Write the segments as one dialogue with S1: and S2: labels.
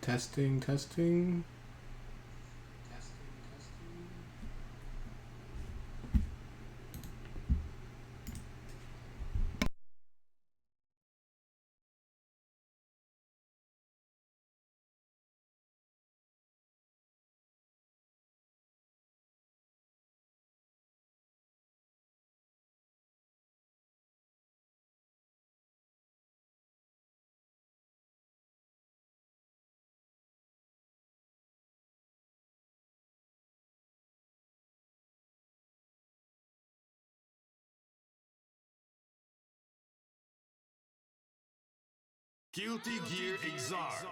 S1: Testing, testing.
S2: Guilty Gear Exar,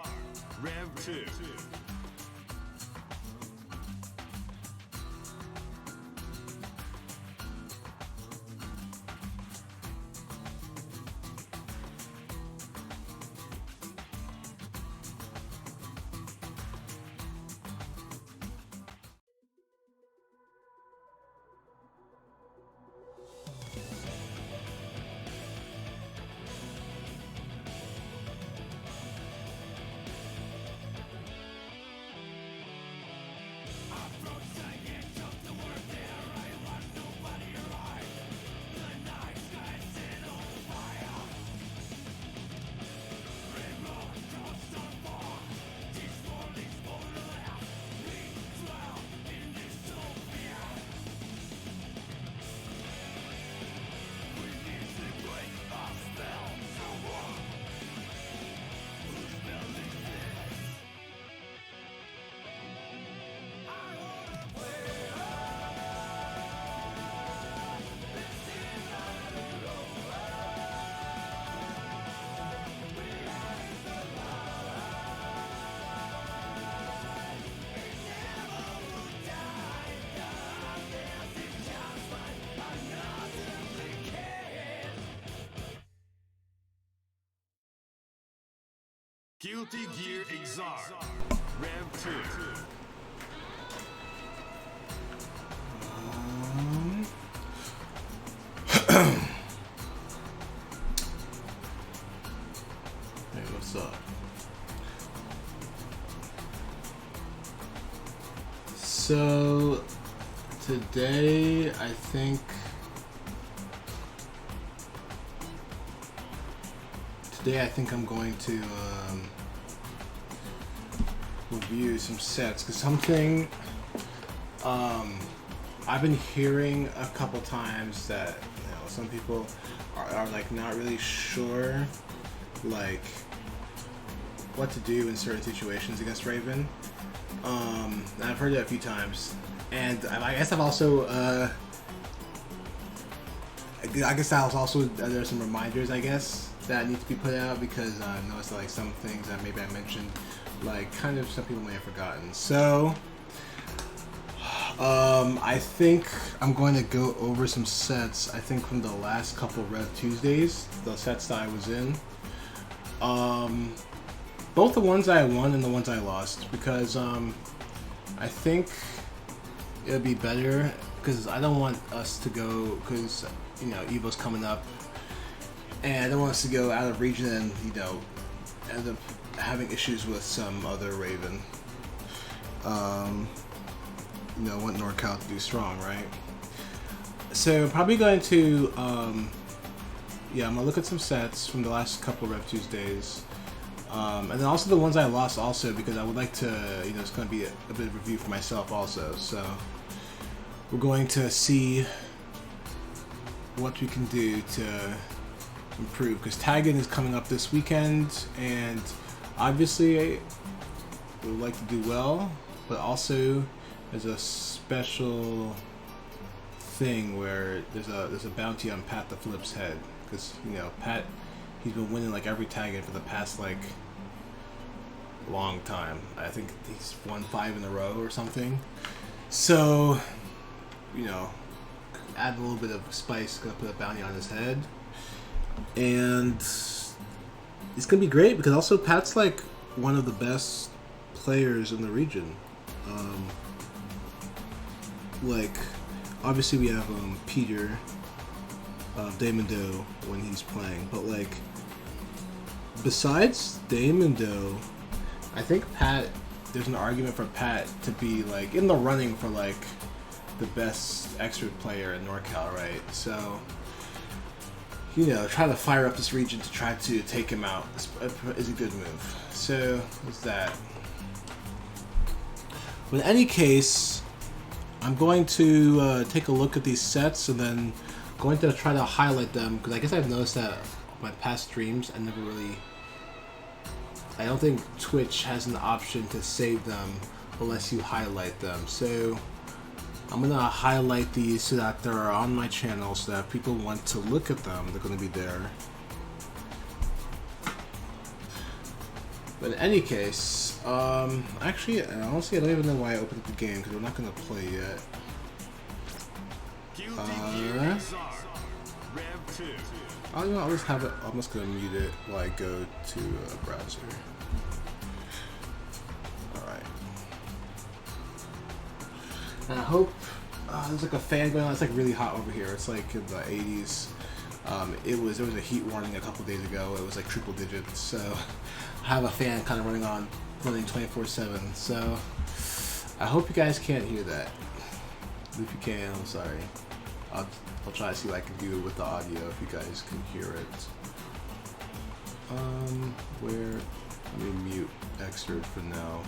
S2: Rev 2. Guilty Gear Exar, Rev 2.
S1: Hey, what's up? So, today I think I'm going to review some sets, because something I've been hearing a couple times that some people are like not really sure like what to do in certain situations against Raven. And I've heard it a few times, and I guess I've also there's some reminders that need to be put out, because I noticed that, like, some things that maybe I mentioned, like, kind of some people may have forgotten. So I think I'm going to go over some sets, I think, from the last couple Rev Tuesdays, the sets that I was in. Both the ones I won and the ones I lost, because I think it'll be better, because I don't want us to go, because Evo's coming up, and I don't want us to go out of region and end up having issues with some other Raven. Want NorCal to do strong, right? So I'm probably going to I'm gonna look at some sets from the last couple Rev Tuesdays, and then also the ones I lost also, because I would like to, it's going to be a bit of review for myself also. So we're going to see what we can do to improve, because Tagging is coming up this weekend, and obviously we would like to do well, but also there's a special thing where there's a bounty on Pat the Flip's head, because Pat, he's been winning like every Tagging for the past like long time. I think he's won 5 in a row or something. So add a little bit of spice, gonna put a bounty on his head, and it's gonna be great, because also Pat's like one of the best players in the region. Like, obviously we have Peter Damon Doe when he's playing, but like besides Damon Doe, I think Pat, there's an argument for Pat to be like in the running for like the best Xrd player in NorCal, right? So, you know, try to fire up this region to try to take him out is a good move. So, there's that. But in any case, I'm going to take a look at these sets and then going to try to highlight them, because I guess I've noticed that my past streams I don't think Twitch has an option to save them unless you highlight them. So I'm gonna highlight these so that they're on my channel, so that if people want to look at them, they're gonna be there. But in any case, actually, honestly, I don't even know why I opened up the game, because we're not gonna play yet. I'll just have it. I'm just gonna mute it while I go to a browser. Alright. And I hope there's like a fan going on. It's like really hot over here. It's like in the 80s. There was a heat warning a couple days ago. It was like triple digits. So I have a fan kind of running 24/7. So I hope you guys can't hear that. If you can, I'm sorry. I'll try to see what I can do with the audio if you guys can hear it. Let me mute Xrd for now.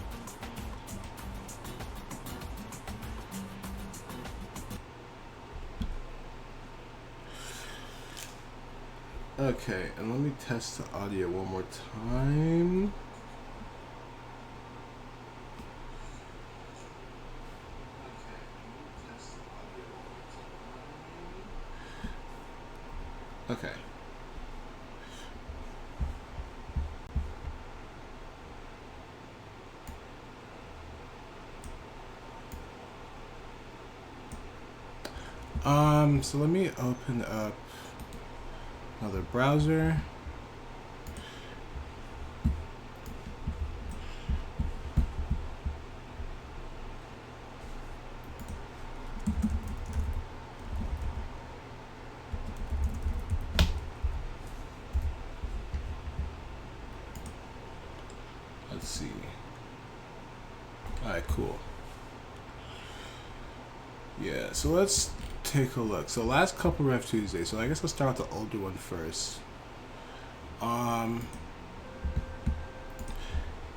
S1: Okay, and let me test the audio one more time. Okay. So let me open up another browser. Let's see. Alright, cool. Yeah, so let's take a look. So last couple Rev Tuesdays. So I guess let's start with the older one first. I'm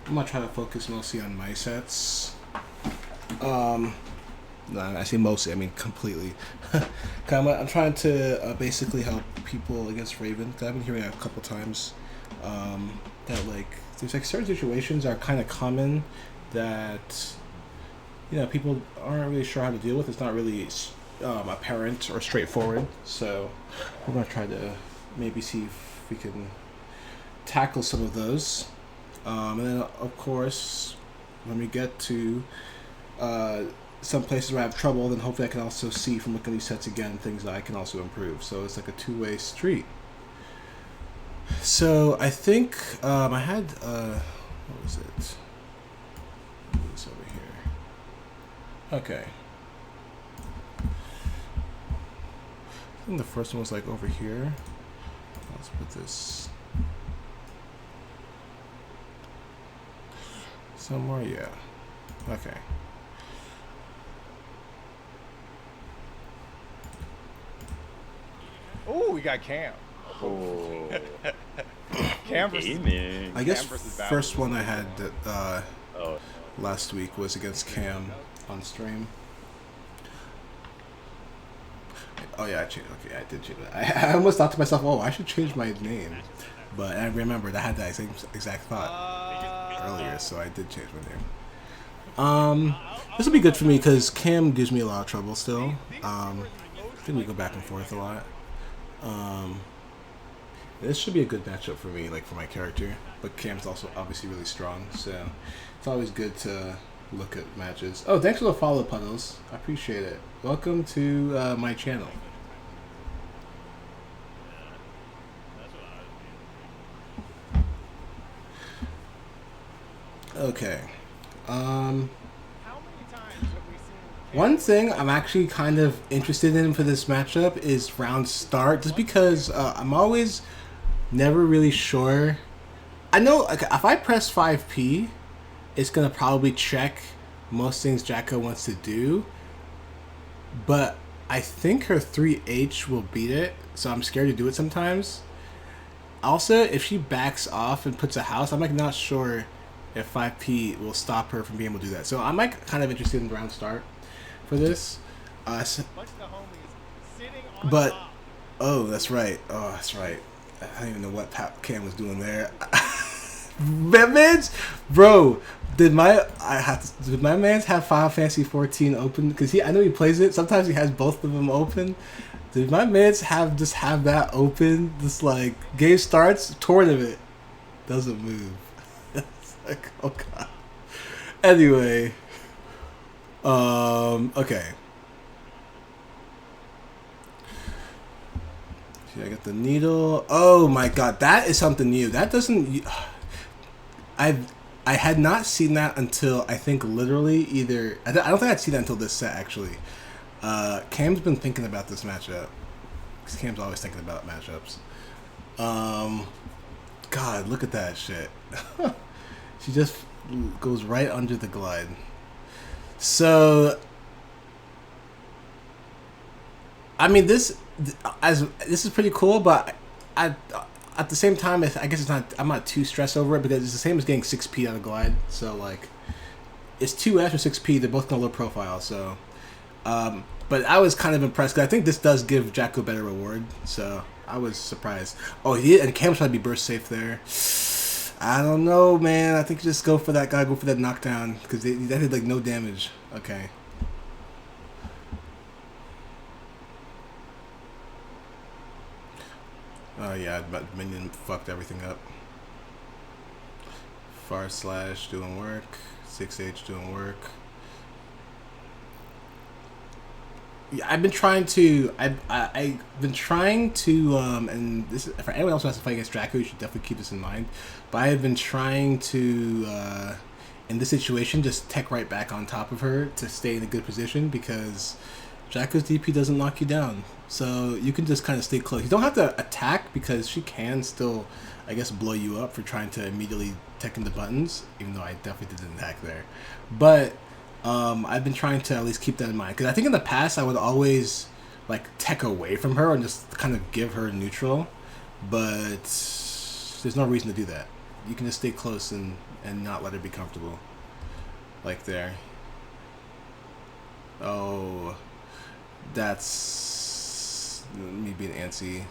S1: gonna try to focus mostly on my sets. No, I say mostly, I mean completely. I'm trying to basically help people against Raven. I've been hearing it a couple times that like there's like certain situations are kind of common that, you know, people aren't really sure how to deal with. It's not really apparent or straightforward. So we're gonna try to maybe see if we can tackle some of those. And then of course, when we get to some places where I have trouble, then hopefully I can also see from looking at these sets again things that I can also improve. So it's like a two-way street. So I think I had what was it? It's over here. Okay. I think the first one was like over here. Let's put this somewhere. Yeah. Okay.
S3: Oh, we got Cam.
S4: Oh.
S3: Cam versus
S4: Gaming.
S1: I guess
S3: Cam versus
S1: first
S3: Bowser.
S1: one I had that
S4: Oh.
S1: last week was against Cam on stream. Oh yeah, I changed. Okay, I did change it. I almost thought to myself, "Oh, I should change my name," but I remembered I had that same exact thought earlier, so I did change my name. This will be good for me because Cam gives me a lot of trouble still. I think we go back and forth a lot. This should be a good matchup for me, like for my character. But Cam's also obviously really strong, so it's always good to look at matches. Oh, thanks for the follow, Puddles. I appreciate it. Welcome to my channel. Okay. One thing I'm actually kind of interested in for this matchup is round start, just because I'm always never really sure. I know like, if I press 5P, it's gonna probably check most things Jacko wants to do, but I think her 3H will beat it, so I'm scared to do it sometimes. Also, if she backs off and puts a house, I'm like not sure if 5P will stop her from being able to do that. So I'm like kind of interested in the round start for this. But oh, that's right. Oh, that's right. I don't even know what Cam was doing there. Bro, did my man's have Final Fantasy 14 open? Because I know he plays it. Sometimes he has both of them open. Did my man's have that open? Just like game starts, tournament doesn't move. It's like, oh god. Anyway, okay. I got the needle. Oh my god, that is something new. That doesn't. I had not seen that until I think literally either. I don't think I'd seen that until this set actually. Cam's been thinking about this matchup. Cause Cam's always thinking about matchups. God, look at that shit. She just goes right under the glide. So, I mean, this is pretty cool, but at the same time, I guess it's not. I'm not too stressed over it because it's the same as getting 6P on a glide. So like, it's 2S or 6P. They're both gonna low profile. So, but I was kind of impressed because I think this does give Jacko better reward. So I was surprised. Oh, and Cam's trying to be burst safe there. I don't know, man. I think just go for that guy. Go for that knockdown because that did like no damage. Okay. Oh yeah, but minion fucked everything up. Far slash doing work. 6H doing work. Yeah, I've been trying to. I've been trying to. And this is, for anyone else who has to fight against Draco, you should definitely keep this in mind. But I have been trying to, in this situation, just tech right back on top of her to stay in a good position because Draco's DP doesn't knock you down. So you can just kind of stay close. You don't have to attack because she can still, I guess, blow you up for trying to immediately tech into buttons, even though I definitely didn't attack there. But I've been trying to at least keep that in mind because I think in the past I would always like tech away from her and just kind of give her neutral, but there's no reason to do that. You can just stay close and not let her be comfortable. Like there. Oh, that's me being antsy.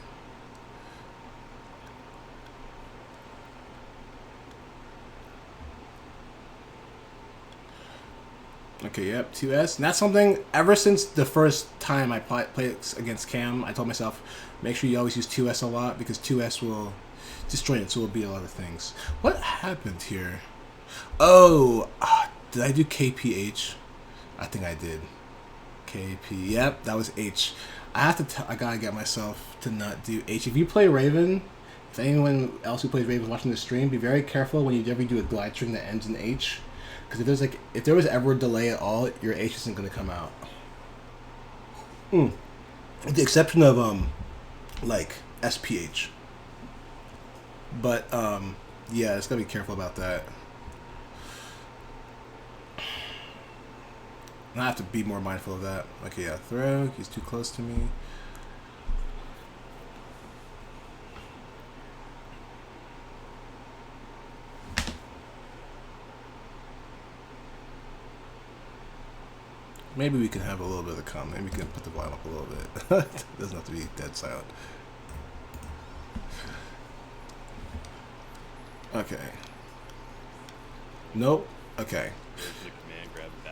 S1: Okay, yep, 2S. And that's something, ever since the first time I played against Cam, I told myself, make sure you always use 2S a lot, because 2S will destroy it, so it will beat a lot of things. What happened here? Oh, did I do KPH? I think I did. KP, yep, that was H. I gotta get myself to not do H. If you play Raven, if anyone else who plays Raven is watching the stream, be very careful when you ever do a glide string that ends in H. Because if there was ever a delay at all, your H isn't gonna come out. With the exception of like SPH. But yeah, just gotta be careful about that. I have to be more mindful of that. Okay, yeah, throw. He's too close to me. Maybe we can have a little bit of calm. Maybe we can put the volume up a little bit. It doesn't have to be dead silent. Okay. Nope. Okay.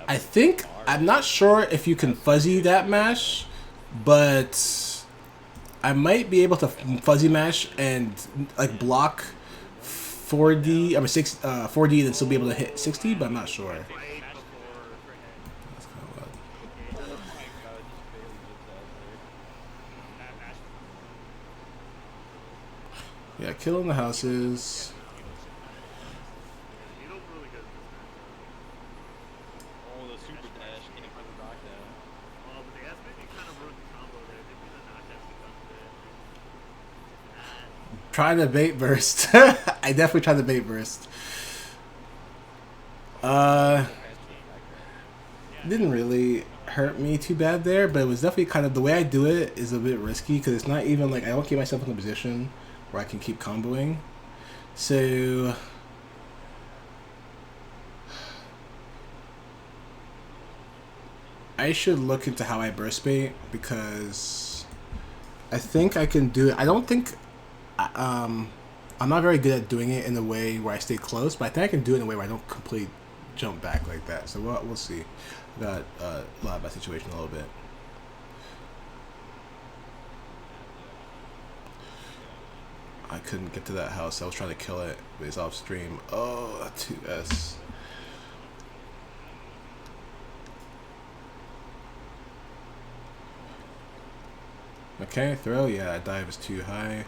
S1: I think, I'm not sure if you can fuzzy that mash, but I might be able to fuzzy mash and like block 4D, I mean 4D and then still be able to hit 60, but I'm not sure. Yeah, killing the houses. Trying to bait burst. I definitely tried to bait burst. Uh, didn't really hurt me too bad there, but it was definitely kind of the way I do it is a bit risky because it's not even like I don't keep myself in a position where I can keep comboing. So I should look into how I burst bait because I think I can do it. I don't think I'm not very good at doing it in a way where I stay close, but I think I can do it in a way where I don't completely jump back like that. So we'll see. I got a lot of my situation a little bit. I couldn't get to that house. I was trying to kill it, but it's off stream. Oh, 2S. Okay, throw. Yeah, dive is too high.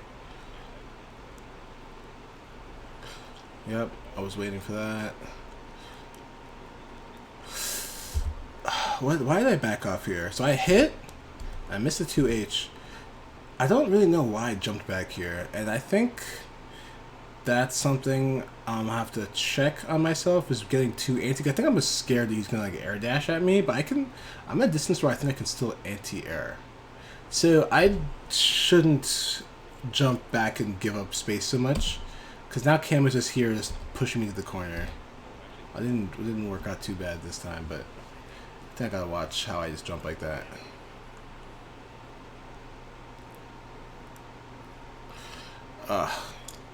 S1: Yep, I was waiting for that. Why did I back off here? So I hit. I missed the 2H. I don't really know why I jumped back here, and I think that's something I'll have to check on myself. Is getting too anti. I think I'm just scared that he's gonna like air dash at me, but I'm at a distance where I think I can still anti-air. So I shouldn't jump back and give up space so much, because now Cam is just here, just pushing me to the corner. It didn't work out too bad this time, but I think I gotta watch how I just jump like that.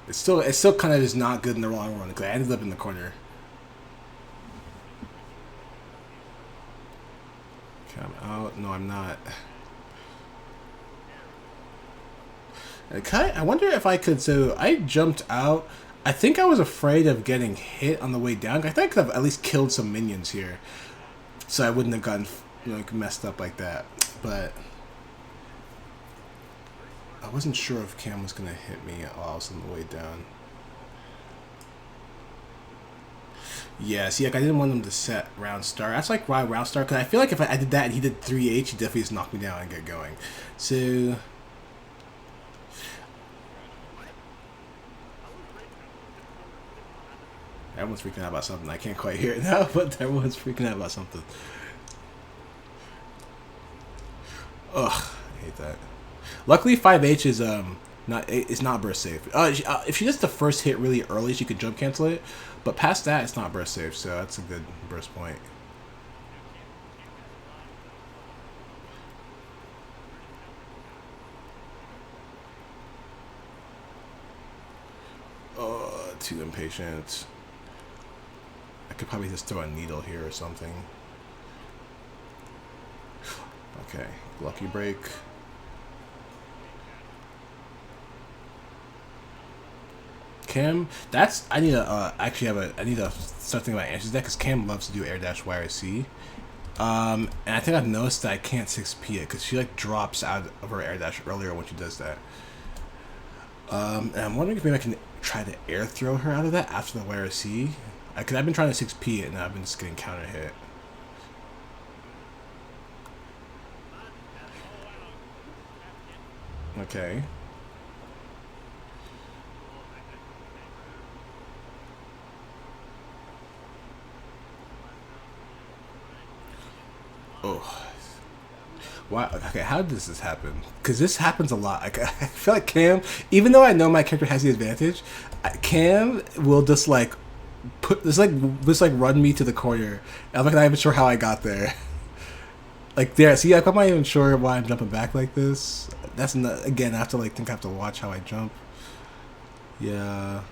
S1: It's still kind of just not good in the long run because I ended up in the corner. Okay, I'm out. No, I'm not. I wonder if I could. So I jumped out. I think I was afraid of getting hit on the way down. I think I could have at least killed some minions here, so I wouldn't have gotten like messed up like that. But I wasn't sure if Cam was gonna hit me while I was on the way down. Yeah, see, like I didn't want him to set round start. That's like why round start, because I feel like if I did that and he did 3H, he definitely just knocked me down and get going. So everyone's freaking out about something. I can't quite hear it now, but everyone's freaking out about something. Ugh, I hate that. Luckily, 5H is not burst safe. If she does the first hit really early, she could jump cancel it. But past that, it's not burst safe, so that's a good burst point. Oh, too impatient. I could probably just throw a needle here or something. Okay, lucky break. Cam, I need to start thinking about Anshy's deck because Cam loves to do air dash YRC. And I think I've noticed that I can't 6P it because she like drops out of her air dash earlier when she does that. And I'm wondering if maybe I can try to air throw her out of that after the YRC. Because I've been trying to 6P it and I've been just getting counter hit. Okay. Oh. Why? Okay, how does this happen? Because this happens a lot. Like, I feel like Cam, even though I know my character has the advantage, Cam will just like run me to the corner. I'm like not even sure how I got there. Like there, see, I'm not even sure why I'm jumping back like this. That's not, again, I have to watch how I jump. Yeah.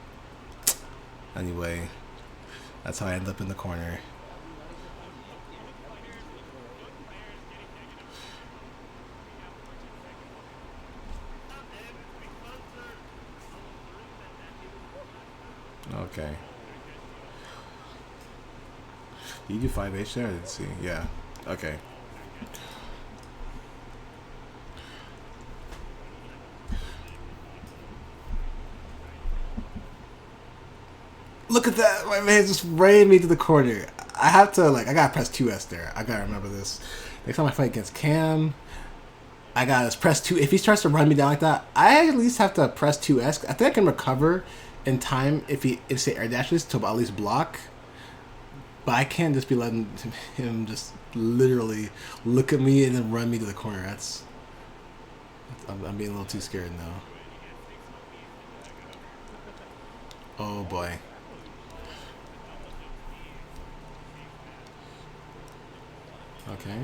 S1: Anyway, that's how I end up in the corner. Okay. Did you do 5H there? I didn't see. Yeah. Okay. Look at that! My man just ran me to the corner. I gotta press 2S there. I gotta remember this. Next time I fight against Cam, I gotta press 2. If he starts to run me down like that, I at least have to press 2S. I think I can recover in time if say air dashes to at least block. But I can't just be letting him just literally look at me and then run me to the corner. I'm being a little too scared now. Oh boy. Okay.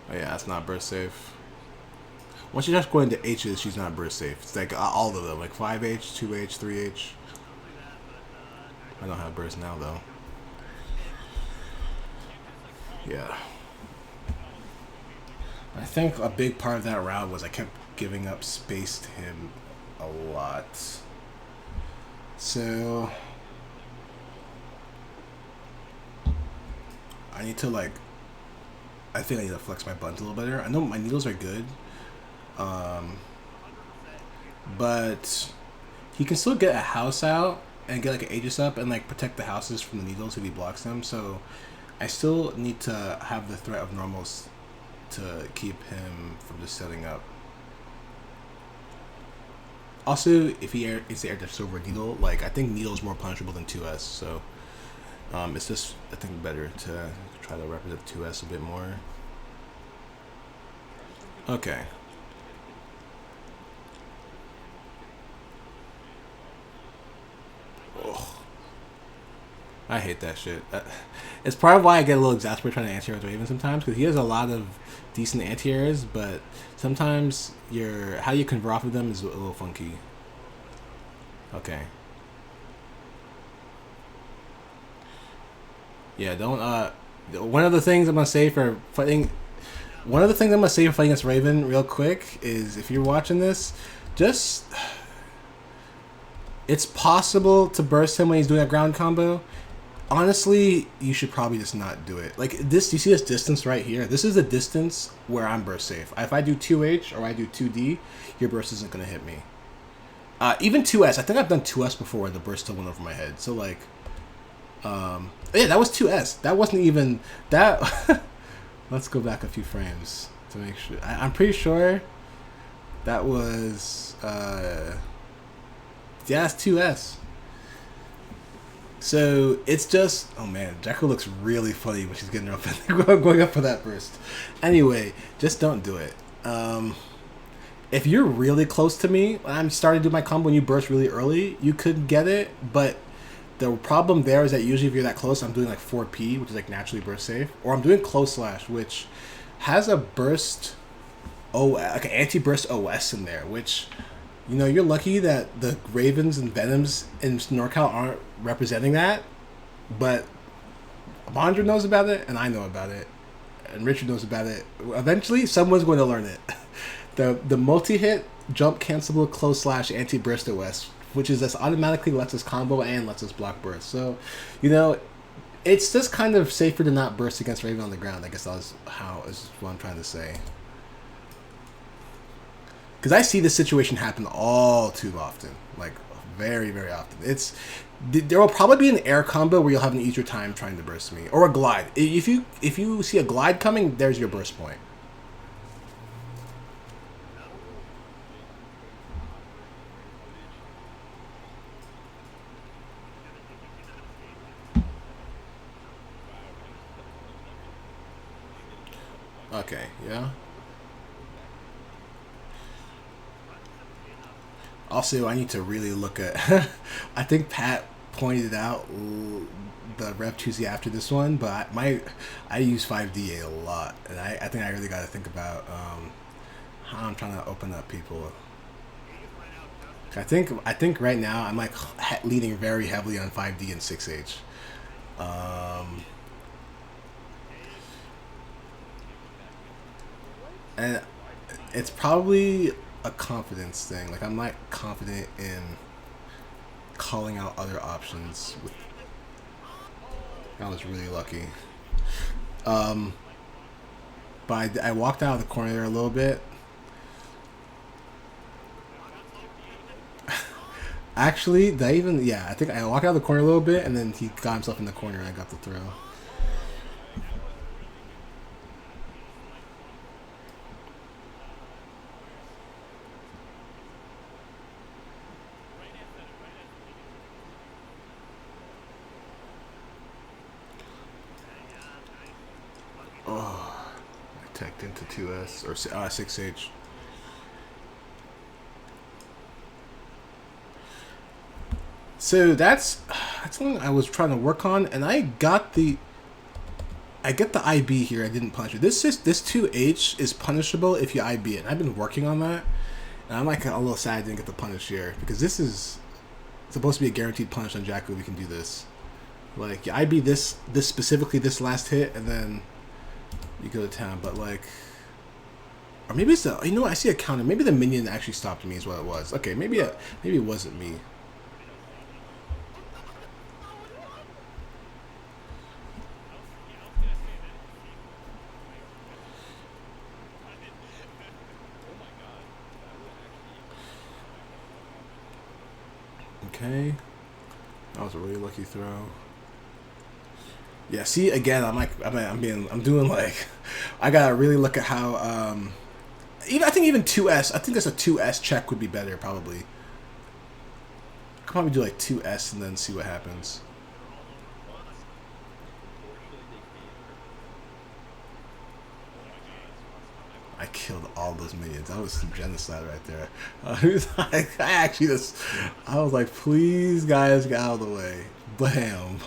S1: Oh yeah, that's not burst safe. Once you just go into H's, she's not burst safe. It's like all of them, like 5H, 2H, 3H. I don't have burst now though. Yeah. I think a big part of that route was I kept giving up space to him a lot. So I need to I think I need to flex my buttons a little better. I know my needles are good. But he can still get a house out and get like an Aegis up and like protect the houses from the needles if he blocks them. So I still need to have the threat of normals to keep him from just setting up. Also, if he is the air def over needle, like I think needle is more punishable than 2S. So it's just I think better to try to represent 2S a bit more. Okay. Oh. I hate that shit. It's part of why I get a little exasperated trying to anti-air with Raven sometimes, because he has a lot of decent anti-airs, but sometimes how you convert off of them is a little funky. Okay. Yeah, don't one of the things I'm gonna say for fighting against Raven real quick is if you're watching this, just it's possible to burst him when he's doing a ground combo. Honestly, you should probably just not do it. Like this, you see this distance right here? This is the distance where I'm burst safe. If I do 2H or I do 2D, your burst isn't gonna hit me. Even 2S, I think I've done 2S before where the burst still went over my head. So like, yeah, that was 2S. That wasn't even that. Let's go back a few frames to make sure. I'm pretty sure that was yeah, it's 2S. So it's just, oh man, Jacko looks really funny when she's getting up and going up for that burst. Anyway, just don't do it. If you're really close to me, I'm starting to do my combo and you burst really early, you could get it, but the problem there is that usually if you're that close, I'm doing like 4P, which is like naturally burst safe, or I'm doing close slash, which has a burst, like an anti-burst OS in there, which, you know, you're lucky that the Ravens and Venoms in NorCal aren't representing that, but Bondra knows about it, and I know about it, and Richard knows about it. Eventually, someone's going to learn it. The multi-hit, jump cancelable, close slash, anti-burst OS, which is this automatically lets us combo and lets us block burst. So, you know, it's just kind of safer to not burst against Raven on the ground. I guess is what I'm trying to say. Because I see this situation happen all too often, like very, very often. There will probably be an air combo where you'll have an easier time trying to burst me, or a glide. If you see a glide coming, there's your burst point. Okay, yeah. Also, I need to really look at... I think Pat pointed out the Rev Tuesday after this one, but I use 5DA a lot, and I think I really got to think about how I'm trying to open up people. I think right now I'm like leaning very heavily on 5D and 6H. And it's probably a confidence thing. Like I'm not confident in calling out other options. I was really lucky. But I walked out of the corner there a little bit. Actually, I think I walked out of the corner a little bit, and then he got himself in the corner, and I got the throw. Protect into 2S or 6H. So that's something I was trying to work on, and I get the IB here. I didn't punish it. This 2H is punishable if you IB it. And I've been working on that, and I'm like a little sad I didn't get the punish here because this is supposed to be a guaranteed punish on Jakku if we can do this. Like you IB this specifically this last hit, and then you go to town. But like, or maybe it's the, you know what, I see a counter. Maybe the minion actually stopped me is what it was. Okay, maybe it wasn't me. Okay, that was a really lucky throw. Yeah, see again, I'm doing like, I gotta really look at how I think even 2S. I think there's a 2S check would be better probably. I could probably do like 2S and then see what happens. I killed all those minions. That was some genocide right there. I was like, please guys, get out of the way. Bam.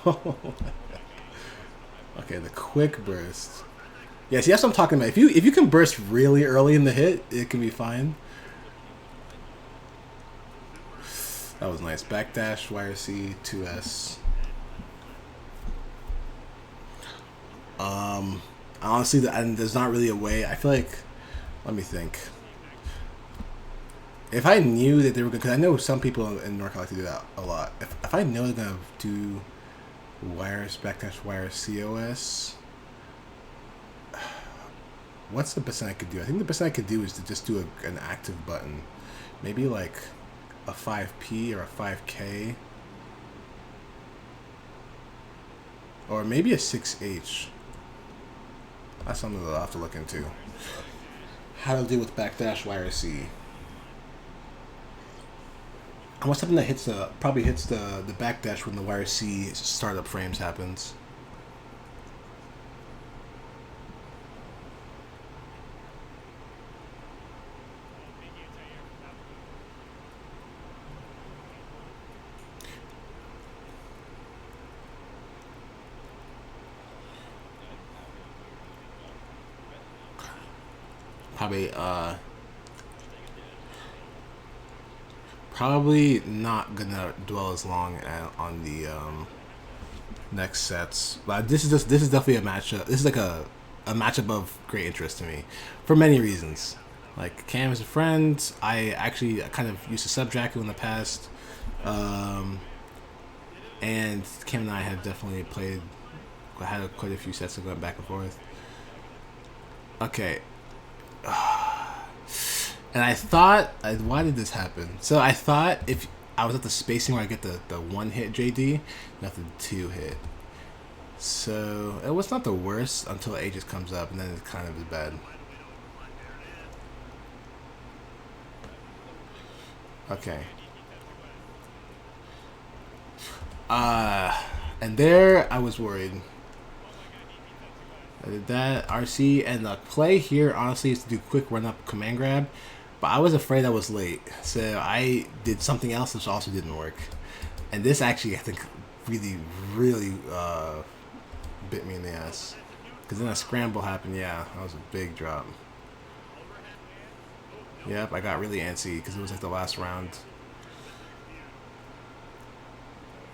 S1: Okay, the quick burst. Yeah, see, that's what I'm talking about. If you can burst really early in the hit, it can be fine. That was nice. Backdash, YRC, 2S. Honestly, there's not really a way. I feel like, let me think. If I knew that they were going to, because I know some people in NorCal like to do that a lot. If I know they're going to do wires, backdash, wires, COS, what's the best thing I could do? I think the best thing I could do is to just do an active button. Maybe like a 5P or a 5K. Or maybe a 6H. That's something that I'll have to look into. How to deal with backdash YRC. I want something that probably hits the backdash when the YRC startup frames happens. Probably not gonna dwell as long on the next sets, but this is definitely a matchup. This is like a matchup of great interest to me for many reasons. Like Cam is a friend. I actually kind of used to sub Jakku in the past, and Cam and I have definitely had quite a few sets of going back and forth. Okay. And I thought, why did this happen? So I thought if I was at the spacing where I get the one hit JD, not the two hit. So it was not the worst until A just comes up, and then it kind of is bad. Okay. And there I was worried. I did that, RC, and the play here honestly is to do quick run up command grab. But I was afraid I was late, so I did something else which also didn't work. And this actually, I think, really bit me in the ass. Because then a scramble happened, yeah, that was a big drop. Yep, I got really antsy because it was like the last round.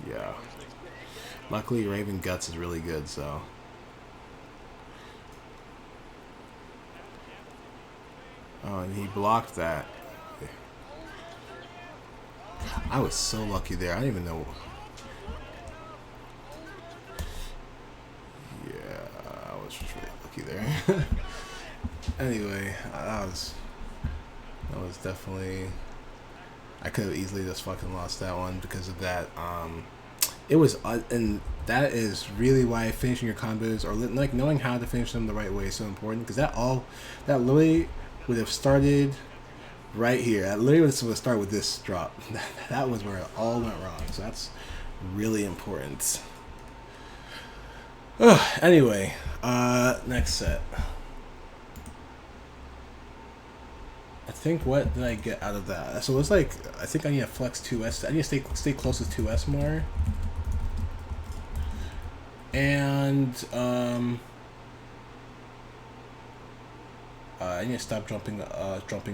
S1: Yeah. Luckily, Raven Guts is really good, so... Oh, and he blocked that. I was so lucky there. I don't even know. Yeah, I was just really lucky there. Anyway, that was definitely... I could have easily just fucking lost that one because of that. It was... and that is really why finishing your combos, or like knowing how to finish them the right way is so important. Because that literally... would have started right here. I literally would have started with this drop. That was where it all went wrong. So that's really important. Anyway, next set. I think what did I get out of that? So it's like I think I need to flex 2S. I need to stay close to 2S more. And I need to stop jumping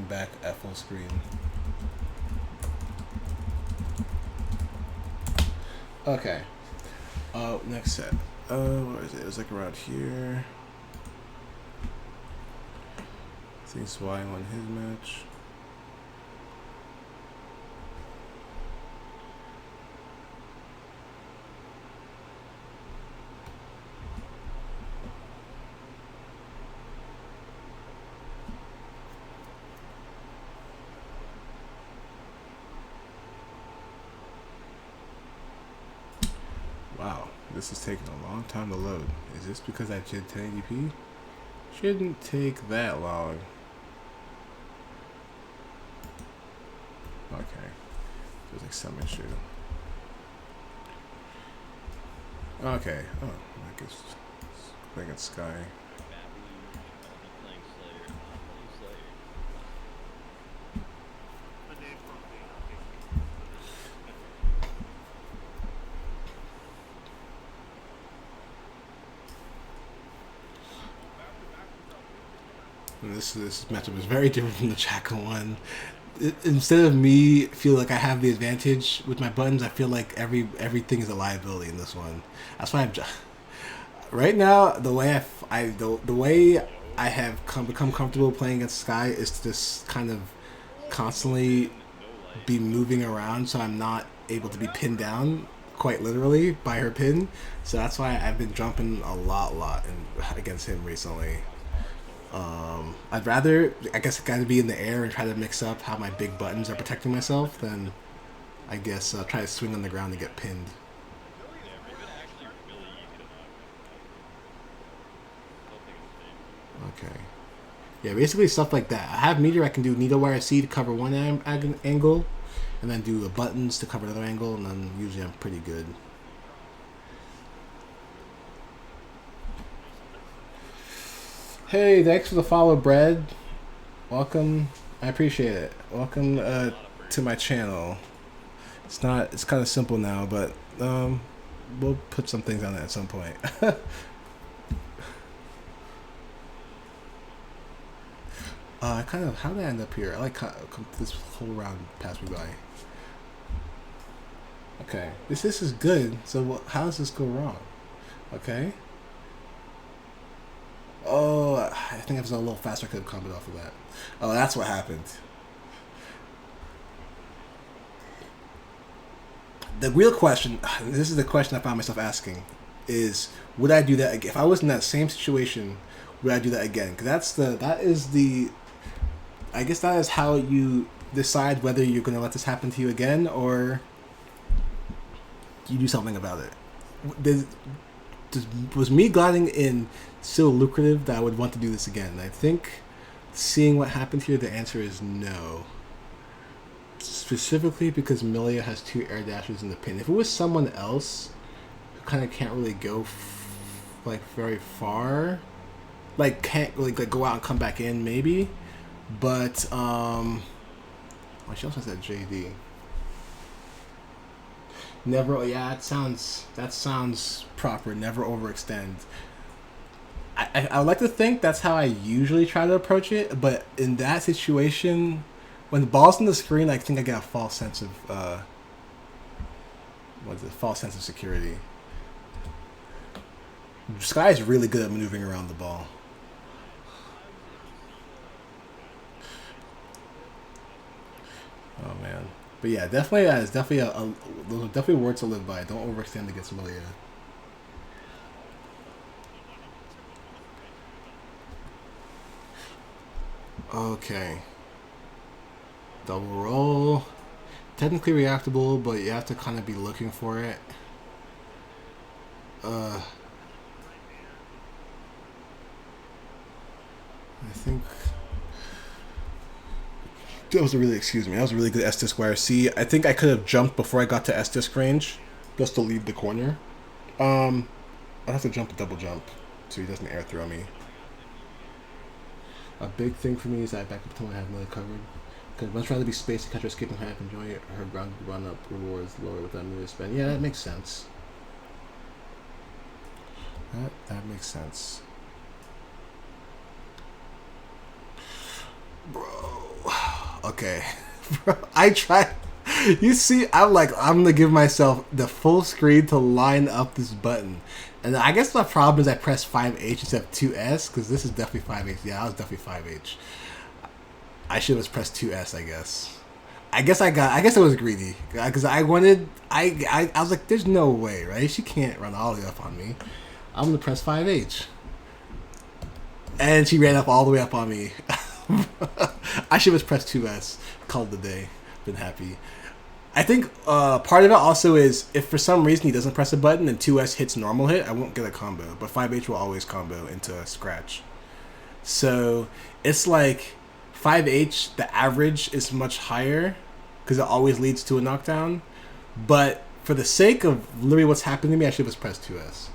S1: back at full screen. Okay. Next set. Where is it? It was like around here. I think Swai won his match. Wow, this is taking a long time to load. Is this because I did 1080p? Shouldn't take that long. Okay, there's like some issue. Okay, oh, I guess playing at Sky. And this matchup is very different from the Chaka one. Instead of me feel like I have the advantage with my buttons, I feel like everything is a liability in this one. That's why right now the way the way I have become comfortable playing against Sky is to just kind of constantly be moving around, so I'm not able to be pinned down quite literally by her pin. So that's why I've been jumping a lot against him recently. I'd rather, I guess, kind of be in the air and try to mix up how my big buttons are protecting myself than, I guess, try to swing on the ground and get pinned. Okay. Yeah, basically stuff like that. I have Meteor, I can do Needle Wire C to cover one angle, and then do the buttons to cover another angle, and then usually I'm pretty good. Hey, thanks for the follow, Bread. Welcome. I appreciate it. Welcome to my channel. It's kind of simple now, but we'll put some things on it at some point. How did I end up here? I like this whole round passed me by. Okay, this is good. So how does this go wrong? Okay. Oh, I think if I was a little faster, I could have comboed off of that. Oh, that's what happened. The real question, this is the question I found myself asking, is would I do that again? If I was in that same situation, would I do that again? Because I guess that is how you decide whether you're going to let this happen to you again or you do something about it. Was me gliding in so lucrative that I would want to do this again? I think seeing what happened here, the answer is no. Specifically because Millia has 2 air dashes in the pin. If it was someone else who kind of can't really go very far, like can't really go out and come back in, maybe. But well, she also has that JD. Never, yeah, that sounds proper. Never overextend. I would like to think that's how I usually try to approach it, but in that situation, when the ball's on the screen, I think I get a false sense of false sense of security. Sky is really good at maneuvering around the ball. Oh man. But yeah, definitely, it's definitely those are definitely words to live by. Don't overextend against Millia. Okay. Double roll. Technically reactable, but you have to kind of be looking for it. I think that was a really good S-disc wire. See, I think I could have jumped before I got to S-disc range, just to leave the corner. I'd have to jump a double jump so he doesn't air throw me. A big thing for me is that backup totally have Millie covered. Because much rather be spaced to catch her skipping high up, enjoy her ground run up rewards lower without Millie spend. Yeah, that makes sense. That makes sense. Bro. Okay. Bro, I tried. You see, I'm going to give myself the full screen to line up this button. And I guess my problem is I pressed 5H instead of 2S, because this is definitely 5H. Yeah, I was definitely 5H. I should have pressed 2S, I guess. I guess I was greedy. Because I was like, there's no way, right? She can't run all the way up on me. I'm going to press 5H. And she ran up all the way up on me. I should have pressed 2S. Called the day. Been happy. I think part of it also is if for some reason he doesn't press a button and 2S hits normal hit, I won't get a combo. But 5H will always combo into a scratch. So it's like 5H, the average is much higher because it always leads to a knockdown. But for the sake of literally what's happening to me, I should have pressed 2S.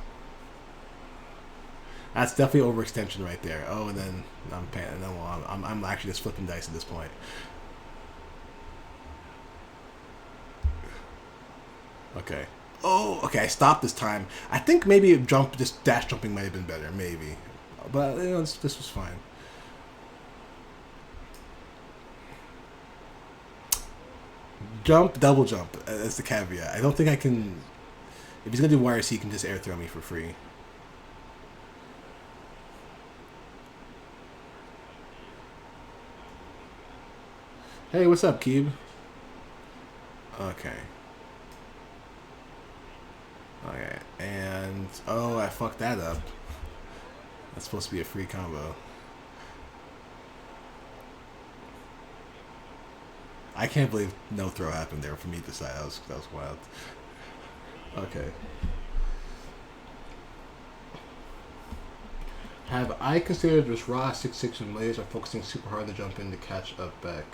S1: That's definitely overextension right there. Oh, and then I'm actually just flipping dice at this point. Okay. Oh, okay. I stopped this time. I think maybe just dash jumping might have been better, maybe. But this was fine. Jump, double jump. That's the caveat. I don't think I can. If he's gonna do YRC, he can just air throw me for free. Hey, what's up, Keeb? Okay. Okay, and oh, I fucked that up. That's supposed to be a free combo. I can't believe no throw happened there for me to decide. That was wild. Okay. Have I considered just raw 6-6 and Blaze or focusing super hard to jump in to catch up back?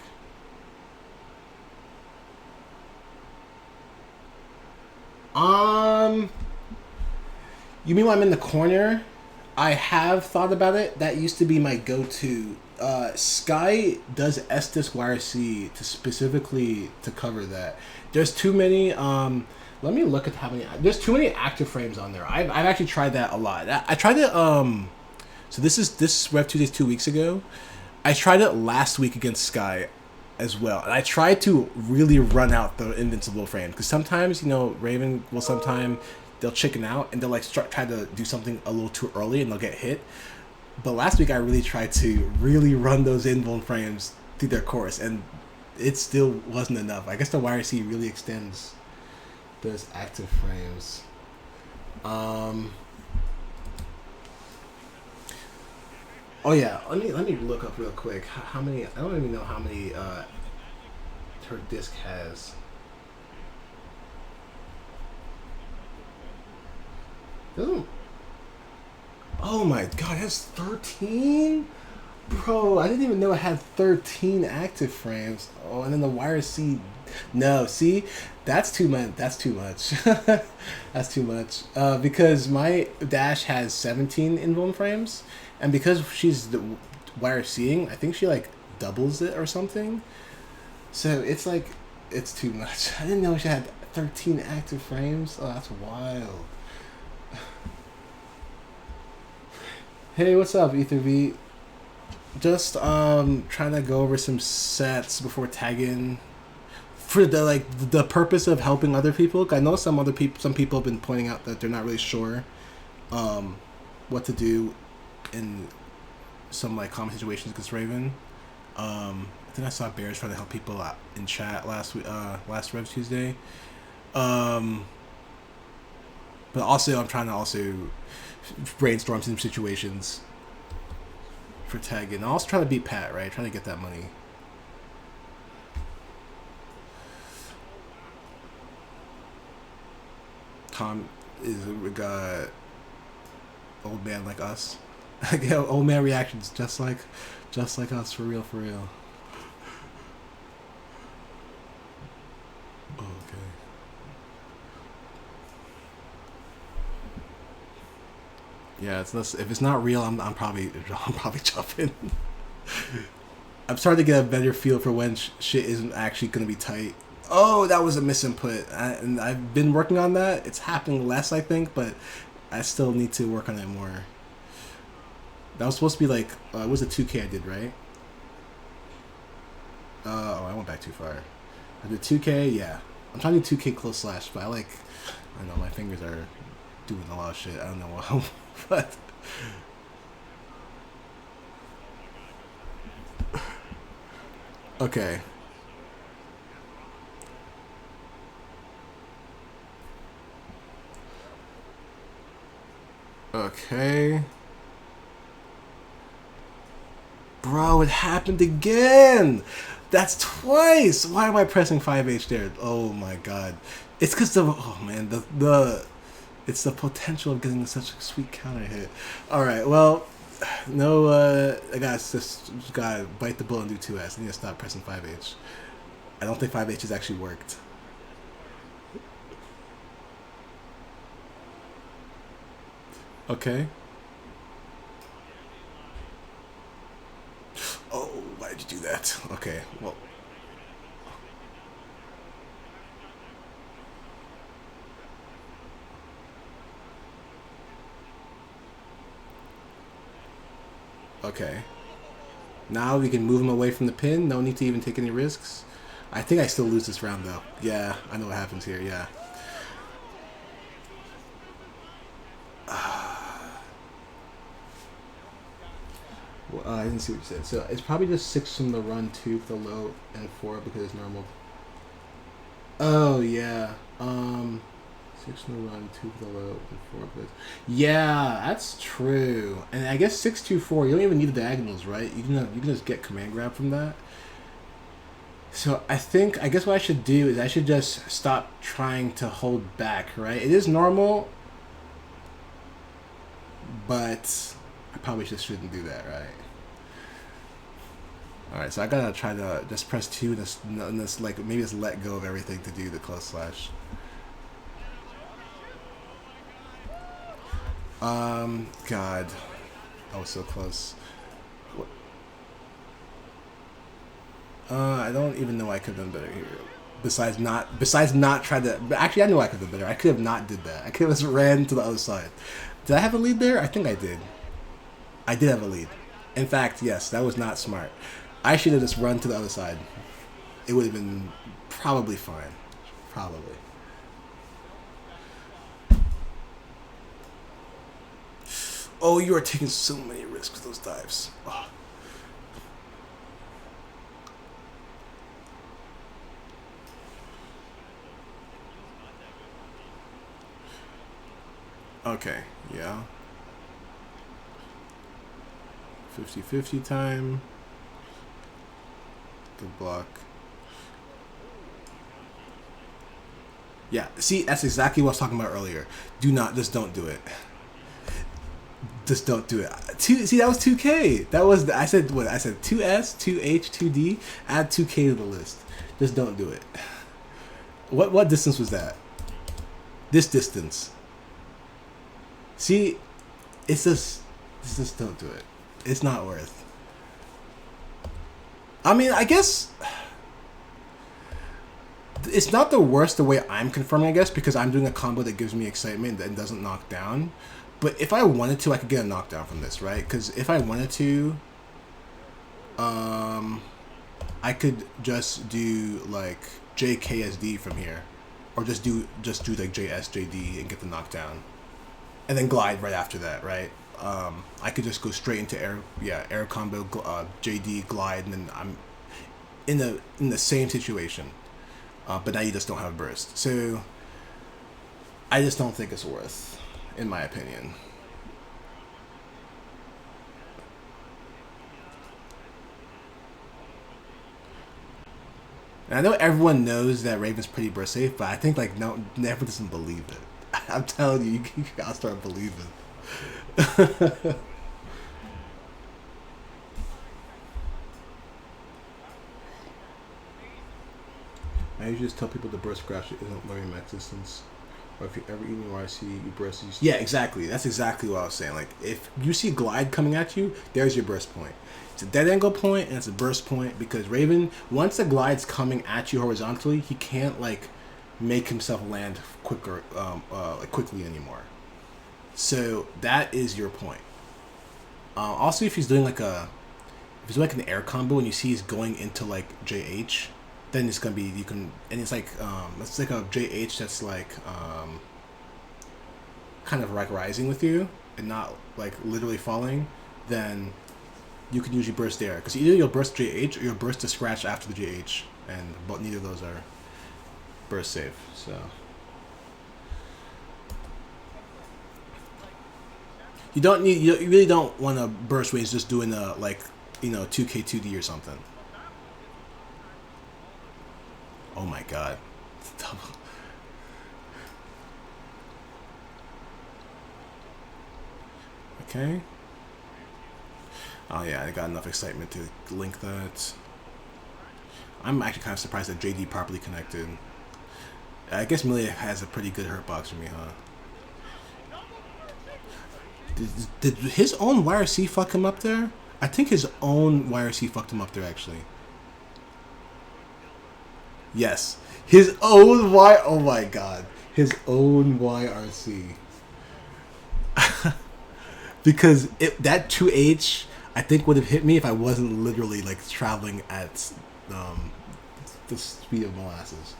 S1: You mean when I'm in the corner? I have thought about it. That used to be my go-to. Sky does Estus YRC to specifically to cover that. There's too many. Let me look at how many. There's too many active frames on there. I've actually tried that a lot. I tried it. So this Rev 2 days 2 weeks ago. I tried it last week against Sky as well, and I tried to really run out the invincible frame because sometimes Raven will sometimes they'll chicken out and they'll like try to do something a little too early and they'll get hit. But last week I really tried to really run those invuln frames through their course, and it still wasn't enough. I guess the YRC really extends those active frames. Oh yeah, let me look up real quick how many. I don't even know how many her disc has. Doesn't. Oh my god, it has 13? Bro, I didn't even know it had 13 active frames. Oh, and then the YRC. No, see, that's too much. That's too much. That's too much. Because my dash has 17 invuln frames. And because she's the YRCing, I think she like doubles it or something. So it's like, it's too much. I didn't know she had 13 active frames. Oh, that's wild. Hey, what's up, Ether V? Just trying to go over some sets before tagging for the purpose of helping other people. I know some people have been pointing out that they're not really sure what to do in some like common situations against Raven. I think I saw Bears trying to help people out in chat last Rev Tuesday. But also I'm trying to also brainstorm some situations for tagging. I'm also trying to beat Pat, right? Trying to get that money. Tom is a old man like us. Old man reactions just like us, for real. Okay. Yeah, if it's not real, I'm probably jumping. I'm starting to get a better feel for when shit isn't actually going to be tight. Oh, that was a misinput. And I've been working on that. It's happening less, I think, but I still need to work on it more. That was supposed to be like, it was a 2K I did, right? Oh, I went back too far. I did 2K, yeah. I'm trying to do 2K close slash, but I don't know, my fingers are doing a lot of shit. I don't know what, but... Okay. Okay. Bro, it happened again! That's twice! Why am I pressing 5H there? Oh my god. It's because the... Oh man, it's the potential of getting such a sweet counter hit. Alright, well... No, I just gotta bite the bullet and do 2S. I need to stop pressing 5H. I don't think 5H has actually worked. Okay. Oh, why did you do that? Okay, well. Okay. Now we can move him away from the pin. No need to even take any risks. I think I still lose this round, though. Yeah, I know what happens here, yeah. Well, I didn't see what you said. So it's probably just 6 from the run, 2 for the low, and 4 because it's normal. Oh, yeah. 6 from the run, 2 for the low, and 4 because... Yeah, that's true. And I guess 6, 2, 4, you don't even need the diagonals, right? You can just get command grab from that. So I guess what I should do is I should just stop trying to hold back, right? It is normal, but I probably just shouldn't do that, right? Alright, so I gotta try to just press 2 and just like maybe just let go of everything to do the close slash. God, I was so close. What? I don't even know I could have done better here. Besides not try to. But actually, I know I could have done better. I could have not did that. I could have just ran to the other side. Did I have a lead there? I think I did. I did have a lead. In fact, yes, that was not smart. I should have just run to the other side. It would have been probably fine. Probably. Oh, you are taking so many risks with those dives. Oh. Okay, yeah. 50-50 time. Good block. Yeah, see, that's exactly what I was talking about earlier. Just don't do it. Just don't do it. See, that was 2K. I said 2S, 2H, 2D. Add 2K to the list. Just don't do it. What distance was that? This distance. See, it's just don't do it. It's not worth. I mean, I guess it's not the worst the way I'm confirming, I guess, because I'm doing a combo that gives me excitement and doesn't knock down. But if I wanted to, I could get a knockdown from this, right? Because if I wanted to, I could just do like JKSD from here, or just do like JSJD and get the knockdown, and then glide right after that, right? I could just go straight into air combo, JD glide, and then I'm in the same situation, but now you just don't have a burst. So I just don't think it's worth, in my opinion. And I know everyone knows that Raven's pretty burst safe, but I think like never doesn't believe it. I'm telling you, you gotta start believing. I usually just tell people the burst crash isn't learning my existence. Or if you ever eaten YRC, you burst. Yeah, exactly. That's exactly what I was saying. Like, if you see glide coming at you, there's your burst point. It's a dead angle point and it's a burst point because Raven, once the glide's coming at you horizontally, he can't like make himself land quicker, like quickly anymore. So that is your point. Also, if he's doing like an air combo and you see he's going into like JH, then it's gonna be and it's like a JH that's like kind of like rising with you and not like literally falling. Then you can usually burst there because either you'll burst JH or you'll burst the scratch after the JH, but neither of those are burst safe. So you really don't want to burst when he's just doing a 2K2D or something. Oh my god. Double. Okay. Oh yeah, I got enough excitement to link that. I'm actually kind of surprised that JD properly connected. I guess Millie has a pretty good hurt box for me, huh? Did his own YRC fuck him up there? I think his own YRC fucked him up there, actually. Yes. His own oh my god. His own YRC. Because that 2H, I think, would have hit me if I wasn't literally, like, traveling at the speed of molasses.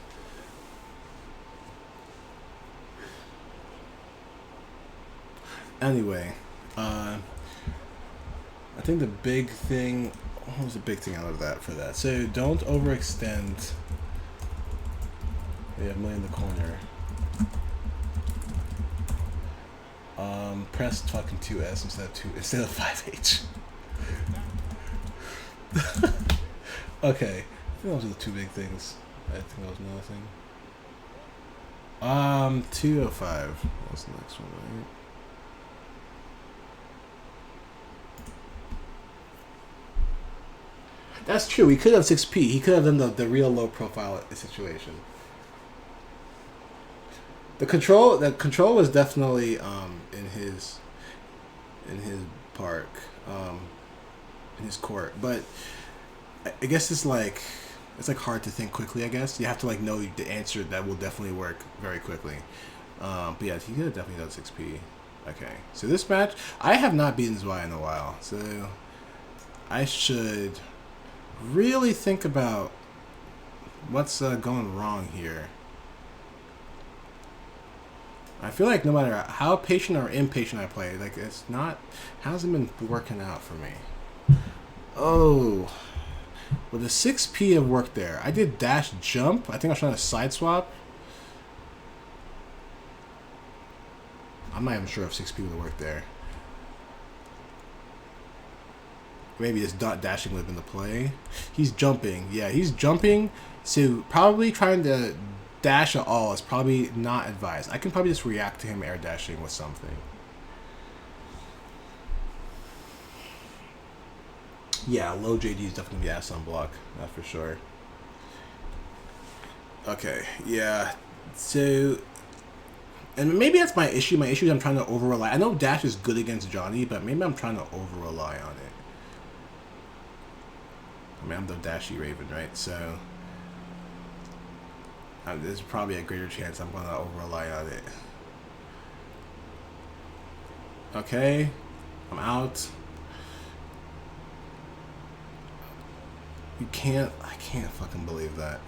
S1: Anyway, I think the big thing... What was the big thing out of that for that? So, don't overextend. We have Millie in the corner. Press fucking 2S instead of 5H. Okay. I think those are the two big things. I think that was another thing. 205. What's the next one, right? That's true. He could have 6P. He could have done the real low profile situation. The control was definitely in his park, in his court. But I guess it's like hard to think quickly. I guess you have to like know the answer that will definitely work very quickly. But yeah, he could have definitely done 6P. Okay, so this match I have not beaten Zwei in a while, so I should really think about what's going wrong here. I feel like no matter how patient or impatient I play, like hasn't been working out for me. Oh, well, the 6P have worked there. I did dash jump. I think I was trying to side swap. I'm not even sure if 6P would have worked there. Maybe this dot dashing would have been the play. He's jumping. Yeah, he's jumping. So probably trying to dash at all is probably not advised. I can probably just react to him air dashing with something. Yeah, low JD is definitely be ass on block. That's for sure. Okay, yeah. So, and maybe that's my issue. My issue is I'm trying to over-rely. I know dash is good against Johnny, but maybe I'm trying to over-rely on it. I mean, I'm the dashy Raven, right? So there's probably a greater chance I'm going to over-rely on it. Okay. I'm out. I can't fucking believe that.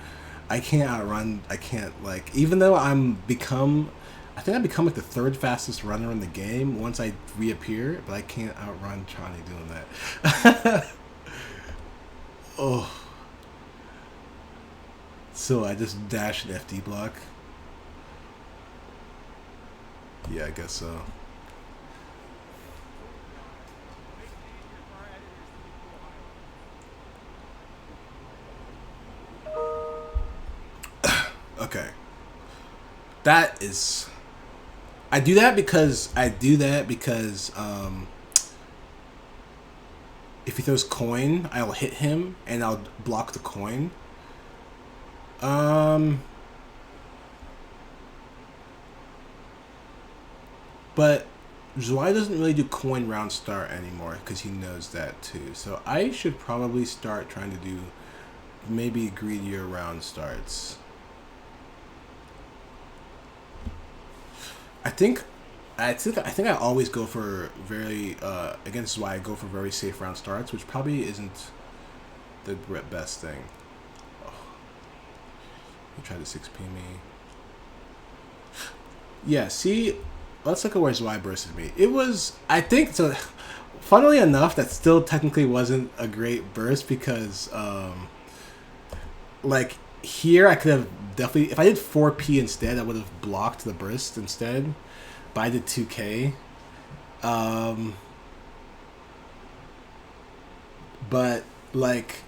S1: I can't outrun, I can't, like, even though I think I become like the third fastest runner in the game once I reappear, but I can't outrun Johnny doing that. Oh. So I just dash an FD block. Yeah, I guess so. Okay. That is... I do that because if he throws coin, I'll hit him and I'll block the coin. But Zwei doesn't really do coin round start anymore because he knows that too. So I should probably start trying to do maybe greedier round starts. I think I always go for very against Zwei. I go for very safe round starts, which probably isn't the best thing. Oh. You try to 6P me. Yeah, see, let's look at where Zwei bursted me. It was, I think, so funnily enough, that still technically wasn't a great burst because, like, here I could have definitely, if I did 4P instead, I would have blocked the burst instead, but I did 2K. But, like,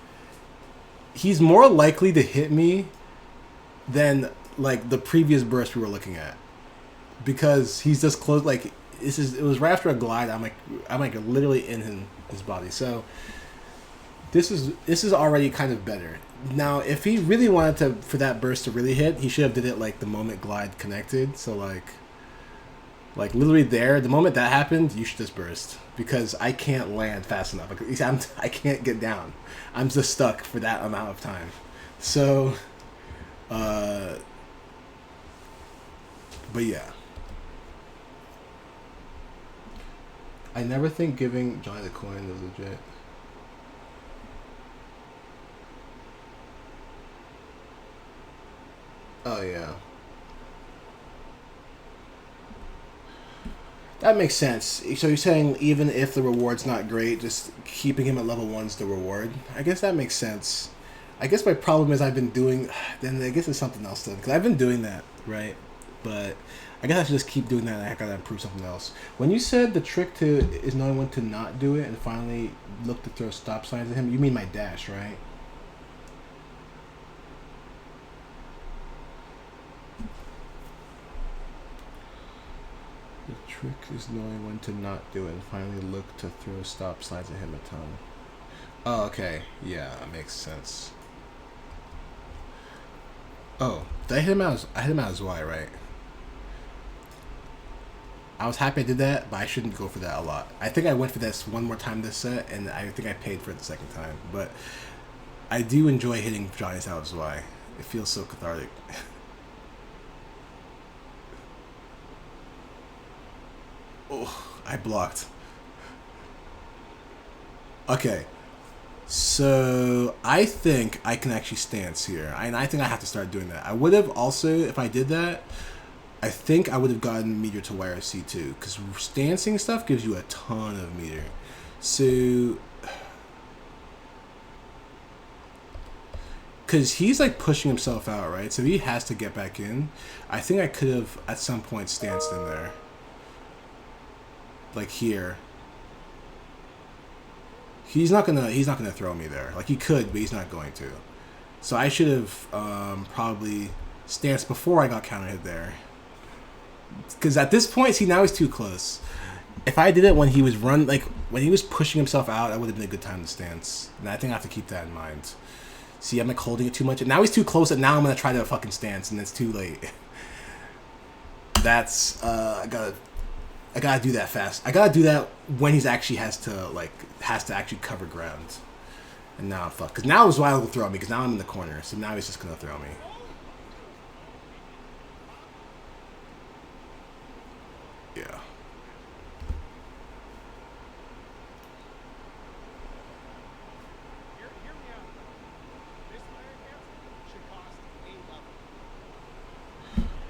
S1: he's more likely to hit me than, like, the previous burst we were looking at. Because he's just close, like, it was right after a glide. I'm like literally in his body. So this is already kind of better. Now, if he really wanted to for that burst to really hit, he should have did it like the moment glide connected. So like literally there, the moment that happened, you should just burst because I can't land fast enough. I can't get down. I'm just stuck for that amount of time. So, but yeah. I never think giving Johnny the coin is legit. Oh, yeah. That makes sense. So you're saying even if the reward's not great, just keeping him at level 1's the reward? I guess that makes sense. I guess my problem is I've been doing... Then I guess it's something else then. Because I've been doing that, right? But... I guess I should just keep doing that and I gotta improve something else. When you said the trick is knowing when to not do it and finally look to throw stop signs at him, you mean my dash, right? The trick is knowing when to not do it and finally look to throw stop signs at him a ton. Oh, okay. Yeah, that makes sense. Oh, did I hit him out as Y, right? I was happy I did that, but I shouldn't go for that a lot. I think I went for this one more time this set, and I think I paid for it the second time. But I do enjoy hitting Johnny's out as Y. It feels so cathartic. Oh, I blocked. Okay. So I think I can actually stance here. And I think I have to start doing that. I would have also, if I did that, I think I would have gotten meter to YRC too, because stancing stuff gives you a ton of meter. So, because he's like pushing himself out, right? So he has to get back in. I think I could have at some point stanced in there, like here. He's not gonna throw me there. Like he could, but he's not going to. So I should have probably stanced before I got counter hit there. Because at this point, see, now he's too close. If I did it when he was when he was pushing himself out, that would have been a good time to stance. And I think I have to keep that in mind. See, I'm like holding it too much. And now he's too close, and now I'm gonna try to fucking stance, and it's too late. That's I gotta do that fast. I gotta do that when he's actually has to actually cover ground. And now I'm fucked. Because now is why he'll throw me. Because now I'm in the corner. So now he's just gonna throw me. Yeah.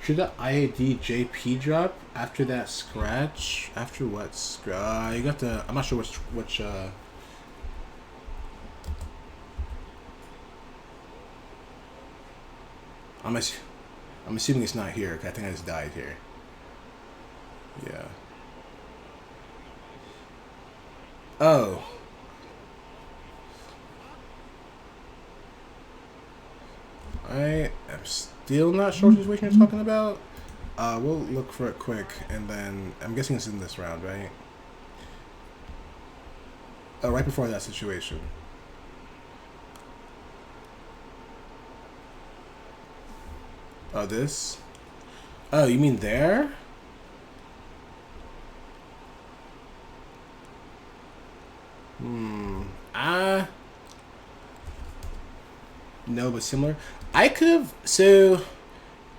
S1: Should the IAD JP drop after that scratch? After what? You got the... I'm not sure which I'm assuming it's not here. I think I just died here. Yeah. Oh. I am still not sure what situation you're talking about. We'll look for it quick, and then I'm guessing it's in this round, right? Oh, right before that situation. Oh, this? Oh, you mean there? No, but similar. I could have. So,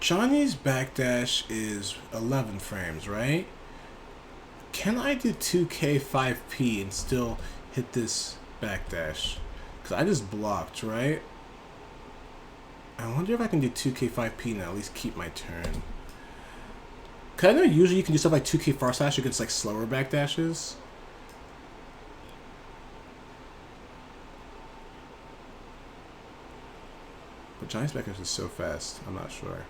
S1: Johnny's backdash is 11 frames, right? Can I do 2K 5P and still hit this backdash? Because I just blocked, right? I wonder if I can do 2K 5P and at least keep my turn. Cause I know usually you can do stuff like 2K far slash against like slower backdashes. But Johnny's backdash is so fast, I'm not sure.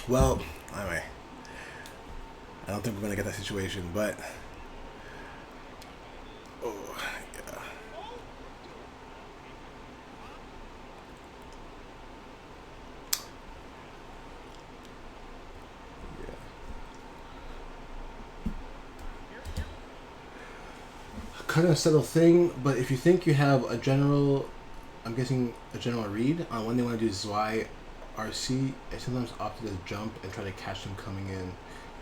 S1: Well, anyway. I don't think we're gonna get that situation, but oh yeah. Kind of a subtle thing, but if you think you have a general, I'm guessing a general read on when they want to do Zwei RC, I sometimes opt to just jump and try to catch them coming in.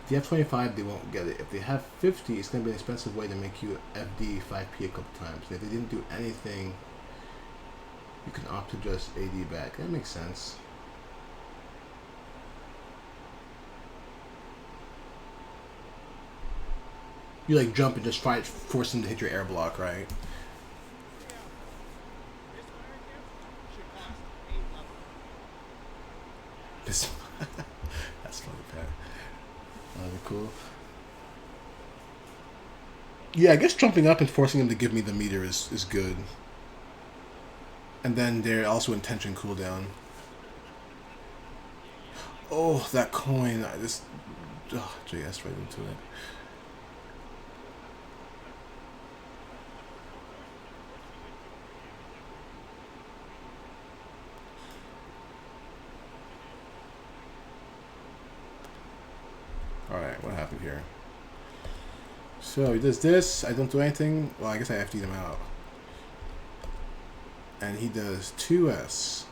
S1: If they have 25, they won't get it. If they have 50, it's going to be an expensive way to make you FD 5P a couple times. If they didn't do anything, you can opt to just AD back. That makes sense. You like jump and just try to force them to hit your air block, right? This that's funny, Pat. That'd be cool. Yeah, I guess jumping up and forcing them to give me the meter is good. And then they're also intention cooldown. Oh, that coin! I just JS right into it. Alright, what happened here? So he does this, I don't do anything. Well, I guess I FD'd him out. And he does 2S.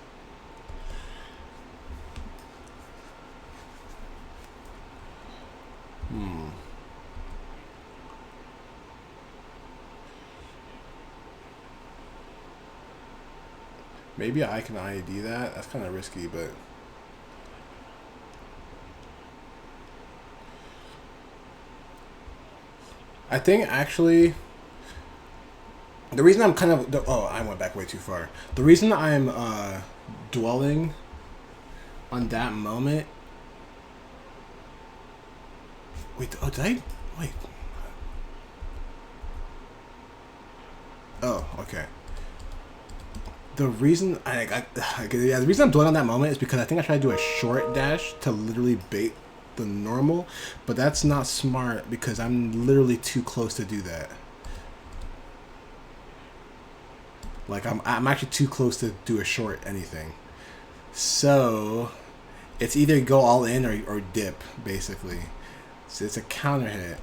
S1: Maybe I can IED that. That's kind of risky, but I think actually the reason I'm kind of I went back way too far. The reason I'm dwelling on that moment. Wait, oh, did I wait? Oh, okay. The reason the reason I'm dwelling on that moment is because I think I tried to do a short dash to literally bait the normal, but that's not smart because I'm literally too close to do that. Like I'm actually too close to do a short anything. So it's either go all in or dip basically. So it's a counter hit.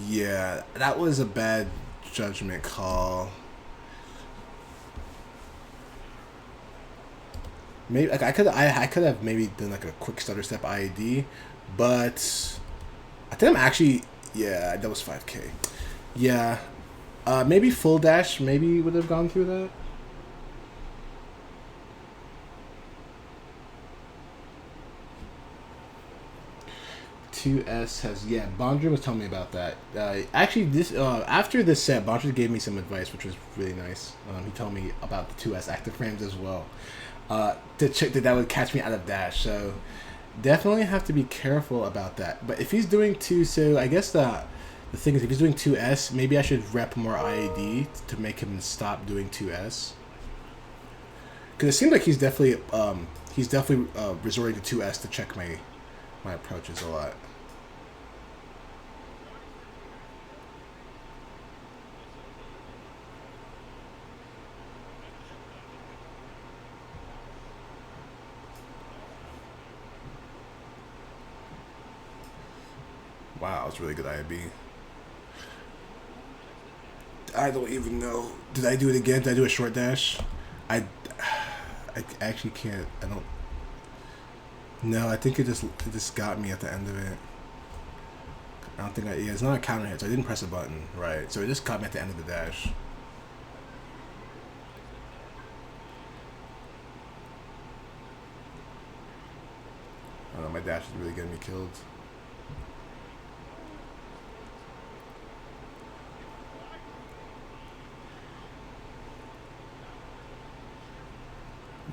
S1: Yeah, that was a bad judgment call. Maybe like I could have maybe done like a quick stutter step IED, but I think I'm actually that was 5K. Yeah, maybe full dash maybe would have gone through that. 2S has Bondra was telling me about that. Actually, this after this set, Bondra gave me some advice, which was really nice. He told me about the 2S active frames as well. To check that would catch me out of dash. So definitely have to be careful about that. But if he's doing so I guess the thing is if he's doing 2S, maybe I should rep more IAD to make him stop doing 2S. Because it seems like he's definitely resorting to 2S to check my approaches a lot. Wow, it's really good IB. I don't even know. Did I do it again? Did I do a short dash? I actually can't. I don't. No, I think it just got me at the end of it. I don't think yeah, it's not a counter hit, so I didn't press a button. Right, so it just caught me at the end of the dash. I don't know, my dash is really getting me killed.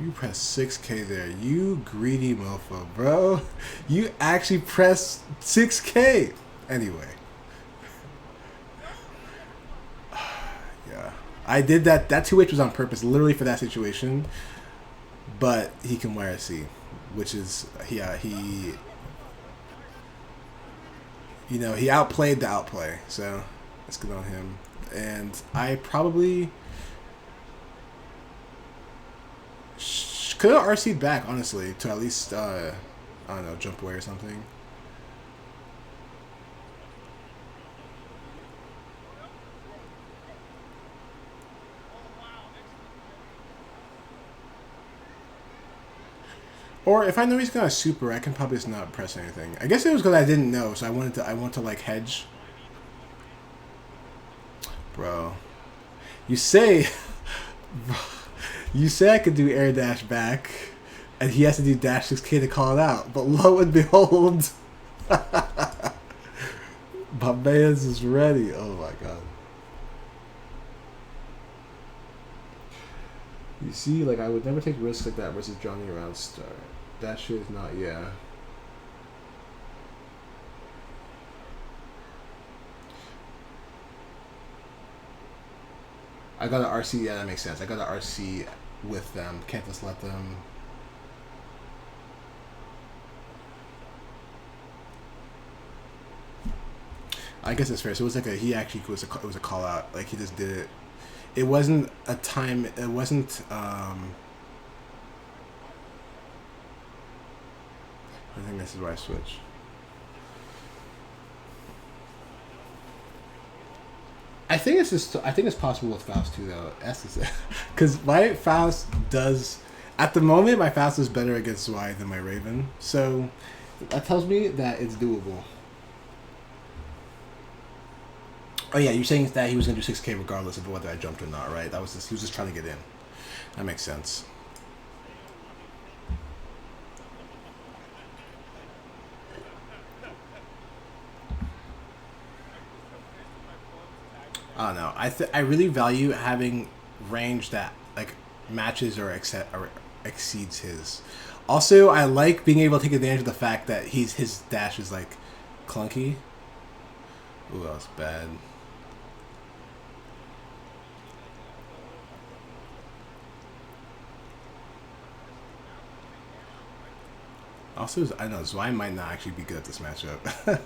S1: You press 6K there. You greedy mofo, bro. You actually pressed 6K. Anyway. Yeah. I did that. That 2H was on purpose, literally for that situation. But he can wear a C, which is, yeah, he... You know, he outplayed the outplay. So, that's good on him. And I probably... Could have RC'd back, honestly, to at least, I don't know, jump away or something. Or if I know he's gonna super, I can probably just not press anything. I guess it was because I didn't know, so I want to like hedge. Bro, you say. You say I could do air dash back, and he has to do dash 6K to call it out. But lo and behold, my man's is ready. Oh my god. You see, like, I would never take risks like that versus Johnny around start. That shit is not, yeah. I got an RC, yeah, that makes sense. I got an RC with them. Can't just let them. I guess it's fair. So it was like he actually was it was a call out. Like he just did it. It wasn't a time. It wasn't. I think this is where I switch. I think it's just. I think it's possible with Faust too, though. Because my Faust does. At the moment, my Faust is better against Zwei than my Raven. So that tells me that it's doable. Oh yeah, you're saying that he was gonna do 6K regardless of whether I jumped or not, right? That was just, he was just trying to get in. That makes sense. I don't know. I really value having range that like matches or exceeds his. Also, I like being able to take advantage of the fact that his dash is like clunky. Ooh, that was bad. Also, I know Zwei might not actually be good at this matchup.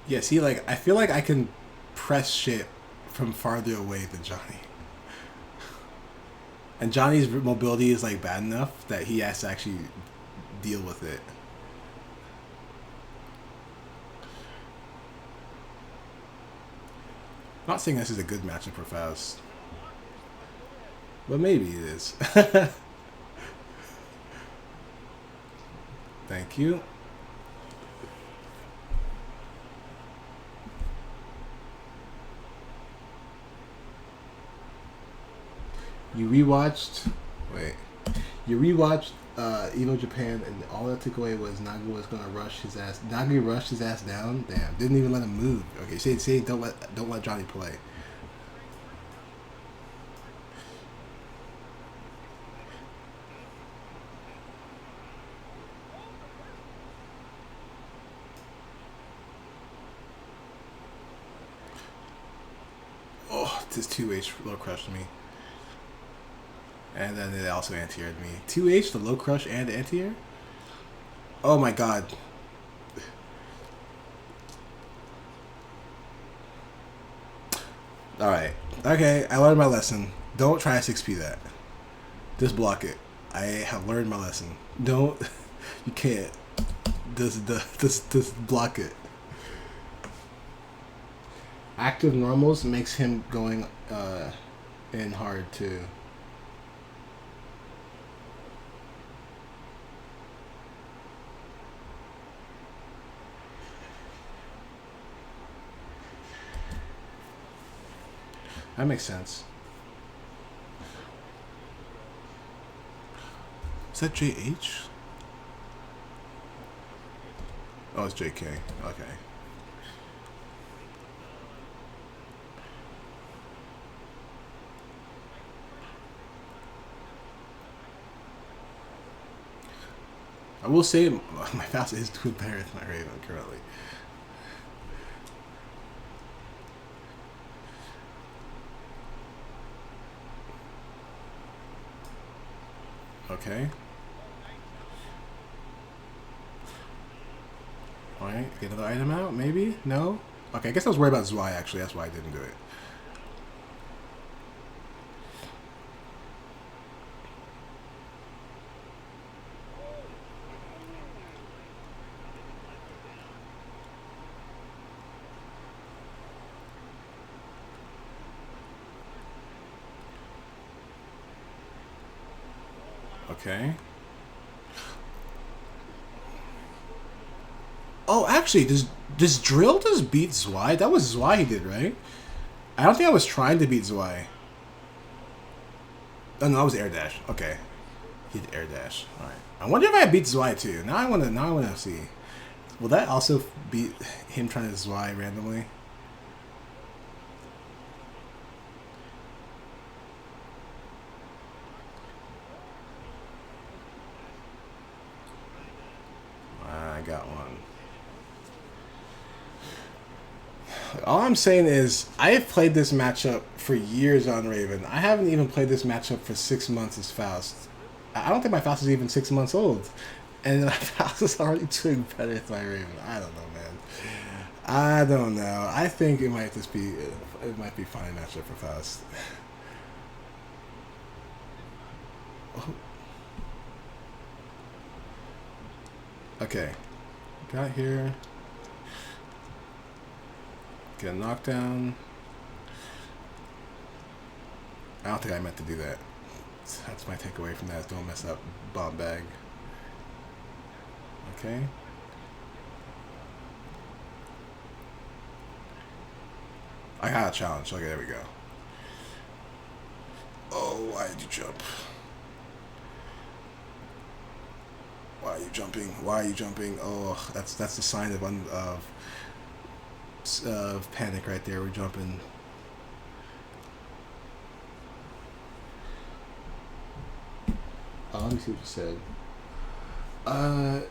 S1: Yeah, see, like, I feel like I can press shit from farther away than Johnny. And Johnny's mobility is, like, bad enough that he has to actually deal with it. I'm not saying this is a good matchup for Faust. But maybe it is. Thank you. You rewatched Evo Japan, and all that took away was Naga was gonna rush his ass. Naga rushed his ass down. Damn, didn't even let him move. Okay, say don't let Johnny play. Oh, this 2H low crushed me. And then it also anti-aired me. 2H, the low crush and anti-air? Oh my god. Alright. Okay, I learned my lesson. Don't try to 6P that. Just block it. I have learned my lesson. Don't. You can't. Just block it. Active normals makes him going in hard too. That makes sense. Is that JH? Oh, it's JK. Okay. I will say my Faust is doing better than my Raven currently. Okay. Alright, get another item out, maybe? No? Okay, I guess I was worried about Zwei actually, that's why I didn't do it. Okay. Oh, actually, does Drill just beat Zwei? That was Zwei he did, right? I don't think I was trying to beat Zwei. Oh no, that was Air Dash. Okay, he did Air Dash. All right. I wonder if I beat Zwei too. Now I wanna see. Will that also beat him trying to Zwei randomly? I got one. All I'm saying is, I have played this matchup for years on Raven. I haven't even played this matchup for 6 months as Faust. I don't think my Faust is even 6 months old. And my Faust is already doing better than my Raven. I don't know, man. I don't know. I think it might just be, it might be a fine matchup for Faust. Oh. Okay. Got here. Get a knockdown. I don't think I meant to do that. That's my takeaway from that. Don't mess up bomb bag. Okay. I got a challenge. Okay, there we go. Oh, why did you jump? Why are you jumping? Why are you jumping? Oh, that's the sign of panic right there. We're jumping. Let me see what you said.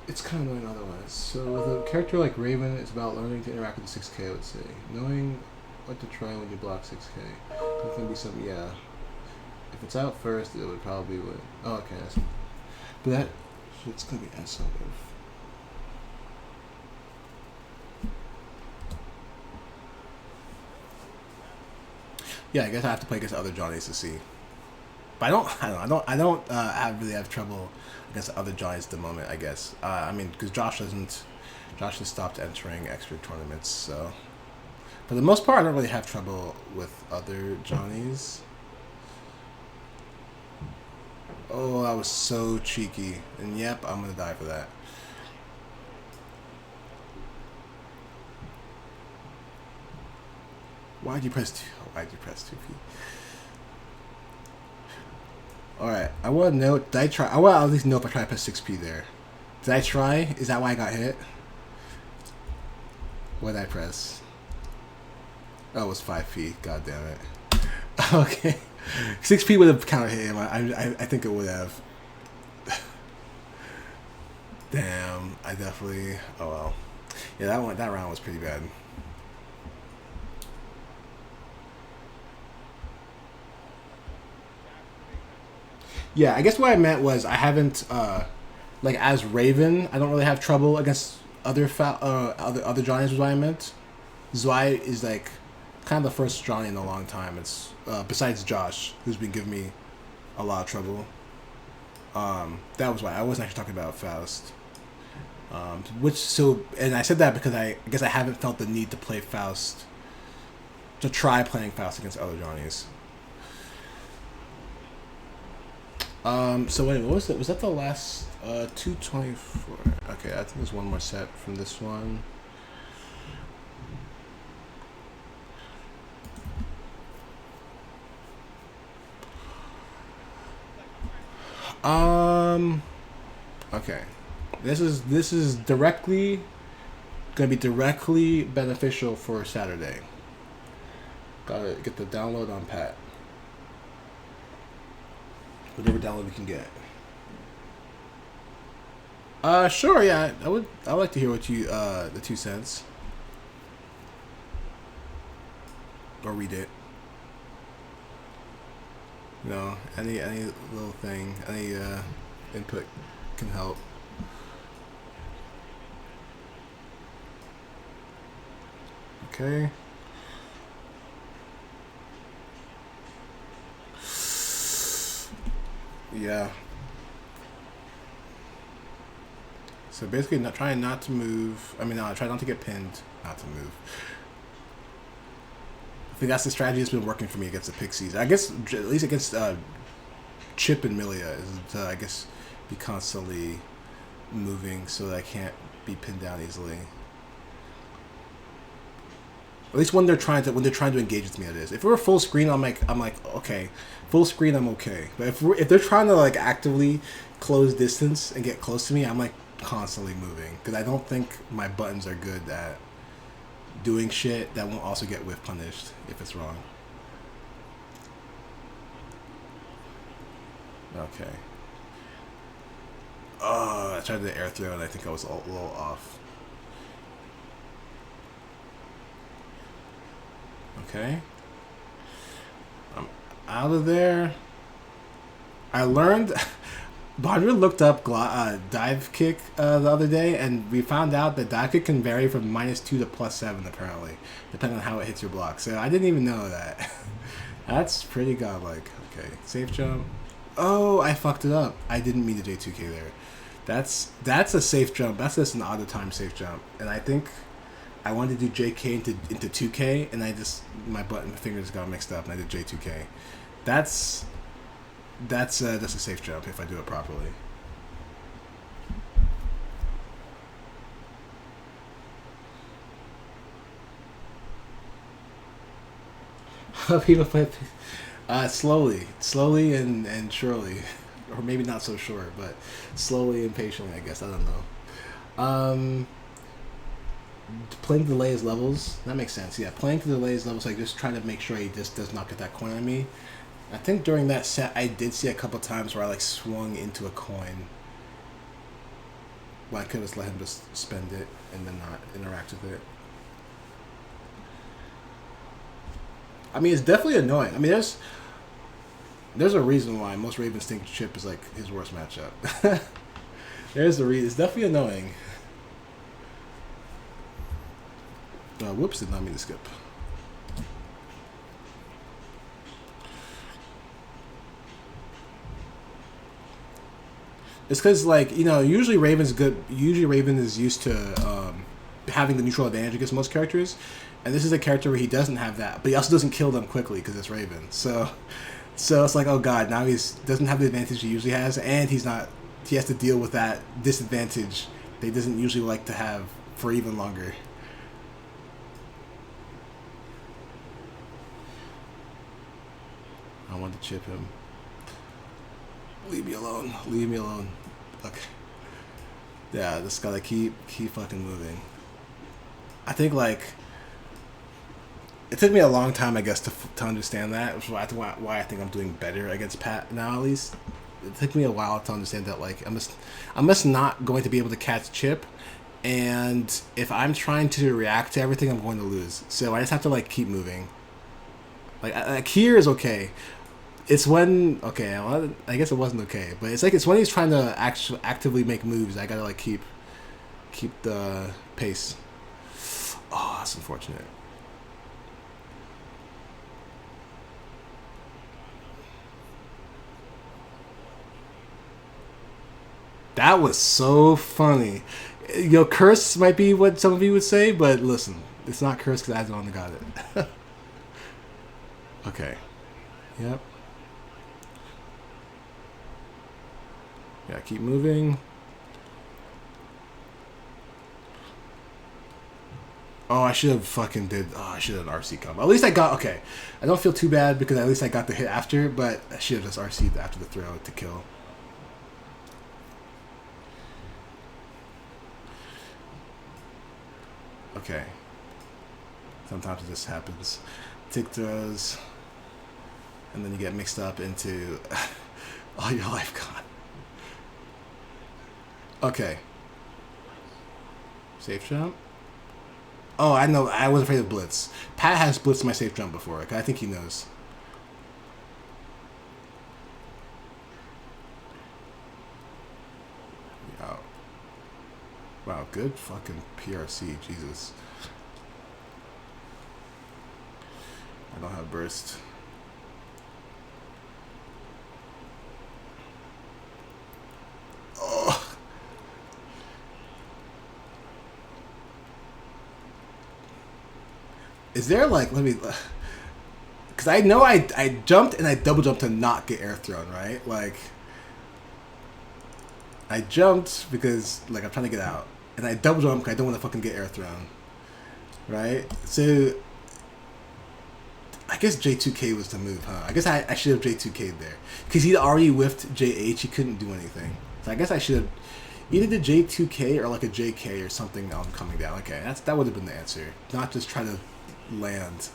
S1: It's kind of annoying otherwise. So with a character like Raven, it's about learning to interact with the 6K, I would say. Knowing what to try when you block 6K. It can be something, yeah. If it's out first, it would probably win. Oh, okay. But that shit's gonna be S of. Yeah, I guess I have to play against other Johnnies to see. But I don't really have trouble against other Johnnies at the moment, I guess. I mean, because Josh has stopped entering extra tournaments, so. For the most part, I don't really have trouble with other Johnnies. Oh, I was so cheeky. And yep, I'm gonna die for that. Why'd you press 2? Why'd you press 2P? Alright, I want to know, did I try? I want to at least know if I try to press 6P there. Did I try? Is that why I got hit? What did I press? Oh, it was 5P. God damn it. Okay. 6P would have counter hit him. I think it would have. Damn. I definitely. Oh well. Yeah, that round was pretty bad. Yeah, I guess what I meant was I haven't like as Raven, I don't really have trouble against other Johnnies was what I meant. Zwei is like kind of the first Johnny in a long time. It's besides Josh, who's been giving me a lot of trouble. That was why I wasn't actually talking about Faust. And I said that because I guess I haven't felt the need to play Faust, to try playing Faust against other Johnnies. So anyway, what was it? Was that the last 224? Okay, I think there's one more set from this one. Okay. This is directly gonna be directly beneficial for Saturday. Gotta get the download on Pat. Whatever download we can get. Sure, yeah. I'd like to hear what you the 2 cents. Or read it. No, any little thing, any input can help. Okay. Yeah. So basically, trying not to move. I mean, no, try not to get pinned, not to move. I think that's the strategy that's been working for me against the Pixies. I guess at least against Chip and Milia is to, I guess, be constantly moving so that I can't be pinned down easily. At least when they're trying to engage with me, it is. If we're full screen, I'm like okay, full screen, I'm okay. But if they're trying to like actively close distance and get close to me, I'm like constantly moving because I don't think my buttons are good at doing shit that won't also get whiff punished if it's wrong. Okay. Oh, I tried the air throw and I think I was a little off. Okay. I'm out of there. I learned... Badra looked up dive kick the other day, and we found out that dive kick can vary from -2 to +7, apparently, depending on how it hits your block. So I didn't even know that. That's pretty godlike. Okay, safe jump. Oh, I fucked it up. I didn't mean to J2K there. That's a safe jump. That's just an auto time safe jump. And I think I wanted to do JK into 2K, and my fingers got mixed up, and I did J2K. That's a safe jump if I do it properly. How people play slowly and surely, or maybe not so sure, but slowly and patiently, I guess. I don't know. Playing delays levels, that makes sense. Yeah, playing to delays levels, like just trying to make sure he just does not get that coin on me. I think during that set, I did see a couple times where I like swung into a coin. Well, I could just let him just spend it and then not interact with it. I mean, it's definitely annoying. I mean, there's a reason why most Ravens think Chip is like his worst matchup. There's a reason. It's definitely annoying. Whoops, did not mean to skip. It's because, like, you know, usually Raven is used to having the neutral advantage against most characters, and this is a character where he doesn't have that, but he also doesn't kill them quickly because it's Raven. So it's like, oh god, now doesn't have the advantage he usually has, and he has to deal with that disadvantage that he doesn't usually like to have for even longer. I want to chip him. Leave me alone. Leave me alone. Okay. Yeah, just gotta keep fucking moving. I think, like, it took me a long time, I guess, to understand that. Which is why I think I'm doing better against Pat now, at least. It took me a while to understand that, like, I'm just not going to be able to catch Chip, and if I'm trying to react to everything, I'm going to lose. So I just have to, like, keep moving. Like here is okay. It's when, okay, well, I guess it wasn't okay, but it's when he's trying to actively make moves, I gotta, like, keep the pace. Oh, that's unfortunate. That was so funny. You know, curse might be what some of you would say, but listen, it's not curse because I don't got it. Okay. Yep. Yeah, keep moving. Oh, I should have fucking did. Oh, I should have RC come. At least I got. Okay, I don't feel too bad because at least I got the hit after. But I should have just RC'd after the throw to kill. Okay. Sometimes it just happens. Tick throws, and then you get mixed up into all your life gone. Okay. Safe jump. Oh, I know. I was afraid of blitz. Pat has blitzed my safe jump before. I think he knows. Wow. Wow, good fucking PRC. Jesus. I don't have burst. Oh. Is there like, let me, because I know I jumped and I double jumped to not get air thrown, right? Like, I jumped because like I'm trying to get out, and I double jumped because I don't want to fucking get air thrown, right? So I guess J2K was the move, huh? I guess I should have J2K'd there because he'd already whiffed JH. He couldn't do anything, so I guess I should have either the J2K or like a JK or something on coming down. Okay, that would have been the answer, not just try to land.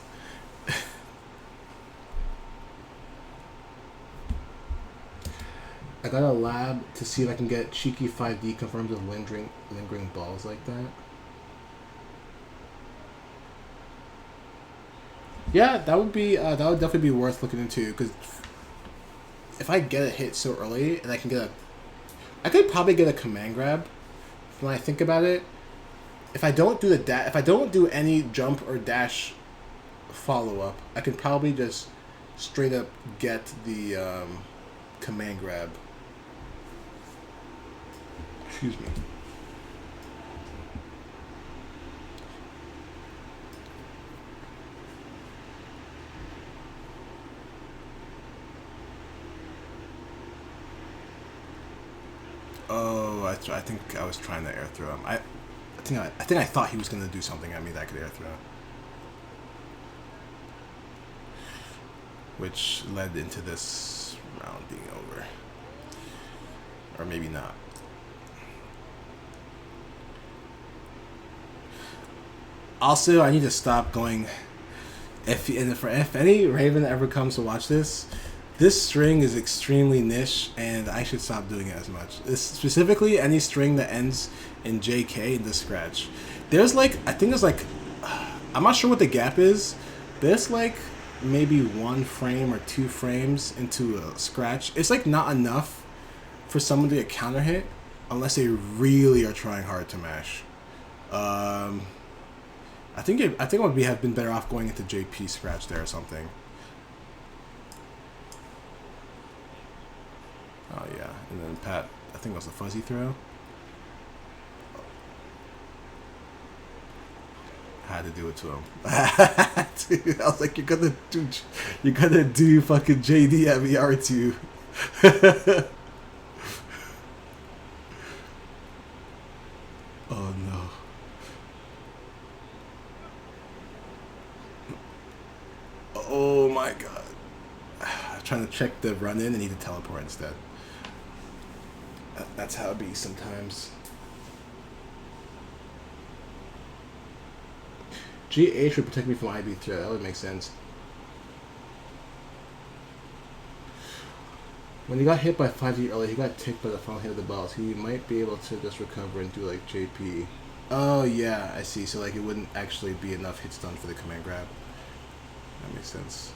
S1: I got a lab to see if I can get cheeky 5D confirmed with lingering balls like that. Yeah, that would definitely be worth looking into, because if I get a hit so early and I could probably get a command grab when I think about it. If I don't do if I don't do any jump or dash follow up, I can probably just straight up get the command grab. Excuse me. Oh, I think I was trying to air throw him. I think I thought he was gonna do something at me that I could air throw, which led into this round being over, or maybe not. Also, I need to stop going. If any Raven ever comes to watch this string is extremely niche, and I should stop doing it as much. Specifically, any string that ends in JK in the scratch. There's like, I think there's like, I'm not sure what the gap is. There's like maybe 1 frame or 2 frames into a scratch. It's like not enough for someone to get counter hit unless they really are trying hard to mash. I think I would have been better off going into JP scratch there or something. Oh yeah, and then Pat, I think it was a fuzzy throw. I had to do it to him. Dude, I was like, you're gonna do fucking JD at me, aren't you? Oh no. Oh my god. I'm trying to check the run in and need to teleport instead. That's how it be sometimes. GH would protect me from IB throw. That would make sense. When he got hit by 5D early, he got ticked by the final hit of the ball, so he might be able to just recover and do like JP. Oh yeah, I see. So like it wouldn't actually be enough hit stun for the command grab. That makes sense.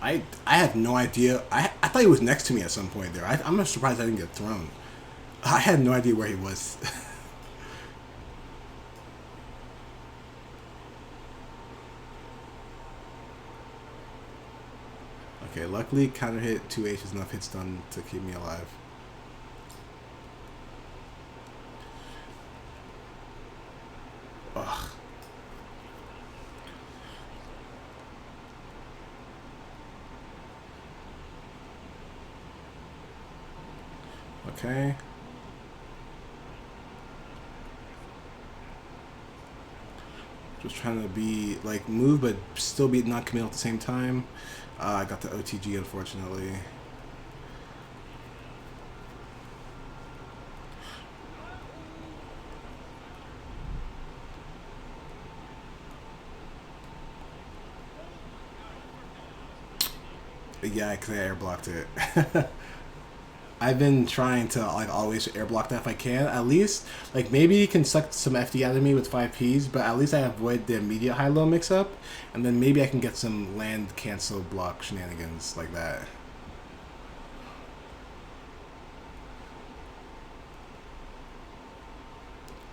S1: I have no idea. I thought he was next to me at some point there. I'm surprised I didn't get thrown. I had no idea where he was. Okay, luckily counter hit 2H is enough hits done to keep me alive. Ugh. Okay. Just trying to be like move but still be not committal at the same time. I got the OTG unfortunately. Yeah, because I air blocked it. I've been trying to like always air block that if I can. At least like maybe you can suck some FD out of me with 5Ps, but at least I avoid the immediate high-low mix-up, and then maybe I can get some land cancel block shenanigans like that.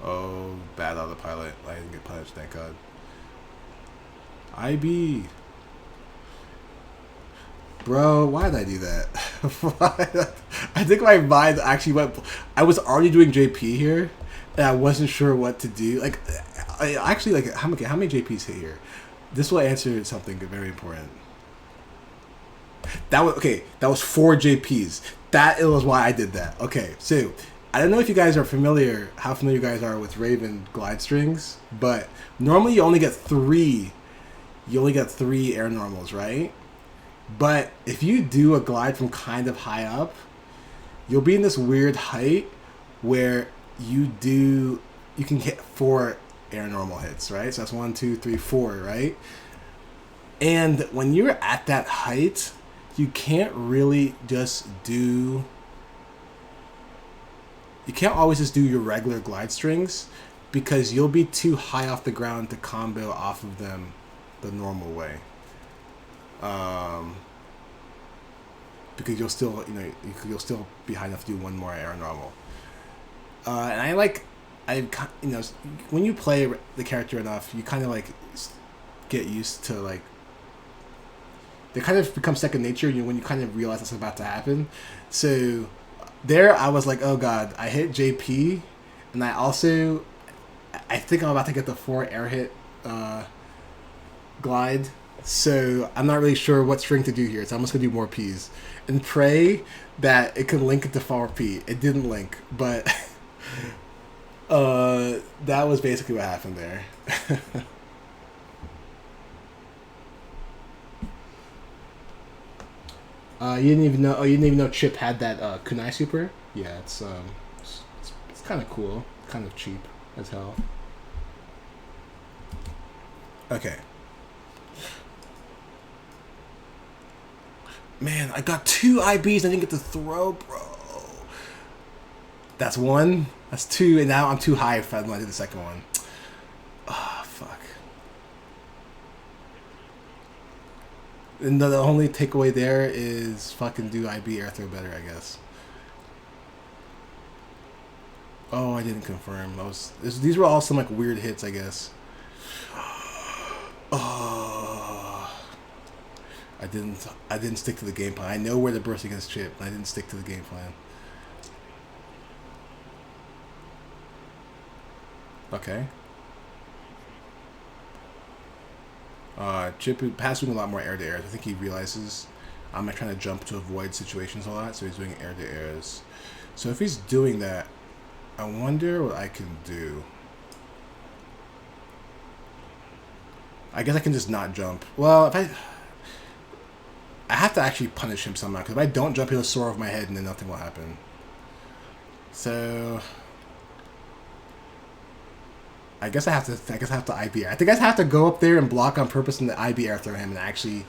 S1: Oh, bad autopilot. I didn't get punished, thank God. IB. Bro, why did I do that? I think my mind actually went. I was already doing JP here, and I wasn't sure what to do. Like, I actually like how many JPs hit here? This will answer something very important. That was okay. That was 4 JPs. That was why I did that. Okay, so I don't know if you guys are familiar, how familiar you guys are with Raven glide strings, but normally you only get 3. You only get 3 air normals, right? But if you do a glide from kind of high up, you'll be in this weird height where you can hit 4 air normal hits, right? So that's 1, 2, 3, 4, right? And when you're at that height, you can't really just do... You can't always just do your regular glide strings because you'll be too high off the ground to combo off of them the normal way. Because you'll still, you'll still be high enough to do 1 more air normal. And when you play the character enough, you kind of like get used to like, they kind of become second nature. When you kind of realize that's about to happen. So there, I was like, oh god, I hit JP, and I think I'm about to get the 4 air hit glide. So I'm not really sure what string to do here. So I'm just gonna do more P's and pray that it can link it to 4P. It didn't link, but that was basically what happened there. You didn't even know. Oh, you didn't even know Chip had that kunai super. Yeah, it's kind of cool, kind of cheap as hell. Okay. Man, I got 2 IBs. I didn't get to throw, bro. That's 1. That's 2, and now I'm too high if I do the second one. Ah, fuck. And the only takeaway there is fucking do IB air throw better, I guess. Oh, I didn't confirm. These were all some like weird hits, I guess. Oh, I didn't stick to the game plan. I know where to burst against Chip, and I didn't stick to the game plan. Okay. Chip passing a lot more air to airs. I think he realizes I'm trying to jump to avoid situations a lot, so he's doing air to airs. So if he's doing that, I wonder what I can do. I guess I can just not jump. Well, if I have to actually punish him somehow, because if I don't jump, he'll soar over my head and then nothing will happen. So I guess I have to IB. I think I have to go up there and block on purpose and the IB air throw him and actually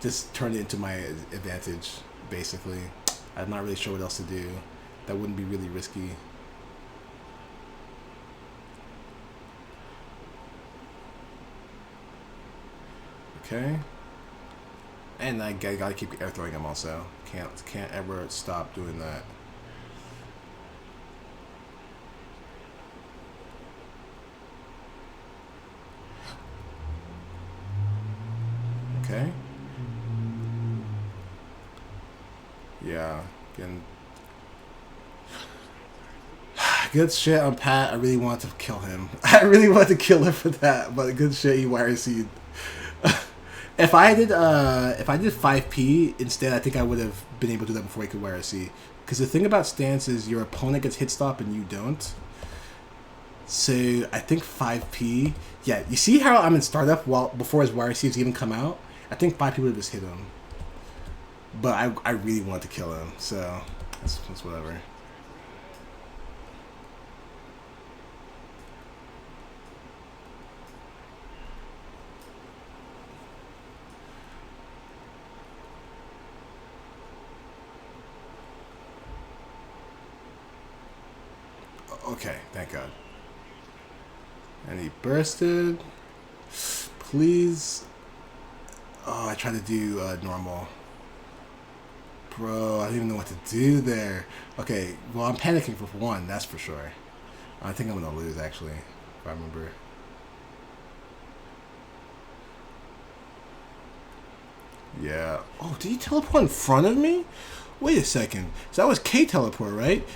S1: just turn it into my advantage, basically. I'm not really sure what else to do. That wouldn't be really risky. Okay. And I gotta keep air throwing him also. Can't ever stop doing that. Okay. Yeah. Again. Good shit on Pat. I really want to kill him. I really want to kill him for that. But good shit, he wire received. If I did 5P instead, I think I would have been able to do that before he could wire C. Because the thing about stance is your opponent gets hit stop and you don't. So I think 5P. Yeah, you see how I'm in startup before his wire C's even come out? I think 5P would have just hit him. But I really want to kill him, so that's whatever. Okay, thank God. And he bursted. Please. Oh, I tried to do normal. Bro, I don't even know what to do there. Okay, well, I'm panicking for one, that's for sure. I think I'm going to lose, actually, if I remember. Yeah. Oh, did he teleport in front of me? Wait a second. So that was K teleport, right?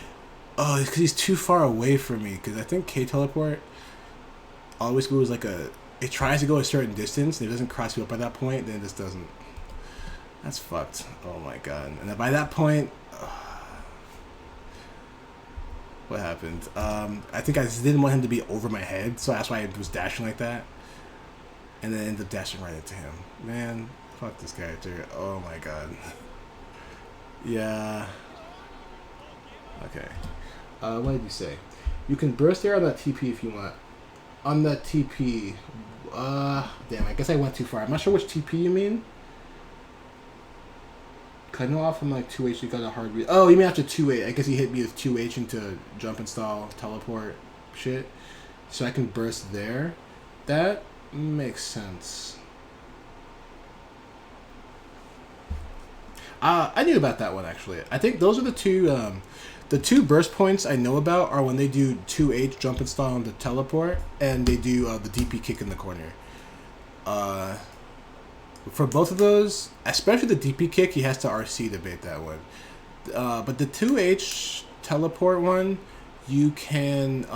S1: Oh, it's because he's too far away from me. Because I think K teleport always goes like a... It tries to go a certain distance, and if it doesn't cross you up by that point, then it just doesn't. That's fucked. Oh my god. And then by that point... what happened? I think I just didn't want him to be over my head, so that's why I was dashing like that. And then ended up dashing right into him. Man, fuck this character. Oh my god. Yeah. Okay. What did you say? You can burst air on that TP if you want. On that TP. Damn, I guess I went too far. I'm not sure which TP you mean. Cutting off from like 2H, you got a hard read. Oh, you mean after 2H. I guess he hit me with 2H into jump install, teleport shit. So I can burst there. That makes sense. I knew about that one actually. I think those are the two burst points I know about are when they do 2H jump install on the teleport and they do the DP kick in the corner. For both of those, especially the DP kick, he has to RC to bait that one. But the 2H teleport one, you can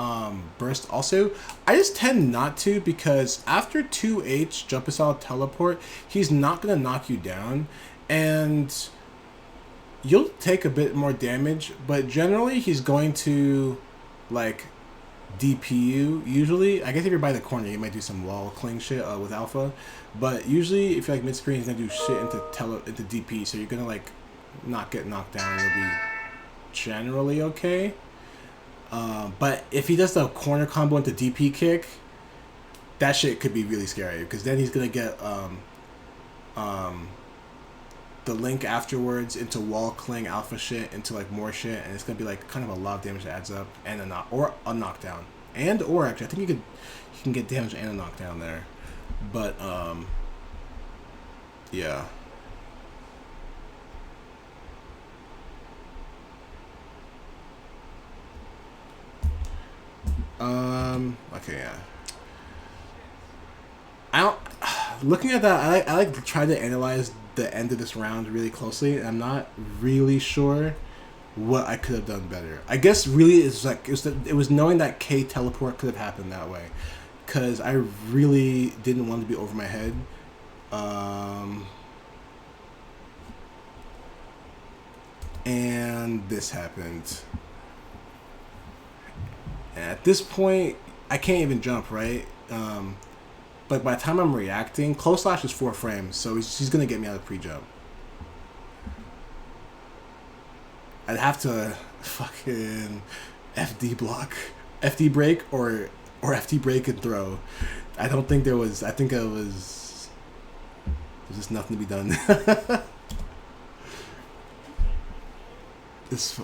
S1: burst also. I just tend not to because after 2H jump install teleport, he's not going to knock you down. And you'll take a bit more damage, but generally he's going to like DP you. Usually, I guess if you're by the corner, you might do some wall cling shit with alpha, but usually if you're like mid screen, he's gonna do shit into DP, so you're gonna like not get knocked down. It'll be generally okay. But if he does the corner combo into DP kick, that shit could be really scary because then he's gonna get the link afterwards into wall cling alpha shit into like more shit, and it's gonna be like kind of a lot of damage that adds up, and a knockdown, and or actually I think you can get damage and a knockdown there, but yeah. Okay, yeah. I don't. Looking at that, I like to try to analyze the end of this round really closely, and I'm not really sure what I could have done better. I guess really it's like it was knowing that K teleport could have happened that way, because I really didn't want to be over my head. And this happened. And at this point, I can't even jump, right? But by the time I'm reacting, close slash is 4 frames, so he's gonna get me out of pre-jump. I'd have to fucking FD block, FD break, or FD break and throw. I don't think there was. I think it was. There's just nothing to be done. It's.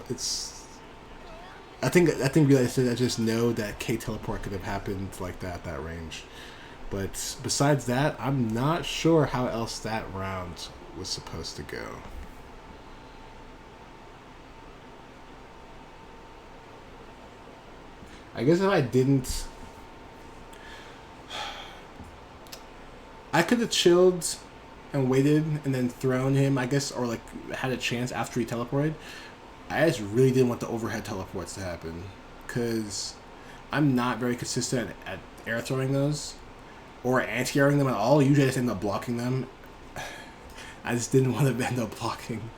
S1: I think really I just know that K teleport could have happened like that at that range. But besides that, I'm not sure how else that round was supposed to go. I guess if I didn't... I could have chilled and waited and then thrown him, I guess, or like had a chance after he teleported. I just really didn't want the overhead teleports to happen because I'm not very consistent at air throwing those or anti-airing them at all. Usually I just end up blocking them. I just didn't want to end up blocking.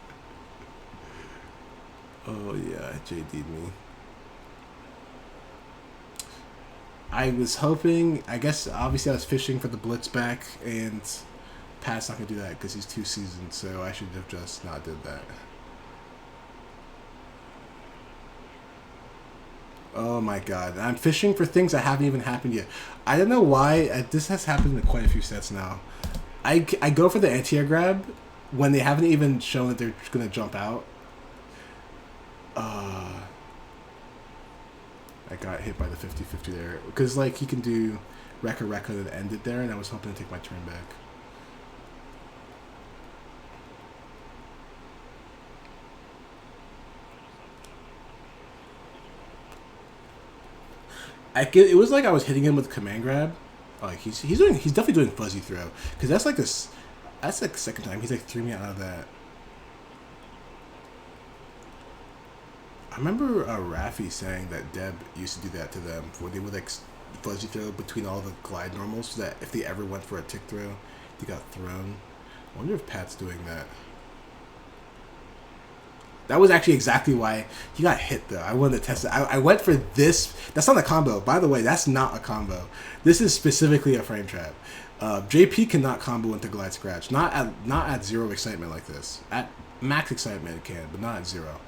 S1: Oh yeah, JD'd me. I was hoping, I guess, obviously I was fishing for the Blitz back, and Pat's not going to do that because he's 2 seasons, so I should have just not did that. Oh my god, I'm fishing for things that haven't even happened yet. I don't know why, this has happened in quite a few sets now. I go for the anti-air grab when they haven't even shown that they're going to jump out. I got hit by the 50-50 there. Because, like, he can do Rekka and end it there, and I was hoping to take my turn back. It was like I was hitting him with command grab. Like, he's definitely doing fuzzy throw. Because that's like this... That's like the second time he's, like, threw me out of that. I remember Raffi saying that Deb used to do that to them, where they would like fuzzy throw between all the glide normals, so that if they ever went for a tick throw, they got thrown. I wonder if Pat's doing that. That was actually exactly why he got hit, though. I wanted to test it. I went for this. That's not a combo. By the way, that's not a combo. This is specifically a frame trap. JP cannot combo into glide scratch. Not at 0 excitement like this. At max excitement it can, but not at 0.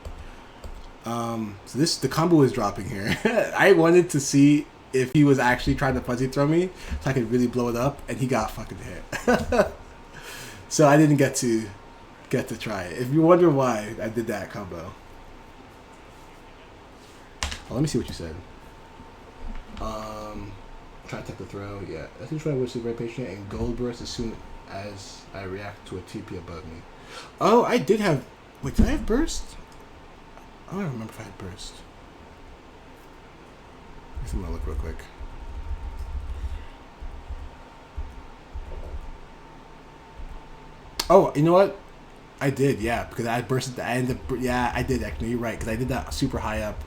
S1: So the combo is dropping here. I wanted to see if he was actually trying to fuzzy throw me so I could really blow it up, and he got fucking hit. So I didn't get to try it. If you wonder why I did that combo. Oh, let me see what you said. Try to take the throw. Yeah, I think try to be very patient and gold burst as soon as I react to a TP above me. Oh, I did have... Wait, did I have burst? I don't remember if I had burst. I'm gonna look real quick. Oh, you know what? I did, yeah, because I had burst at the end. Yeah, I did actually. You're right, because I did that super high up.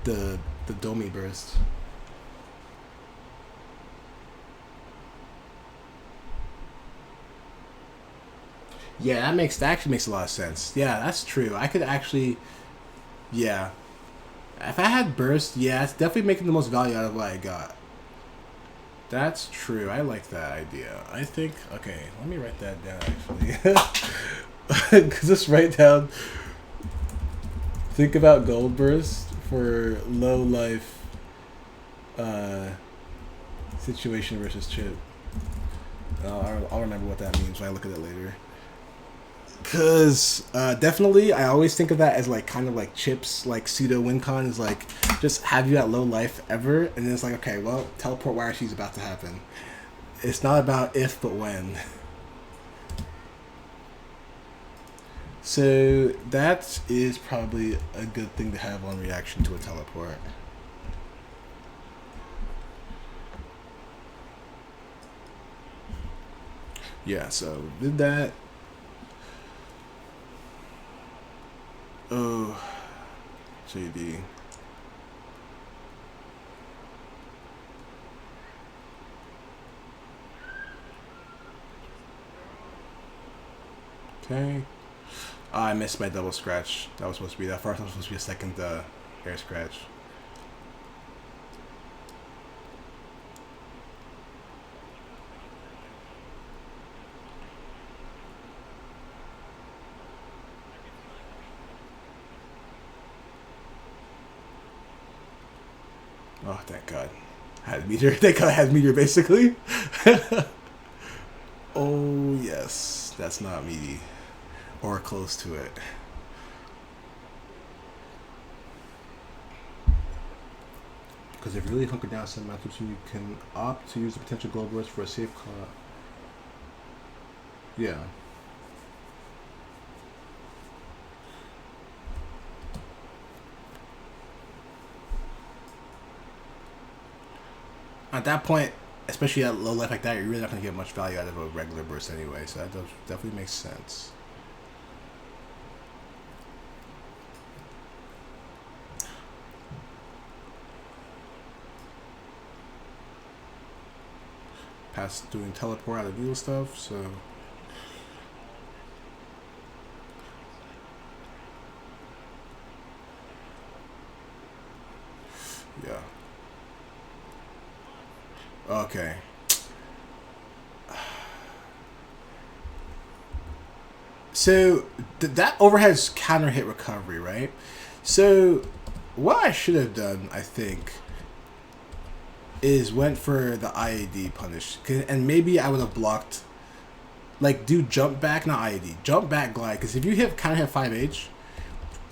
S1: The Domi burst. Yeah, that actually makes a lot of sense. Yeah, that's true. I could actually... Yeah. If I had burst, yeah, it's definitely making the most value out of what I got. That's true. I like that idea. I think... Okay, let me write that down, actually. Because just write down... Think about gold burst for low life situation versus chip. I'll remember what that means when I look at it later. Because definitely I always think of that as like kind of like chips, like pseudo win con is like just have you at low life ever, and then it's like, okay, well, teleport wire she's about to happen. It's not about if but when. So that is probably a good thing to have on reaction to a teleport. Yeah, so did that. Oh, JD. Okay. Oh, I missed my double scratch. That was supposed to be that first. That was supposed to be a second air scratch. Oh, thank God. I had meteor. Thank God I had meteor, basically. Oh, yes. That's not meaty. Or close to it. Because if you really hunker down some matchups, you can opt to use the potential gold burst for a safe call. Yeah. At that point, especially at low life like that, you're really not going to get much value out of a regular burst anyway, so that does definitely makes sense. Past doing teleport out of deal stuff, so... Yeah. Okay. So that overhead's counter hit recovery, right? So what I should have done, I think, is went for the IAD punish, and maybe I would have blocked, like, do jump back, not IAD, jump back glide, because if you hit counter hit 5H,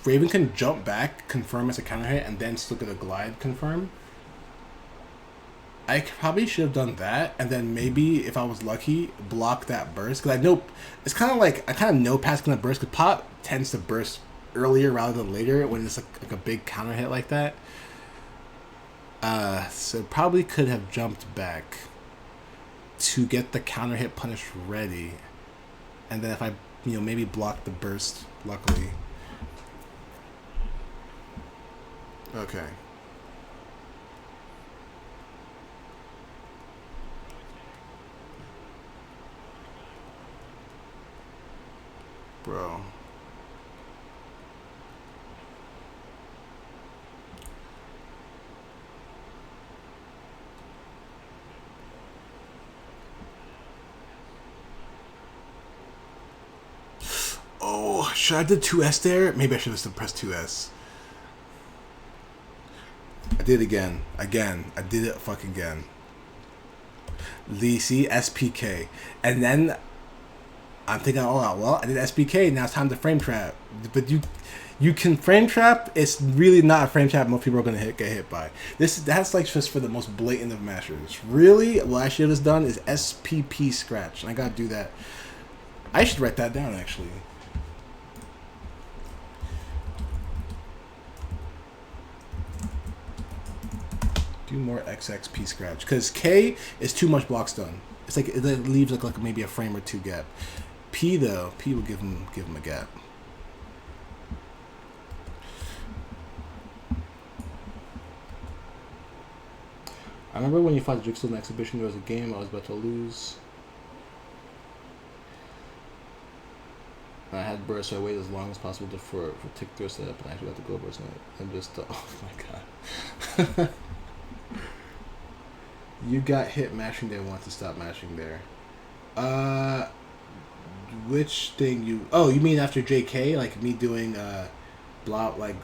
S1: Raven can jump back, confirm as a counter hit, and then still get a glide confirm. I probably should have done that, and then maybe, if I was lucky, block that burst. Because I know, it's kind of like, I kind of know Pat's going to burst, because Pat tends to burst earlier rather than later when it's like a big counter hit like that. So probably could have jumped back to get the counter hit punish ready. And then if I, maybe block the burst, luckily. Okay. Bro. Oh, should I have did 2S there? Maybe I should have pressed 2S. I did it again. I did it fucking again. See, SPK. And then I'm thinking, oh, well, I did SPK, now it's time to frame trap. But you can frame trap, it's really not a frame trap most people are going to get hit by. That's like just for the most blatant of mashers. Really, what I should have done is SPP scratch. And I got to do that. I should write that down, actually. Do more XXP scratch, because K is too much block stun. It's like it leaves like maybe a frame or two gap. P though, P will give him a gap. I remember when you fought Jigsaw in the exhibition, there was a game I was about to lose. I had burst, so I waited as long as possible for tick through setup, and I actually got the go burst. And just oh my god. You got hit mashing there, want to stop mashing there. Which thing you... Oh, you mean after JK? Like me doing, blah, like,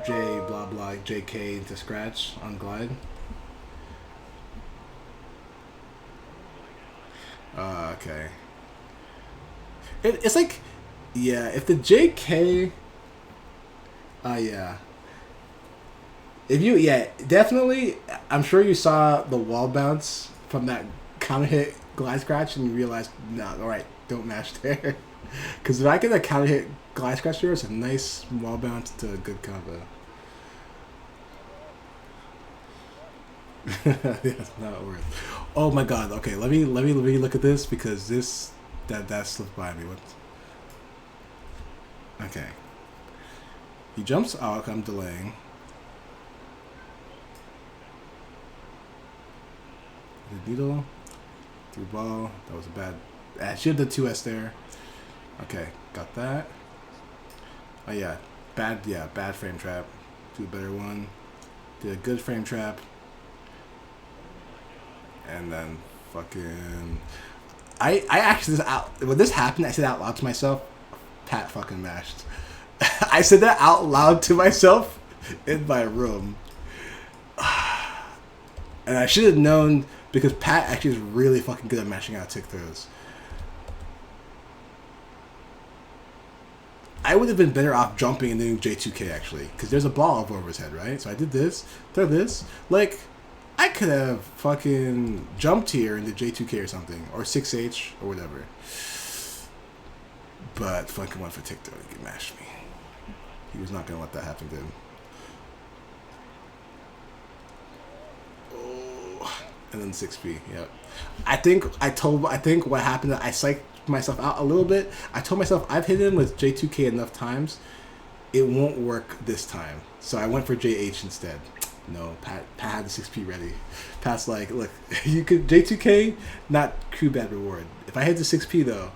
S1: J, blah, blah, JK into scratch on glide? Okay. It's like... Yeah, if the JK... yeah. If you, definitely, I'm sure you saw the wall bounce from that counter hit glide scratch and you realized, nah, alright, don't mash there. Because if I get a counter hit glide scratch there, it's a nice wall bounce to a good combo. That's not worth. Oh my god, okay, let me look at this because that slipped by me. What? Okay. He jumps out, I'm delaying. The needle through ball. That was a bad. I should have done 2S there. Okay, got that. Oh yeah, bad frame trap. Do a better one. Did a good frame trap. And then fucking. I actually when this happened, I said out loud to myself, Pat fucking mashed. I said that out loud to myself in my room. And I should have known. Because Pat actually is really fucking good at mashing out tick throws. I would have been better off jumping and doing J2K actually. Because there's a ball over his head, right? So I did this, throw this. Like, I could have fucking jumped here into J2K or something. Or 6H or whatever. But fucking went for tick throw to get mashed me. He was not going to let that happen to him. Oh. and then 6P. Yep. I think what happened. I psyched myself out a little bit. I told myself I've hit him with J2K enough times. It won't work this time. So I went for JH instead. No, Pat had the 6P ready. Pat's like, look, you could J2K, not crew bad reward. If I hit the 6P though,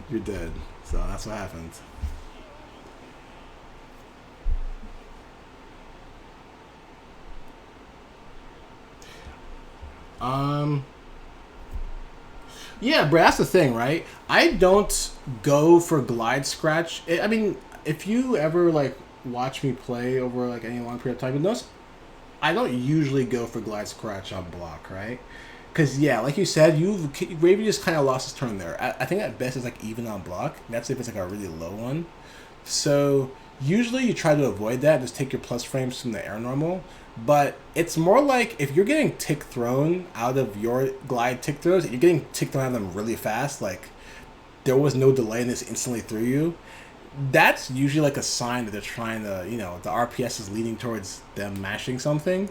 S1: you're dead. So that's what happened. Yeah, but that's the thing, right? I don't go for glide scratch. I mean, if you ever like watch me play over like any long period of time, you notice I don't usually go for glide scratch on block, right? Because yeah, like you said, Raven just kind of lost his turn there. I think at best it's like even on block. That's if it's like a really low one. So usually you try to avoid that. Just take your plus frames from the air normal. But it's more like if you're getting tick thrown out of your glide tick throws, you're getting tick thrown out of them really fast. Like there was no delay and this instantly threw you. That's usually like a sign that they're trying to, the RPS is leading towards them mashing something.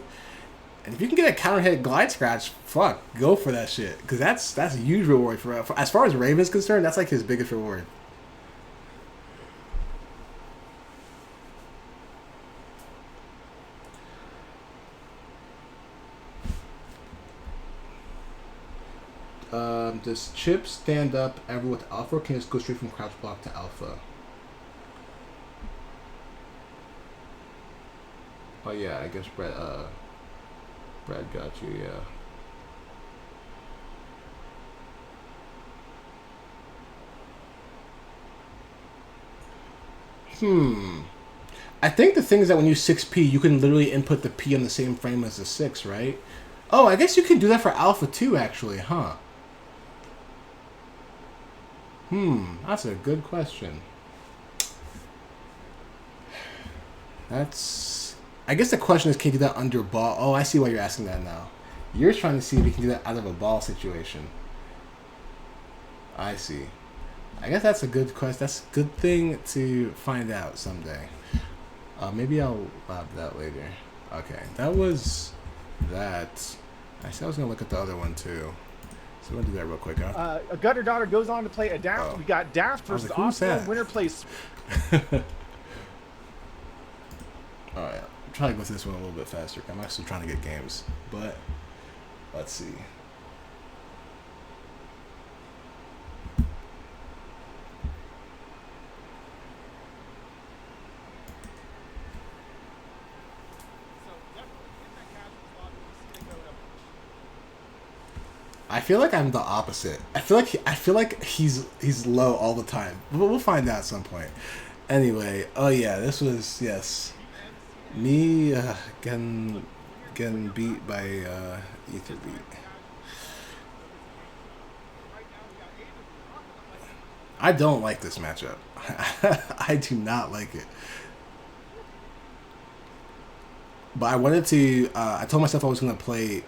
S1: And if you can get a counter hit glide scratch, fuck, go for that shit. Because that's a huge reward for as far as Raven's concerned. That's like his biggest reward. Does Chip stand up ever with Alpha, or can he just go straight from crouch block to Alpha? Oh yeah, I guess Brad got you, yeah. I think the thing is that when you 6P, you can literally input the P on the same frame as the 6, right? Oh, I guess you can do that for Alpha too, actually, huh? That's a good question. I guess the question is, can you do that under ball? Oh, I see why you're asking that now. You're trying to see if you can do that out of a ball situation. I see. I guess that's a good question. That's a good thing to find out someday. Maybe I'll lab that later. Okay, that was that. I said I was going to look at the other one too. So I'm going to do that real quick. Huh?
S3: A Gutter Daughter goes on to play Adapt.
S1: Oh.
S3: We got Daft versus
S1: like,
S3: Oscar. Winner plays.
S1: Alright, I'm trying to go through this one a little bit faster. I'm actually trying to get games. But, let's see. I feel like I'm the opposite. I feel like he's low all the time. But we'll find out at some point. Anyway, oh yeah, this was me getting beat by Ether Beat. I don't like this matchup. I do not like it. But I wanted to. I told myself I was gonna play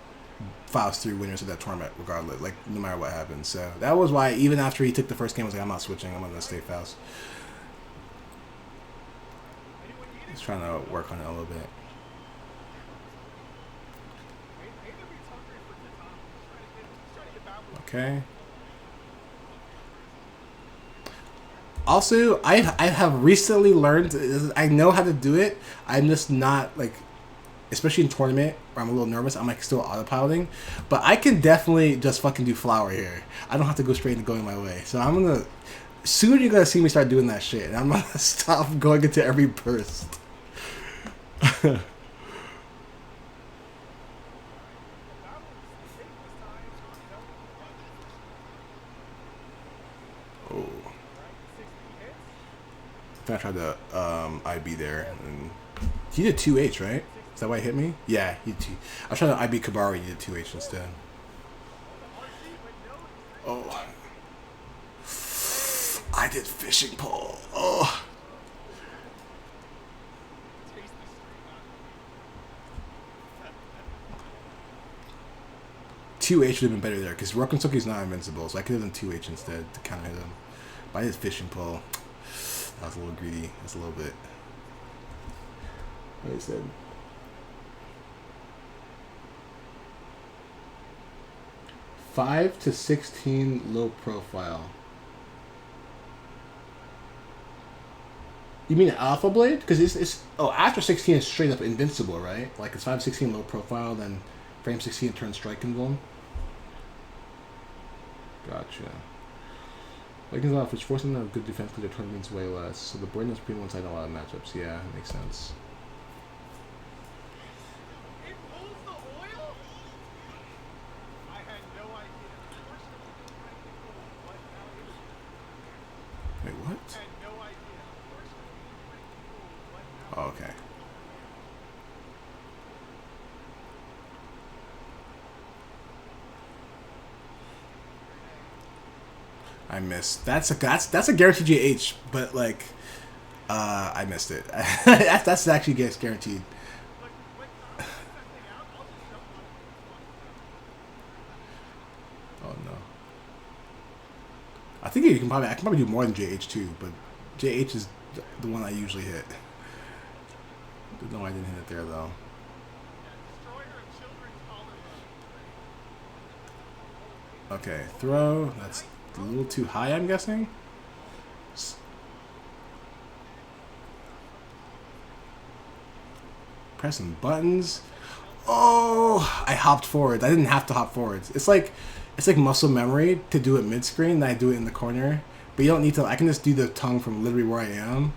S1: Faust 3 winners of that tournament, regardless, like no matter what happens. So that was why, even after he took the first game, I was like, I'm not switching. I'm gonna stay Faust. He's trying to work on it a little bit. Okay. Also, I have recently learned. I know how to do it. I'm just not like. Especially in tournament where I'm a little nervous, I'm like still autopiloting. But I can definitely just fucking do flower here. I don't have to go straight into going my way. So I'm gonna soon you're gonna see me start doing that shit. And I'm gonna stop going into every burst. Oh. I tried to IB there and he did 2H, right? Is that why he hit me? Yeah, he did. I was trying to IB Kabari, he did 2H instead. Oh. I did fishing pole. Oh. Two H would have been better there because Rokensuki's not invincible, so I could have done 2H instead to counter hit him. But I did fishing pole. That was a little greedy. That's a little bit. Like I said. 5 to 16 low profile. You mean Alpha Blade? Because it's after 16 is straight up invincible, right? Like it's 5 to 16 low profile, then frame 16 turns strike invuln. Gotcha. Vikings off, which forcing them to have good defense because their turn means way less. So the burden is pretty one side in a lot of matchups. Yeah, that makes sense.
S3: It pulls the oil? I had no idea.
S1: Wait, what?
S3: I had no idea.
S1: Oh, okay. I missed. That's a guaranteed GH, but like, I missed it. that's actually guaranteed. Oh no. I think I can probably do more than JH too, but JH is the one I usually hit. No, I didn't hit it there though. Okay, throw. That's a little too high, I'm guessing. Pressing buttons. Oh, I hopped forward. I didn't have to hop forwards. It's like muscle memory to do it mid screen. Then I do it in the corner. But you don't need to. I can just do the tongue from literally where I am,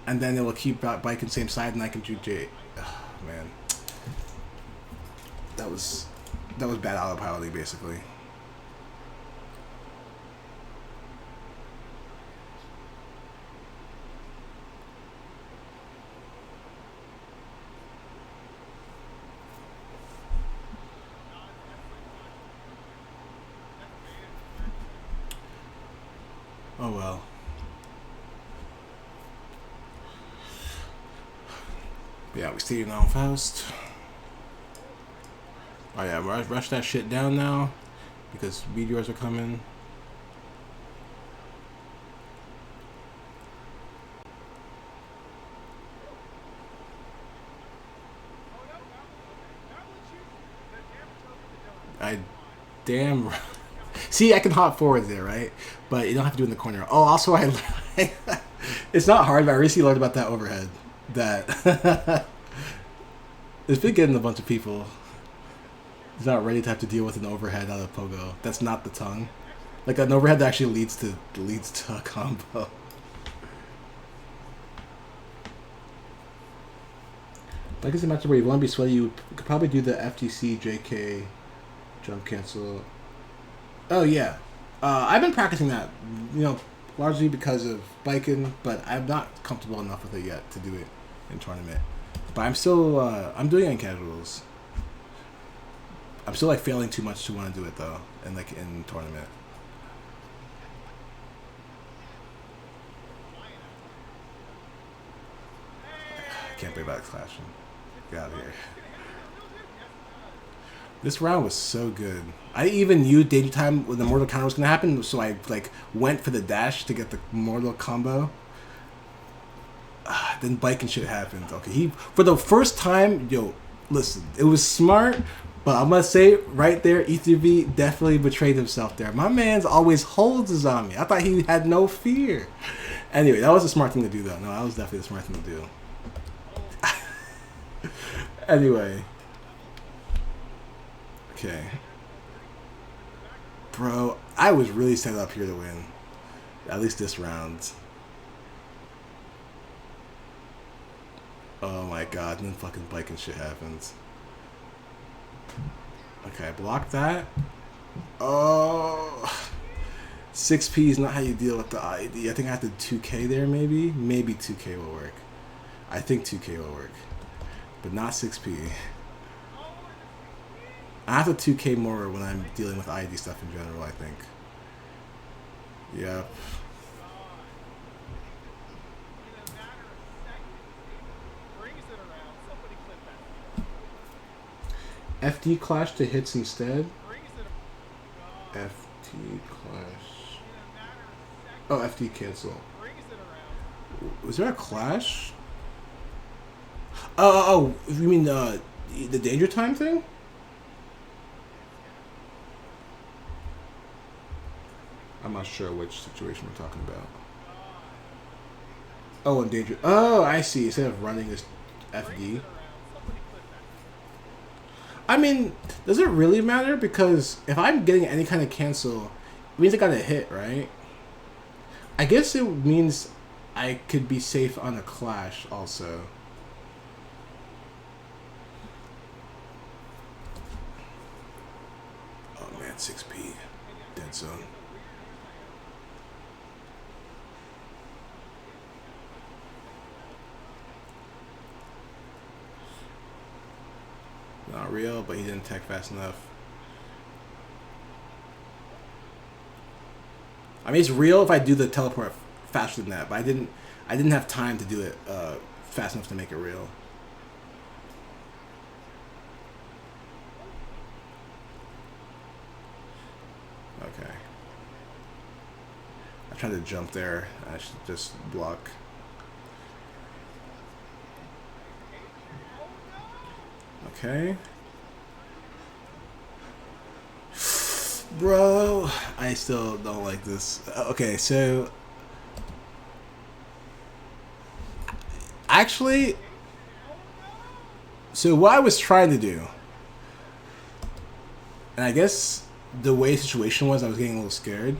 S1: and then it will keep biking same side, and I can do J. Oh, man, that was bad autopiloting basically. Oh well. Yeah, we stayed on Faust. Oh yeah, rush that shit down now because meteors are coming. I damn. See, I can hop forward there, right? But you don't have to do it in the corner. Oh, also, it's not hard, but I recently learned about that overhead. That it's been getting a bunch of people who's not ready to have to deal with an overhead out of Pogo. That's not the tongue. Like an overhead that actually leads to a combo. Like it's a matchup where you want to be sweaty, you could probably do the FTC JK jump cancel. Oh yeah, I've been practicing that, largely because of biking, but I'm not comfortable enough with it yet to do it in tournament. But I'm still, I'm doing it in casuals. I'm still like failing too much to want to do it though, and like in tournament. I can't believe that's clashing. Get out of here. This round was so good. I even knew Danger Time when the Mortal counter was gonna happen, so I like went for the dash to get the Mortal combo. Then bike and shit happened. Okay, for the first time, listen, it was smart, but I'm gonna say right there, E3B definitely betrayed himself there. My man's always holds his on me. I thought he had no fear. Anyway, that was a smart thing to do though. No, that was definitely the smart thing to do. Anyway. Okay. Bro, I was really set up here to win. At least this round. Oh my god, and then fucking biking shit happens. Okay, block that. Oh. 6P is not how you deal with the ID. I think I have to 2K there maybe. Maybe 2K will work. I think 2K will work. But not 6P. I have to 2K more when I'm dealing with ID stuff in general, I think. Yep. FD clash to hits instead. FD clash. Oh, FD cancel. Was there a clash? Oh, you mean the Danger Time thing? I'm not sure which situation we're talking about. Oh, endangered. Oh, I see. Instead of running this FD. I mean, does it really matter? Because if I'm getting any kind of cancel, it means I got a hit, right? I guess it means I could be safe on a clash also. Oh man, 6p. Dead zone. Not real, but he didn't tech fast enough. I mean, it's real if I do the teleport faster than that, but I didn't have time to do it fast enough to make it real. Okay. I tried to jump there. I should just block. Okay. Bro, I still don't like this. Okay, so actually, so what I was trying to do, and I guess the way the situation was, I was getting a little scared,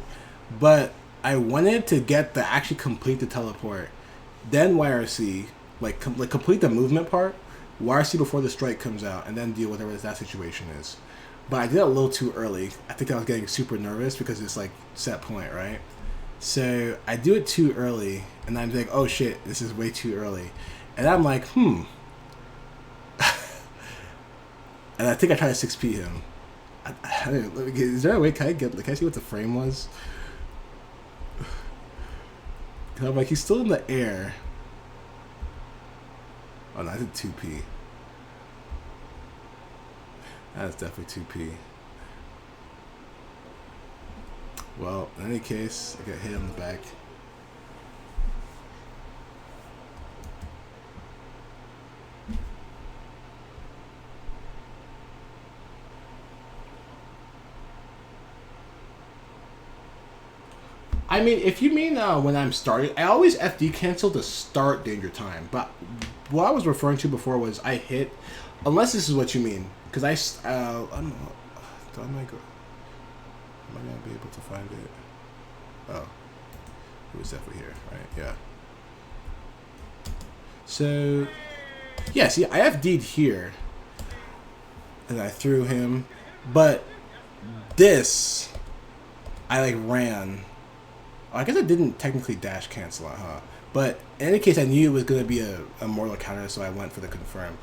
S1: but I wanted to get the actually complete the teleport, then YRC, like complete the movement part, YRC before the strike comes out, and then deal with whatever that situation is. But I did it a little too early. I think I was getting super nervous because it's like set point, right? So I do it too early, and I'm like, oh shit, this is way too early. And I'm like, and I think I tried to 6p him. Is there a way, can I see what the frame was? I'm like, he's still in the air. Oh no, I did 2p. That's definitely 2p. Well, in any case, I got hit on the back. I mean, if you mean when I'm starting, I always FD cancel to start danger time. But what I was referring to before was I hit, unless this is what you mean, because I don't know. Am I gonna be able to find it? Oh, it was definitely here, right? Yeah. So, yeah. See, I FD'd here, and I threw him, but this, I like ran. I guess I didn't technically dash cancel it, huh? But in any case, I knew it was going to be a mortal counter, so I went for the confirm.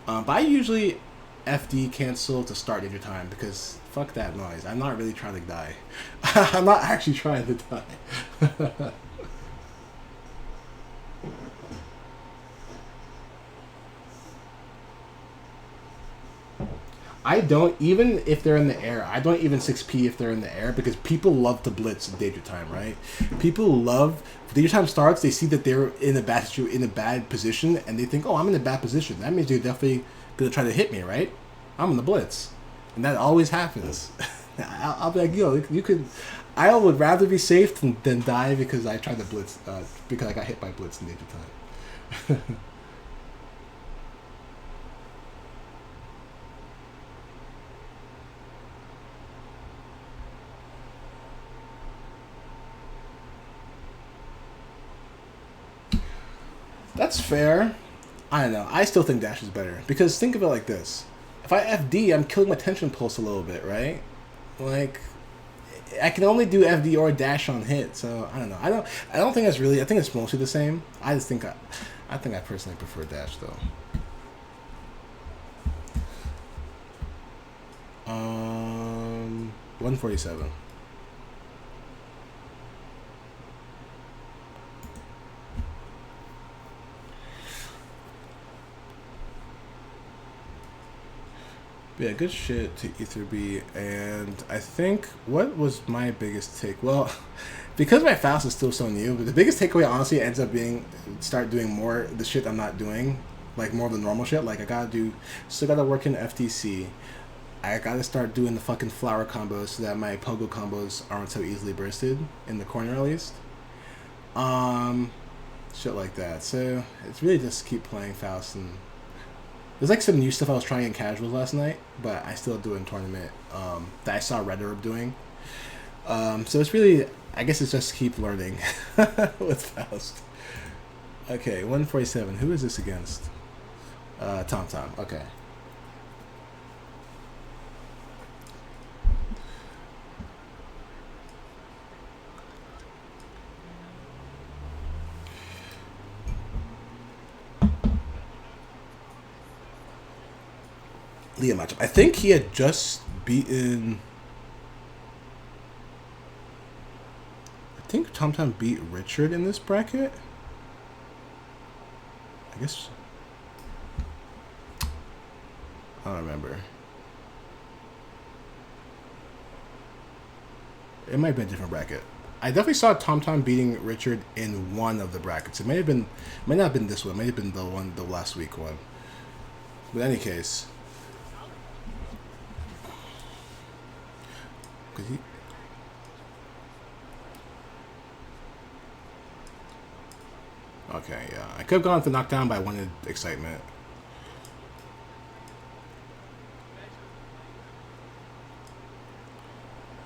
S1: But I usually FD cancel to start danger time because fuck that noise. I'm not really trying to die. I'm not actually trying to die. I don't, even if they're in the air, I don't even 6p if they're in the air because people love to blitz in danger time, right? People love, if danger time starts, they see that they're in a bad position and they think, oh, I'm in a bad position. That means they're definitely going to try to hit me, right? I'm in the blitz. And that always happens. I'll be like, yo, you could, I would rather be safe than die because I tried to blitz, because I got hit by blitz in danger time. That's fair. I don't know. I still think dash is better because think of it like this: if I FD, I'm killing my tension pulse a little bit, right? Like, I can only do FD or dash on hit, so I don't know. I don't think that's really. I think it's mostly the same. I just think I think I personally prefer dash though. 147. Yeah, good shit to E3B, and I think, what was my biggest take? Well, because my fast is still so new, but the biggest takeaway honestly ends up being start doing more the shit I'm not doing, like more of the normal shit. Like I still gotta work in FTC. I gotta start doing the fucking flower combos so that my pogo combos aren't so easily bursted in the corner at least. Shit like that. So it's really just keep playing Faust, and there's like some new stuff I was trying in casuals last night, but I still do it in tournament. That I saw Red Herb doing. So it's really, I guess it's just keep learning with Faust. Okay, 147. Who is this against? Tom Tom. Okay. Liam matchup. I think he had just beaten. I think Tom Tom beat Richard in this bracket. I guess. I don't remember. It might have been a different bracket. I definitely saw Tom Tom beating Richard in one of the brackets. It might not have been this one. It might have been the last week one. But in any case. Okay, yeah. I could have gone for knockdown, but I wanted excitement.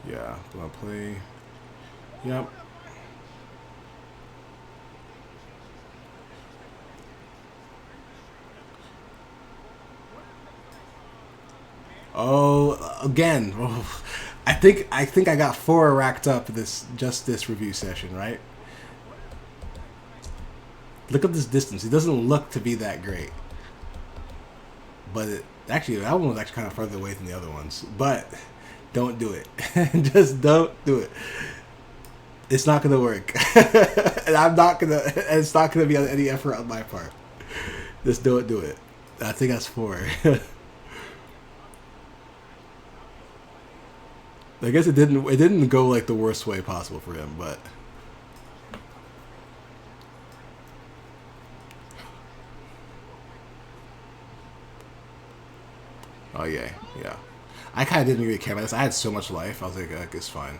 S1: Yeah, gonna play. Yep. Oh, again. Oh. I think I got 4 racked up this review session, right? Look at this distance. It doesn't look to be that great. But actually, that one was actually kind of further away than the other ones. But don't do it. Just don't do it. It's not going to work. And it's not going to be any effort on my part. Just don't do it. I think that's 4. I guess it didn't go like the worst way possible for him, but oh yeah. I kind of didn't really care about this. I had so much life. I was like, it's fine.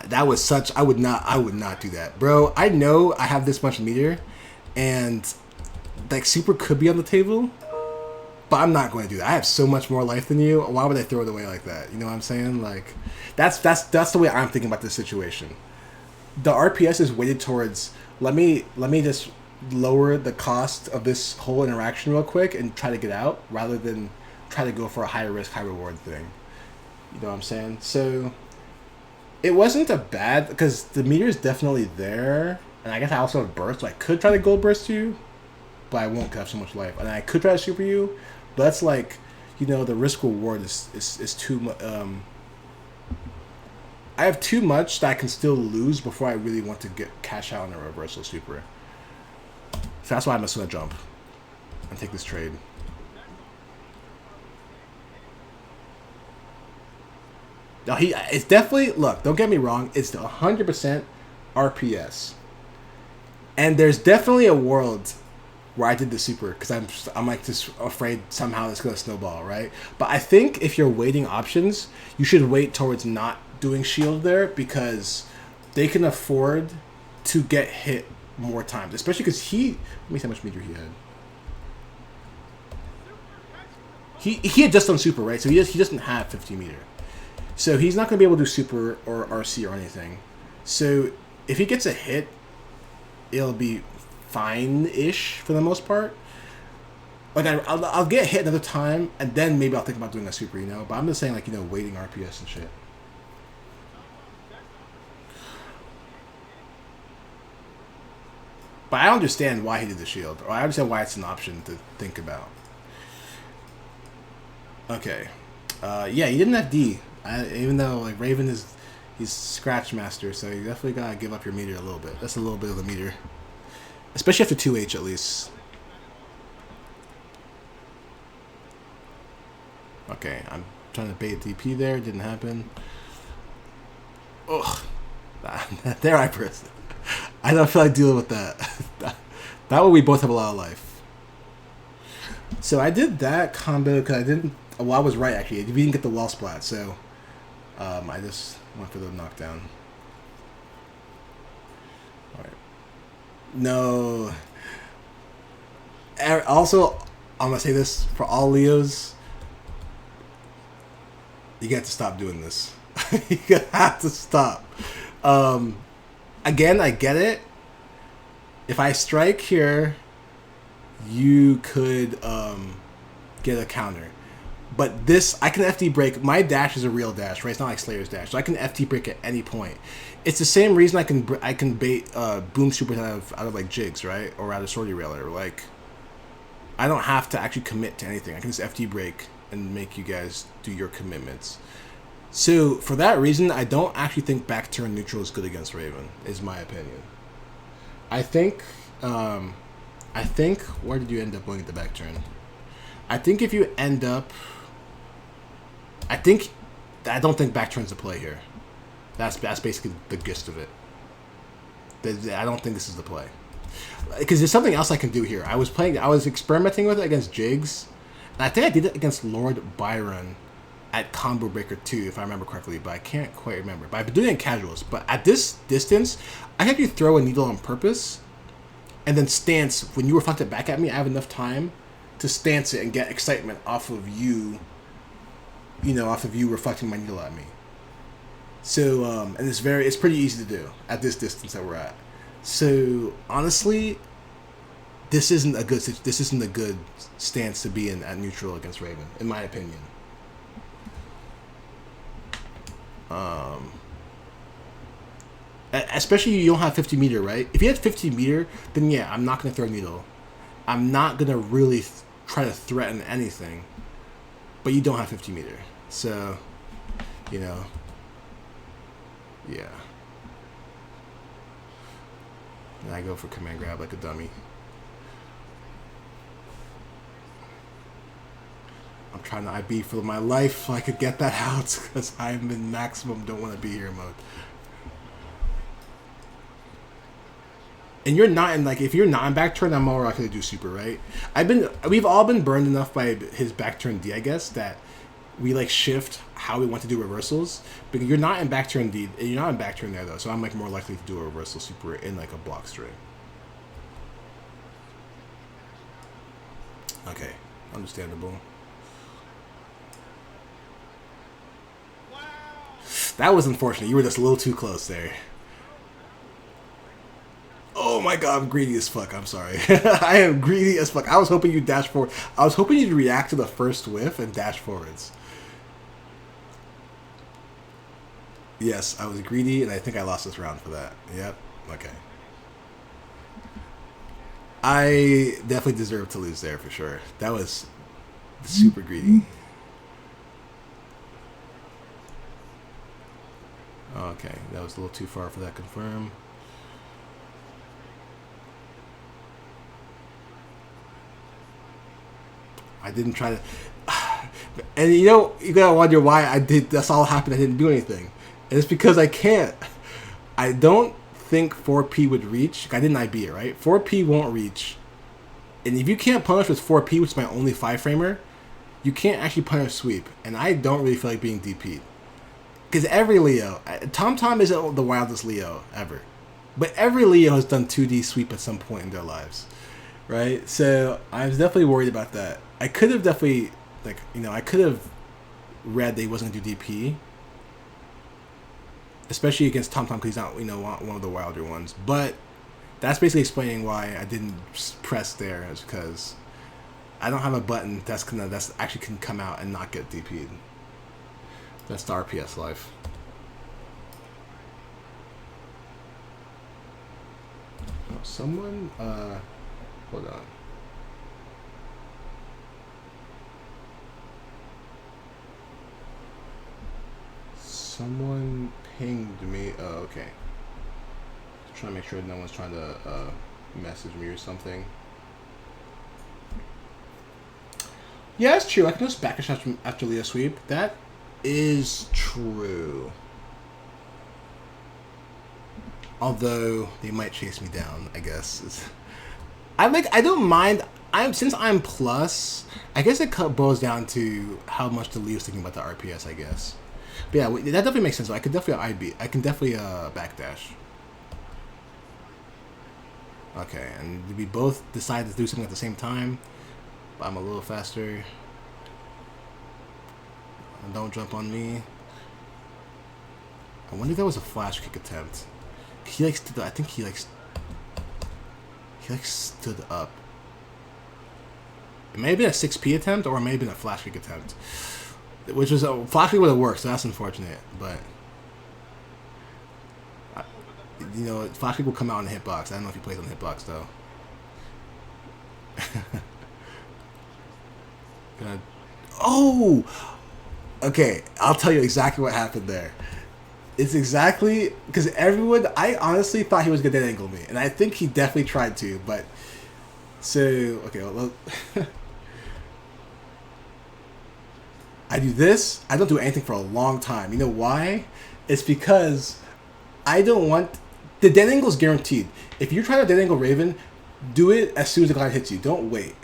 S1: That was such. I would not do that, bro. I know I have this much meter, and like super could be on the table. But I'm not going to do that. I have so much more life than you. Why would I throw it away like that? You know what I'm saying? Like, that's the way I'm thinking about this situation. The RPS is weighted towards let me just lower the cost of this whole interaction real quick and try to get out, rather than try to go for a high risk, high reward thing. You know what I'm saying? So it wasn't a bad, because the meter is definitely there, and I guess I also have burst, so I could try to gold burst you, but I won't because I have so much life, and I could try to super you. But that's like, you know, the risk reward is too much. I have too much that I can still lose before I really want to get cash out on a reversal super. So that's why I'm just gonna jump and take this trade. Now it's definitely, look, don't get me wrong, it's 100% RPS, and there's definitely a world where I did the super because I'm like just afraid somehow it's gonna snowball, right? But I think if you're waiting options, you should wait towards not doing shield there, because they can afford to get hit more times, especially because let me see how much meter he had. He had just done super, right? So he doesn't have 50 meter, so he's not gonna be able to do super or RC or anything. So if he gets a hit, it'll be fine-ish for the most part. Like I'll get hit another time, and then maybe I'll think about doing a super, you know. But I'm just saying, like, you know, waiting RPS and shit. But I don't understand why he did the shield, or I understand why it's an option to think about. Okay, yeah, he didn't have D, even though like Raven he's scratch master, so you definitely gotta give up your meter a little bit. That's a little bit of the meter. Especially after 2H at least. Okay, I'm trying to bait DP there. Didn't happen. Ugh. There I pressed it. I don't feel like dealing with that. That way we both have a lot of life. So I did that combo because I didn't Well, I was right actually. We didn't get the wall splat, so I just went for the knockdown. All right. No. Also, I'm gonna say this for all Leos. You got to stop doing this. You have to stop. Again, I get it. If I strike here, you could get a counter. But this, I can FD break. My dash is a real dash, right? It's not like Slayer's dash, so I can FD break at any point. It's the same reason I can bait boom supers out of like jigs, right, or out of Swordy Railer. Like, I don't have to actually commit to anything. I can just FD break and make you guys do your commitments. So for that reason, I don't actually think back turn neutral is good against Raven. Is my opinion. I think where did you end up going at the back turn? I think if you end up, I don't think back turn's the play here. That's basically the gist of it. I don't think this is the play. Because there's something else I can do here. I was experimenting with it against Jigs, and I think I did it against Lord Byron at Combo Breaker 2, if I remember correctly, but I can't quite remember. But I've been doing it in casuals. But at this distance, I can actually throw a needle on purpose, and then stance. When you reflect it back at me, I have enough time to stance it and get excitement off of you, off of you reflecting my needle at me. So, and it's pretty easy to do at this distance that we're at. So, honestly, this isn't a good stance to be in at neutral against Raven, in my opinion. Especially you don't have 50 meter, right? If you had 50 meter, then yeah, I'm not going to throw a needle. I'm not going to really try to threaten anything. But you don't have 50 meter. So, yeah. And I go for command grab like a dummy. I'm trying to IB for my life so I could get that out because I'm in maximum don't want to be here mode. And you're not in, like, if you're not in back turn, I'm more likely to do super, right? We've all been burned enough by his back turn D, I guess, that we like shift how we want to do reversals. But you're not in back turn D, and you're not in back turn there though, so I'm like more likely to do a reversal super in like a block string. Okay, understandable.
S3: Wow.
S1: That was unfortunate. You were just a little too close there. Oh my god, I'm greedy as fuck. I'm sorry. I am greedy as fuck. I was hoping you'd dash forward. I was hoping you'd react to the first whiff and dash forwards. Yes, I was greedy, and I think I lost this round for that. Yep. Okay. I definitely deserve to lose there for sure. That was super greedy. Okay, that was a little too far for that confirm. I didn't try to, and you gotta wonder why I did. That's all happened. I didn't do anything, and it's because I can't. I don't think 4P would reach. I didn't IB it, right? 4P won't reach, and if you can't punish with 4P, which is my only 5-framer, you can't actually punish sweep, and I don't really feel like being DP'd. Because every Leo, Tom isn't the wildest Leo ever, but every Leo has done 2D sweep at some point in their lives, right? So I was definitely worried about that. I could have definitely, I could have read that he wasn't going to do DP. Especially against Tom because he's not, one of the wilder ones. But that's basically explaining why I didn't press there. Is because I don't have a button that's actually can come out and not get DP'd. That's the RPS life. Oh, someone, hold on. Someone pinged me. Oh, okay. Trying to make sure no one's trying to message me or something. Yeah, it's true. I can just backish after Leo sweep. That is true. Although they might chase me down, I guess. I don't mind. since I'm plus, I guess it boils down to how much the lead was thinking about the RPS, I guess. But yeah, that definitely makes sense. I can definitely backdash. Okay, and we both decide to do something at the same time. But I'm a little faster. Don't jump on me. I wonder if that was a flash kick attempt. He like stood. I think he like stood up. It may have been a 6P attempt, or it may have been a flash kick attempt. Which was a flash kick would have worked, so that's unfortunate. But you know, flash kick will come out on the hitbox. I don't know if he plays on the hitbox though. Oh, okay. I'll tell you exactly what happened there. It's exactly because everyone. I honestly thought he was gonna dead angle me, and I think he definitely tried to. But so okay, well, I do this. I don't do anything for a long time. You know why? It's because I don't want the dead angle is guaranteed. If you're trying to dead angle Raven, do it as soon as the glide hits you. Don't wait.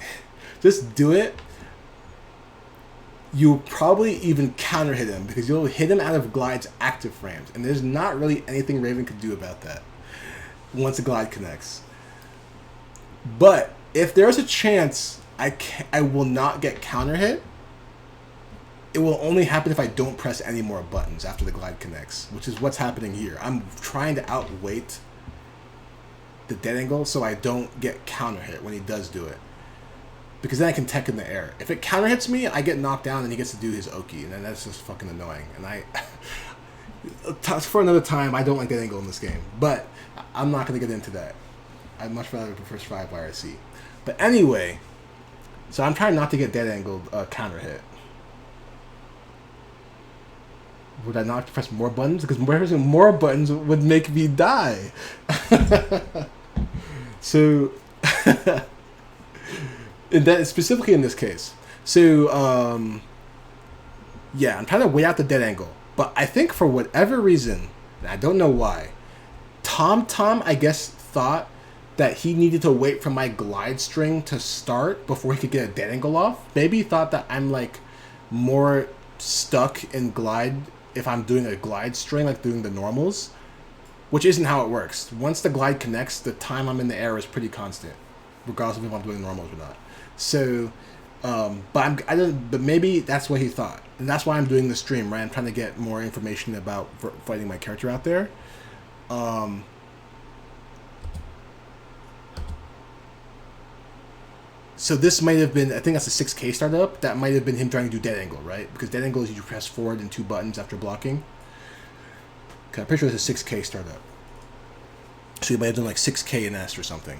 S1: Just do it. You'll probably even counter hit him because you'll hit him out of glide's active frames, and there's not really anything Raven could do about that once the glide connects. But if there's a chance I will not get counter hit, it will only happen if I don't press any more buttons after the glide connects, which is what's happening here. I'm trying to outweight the dead angle so I don't get counter hit when he does do it. Because then I can tech in the air. If it counter hits me, I get knocked down and he gets to do his Oki, and then that's just fucking annoying. And for another time, I don't like that angle in this game. But I'm not going to get into that. I'd much rather prefer Strive YRC. But anyway, so I'm trying not to get dead angled counter hit. Would I not have to press more buttons? Because pressing more buttons would make me die. So... And that specifically in this case. So, yeah, I'm trying to wait out the dead angle. But I think for whatever reason, and I don't know why, Tom, I guess, thought that he needed to wait for my glide string to start before he could get a dead angle off. Maybe he thought that I'm, like, more stuck in glide if I'm doing a glide string, like doing the normals, which isn't how it works. Once the glide connects, the time I'm in the air is pretty constant, regardless of if I'm doing normals or not. So, but maybe that's what he thought, and that's why I'm doing the stream, right? I'm trying to get more information about fighting my character out there. So this might have been, I think that's a 6K startup. That might have been him trying to do dead angle, right? Because dead angle is you press forward and 2 buttons after blocking. Okay, I'm pretty sure it's a 6K startup. So you might have done like 6K in S or something.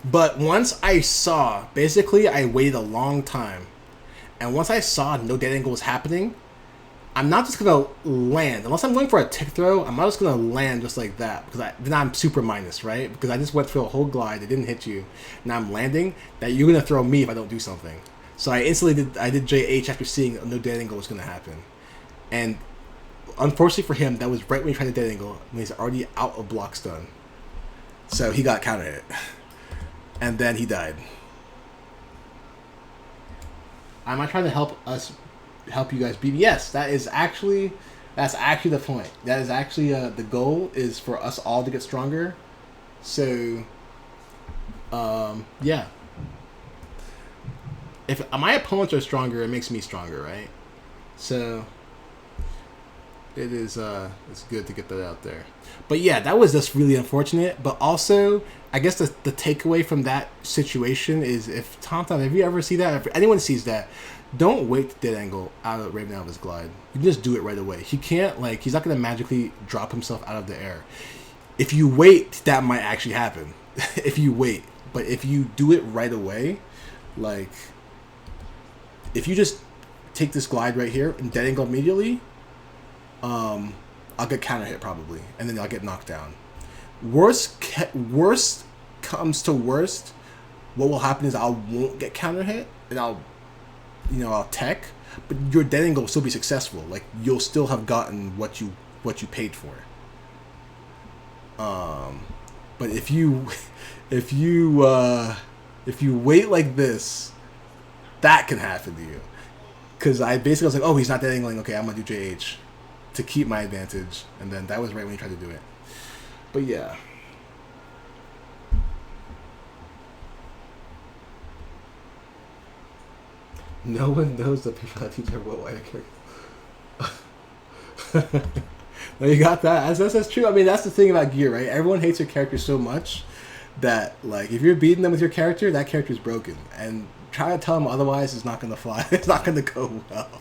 S1: But once I saw, basically I waited a long time, and once I saw no dead angle was happening, I'm not just gonna land, unless I'm going for a tick throw, I'm not just gonna land just like that, because then I'm super minus, right? Because I just went through a whole glide, it didn't hit you, now I'm landing, that you're gonna throw me if I don't do something. So I instantly did JH after seeing no dead angle was gonna happen. And unfortunately for him, that was right when he tried to dead angle, when he's already out of block stun. So he got counter hit. And then he died. Am I trying to help you guys beat? Yes, that's actually the point. That is actually the goal is for us all to get stronger. So, yeah. If my opponents are stronger, it makes me stronger, right? So it is it's good to get that out there. But yeah, that was just really unfortunate. But also, I guess the takeaway from that situation is if you ever see that, if anyone sees that, don't wait to dead angle Raven out of his glide. You can just do it right away. He can't, like, he's not going to magically drop himself out of the air. If you wait, that might actually happen. If you wait. But if you do it right away, like, if you just take this glide right here and dead angle immediately, I'll get counter hit probably, and then I'll get knocked down. Worst comes to worst, what will happen is I won't get counter hit, and I'll tech, but your dead angle will still be successful. Like, you'll still have gotten what you paid for. But if you if you wait like this, that can happen to you. Because I basically was like, oh, he's not that angling. Okay, I'm gonna do JH to keep my advantage, and then that was right when he tried to do it. But yeah. No one knows the people that teach everyone why character. No, you got that. That's true. I mean, that's the thing about Gear, right? Everyone hates your character so much that, like, if you're beating them with your character, that character's broken. And try to tell them otherwise is not going to fly. It's not going to go well.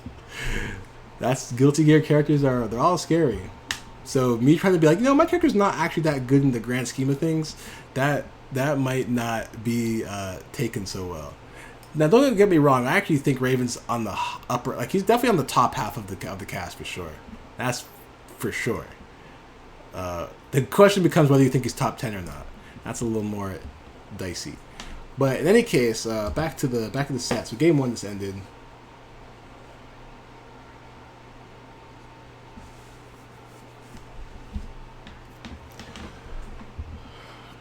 S1: That's Guilty Gear characters they're all scary. So me trying to be like, my character's not actually that good in the grand scheme of things, that might not be taken so well. Now, don't get me wrong. I actually think Raven's on the upper, like he's definitely on the top half of the cast for sure. That's for sure. The question becomes whether you think he's top 10 or not. That's a little more dicey. But in any case, back to the set. So game 1 just ended.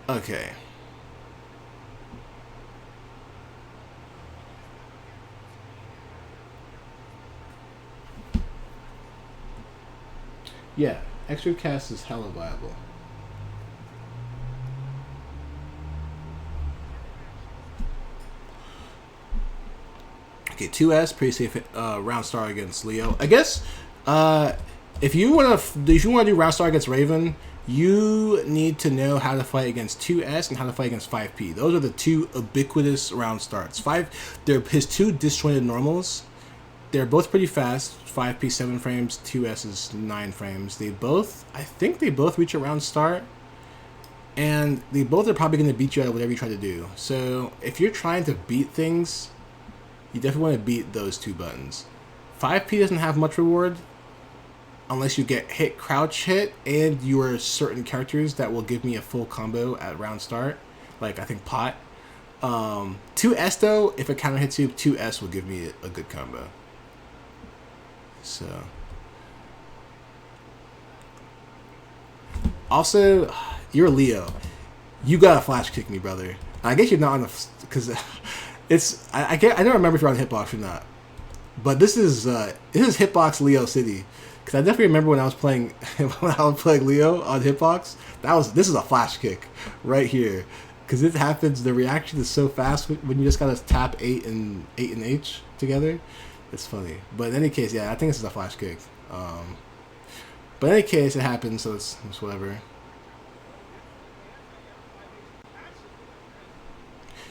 S1: Okay. Yeah, extra cast is hella viable. Okay, 2S pretty safe round star against Leo. I guess if you want to do round star against Raven, you need to know how to fight against 2S and how to fight against 5P. Those are the two ubiquitous round starts. They're his two disjointed normals. They're both pretty fast. 5P 7 frames, 2S is 9 frames. I think they both reach a round start, and they both are probably going to beat you at whatever you try to do. So if you're trying to beat things, you definitely want to beat those two buttons. 5P doesn't have much reward unless you get hit, crouch hit, and you are certain characters that will give me a full combo at round start, like I think Pot. 2S though, if it counter hits you, 2S will give me a good combo. So, also, you're Leo. You gotta flash kick me, brother. I guess you're not on the, because it's I don't remember if you're on Hitbox or not. But this is Hitbox Leo City, because I definitely remember when I was playing Leo on Hitbox. This is a flash kick right here, because it happens. The reaction is so fast when you just gotta tap 8 and H together. It's funny, but in any case, yeah, I think this is a flash kick. But in any case, it happens, so it's whatever.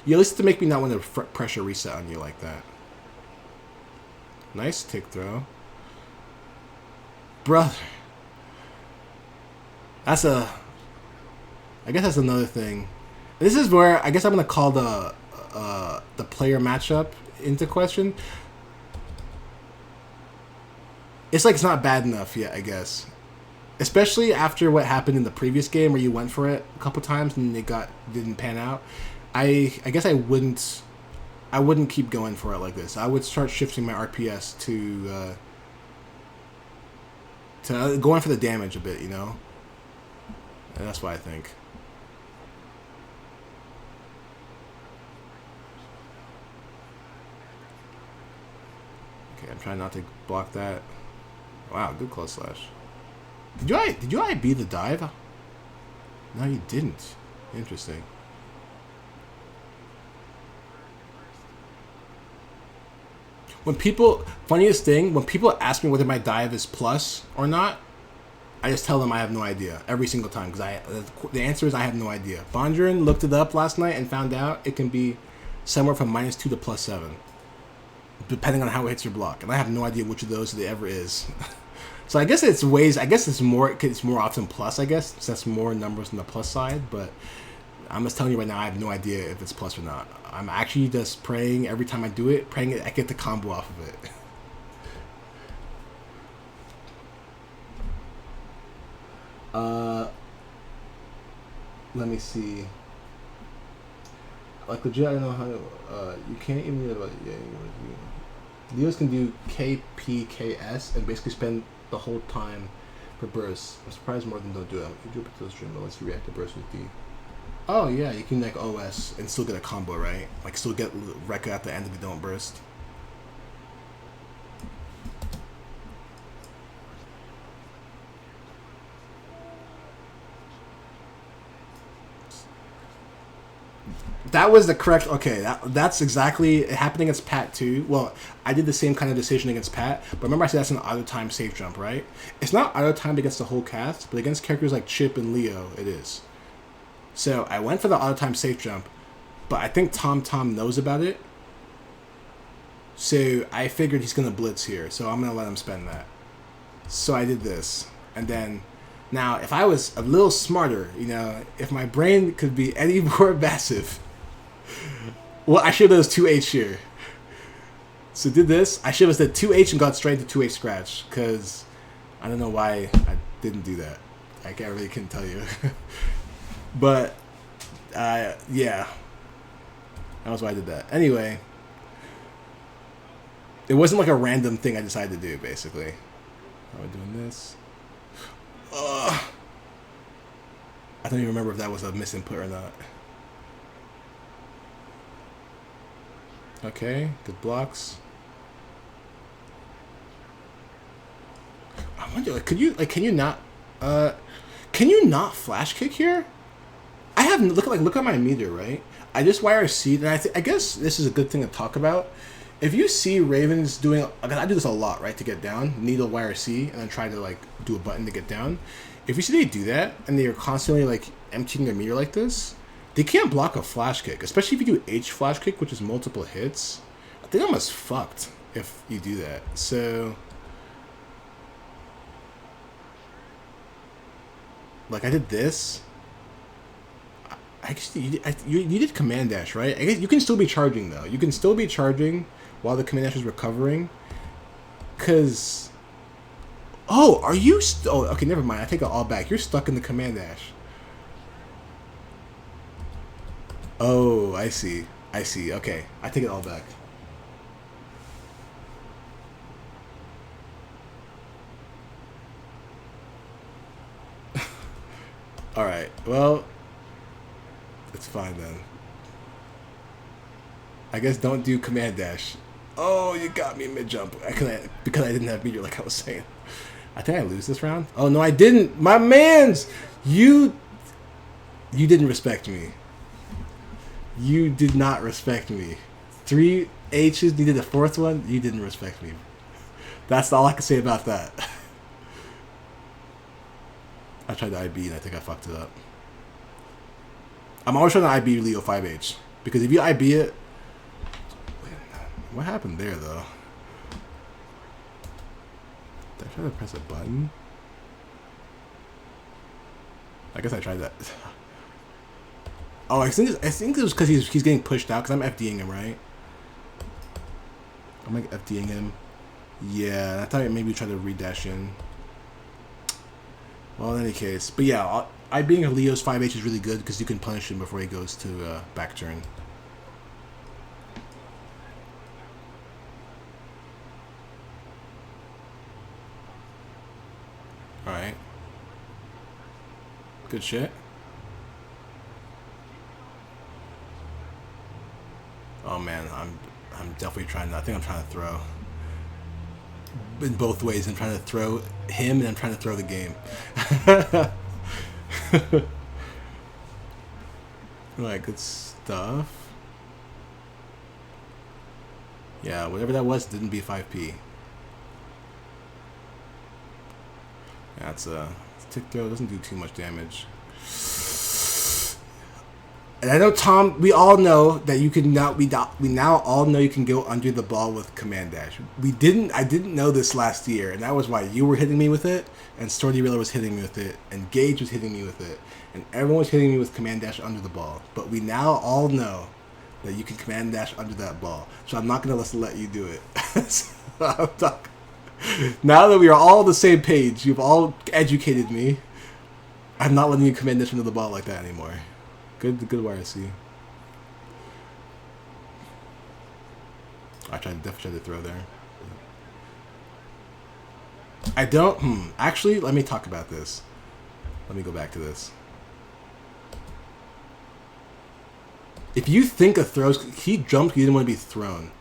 S1: You at least to make me not want to pressure reset on you like that. Nice tick throw, brother. I guess that's another thing. This is where I guess I'm gonna call the player matchup into question. It's like it's not bad enough yet, I guess. Especially after what happened in the previous game where you went for it a couple times and it didn't pan out. I guess I wouldn't keep going for it like this. I would start shifting my RPS to going for the damage a bit, And that's what I think. Okay, I'm trying not to block that. Wow, good close slash. Did you IB the dive? No, you didn't. Interesting. Funniest thing, when people ask me whether my dive is plus or not, I just tell them I have no idea every single time, because the answer is I have no idea. Bondrin looked it up last night and found out it can be somewhere from -2 to +7, depending on how it hits your block, and I have no idea which of those there ever is. So I guess it's more often plus, I guess, since that's more numbers on the plus side, but I'm just telling you right now, I have no idea if it's plus or not. I'm actually just praying every time I do it, I get the combo off of it. Let me see. Like legit, I don't know how to, you can't even do Leos can do KPKS and basically spend the whole time for bursts. I'm surprised more of them don't do it. You do a particular stream, but let's react to bursts with D. Oh yeah, you can like OS and still get a combo, right? Like still get Rekka at the end if you don't burst. That was the correct. Okay, that's exactly. It happened against Pat too. Well, I did the same kind of decision against Pat, but remember I said that's an auto time safe jump, right? It's not auto timed against the whole cast, but against characters like Chip and Leo, it is. So I went for the auto time safe jump, but I think Tom knows about it. So I figured he's gonna blitz here, so I'm gonna let him spend that. So I did this, and then now if I was a little smarter, you know, if my brain could be any more massive. Well, I should have done 2H here. So did this. I should have said 2H and got straight to 2H scratch, because I don't know why I didn't do that. I really can't tell you. But, yeah. That was why I did that. Anyway. It wasn't like a random thing I decided to do, basically. How am I doing this? Ugh. I don't even remember if that was a misinput or not. Okay, good blocks. I wonder, like, can you not flash kick here? I have look at my meter, right? I just YRC, and I guess this is a good thing to talk about. If you see Ravens doing, I do this a lot, right, to get down, needle YRC, and then try to like do a button to get down. If you see they do that, and they are constantly like emptying their meter like this, they can't block a flash kick, especially if you do H flash kick, which is multiple hits. I think I'm almost fucked if you do that. So, like I did this. Actually, you did command dash, right? I guess you can still be charging though. You can still be charging while the command dash is recovering. Cause, oh, are you? Oh, okay, never mind. I take it all back. You're stuck in the command dash. Oh, I see. I see. Okay, I take it all back. All right. Well, it's fine then. I guess don't do command dash. Oh, you got me mid jump. Because I didn't have meter, like I was saying. I think I lose this round. Oh no, I didn't. My man's, you didn't respect me. You did not respect me. 3 H's needed a fourth one. You didn't respect me. That's all I can say about that. I tried to IB and I think I fucked it up. I'm always trying to IB Leo 5H. Because if you IB it... What happened there, though? Did I try to press a button? I guess I tried that. Oh, I think it was because he's getting pushed out, because I'm FDing him, right? I'm like FDing him. Yeah, I thought maybe try to redash in. Well, in any case. But yeah, IBing Leo's 5H is really good because you can punish him before he goes to back turn. Alright. Good shit. Oh man, I'm definitely trying to, I think I'm trying to throw. In both ways, I'm trying to throw him and I'm trying to throw the game. Alright, good stuff. Yeah, whatever that was didn't be 5P. That's a tick throw, doesn't do too much damage. And I know, Tom, we all know that you can now, we now all know you can go under the ball with command dash. I didn't know this last year, and that was why you were hitting me with it, and Stordy Riller was hitting me with it, and Gage was hitting me with it, and everyone was hitting me with command dash under the ball. But we now all know that you can command dash under that ball. So I'm not going to let you do it. So now that we are all on the same page, you've all educated me, I'm not letting you command dash under the ball like that anymore. Good YRC. I definitely tried to throw there. I don't, actually, let me talk about this. Let me go back to this. If you think a throw's... He jumped, he didn't want to be thrown.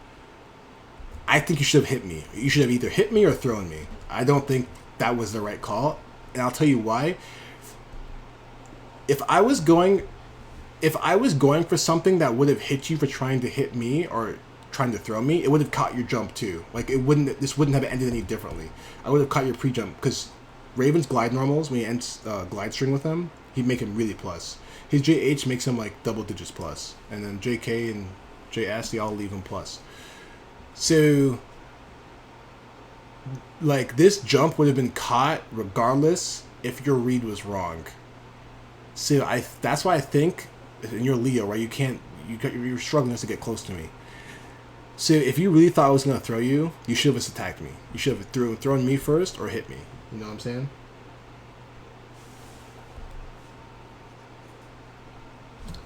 S1: I think you should have hit me. You should have either hit me or thrown me. I don't think that was the right call. And I'll tell you why. If I was going for something that would have hit you for trying to hit me or trying to throw me, it would have caught your jump too. Like, this wouldn't have ended any differently. I would have caught your pre-jump, because Raven's glide normals, when he ends glide string with him, he'd make him really plus. His JH makes him like double digits plus, and then JK and JS, they all leave him plus. So, like, this jump would have been caught regardless if your read was wrong. So that's why I think, and you're Leo, right? You're struggling just to get close to me. So if you really thought I was gonna throw you, you should have just attacked me. You should have thrown me first or hit me. You know what I'm saying?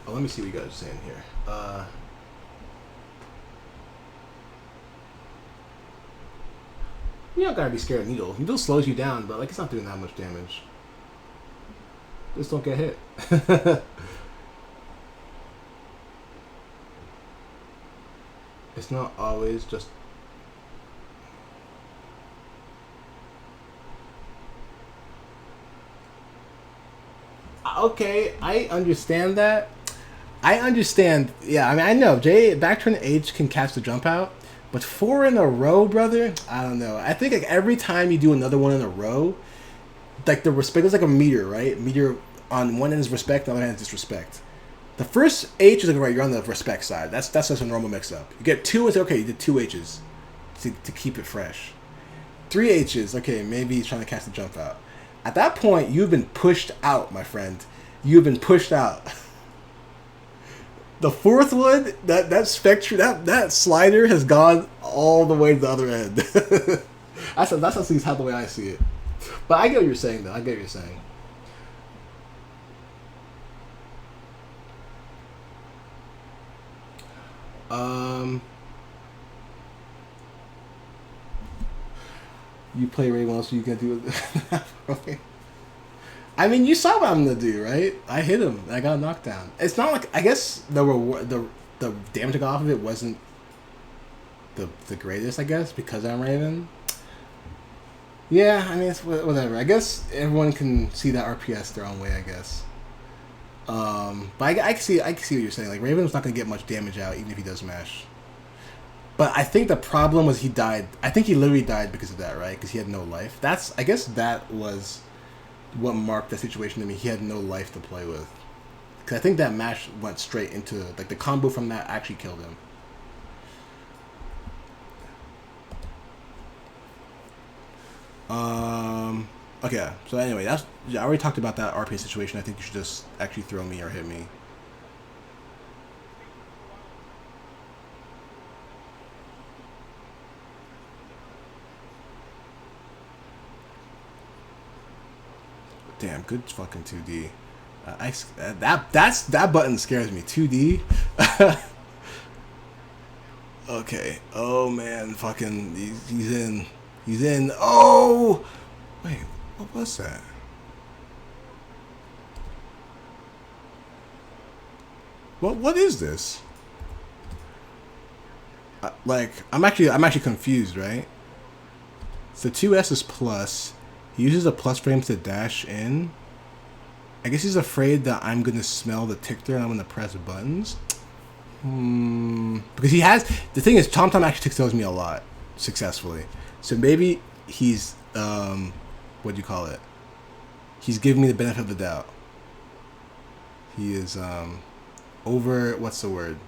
S1: Oh, let me see what you guys are saying here. You don't gotta be scared of Needle. Needle slows you down, but like, it's not doing that much damage. Just don't get hit. It's not always just... Okay, I understand that. I understand. Yeah, I mean, I know. Back turn H can catch the jump out. But 4 in a row, brother? I don't know. I think like every time you do another one in a row, like the respect is like a meter, right? Meter on one end is respect, the other hand is disrespect. The first H is like, right, you're on the respect side. That's just a normal mix-up. You get 2 and say, okay, you did 2 H's to keep it fresh. 3 H's, okay, maybe he's trying to catch the jump out. At that point, you've been pushed out, my friend. You've been pushed out. The 4th one, that spectrum, that slider has gone all the way to the other end. That's at least how the way I see it. But I get what you're saying, though. I get what you're saying. You play Ray well, so you can do it. I mean, you saw what I'm gonna do, right? I hit him. I got a knockdown. It's not like, I guess the damage I got off of it wasn't the greatest, I guess, because I'm Raven. Yeah, I mean, it's whatever. I guess everyone can see that RPS their own way, I guess. But I can see what you're saying. Like, Raven's not gonna get much damage out, even if he does mash. But I think the problem was he died. I think he literally died because of that, right? Because he had no life. I guess that was what marked the situation to me. He had no life to play with. Because I think that mash went straight into, like, the combo from that actually killed him. Okay, so anyway, I already talked about that RP situation. I think you should just actually throw me or hit me. Damn, good fucking 2D. That button scares me. 2D. Okay. Oh man, fucking he's in. He's in. Oh, wait, what was that? What is this? Like, I'm actually confused, right? So 2S is plus. He uses a plus frames to dash in. I guess he's afraid that I'm gonna smell the tick-der and I'm gonna press buttons. Because he has, the thing is, TomTom actually tick-tells me a lot successfully. So maybe he's what do you call it? He's giving me the benefit of the doubt. He is over, what's the word?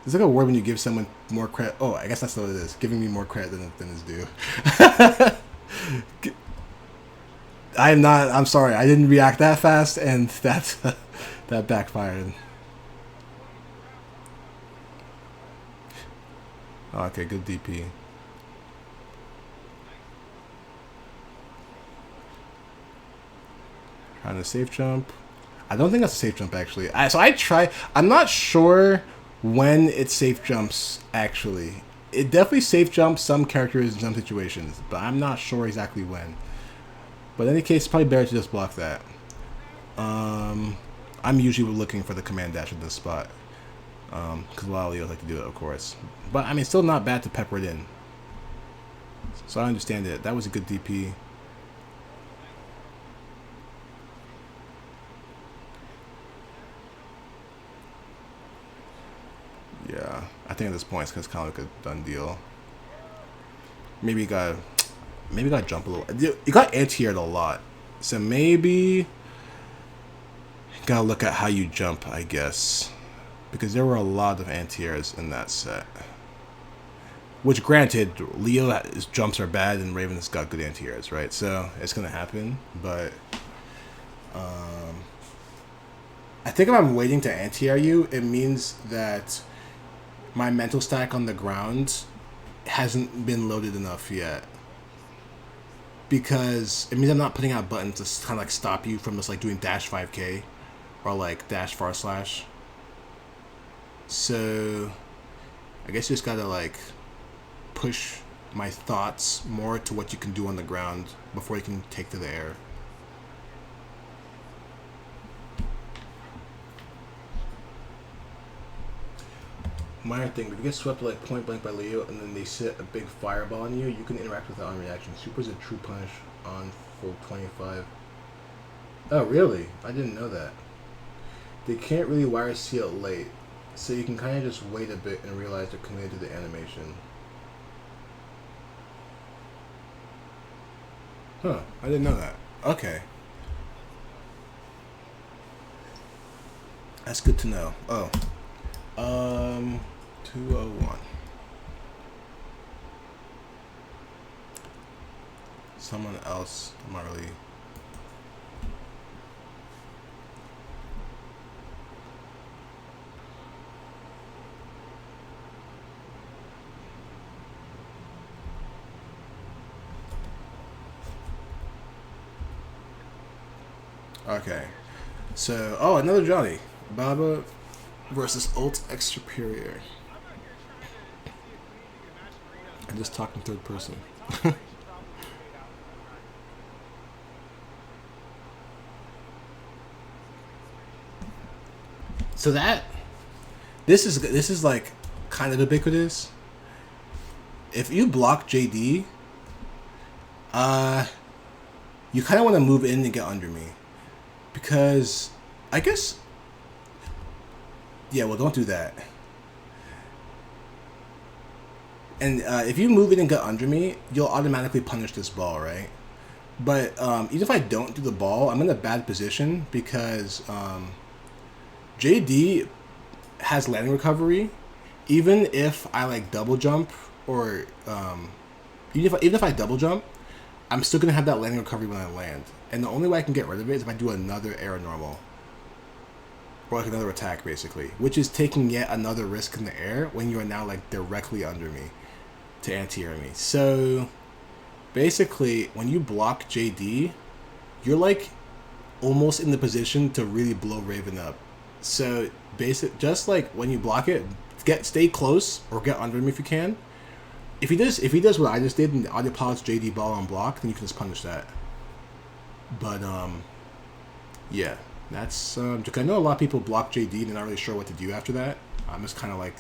S1: There's like a word when you give someone more credit. Oh, I guess that's what it is. Giving me more credit than is due. I'm sorry. I didn't react that fast, and that backfired. Okay, good DP. Trying to safe jump. I don't think that's a safe jump, actually. I'm not sure when it safe jumps, actually. It definitely safe jumps some characters in some situations, but I'm not sure exactly when. But in any case, it's probably better to just block that. I'm usually looking for the command dash at this spot. Because a lot of Leos like to do it, of course. But, I mean, still not bad to pepper it in. So I understand it. That was a good DP. Yeah, I think at this point it's kind of like a done deal. Maybe you gotta jump a little. You got anti-aired a lot, so maybe you gotta look at how you jump, I guess, because there were a lot of anti-airs in that set. Which, granted, Leo's jumps are bad and Raven's got good anti-airs, right? So it's gonna happen, but I think if I'm waiting to anti-air you, it means that my mental stack on the ground hasn't been loaded enough yet. Because it means I'm not putting out buttons to kind of like stop you from just like doing dash 5k or like dash far slash. So I guess you just gotta like push my thoughts more to what you can do on the ground before you can take to the air. Minor thing, if you get swept like point blank by Leo and then they set a big fireball on you, you can interact with it on reaction. Super's a true punish on full 25. Oh, really? I didn't know that. They can't really wire seal it late, so you can kind of just wait a bit and realize they're committed to the animation. Huh, I didn't know that. Okay. That's good to know. Oh. 201. Someone else, I'm not really... Okay. So, oh, another Johnny. Baba versus Ult X Superior. I just talked in third person. So this is like kind of ubiquitous. If you block JD, you kind of want to move in and get under me, because I guess, yeah, well, don't do that. And if you move in and get under me, you'll automatically punish this ball, right? But even if I don't do the ball, I'm in a bad position because JD has landing recovery. Even if I like double jump, or even if I double jump, I'm still gonna have that landing recovery when I land. And the only way I can get rid of it is if I do another air normal, or like another attack, basically, which is taking yet another risk in the air when you are now like directly under me to anti-air me. So basically, when you block JD, you're like almost in the position to really blow Raven up. So just like when you block it, stay close or get under him if you can. If he does what I just did and audio pilots JD ball on block, then you can just punish that. But yeah, that's because I know a lot of people block JD and they're not really sure what to do after that. I'm just kind of like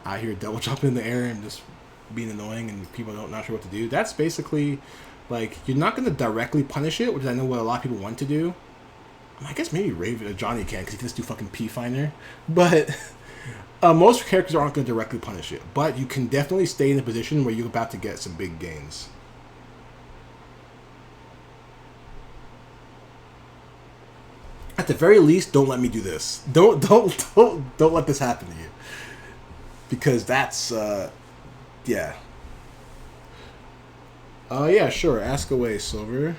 S1: out here double jumping in the air and just being annoying, and people not sure what to do. That's basically like, you're not going to directly punish it, which I know what a lot of people want to do. I guess maybe Raven or Johnny can, because he can just do fucking P Finder. But most characters aren't going to directly punish it. But you can definitely stay in a position where you're about to get some big gains. At the very least, don't let me do this. Don't let this happen to you, because that's yeah. Yeah, sure. Ask away, Silver.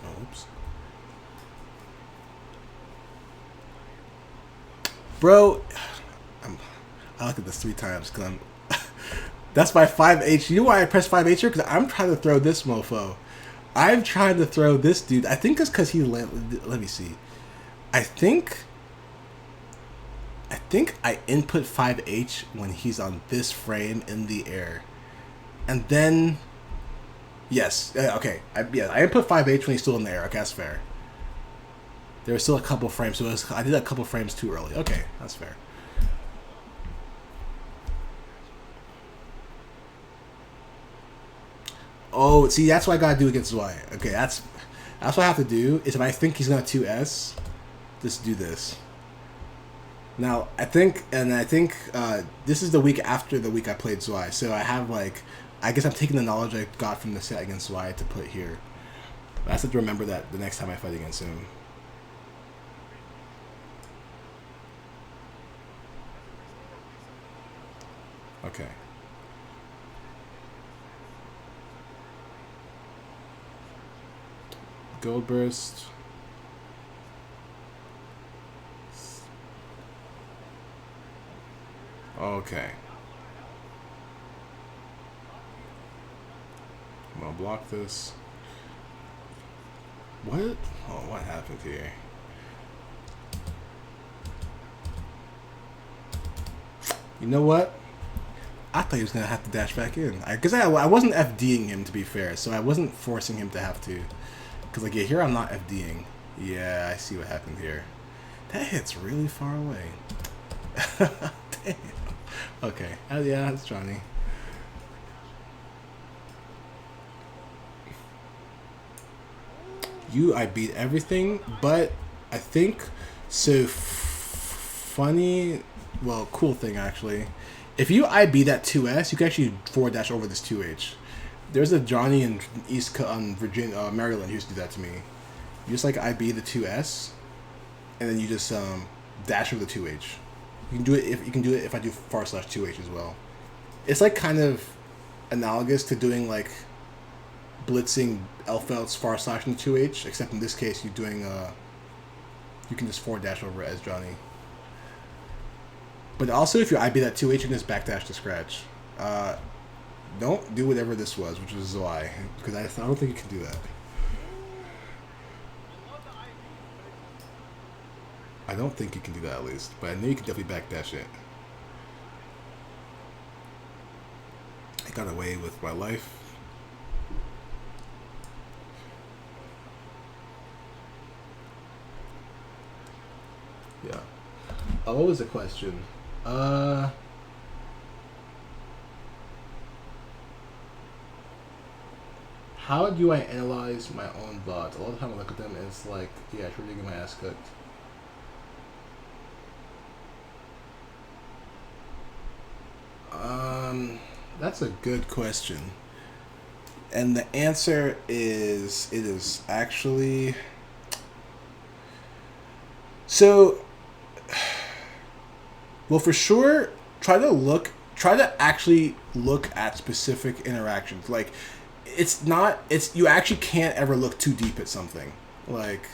S1: Oops. Bro, I looked at this 3 times because I'm... That's my 5H. You know why I pressed 5H here? Because I'm trying to throw this mofo. I'm trying to throw this dude. I think it's because he... Let me see. I think I input 5H when he's on this frame in the air. And then Yes. Okay. I didn't put 5H when he's still in the air. Okay, that's fair. There was still a couple frames, so I did a couple frames too early. Okay, that's fair. Oh, see, that's what I gotta do against Zwei. Okay, that's what I have to do. Is if I think he's gonna 2S, just do this. Now I think this is the week after the week I played Zwei, so I have like, I guess I'm taking the knowledge I got from the set against Zwei to put here. But I have to remember that the next time I fight against him. Okay. Gold burst. Okay. I'm gonna block this. What? Oh, what happened here? You know what? I thought he was gonna have to dash back in. Because I wasn't FDing him, to be fair, so I wasn't forcing him to have to. Because like, yeah, here I'm not FDing. Yeah, I see what happened here. That hit's really far away. Damn. Okay. Yeah, that's Johnny. I beat everything, but I think so. Funny, well, cool thing actually. If you IB that 2S, you can actually forward dash over this 2H. There's a Johnny in Virginia, Maryland, who used to do that to me. You just like IB the 2S, and then you just dash over the 2H. You can do it if I do /2H as well. It's like kind of analogous to doing like blitzing L-Felt's // and 2H, except in this case you're doing you can just forward dash over as Johnny. But also if you IB that 2H, you can just backdash to scratch. Don't do whatever this was, which was Zwei, because I don't think you can do that. I don't think you can do that at least, but I know you can definitely backdash it. I got away with my life. Yeah. What was the question? How do I analyze my own VODs? A lot of time I look at them and it's like, yeah, I sure did get my ass cooked. That's a good question. And the answer is, it is actually... So, well, for sure, try to actually look at specific interactions. Like, you actually can't ever look too deep at something. Like,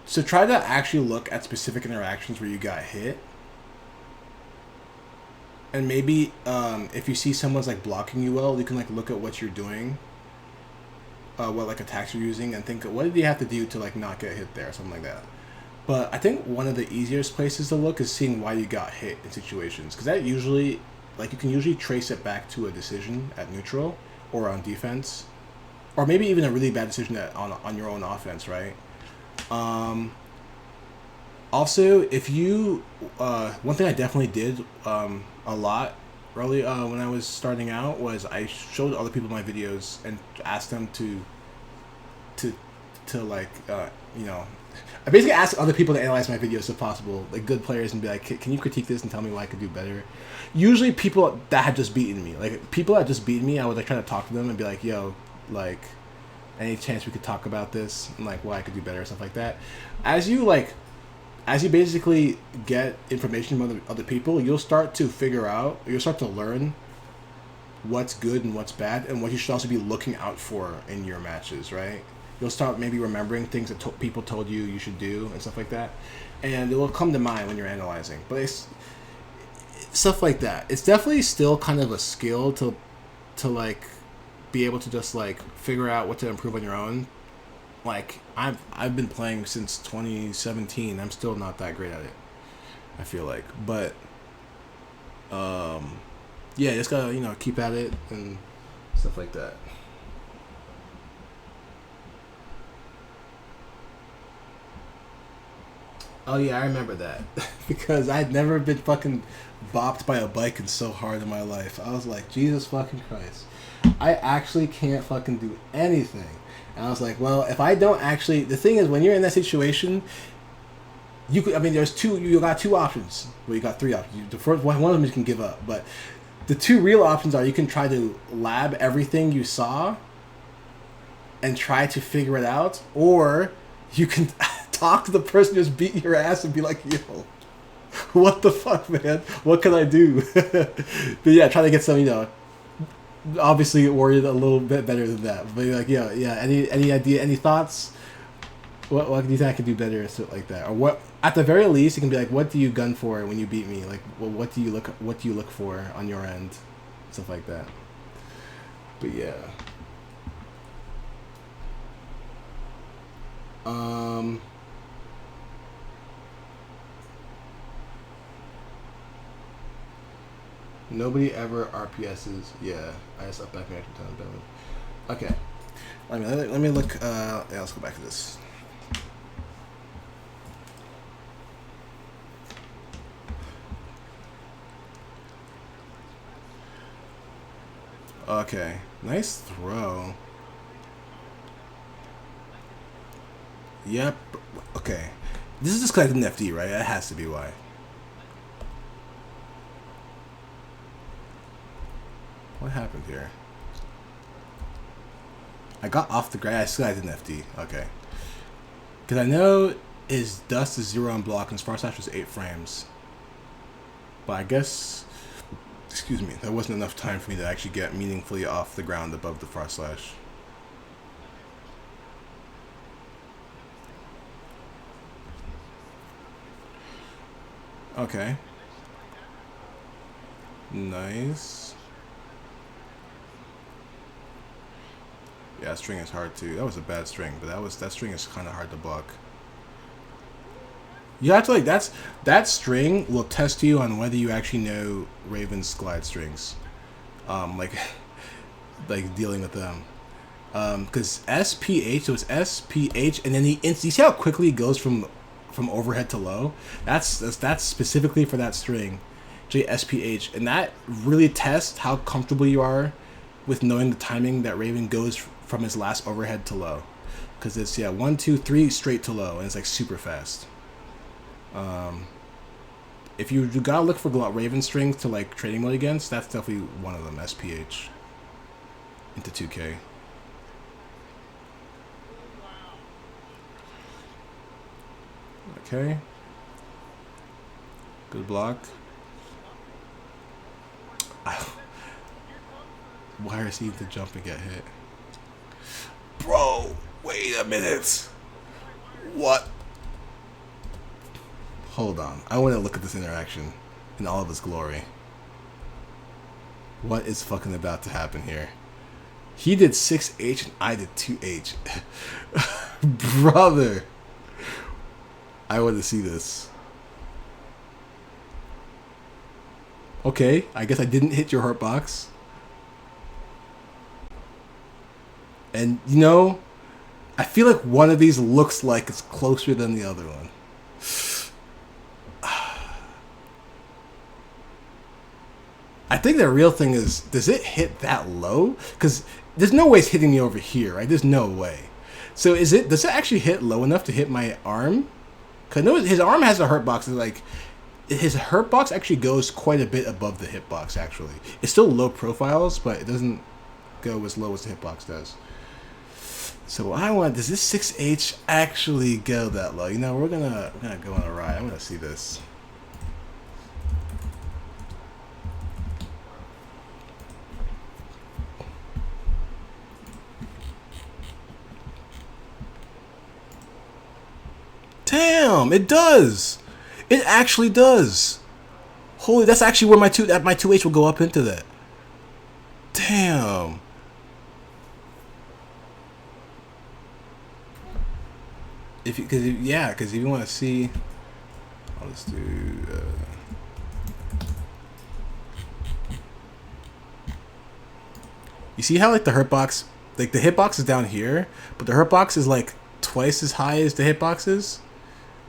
S1: so try to actually look at specific interactions where you got hit. And maybe if you see someone's like blocking you well, you can like look at what you're doing, what like attacks you're using, and think, what did you have to do to like not get hit there, or something like that. But I think one of the easiest places to look is seeing why you got hit in situations, because that usually, like, you can usually trace it back to a decision at neutral or on defense, or maybe even a really bad decision on your own offense, right? Also, if you, one thing I definitely did a lot early when I was starting out was I showed other people my videos and asked them to like, you know, I basically asked other people to analyze my videos if possible, like good players, and be like, can you critique this and tell me why I could do better? Usually people that had just beaten me, like people that had just beaten me, I would like try to talk to them and be like, yo, like, any chance we could talk about this and like why I could do better, stuff like that. As you basically get information from other people, you'll start to learn what's good and what's bad, and what you should also be looking out for in your matches, right? You'll start maybe remembering things that people told you should do and stuff like that, and it will come to mind when you're analyzing. But it's stuff like that. It's definitely still kind of a skill to like be able to just like figure out what to improve on your own. Like, I've been playing since 2017. I'm still not that great at it, I feel like. But yeah, just gotta, you know, keep at it and Stuff like that. Oh yeah, I remember that. Because I'd never been fucking bopped by a bike and so hard in my life. I was like, Jesus fucking Christ. I actually can't fucking do anything. And I was like, well, if I don't actually... The thing is, when you're in that situation, you could... I mean, there's two... You got two options. Well, you got three options. The first one of them you can give up. But the two real options are you can try to lab everything you saw and try to figure it out, or you can talk to the person who's beating your ass and be like, yo, what the fuck, man? What can I do? But yeah, try to get some, you know, obviously worded a little bit better than that. But you're like, yeah. Any idea, any thoughts? What do you think I could do better or something like that? Or what? At the very least, you can be like, what do you gun for when you beat me? Like, well, what do you look for on your end? Stuff like that. But yeah. Nobody ever RPSs. Yeah, I just up back reaction time. Okay, let me look. Yeah, let's go back to this. Okay, nice throw. Yep. Okay, this is just because I didn't FD, right? That has to be why. What happened here? I got off the grass. Still I didn't FD. Okay. Because I know his dust is 0 on block and his far slash was 8 frames. But I guess, excuse me, that wasn't enough time for me to actually get meaningfully off the ground above the far slash. Okay. Nice. Yeah, that string is hard too. That was a bad string, but that string is kind of hard to block. You have to like that string will test you on whether you actually know Raven's glide strings, like dealing with them. Because SPH, so it's SPH, and then you see how quickly it goes from overhead to low. That's specifically for that string, JSPH, and that really tests how comfortable you are with knowing the timing that Raven goes from his last overhead to low, because it's 1, 2, 3 straight to low, and it's like super fast. If you gotta look for Raven strings to like trading mode against, that's definitely one of them. SPH into 2K. Okay. Good block. Wire seemed to jump and get hit. Bro, wait a minute. What? Hold on. I want to look at this interaction in all of its glory. What is fucking about to happen here? He did 6H and I did 2H. Brother. I want to see this. Okay, I guess I didn't hit your hurt box. And, you know, I feel like one of these looks like it's closer than the other one. I think the real thing is, does it hit that low? Because there's no way it's hitting me over here, right? There's no way. So does it actually hit low enough to hit my arm? Because I know his arm has a hurt box. It's like, his hurt box actually goes quite a bit above the hitbox, actually. It's still low profiles, but it doesn't go as low as the hitbox does. So I want, does this 6H actually go that low? You know, we're gonna go on a ride. I'm gonna see this. Damn, it does. It actually does. Holy, that's actually where my 2H will go up into that. Damn. Because if you want to see, I'll just do. You see how like the hurt box, like the hitbox is down here, but the hurt box is like twice as high as the hitbox is.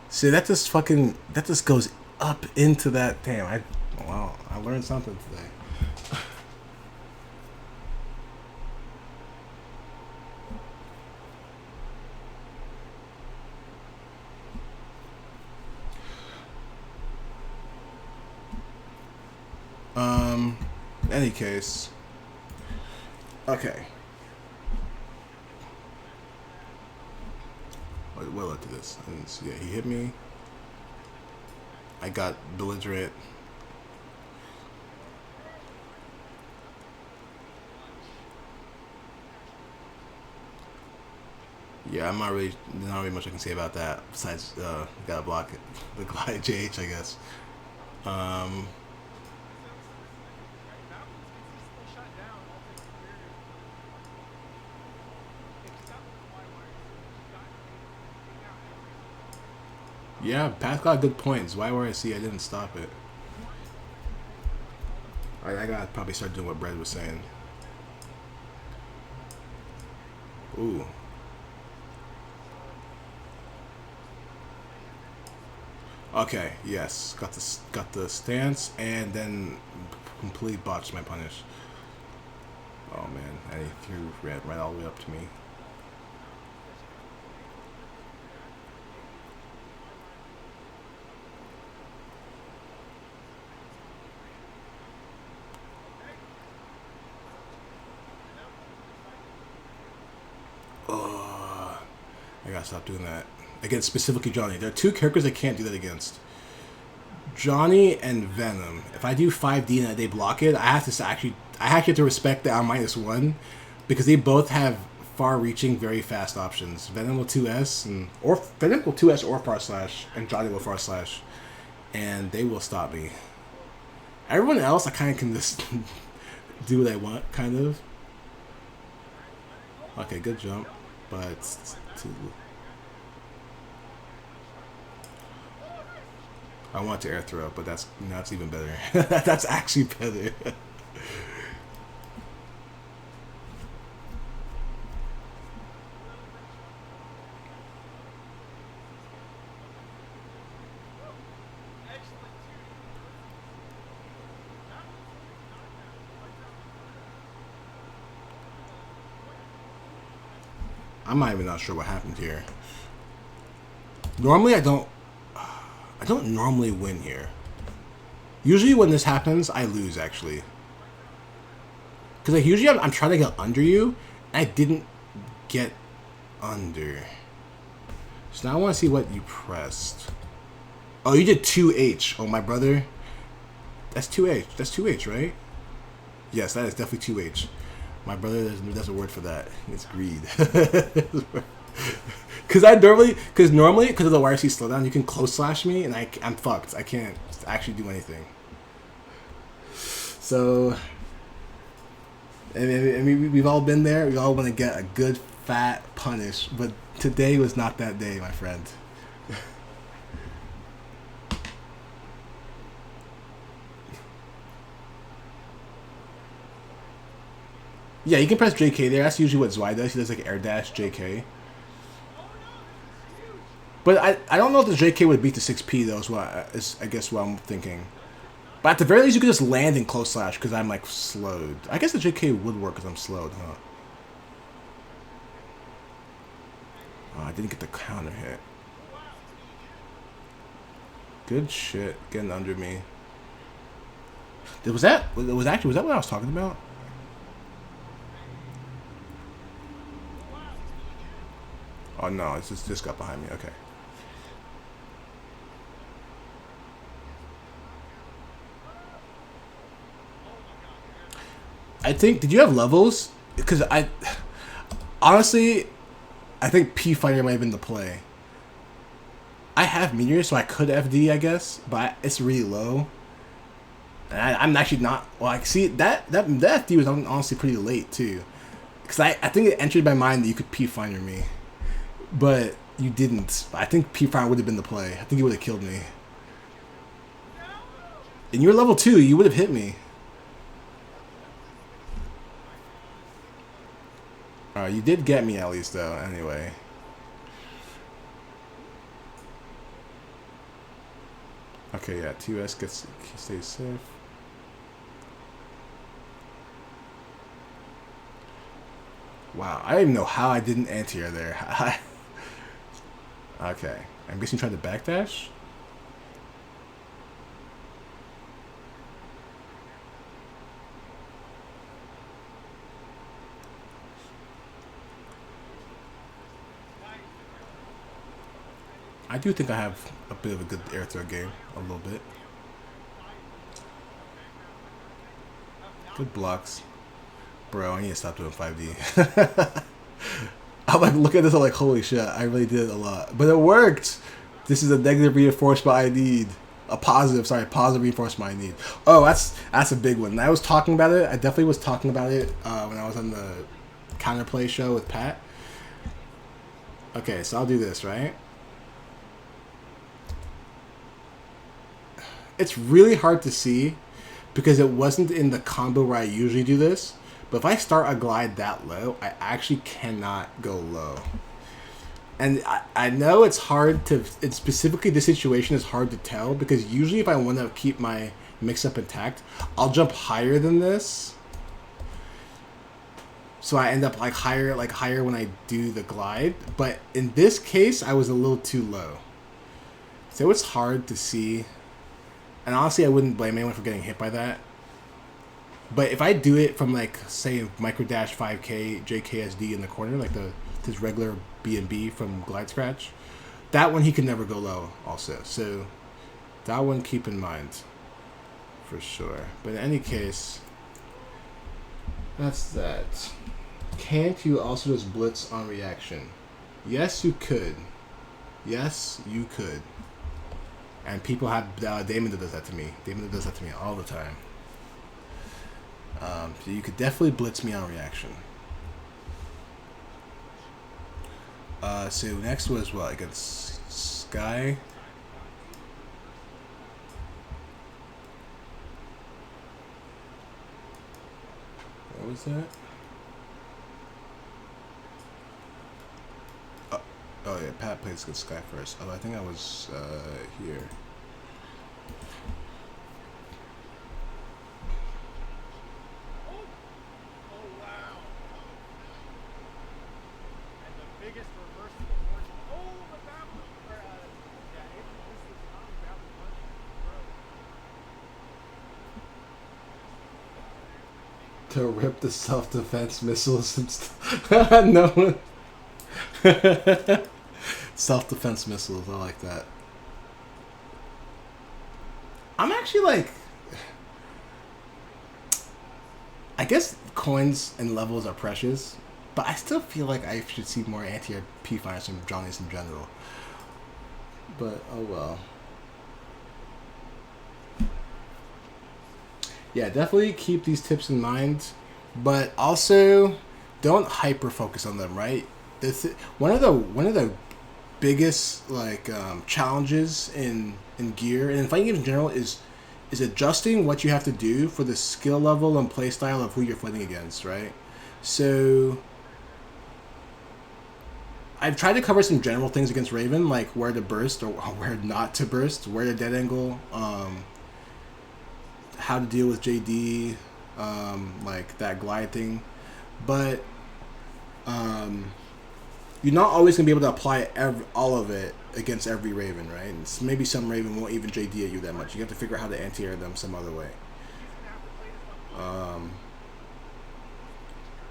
S1: See, that just goes up into that. Damn, wow, I learned something today. Any case. Okay. What led to this? I didn't see it. He hit me. I got belligerent. Yeah, not really much I can say about that. Besides, gotta block it. The Glide JH, I guess. Yeah, Path got good points. Why were I didn't stop it. Alright, I gotta probably start doing what Brad was saying. Ooh. Okay, yes. Got the stance and then completely botched my punish. Oh man, and he threw red right all the way up to me. I gotta stop doing that. Against specifically Johnny. There are two characters I can't do that against. Johnny and Venom. If I do 5D and they block it, I actually have to respect that I'm -1 because they both have far-reaching, very fast options. Venom will 2S or Venom will 2S or far slash, and Johnny will far slash, and they will stop me. Everyone else, I kind of can just do what I want, kind of. Okay, good jump, but it's too. I want to air throw, but that's even better. That's actually better. I'm not even not sure what happened here. Normally, I don't normally win here. Usually when this happens, I lose, actually. Because like, usually I'm trying to get under you, and I didn't get under. So now I want to see what you pressed. Oh, you did 2H. Oh, my brother. That's 2H. That's 2H, right? Yes, that is definitely 2H. My brother, there's a word for that. It's greed. Because normally, because of the YRC slowdown, you can close slash me, and I'm fucked. I can't actually do anything. So, I mean, we've all been there. We all want to get a good fat punish, but today was not that day, my friend. Yeah, you can press JK there. That's usually what Zwei does. He does like air dash JK. But I don't know if the JK would beat the 6P though. Is I guess what I'm thinking. But at the very least, you could just land in close slash because I'm like slowed. I guess the JK would work because I'm slowed, huh? Oh, I didn't get the counter hit. Good shit, getting under me. Was that what I was talking about? Oh no, it's just this got behind me. Okay. I think, did you have levels? Because honestly, I think P Fighter might have been the play. I have Meteor, so I could FD, I guess, but it's really low. And I'm actually not, well, I see, that FD was honestly pretty late, too. Because I think it entered my mind that you could P Finder me. But you didn't. I think P Finder would have been the play. I think you would have killed me. And you're level 2, you would have hit me. You did get me at least, though, anyway. Okay, yeah, TOS stays safe. Wow, I don't even know how I didn't anti-air there. Okay, I'm guessing trying to backdash? I do think I have a bit of a good air throw game, a little bit. Good blocks. Bro, I need to stop doing 5D. I'm like, look at this, I'm like, holy shit, I really did a lot. But it worked! This is a negative reinforcement I need. Positive reinforcement I need. Oh, that's a big one. When I was talking about it, I definitely was talking about it when I was on the Counterplay show with Pat. Okay, so I'll do this, right? It's really hard to see because it wasn't in the combo where I usually do this. But if I start a glide that low, I actually cannot go low. And I know it's hard to... specifically, this situation is hard to tell because usually if I want to keep my mix-up intact, I'll jump higher than this. So I end up like higher when I do the glide. But in this case, I was a little too low. So it's hard to see. And honestly, I wouldn't blame anyone for getting hit by that. But if I do it from, like, say, Micro Dash 5K JKSD in the corner, like his regular B&B from Glide Scratch, that one he can never go low also. So that one keep in mind for sure. But in any case, that's that. Can't you also just blitz on reaction? Yes, you could. Yes, you could. And people have... Damon does that to me. Damon does that to me all the time. So you could definitely blitz me on reaction. So next was what? Against Sky? What was that? Oh yeah, Pat plays against Sky first. Oh, I think I was here. To rip the self-defense missiles and stuff. No. Self-defense missiles, I like that. I'm actually like... I guess coins and levels are precious, but I still feel like I should see more anti-air P-Finers from Johnny's in general. But, oh well. Yeah, definitely keep these tips in mind, but also don't hyper focus on them. Right? One of the biggest like challenges in gear and in fighting games in general is adjusting what you have to do for the skill level and play style of who you're fighting against. Right? So I've tried to cover some general things against Raven, like where to burst or where not to burst, where to dead angle. How to deal with JD, like that glide thing, but you're not always gonna be able to apply all of it against every Raven, right? And maybe some Raven won't even JD at you that much. You have to figure out how to anti-air them some other way.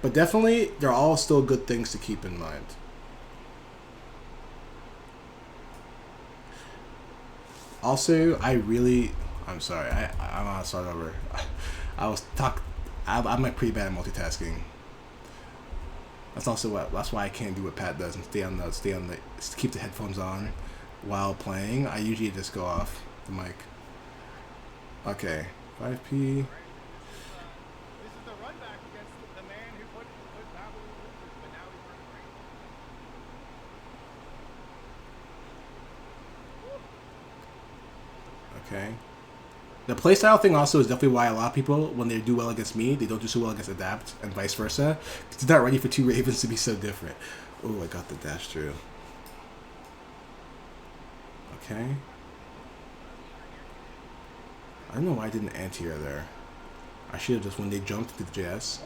S1: But definitely, they're all still good things to keep in mind. Also, I'm sorry. I'm gonna start over. I'm like pretty bad at multitasking. That's why I can't do what Pat does and keep the headphones on while playing. I usually just go off the mic. Okay, 5P.
S3: This is the run back against the man who put Babel in the group, but now he's running great.
S1: Okay. The playstyle thing also is definitely why a lot of people, when they do well against me, they don't do so well against Adapt, and vice versa. It's not ready for two Ravens to be so different. Oh, I got the dash through. Okay. I don't know why I didn't anti-air there. I should have just, when they jumped, did JS.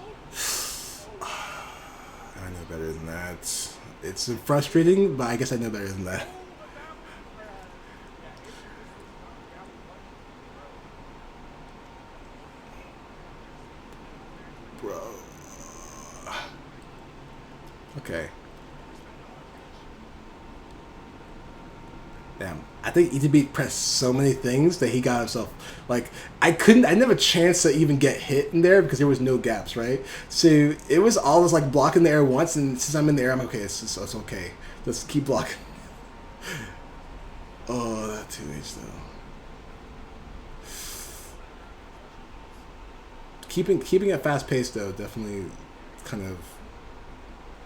S1: I know better than that. It's frustrating, but I guess I know better than that. Bro. Okay. Damn. I think ETB pressed so many things that he got himself, like, I never chance to even get hit in there because there was no gaps, right? So it was all just like blocking the air once, and since I'm in the air, I'm okay, it's okay. Just keep blocking. Oh, that 2H though. Keeping at fast pace though definitely kind of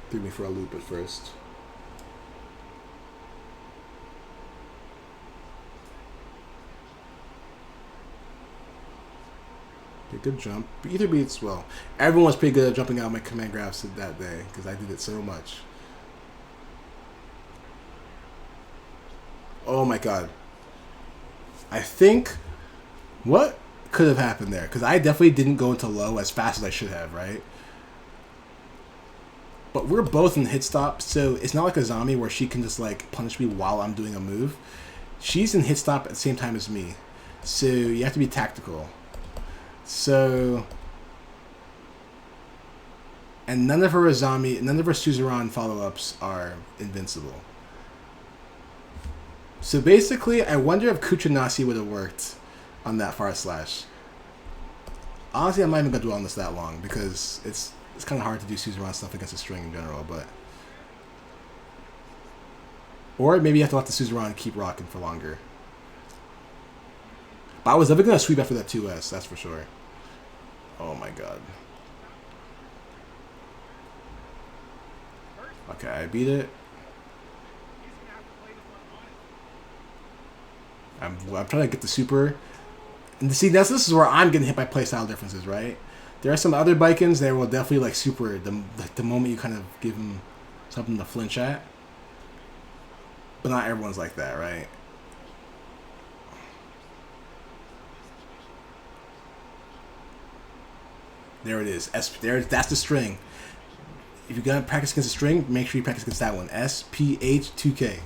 S1: threw me for a loop at first. Good jump. Either beats well. Everyone was pretty good at jumping out my command grabs that day because I did it so much. Oh my god. I think what could have happened there? Because I definitely didn't go into low as fast as I should have, right? But we're both in hit stop, so it's not like a zombie where she can just like punish me while I'm doing a move. She's in hit stop at the same time as me. So you have to be tactical. So, and none of her Suzerain follow-ups are invincible. So basically, I wonder if Kuchinasi would have worked on that far slash. Honestly, I'm not even gonna dwell on this that long because it's kind of hard to do Suzerain stuff against a string in general, but. Or maybe you have to let the Suzerain keep rocking for longer. But I was never going to sweep after that 2S, that's for sure. Oh my god. Okay, I beat it. I'm trying to get the super. And see, this is where I'm getting hit by playstyle differences, right? There are some other Bikins that will definitely like super the moment you kind of give them something to flinch at. But not everyone's like that, right? There it is. That's the string. If you're gonna practice against a string, make sure you practice against that one. SPH2K.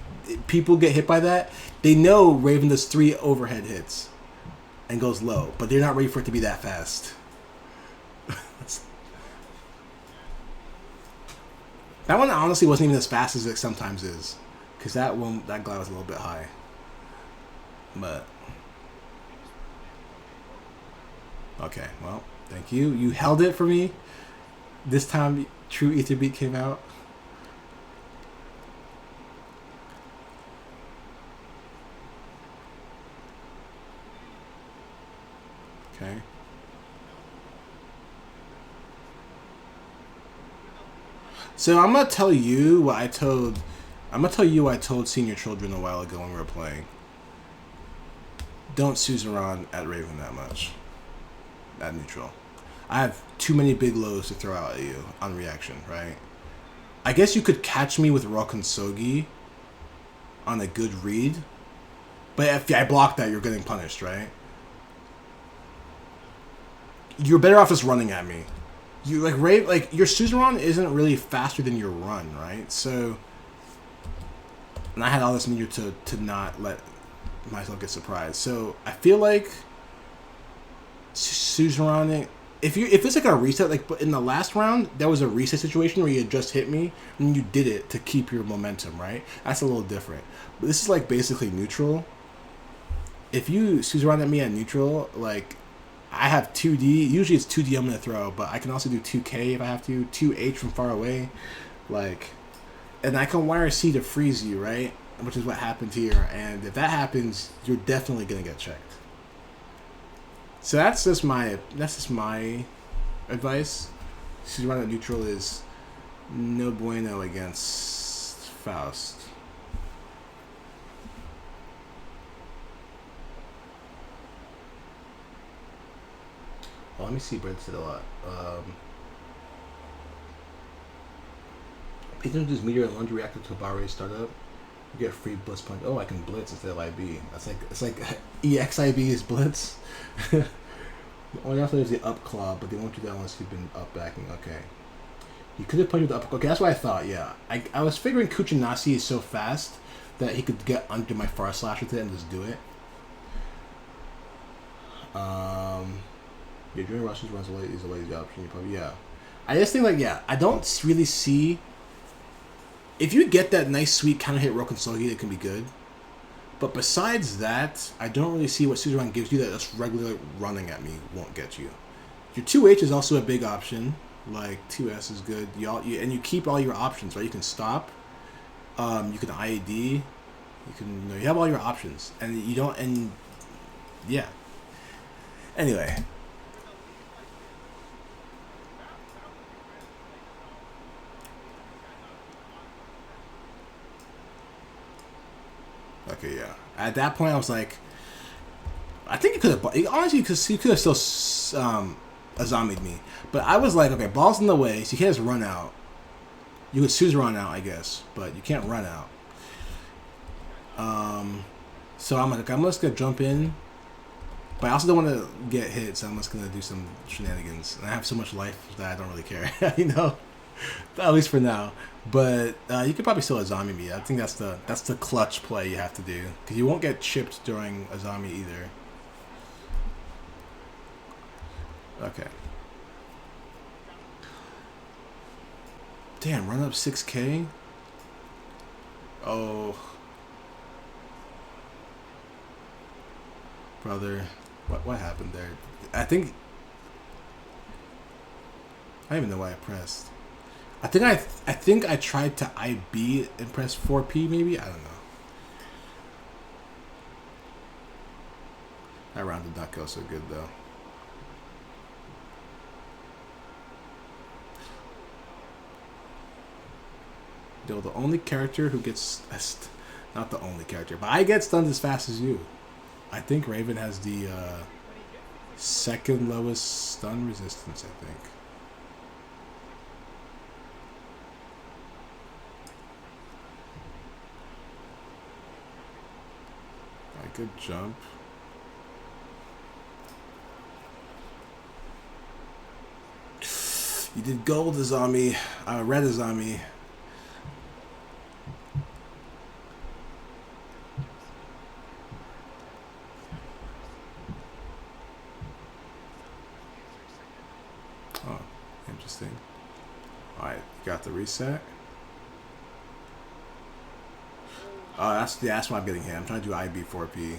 S1: People get hit by that. They know Raven does 3 overhead hits and goes low, but they're not ready for it to be that fast. That one honestly wasn't even as fast as it sometimes is, because that glide was a little bit high. But okay, well, thank you. You held it for me. This time, True Ether Beat came out. Okay. So I'm gonna tell you what I told. I'm gonna tell you what I told Senior Children a while ago when we were playing. Don't Suzerain at Raven that much. At neutral. I have too many big lows to throw out at you on reaction, right? I guess you could catch me with Rokonsogi on a good read, but if I block that, you're getting punished, right? You're better off just running at me. You like your Suzerain isn't really faster than your run, right? So, and I had all this meter to not let myself get surprised. So I feel like Suzerain, if it's like a reset, like in the last round, there was a reset situation where you had just hit me and you did it to keep your momentum, right? That's a little different. But this is like basically neutral. If you Suzerain at me at neutral, like I have 2D. Usually it's 2D I'm going to throw, but I can also do 2K if I have to. 2H from far away. Like, and I can wire C to freeze you, right? Which is what happened here. And if that happens, you're definitely going to get checked. So that's just my advice. Suzerain at neutral is no bueno against Faust. Oh, let me see. Brent said a lot. Patron does meteor and launch reactor to a power race startup. You get free blitz punch. Oh, I can blitz instead of IB. That's like it's like EXIB is blitz. Only also there's the up claw, but they won't do that unless you've been up backing. Okay. You could have punched with the up. Okay, that's what I thought. Yeah, I was figuring Kuchinasi is so fast that he could get under my far slash with it and just do it. Yeah, doing rushes runs away is a lazy option. You probably I just think I don't really see. If you get that nice sweet counter hit Roken Sogi, it can be good. But besides that, I don't really see what Suzerain gives you that just regular running at me won't get you. Your 2H is also a big option. Like 2S is good. And you keep all your options, right? You can stop. You can IAD. You have all your options, and you don't. And yeah. Anyway. Okay, yeah. At that point, I was like, I think he could have, honestly, because he could have still Azami'd me. But I was like, okay, ball's in the way, so you can't just run out. You could Suzerain out, I guess, but you can't run out. So I'm like, I'm just going to jump in. But I also don't want to get hit, so I'm just going to do some shenanigans. And I have so much life that I don't really care, At least for now. But you could probably still Azami me. I think that's the clutch play you have to do. Because you won't get chipped during Azami either. Okay. Damn, run up 6K? Oh. Brother. What happened there? I don't even know why I pressed. I think I tried to IB and press 4P maybe? I don't know. That round did not go so good though. Though the only character who gets not the only character, but I get stunned as fast as you. I think Raven has the second lowest stun resistance, I think. Good jump. You did gold Azami, red Azami. Oh, interesting. Alright, got the reset. Oh, that's why I'm getting hit. I'm trying to do IB4P.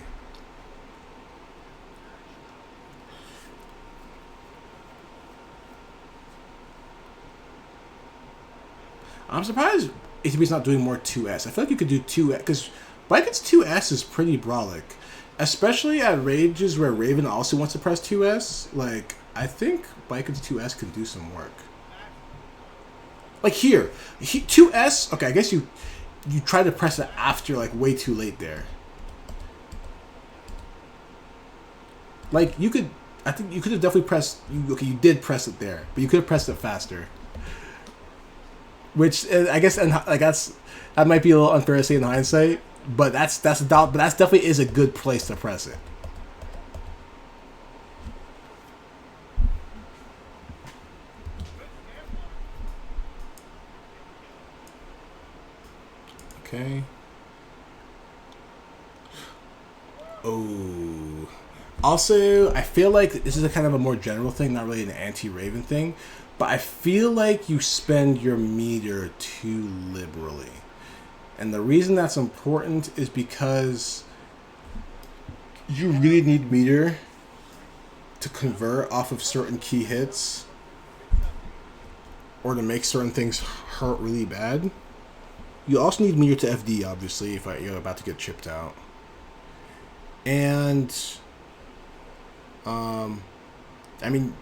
S1: I'm surprised ATB's not doing more 2S. I feel like you could do 2S, because Vikings 2S is pretty brolic. Especially at rages where Raven also wants to press 2S. Like, I think Vikings 2S can do some work. Like here, 2S, okay, I guess you try to press it after, like, way too late there. Like, I think you could have definitely pressed, you did press it there, but you could have pressed it faster. Which, I guess, and like that might be a little unfair to say in hindsight, but that's definitely is a good place to press it. Okay. Oh. Also, I feel like this is a kind of a more general thing, not really an anti-Raven thing, but I feel like you spend your meter too liberally. And the reason that's important is because you really need meter to convert off of certain key hits or to make certain things hurt really bad. You also need meter to FD, obviously, if you're about to get chipped out. And, I mean,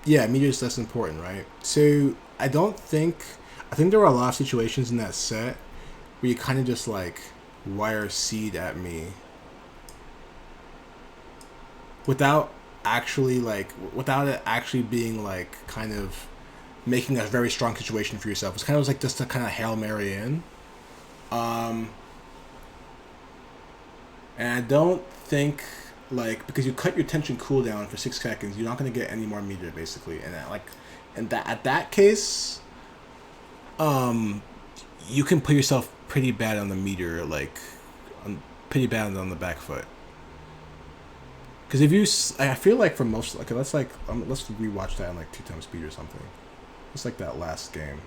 S1: yeah, meter is less important, right? So, I think there were a lot of situations in that set where you kind of just, like, wire seed at me without actually like without it actually being like kind of making a very strong situation for yourself. It's kind of like just a kind of Hail Mary in. And I don't think like because you cut your tension cooldown for 6 seconds, you're not gonna get any more meter basically. And at that case, you can put yourself pretty bad on the meter, like pretty bad on the back foot. Because if you, I feel like for most, okay, let's rewatch that in like 2 times speed or something. It's like that last game.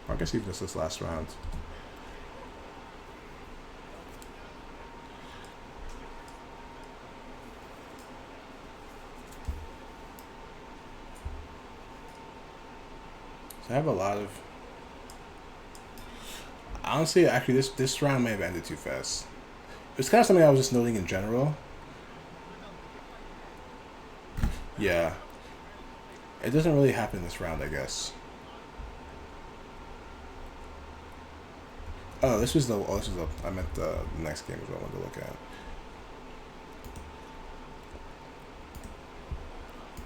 S1: Or I guess even just this last round. So I have a lot of. Honestly, actually, this round may have ended too fast. It's kind of something I was just noting in general. Yeah. It doesn't really happen this round, I guess. Oh, this was the. Oh, this was the. I meant the next game is what I wanted to look at.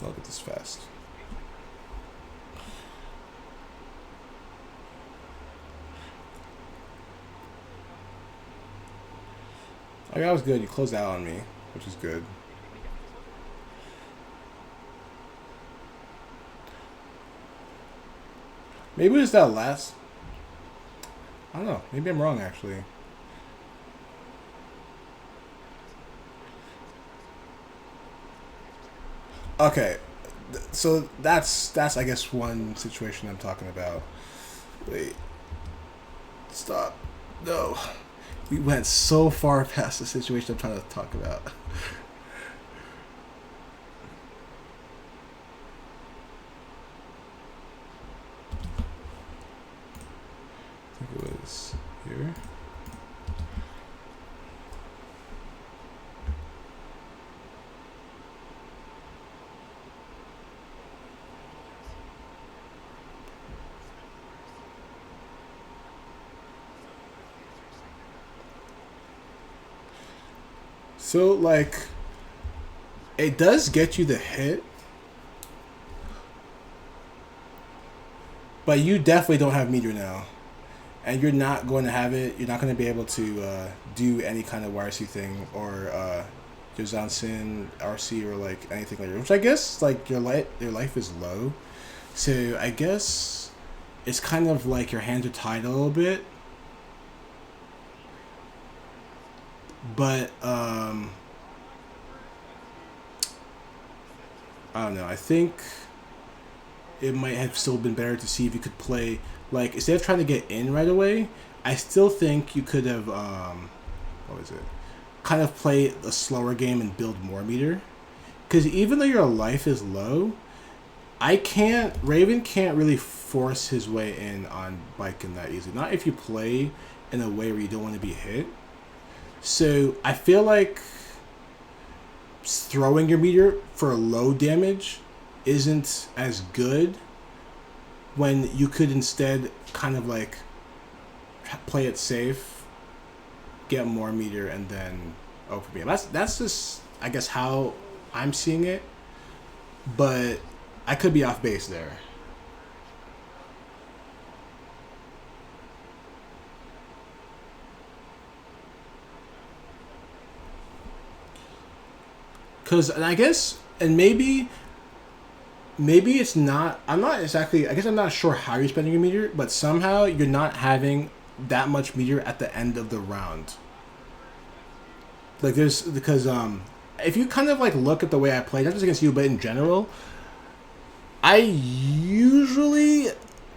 S1: Look at this fast. Oh, that was good. You closed out on me, which is good. Maybe it was that last. I don't know. Maybe I'm wrong, actually. Okay, so that's I guess one situation I'm talking about. Wait. Stop. No. We went so far past the situation I'm trying to talk about. I think it was here. So, like, it does get you the hit, but you definitely don't have meter now. And you're not going to have it. You're not going to be able to do any kind of YRC thing or Josansin RC or like anything like that. Which I guess like your life is low, so I guess it's kind of like your hands are tied a little bit. But I don't know. I think it might have still been better to see if you could play like instead of trying to get in right away. I still think you could have what was it? Kind of play a slower game and build more meter. Because even though your life is low, Raven can't really force his way in on Baiken that easily. Not if you play in a way where you don't want to be hit. So I feel like throwing your meter for low damage isn't as good when you could instead kind of like play it safe, get more meter, and then open beam. That's just I guess how I'm seeing it, but I could be off base there. Cause and I guess and maybe it's not. I'm not exactly. I guess I'm not sure how you're spending your meter, but somehow you're not having that much meter at the end of the round. Like there's because if you kind of like look at the way I play, not just against you, but in general, I usually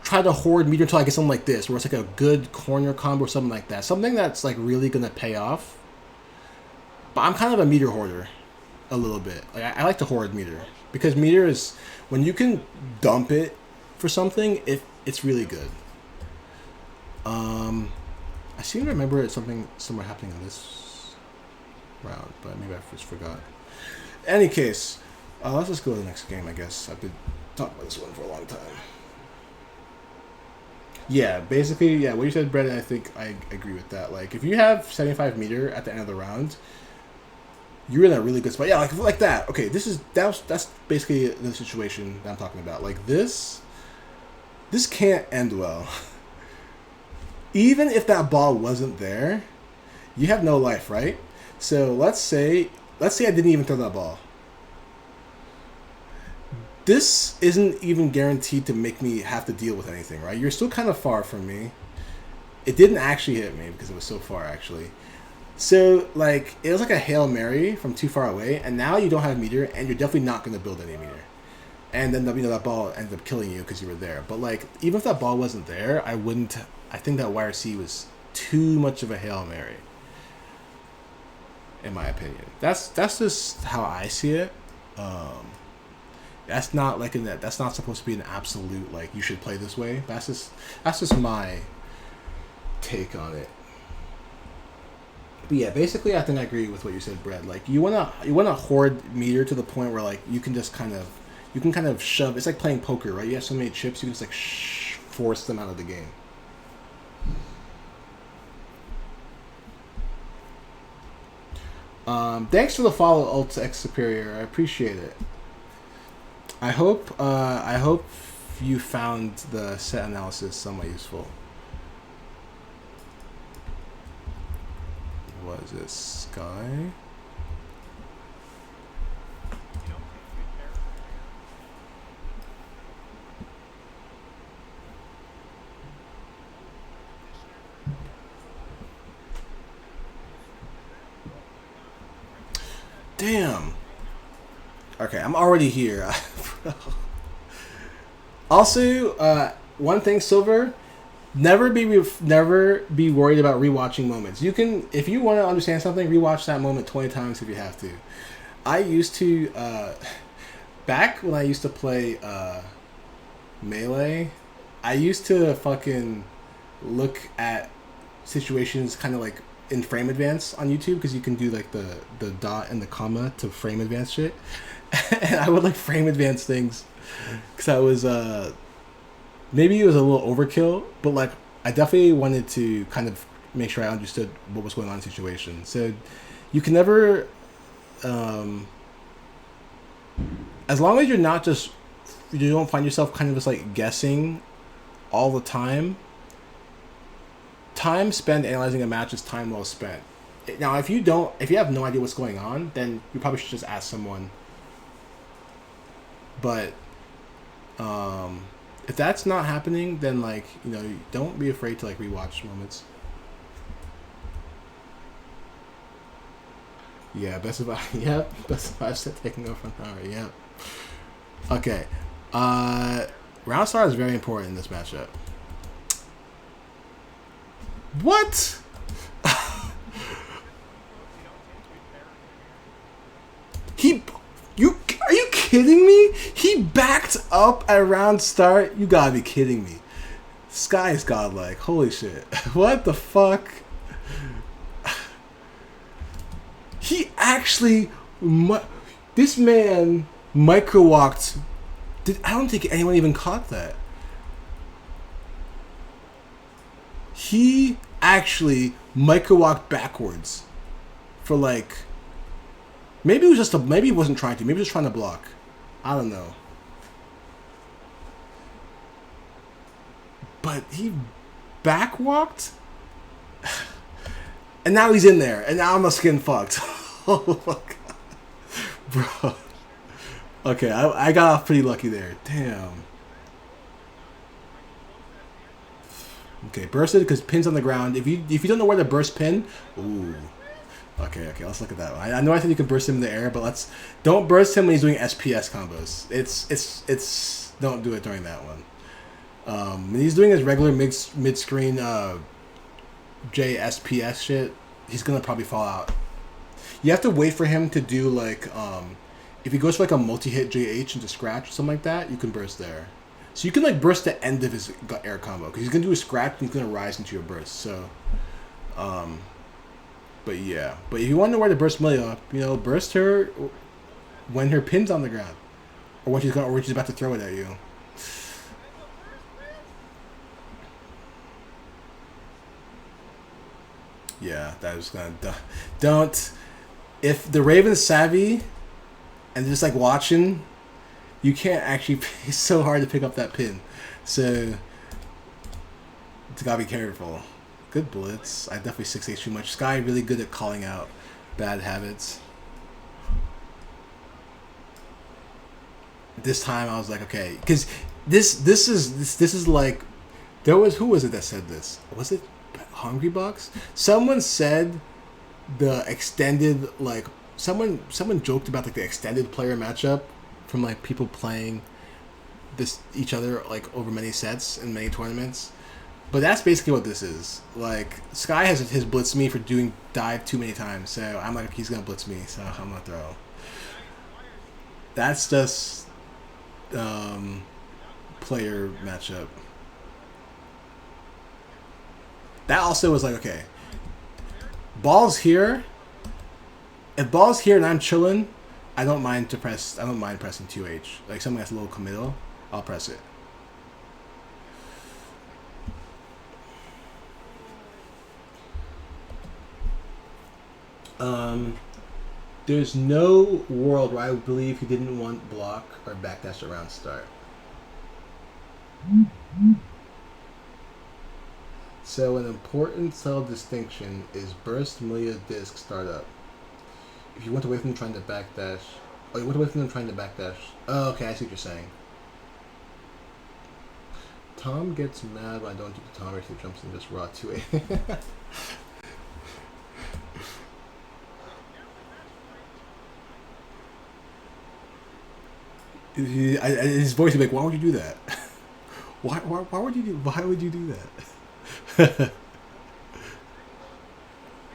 S1: try to hoard meter until I get something like this, where it's like a good corner combo or something like that, something that's like really gonna pay off. But I'm kind of a meter hoarder. A little bit. Like I like to hoard meter because meter is when you can dump it for something, it's really good. I seem to remember it's somewhere happening in this round, but maybe I just forgot. In any case, let's just go to the next game. I guess I've been talking about this one for a long time. Yeah, basically, yeah, what you said, Brendan, I think I agree with that. Like, if you have 75 meter at the end of the round, you're in a really good spot. Yeah, like that. Okay, that's basically the situation that I'm talking about. Like this can't end well. Even if that ball wasn't there, you have no life, right? So let's say I didn't even throw that ball. This isn't even guaranteed to make me have to deal with anything, right? You're still kind of far from me. It didn't actually hit me because it was so far, actually. So, like, it was like a Hail Mary from too far away, and now you don't have meter, and you're definitely not going to build any meter. And then, that ball ended up killing you because you were there. But, like, even if that ball wasn't there, I think that YRC was too much of a Hail Mary, in my opinion. That's just how I see it. That's not that's not supposed to be an absolute, like, you should play this way. That's just my take on it. But yeah, basically, I think I agree with what you said, Brad. Like, you wanna hoard meter to the point where, like, you can kind of shove. It's like playing poker, right? You have so many chips, you can just like force them out of the game. Thanks for the follow, Alt X Superior. I appreciate it. I hope you found the set analysis somewhat useful. What is this, Sky? Damn. Okay, I'm already here. Also, one thing, Silver, never be worried about rewatching moments. You can, if you want to understand something, rewatch that moment 20 times if you have to. I used to, back when I used to play Melee, I used to fucking look at situations kind of like in frame advance on YouTube, because you can do like the dot and the comma to frame advance shit. And I would like frame advance things because I was maybe it was a little overkill, but like I definitely wanted to kind of make sure I understood what was going on in the situation. So you can never, as long as you're not just, you don't find yourself kind of just like guessing all the time. Time spent analyzing a match is time well spent. Now, if you have no idea what's going on, then you probably should just ask someone. But if that's not happening, then like, you know, don't be afraid to like rewatch moments. Yeah, Best of Buy. Yep, Best of Buy set taking over from Power. Yep. Okay. Round Star is very important in this matchup. What? Are you kidding me? He backed up at round start? You gotta be kidding me. Sky is godlike. Holy shit. What the fuck? He actually... This man micro-walked... I don't think anyone even caught that. He actually micro-walked backwards for like... Maybe it was just maybe he wasn't trying to. Maybe he was trying to block. I don't know. But he backwalked? And now he's in there. And now I'm a skin fucked. Oh my god. Bro. Okay, I got off pretty lucky there. Damn. Okay, bursted because pin's on the ground. If you don't know where to burst pin, ooh. Okay, let's look at that one. I know I said you can burst him in the air, but don't burst him when he's doing SPS combos. It's don't do it during that one. When he's doing his regular mid screen JSPS shit, he's gonna probably fall out. You have to wait for him to do like if he goes for like a multi-hit JH into scratch or something like that, you can burst there. So you can like burst the end of his air combo because he's gonna do a scratch and he's gonna rise into your burst. So, but yeah. But if you want to know where to burst Millie up, you know, burst her when her pin's on the ground, or when she's about to throw it at you. Yeah, that was gonna don't. If the Ravens savvy and just like watching, you can't actually. It's so hard to pick up that pin, so you gotta be careful. Good blitz. I definitely 6'8" too much. Sky really good at calling out bad habits. This time I was like, okay, because this is like, there was, who was it that said this? Was it Hungry Box? Someone said the extended, like, someone joked about like the extended player matchup from like people playing this each other like over many sets in many tournaments. But that's basically what this is. Like, Sky has blitzed me for doing dive too many times, so I'm like, he's gonna blitz me, so I'm gonna throw. That's just player matchup. That also was like, okay, ball's here. If ball's here and I'm chilling, I don't mind pressing 2H. Like something that's a little committal, I'll press it. There's no world where I would believe he didn't want block or backdash around start. So an important subtle distinction is burst, Malia, disc, startup. If you went away from them trying to backdash... Oh, you went away from them trying to backdash. Oh, okay, I see what you're saying. Tom gets mad when I don't do the Tom race, he jumps and just raw 2A. His voice would be like, why would you do that? Why would you do that?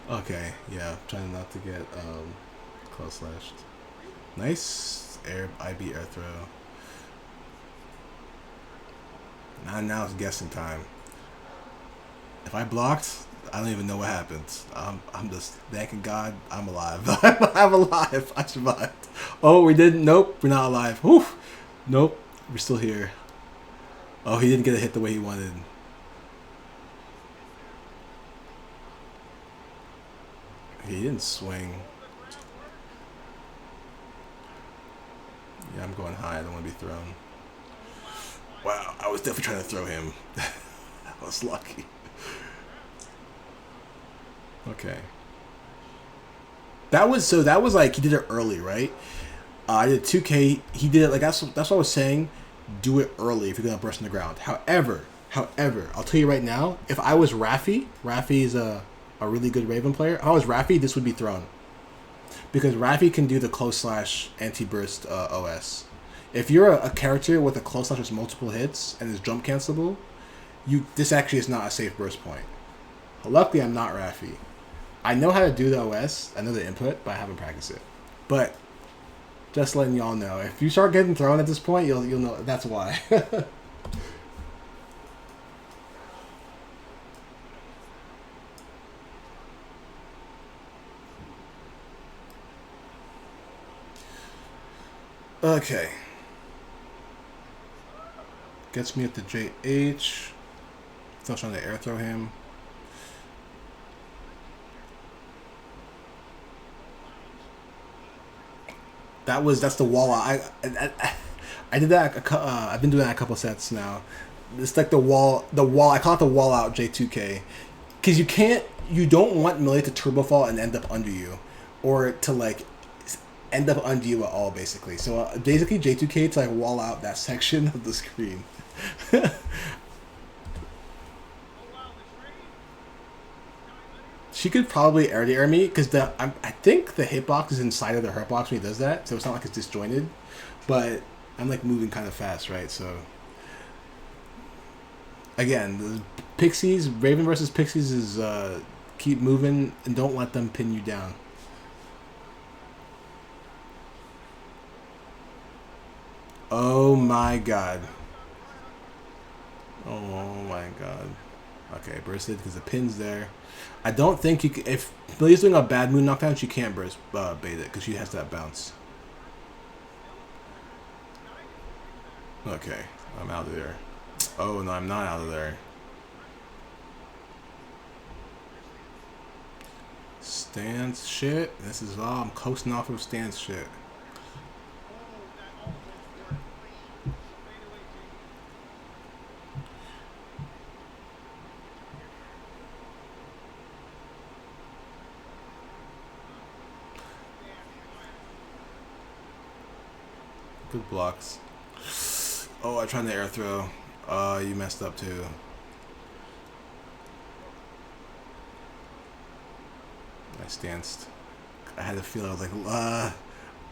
S1: Okay, yeah, trying not to get close slashed. Nice IB air throw. Now it's guessing time. If I blocked, I don't even know what happens. I'm just thanking God I'm alive. I'm alive. I survived. Oh, we didn't. Nope, we're not alive. Whew. Nope, we're still here. Oh, he didn't get a hit the way he wanted. He didn't swing. Yeah, I'm going high. I don't want to be thrown. Wow, I was definitely trying to throw him. I was lucky. Okay. That was like, he did it early, right? I did 2K. He did it like, that's what I was saying. Do it early if you're gonna burst on the ground. However, I'll tell you right now, if I was Rafi is a really good Raven player. If I was Rafi, this would be thrown, because Rafi can do the close slash anti-burst OS. If you're a character with a close slash with multiple hits and is jump cancelable, this actually is not a safe burst point. Luckily, I'm not Rafi. I know how to do the OS. I know the input, but I haven't practiced it. But just letting y'all know, if you start getting thrown at this point, you'll know that's why. Okay. Gets me at the JH. Still trying to air throw him. That's the wall out. I did that. I've been doing that a couple sets now. It's like the wall. I call it the wall out J2K, because you don't want Melee to turbo fall and end up under you, or to like end up under you at all, basically. So basically J2K to like wall out that section of the screen. She could probably air me, because I think the hitbox is inside of the hurtbox when he does that, so it's not like it's disjointed. But I'm like moving kind of fast, right? So again, the Pixies, Raven versus Pixies is keep moving and don't let them pin you down. Oh my god. Oh my god. Okay, bursted because the pin's there. I don't think you can, if Millie's doing a bad moon knockdown, she can't burst bait it because she has that bounce. Okay, I'm out of there. Oh no, I'm not out of there. Stance shit. This is all I'm coasting off of stance shit.
S3: Oh, that almost worked. Fade away, Jamie.
S1: Good blocks. Oh, I tried the air throw. You messed up too. I stanced. I had a feel. I was like,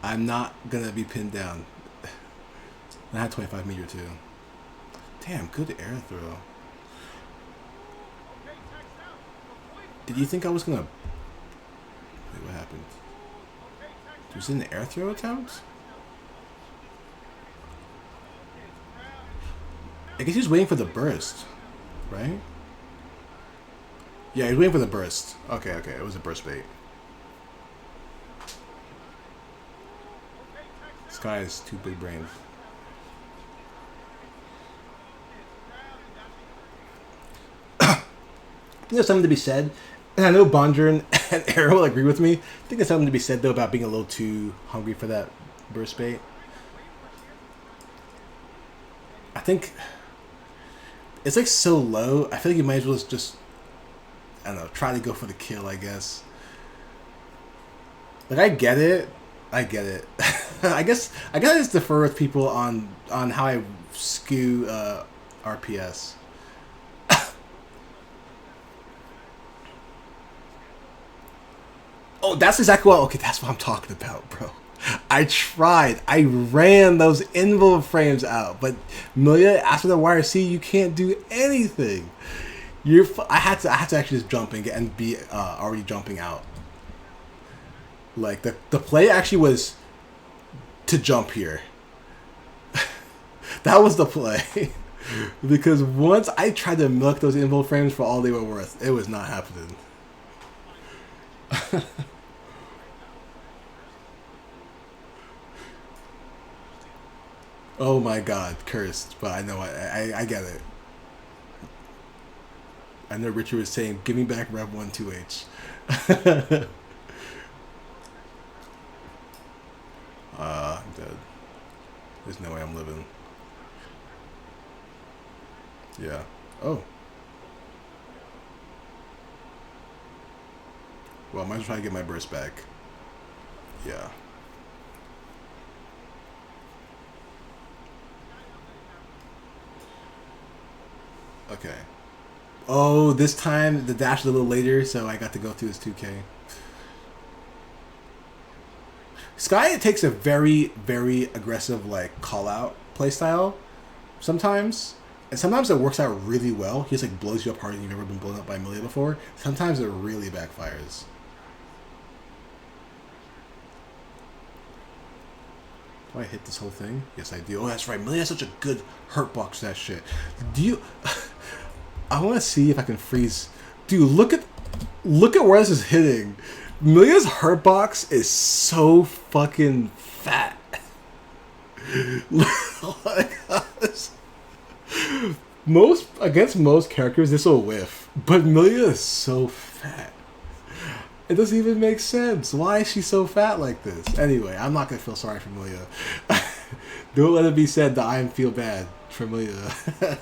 S1: I'm not gonna be pinned down. I had 25 meter too. Damn, good air throw.
S3: Okay, text out. The point.
S1: Did you think I was gonna? Wait, what happened?
S3: Okay, text
S1: Was it an air throw attempt? I guess he's waiting for the burst, right? Yeah, he's waiting for the burst. Okay, it was a burst bait. This guy is too big brained. I think there's something to be said, and I know Bondren and Arrow will agree with me. I think there's something to be said though about being a little too hungry for that burst bait. I think it's like so low. I feel like you might as well just I don't know, try to go for the kill, I guess. Like I get it. I guess I just defer with people on how I skew RPS. Oh, that's exactly what. Okay, that's what I'm talking about, bro. I tried. I ran those invul frames out, but Milia, after the YRC, you can't do anything. I had to actually just jump and be already jumping out. Like the play actually was to jump here. That was the play. Because once I tried to milk those invul frames for all they were worth, it was not happening. Oh my god, cursed. But I know I get it. I know Richard was saying, give me back Rev 1 2H. I'm dead. There's no way I'm living. Yeah. Oh. Well, I might as well try to get my burst back. Yeah. Okay. Oh, this time the dash is a little later, so I got to go through his 2K. Sky takes a very, very aggressive like call out playstyle sometimes. And sometimes it works out really well. He just like blows you up harder than you've ever been blown up by Milia before. Sometimes it really backfires. Do I hit this whole thing? Yes, I do. Oh, that's right. Milia has such a good hurt box that shit. Do you... I want to see if I can freeze... Dude, look at where this is hitting. Milia's hurt box is so fucking fat. Oh my gosh. Against most characters, this will whiff. But Milia is so fat. It doesn't even make sense. Why is she so fat like this? Anyway, I'm not going to feel sorry for Milia. Don't let it be said that I feel bad for Milia.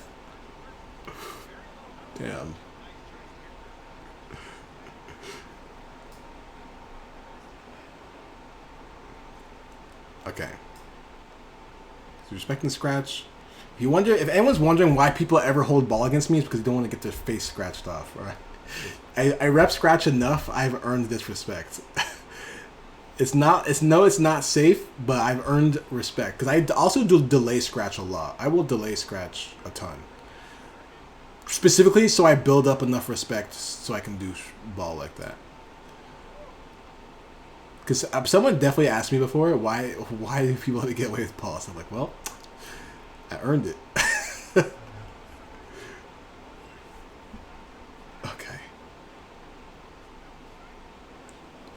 S1: Damn. Okay. So respecting scratch. If anyone's wondering why people ever hold ball against me, it's because they don't want to get their face scratched off. All right. I rep scratch enough. I've earned this respect. It's not safe, but I've earned respect because I also do delay scratch a lot. I will delay scratch a ton, specifically so I build up enough respect so I can do ball like that. Because someone definitely asked me before why do people get away with balls? I'm like, well, I earned it. Okay.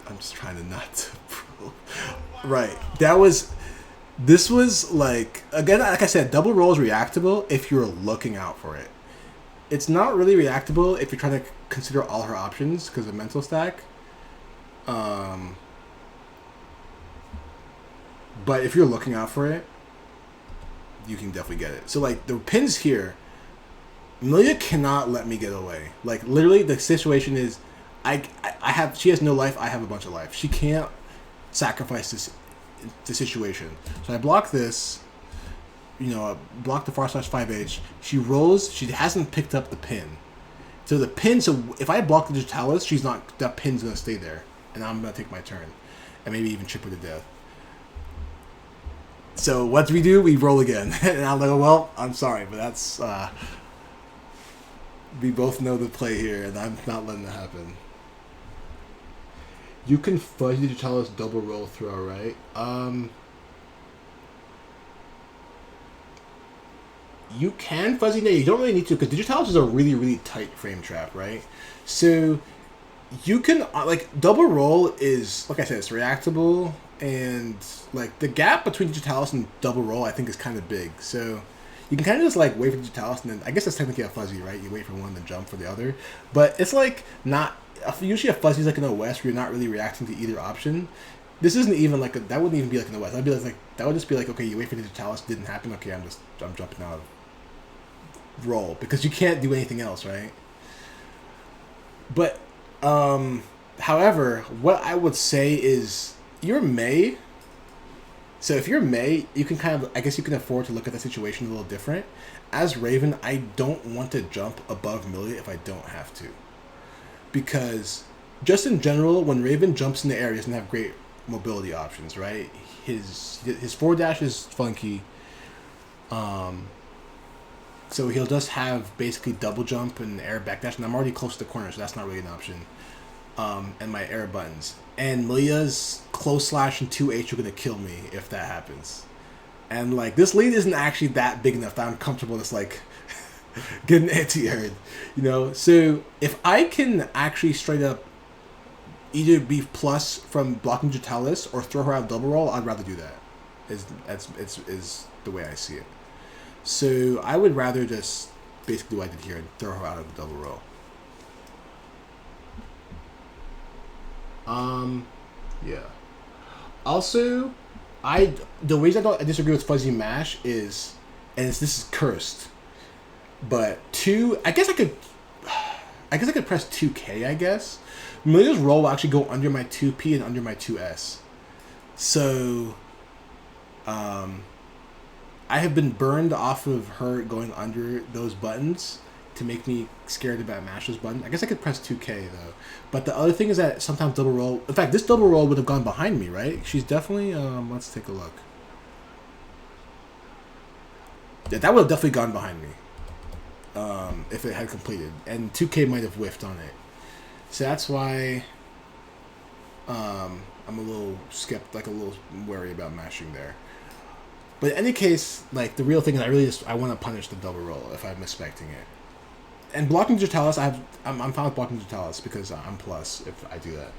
S1: I'm just trying to not to, bro. Right. This was like, again, like I said, double roll is reactable if you're looking out for it. It's not really reactable if you're trying to consider all her options because of mental stack. But if you're looking out for it, you can definitely get it. So like the pins here, Amelia cannot let me get away. Like literally, the situation is, she has no life. I have a bunch of life. She can't sacrifice the situation. So I block this. Block the /5H. She rolls. She hasn't picked up the pin. So the pin. So if I block the Digitalis, that pin's gonna stay there, and I'm gonna take my turn, and maybe even chip her to death. So what do? We roll again, and I'm like, well, I'm sorry, but that's. We both know the play here, and I'm not letting it happen. You can fudge the Digitalis double roll throw, right? You can fuzzy. No, you don't really need to, because Digitalis is a really, really tight frame trap, right? So you can double roll is, like I said, it's reactable, and like the gap between Digitalis and double roll, I think, is kind of big. So you can kind of just like wait for Digitalis, and then I guess that's technically a fuzzy, right? You wait for one, then jump for the other. But it's like not usually a fuzzy is like in the West, where you're not really reacting to either option. This isn't even like that wouldn't even be like in the West. That'd be like that would just be like, okay, you wait for Digitalis, didn't happen. Okay, I'm jumping out of roll, because you can't do anything else, right? But however, what I would say is you're Mei. So if you're Mei, you can I guess you can afford to look at the situation a little different. As Raven, I don't want to jump above Millia if I don't have to. Because just in general, when Raven jumps in the air, he doesn't have great mobility options, right? His forward dash is funky. So he'll just have basically double jump and air backdash, and I'm already close to the corner, so that's not really an option. And my air buttons. And Milia's close slash and 2H are going to kill me if that happens. And like this lead isn't actually that big enough that I'm comfortable just like getting anti-aired, So if I can actually straight up either be plus from blocking Digitalis or throw her out double roll, I'd rather do that. Is the way I see it. So I would rather just basically do what I did here and throw her out of the double roll. Yeah. Also, the reason I disagree with Fuzzy Mash is, and this is cursed, but I guess I could press 2K, I guess. Milia's roll will actually go under my 2P and under my 2S. So, I have been burned off of her going under those buttons to make me scared about Mash's button. I guess I could press 2K though. But the other thing is that sometimes double roll... In fact, this double roll would have gone behind me, right? She's definitely... let's take a look. Yeah, that would have definitely gone behind me. If it had completed. And 2K might have whiffed on it. So that's why... I'm a little a little wary about mashing there. But in any case, like, the real thing is I want to punish the double roll if I'm expecting it. And blocking Digitalis, I'm fine with blocking Digitalis because I'm plus if I do that.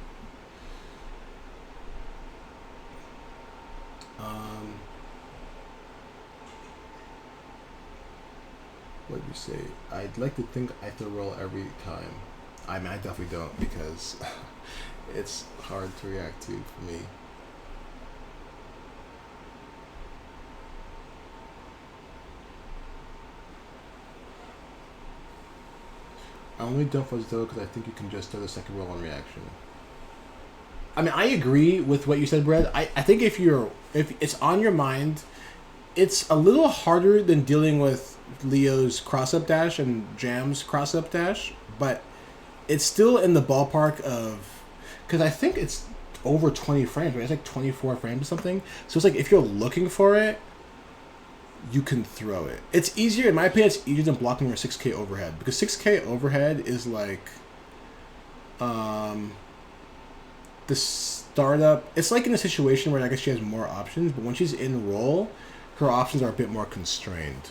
S1: What did you say? I'd like to think I throw roll every time. I mean, I definitely don't, because it's hard to react to for me. I only don't fuzz though because I think you can just throw the second roll on reaction. I mean, I agree with what you said, Brad. I think if it's on your mind, it's a little harder than dealing with Leo's cross-up dash and Jam's cross-up dash, but it's still in the ballpark of... Because I think it's over 20 frames, right? It's like 24 frames or something. So it's like if you're looking for it, you can throw it. It's easier, in my opinion, it's easier than blocking your 6K overhead. Because 6K overhead is like... the startup... It's like in a situation where I guess she has more options, but when she's in roll, her options are a bit more constrained.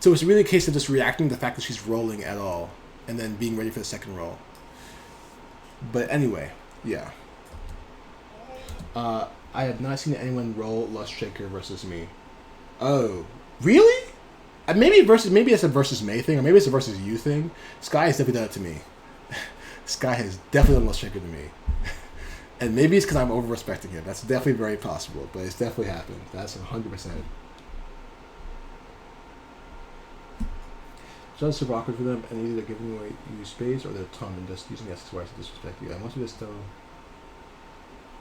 S1: So it's really a case of just reacting to the fact that she's rolling at all, and then being ready for the second roll. But anyway, yeah. I have not seen anyone roll Lust Shaker versus me. Oh, really? maybe it's a versus May thing, or maybe it's a versus you thing. Sky has definitely done it to me. Sky has definitely done less shaker than me. And maybe it's because I'm over-respecting him. That's definitely very possible, but it's definitely happened. That's 100%. It's not super awkward for them, and either they're giving away you space or they're tongue and just using accessories to disrespect you. I want you to still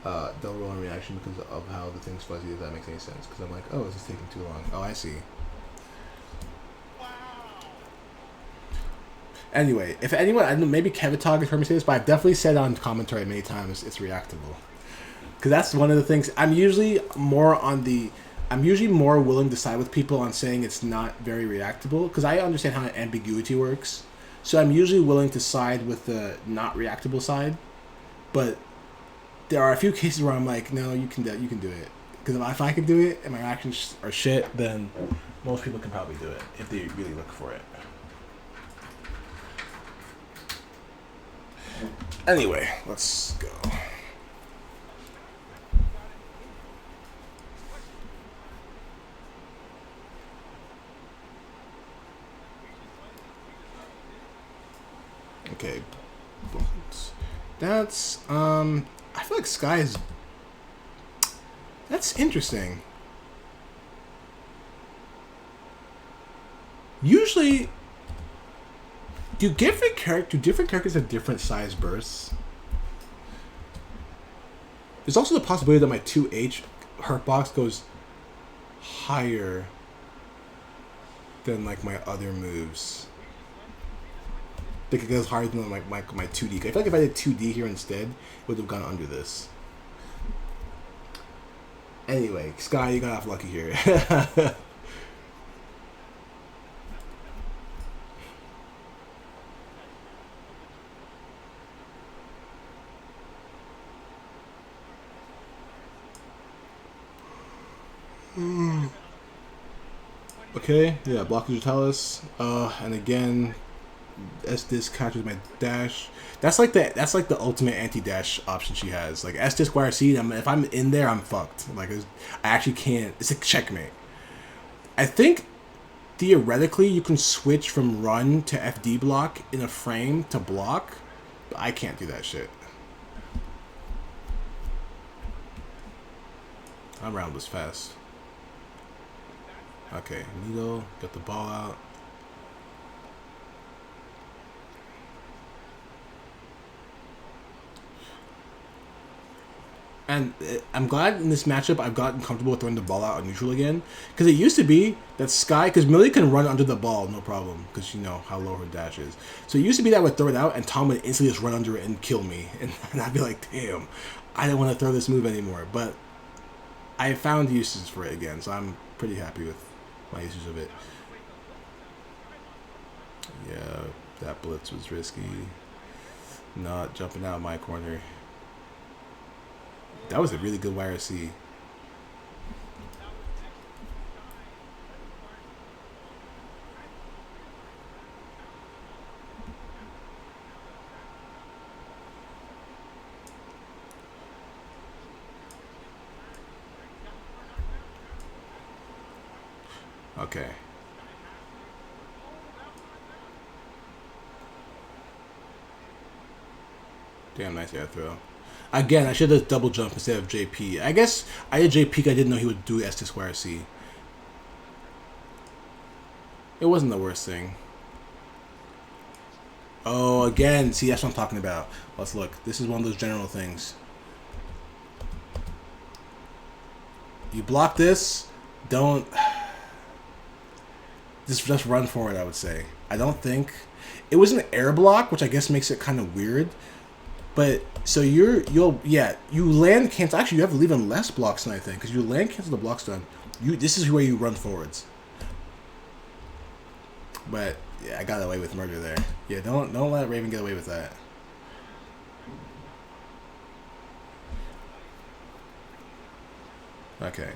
S1: don't roll in reaction because of how the thing's fuzzy, if that makes any sense. Because I'm like, oh, this is taking too long. Oh, I see. Anyway, if anyone, I don't know, maybe Kevitog has heard me say this, but I've definitely said on commentary many times it's reactable. Because that's one of the things, I'm usually more willing to side with people on saying it's not very reactable, because I understand how ambiguity works. So I'm usually willing to side with the not reactable side, but there are a few cases where I'm like, no, you can do it. Because if I can do it and my actions are shit, then most people can probably do it if they really look for it. Anyway, let's go. Okay. That's I feel like Sky is, that's interesting. Usually do different characters have different size bursts? There's also the possibility that my 2H hurt box goes higher than like my other moves. I think it goes higher than my 2D. I feel like if I did 2D here instead, it would have gone under this. Anyway, Sky, you got off lucky here. Okay, yeah, blockage Talus. And again, S-Disc catches my dash. That's like the ultimate anti-dash option she has. Like S-Disc YRC, if I'm in there, I'm fucked. Like I actually can't. It's a checkmate. I think theoretically you can switch from run to FD block in a frame to block, but I can't do that shit. I'm roundless fast. Okay, Needle, got the ball out. And I'm glad in this matchup I've gotten comfortable with throwing the ball out on neutral again. Because it used to be that Sky, because Millie can run under the ball, no problem. Because you know how low her dash is. So it used to be that I would throw it out and Tom would instantly just run under it and kill me. And I'd be like, damn, I don't want to throw this move anymore. But I found uses for it again. So I'm pretty happy with my usage of it. Yeah, that blitz was risky. Not jumping out of my corner. That was a really good YRC. Okay. Damn, nice air throw. Again, I should have double jump instead of JP. I guess I did JP. I didn't know he would do S to YRC. It wasn't the worst thing. Oh, again. See, that's what I'm talking about. Let's look. This is one of those general things. You block this, don't... Just run for it, I would say. I don't think... It was an air block, which I guess makes it kind of weird. But, so you land cancel. Actually, you have to leave in less blocks than I think. Because you land cancel the blocks done. This is where you run forwards. But, yeah, I got away with murder there. Yeah, don't let Raven get away with that. Okay.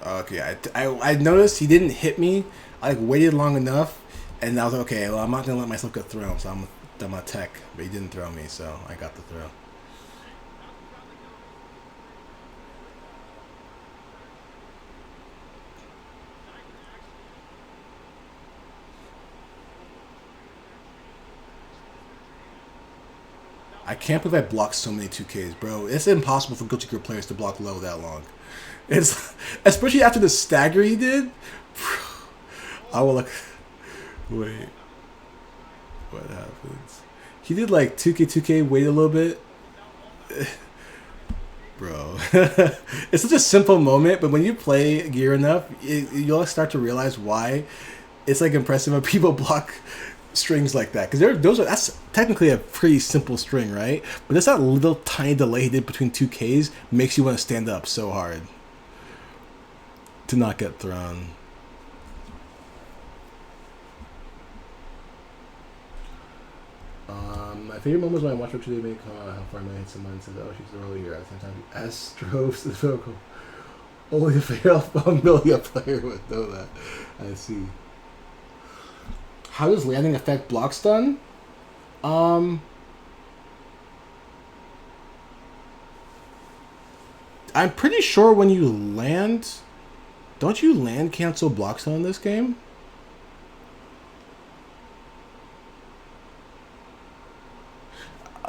S1: Okay, I noticed he didn't hit me. I waited long enough, and I was like, okay, well, I'm not gonna let myself get thrown, so I'm gonna tech. But he didn't throw me, so I got the throw. I can't believe I blocked so many 2Ks, bro. It's impossible for Guilty Gear players to block low that long. It's especially after the stagger he did. I will like, wait, what happens? He did like 2K, wait a little bit. Bro, it's such a simple moment, but when you play Gear enough, you'll start to realize why it's like impressive when people block strings like that, because that's technically a pretty simple string, right? But it's that little tiny delay he did between 2Ks makes you want to stand up so hard to not get thrown. My favorite moment was when I watched her today make how far I hit someone and said, "Oh, she's earlier." At the same time, S drove to the vehicle. Only a familiar player would know that. I see. How does landing affect block stun? I'm pretty sure when you land, don't you land cancel block stun in this game?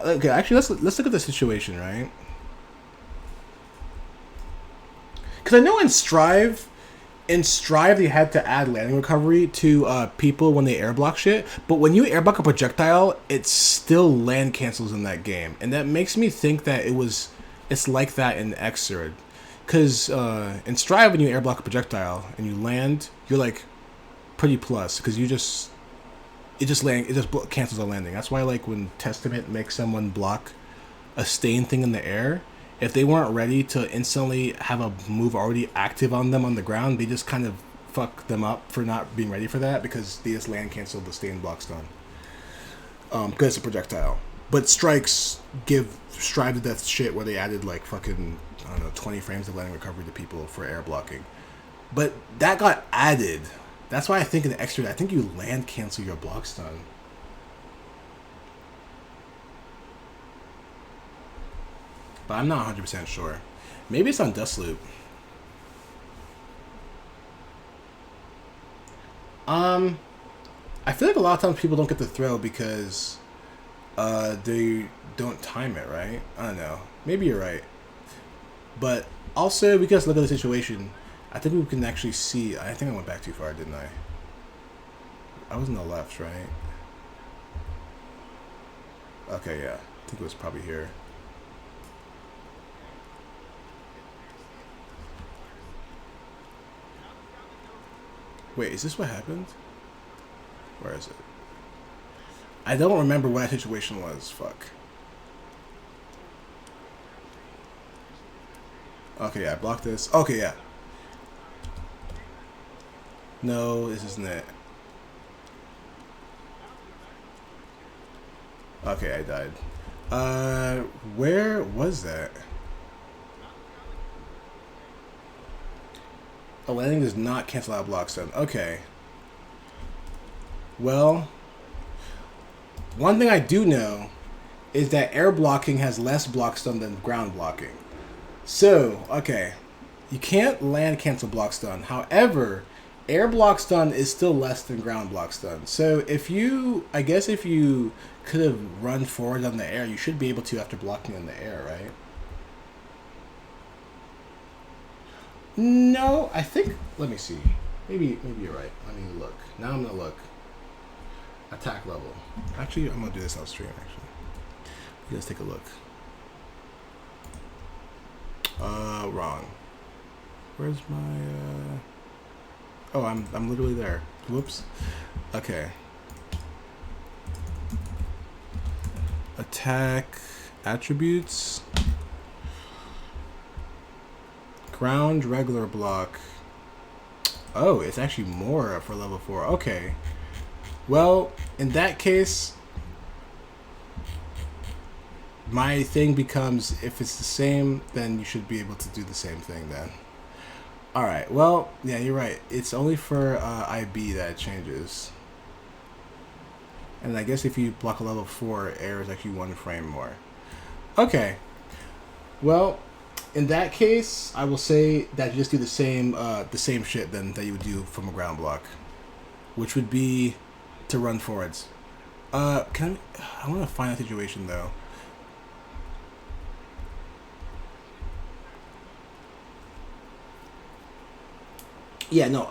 S1: Okay, actually, let's look at the situation, right? Because I know in Strive they had to add landing recovery to people when they air block shit, but when you air block a projectile, it still land cancels in that game, and that makes me think that it's like that in Xrd. Because in Strive, when you air block a projectile and you land, you're like pretty plus, because it just cancels a landing. That's why, like, when Testament makes someone block a stain thing in the air, if they weren't ready to instantly have a move already active on them on the ground, they just kind of fuck them up for not being ready for that, because they just land cancel the stain block stun. Because it's a projectile. But strikes give Strive to Death shit where they added like fucking, I don't know, 20 frames of landing recovery to people for air blocking. But that got added. That's why I think in the extra, I think you land cancel your block stun. But I'm not 100% sure. Maybe it's on Dustloop. I feel like a lot of times people don't get the throw because they don't time it, right? I don't know. Maybe you're right. But also, we can just look at the situation. I think we can actually see. I think I went back too far, didn't I? I was on the left, right? Okay, yeah. I think it was probably here. Wait, is this what happened? Where is it? I don't remember what that situation was. Fuck. Okay, yeah, I blocked this. Okay, yeah. No, this isn't it. Okay, I died. Where was that? A landing does not cancel out block stun. Okay. Well, one thing I do know is that air blocking has less block stun than ground blocking. So, okay. You can't land cancel block stun. However, air block stun is still less than ground block stun. So I guess if you could have run forward on the air, you should be able to after blocking in the air, right? No, I think, let me see. Maybe you're right. Let me look. Now I'm going to look. Attack level. Actually, I'm going to do this on stream, actually. Let's take a look. Wrong. Where's my, Oh, I'm literally there. Whoops. Okay. Attack attributes. Ground regular block. Oh, it's actually more for level 4. Okay. Well, in that case, my thing becomes, if it's the same, then you should be able to do the same thing then. Alright, well, yeah, you're right. It's only for IB that it changes. And I guess if you block a level 4, air is actually 1 frame more. Okay. Well, in that case, I will say that you just do the same shit then that you would do from a ground block, which would be to run forwards. I want to find a situation though. Yeah, no,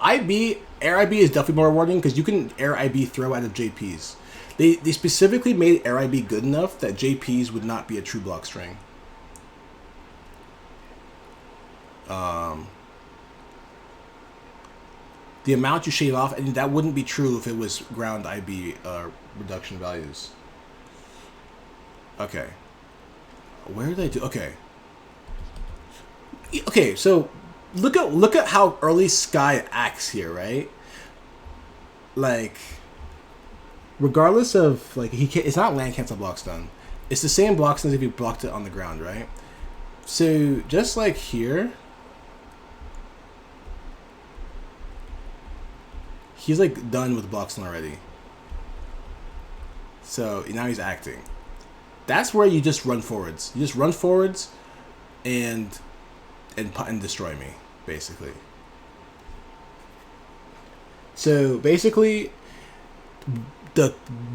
S1: Air IB is definitely more rewarding because you can Air IB throw out of JPs. They specifically made Air IB good enough that JPs would not be a true block string. The amount you shave off, and that wouldn't be true if it was ground IB reduction values. Okay. Where did I do? Okay. Okay, so look at how early Sky acts here, right? Like, regardless of like it's not land cancel block stun. It's the same block stun as if you blocked it on the ground, right? So just like here, he's like done with block stun already. So now he's acting. That's where you just run forwards. You just run forwards and destroy me, basically. So basically,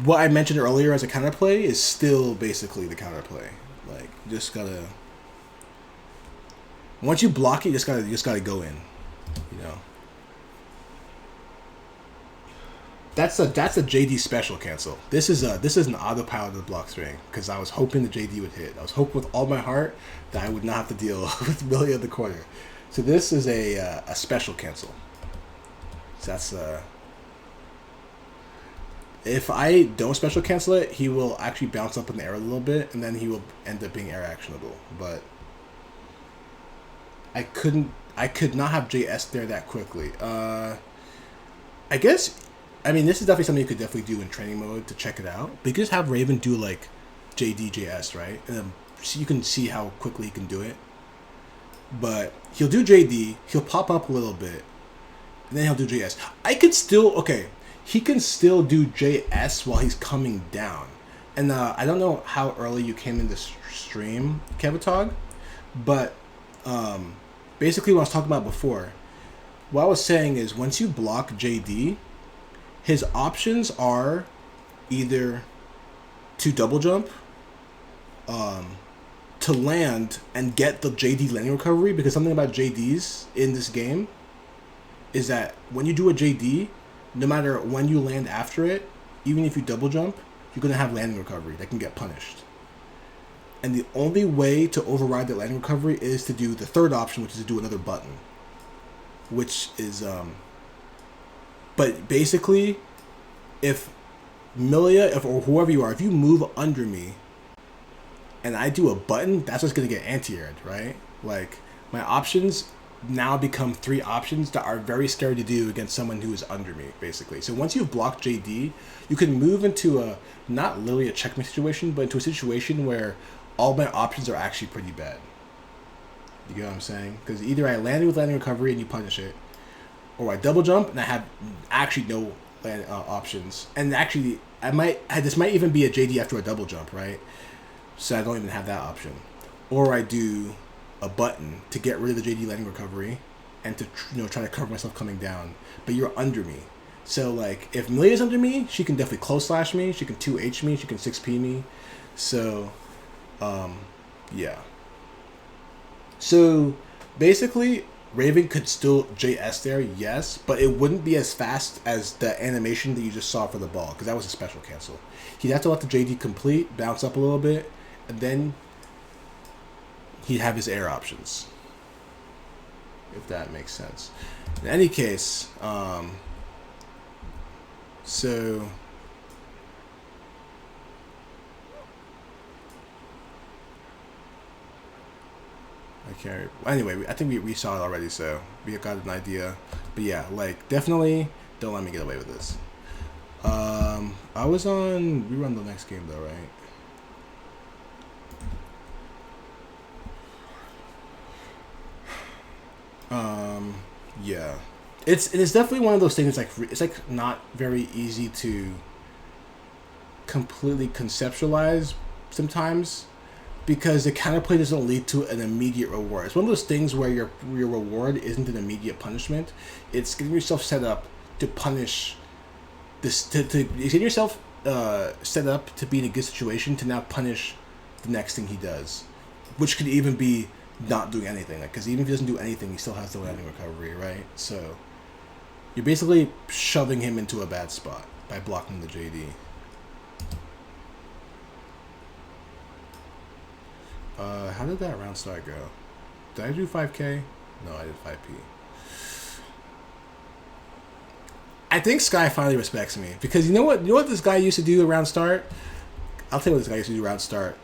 S1: what I mentioned earlier as a counterplay is still basically the counterplay. Like, you just gotta, once you block it, you just gotta go in, you know. That's a JD special cancel. This is an autopilot of the block string because I was hoping the JD would hit. I was hoping with all my heart that I would not have to deal with Millie of the corner. So this is a special cancel. So that's if I don't special cancel it, he will actually bounce up in the air a little bit, and then he will end up being air actionable. But I could not have JS there that quickly. I guess. I mean, this is definitely something you could definitely do in training mode to check it out. But you could just have Raven do like JDJS, right? And then you can see how quickly he can do it. But he'll do JD, he'll pop up a little bit, and then he'll do JS. He can still do JS while he's coming down. And I don't know how early you came in this stream, Kevitog, but basically what I was talking about before, what I was saying is once you block JD, his options are either to double jump, to land and get the JD landing recovery, because something about JDs in this game is that when you do a JD, no matter when you land after it, even if you double jump, you're going to have landing recovery that can get punished. And the only way to override that landing recovery is to do the third option, which is to do another button, which is but basically, if Milia, or whoever you are, if you move under me and I do a button, that's what's going to get anti-aired, right? Like, my options now become 3 options that are very scary to do against someone who is under me, basically. So once you've blocked JD, you can move into a, not literally a checkmate situation, but into a situation where all my options are actually pretty bad. You get what I'm saying? Because either I land with landing recovery and you punish it, or I double jump and I have actually no options. And actually, this might even be a JD after a double jump, right? So I don't even have that option. Or I do a button to get rid of the JD landing recovery and to try to cover myself coming down. But you're under me. So like, if Milia's under me, she can definitely close slash me. She can 2H me. She can 6P me. So, yeah. So basically, Raven could still JS there, yes, but it wouldn't be as fast as the animation that you just saw for the ball, because that was a special cancel. He'd have to let the JD complete, bounce up a little bit, and then he'd have his air options, if that makes sense. In any case, so I can't. Anyway, I think we saw it already, so we got an idea. But yeah, like, definitely don't let me get away with this. I was on. We run the next game though, right? Yeah, it's definitely one of those things. It's like not very easy to completely conceptualize sometimes, because the counterplay doesn't lead to an immediate reward. It's one of those things where your reward isn't an immediate punishment. It's getting yourself set up to punish this, to get yourself set up to be in a good situation to now punish the next thing he does, which could even be not doing anything. Like, because even if he doesn't do anything, he still has the landing recovery, right? So, You're basically shoving him into a bad spot by blocking the JD. How did that round start go? Did I do 5K? No, I did 5P. I think Sky finally respects me because you know what? You know what this guy used to do around start? I'll tell you what this guy used to do around start.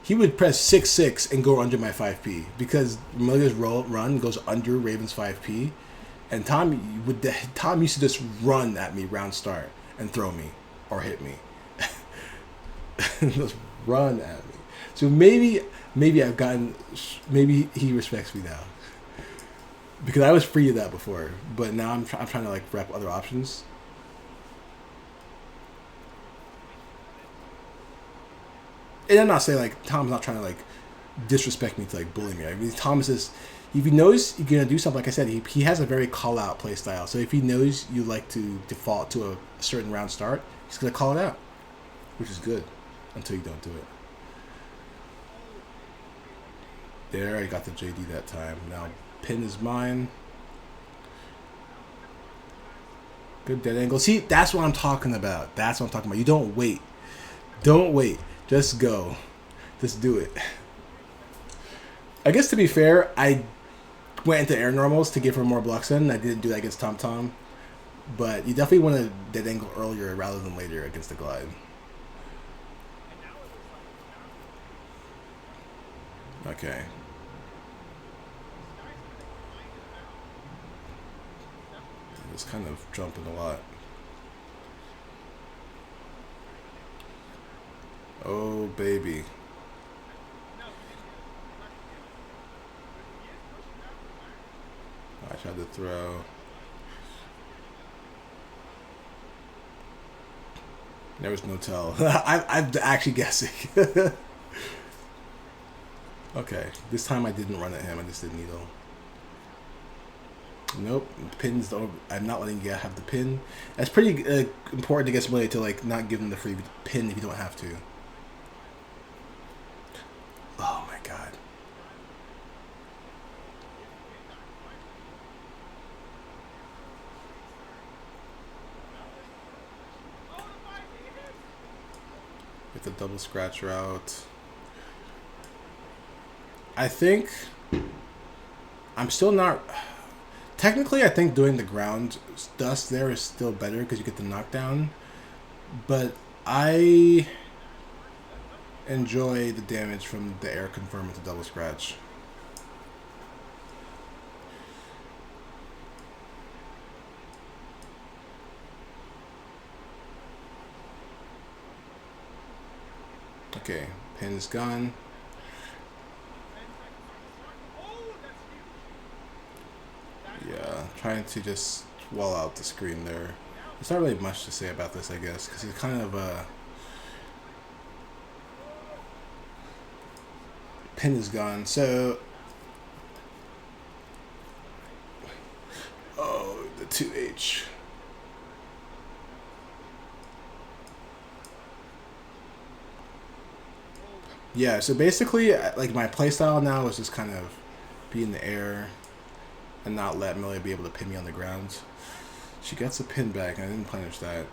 S1: He would press 6-6 and go under my 5P because Milliga's run goes under Raven's 5P, and Tom used to just run at me round start and throw me or hit me. Just run at me. So maybe he respects me now because I was free of that before, but now I'm trying to like rep other options. And I'm not saying like Tom's not trying to like disrespect me to like bully me. I mean, Tom is, if he knows you're gonna do something, like I said, he has a very call out play style. So if he knows you like to default to a certain round start, he's gonna call it out, which is good until you don't do it. There, I got the JD that time. Now pin is mine. Good dead angle. See, that's what I'm talking about. That's what I'm talking about. You don't wait. Don't wait. Just go. Just do it. I guess to be fair, I went into air normals to give her more blocks in. I didn't do that against Tom Tom. But you definitely want a dead angle earlier rather than later against the glide. Okay. It's kind of jumping a lot. Oh, baby. I tried to throw. There was no tell. I'm actually guessing. Okay, this time I didn't run at him. I just did needle. Nope, pins don't. I'm not letting you have the pin. That's pretty important against Melee to like not give them the free pin if you don't have to. Oh my god. With the double scratch route. I think I'm still not. Technically, I think doing the ground dust there is still better because you get the knockdown. But I enjoy the damage from the air confirm with the double scratch. Okay, pin's gone. Yeah, trying to just wall out the screen there. There's not really much to say about this, I guess, because it's kind of pin is gone. So, oh, the 2H. Yeah, so basically, like my playstyle now is just kind of be in the air and not let Melee be able to pin me on the ground. She gets a pin back, and I didn't punish that.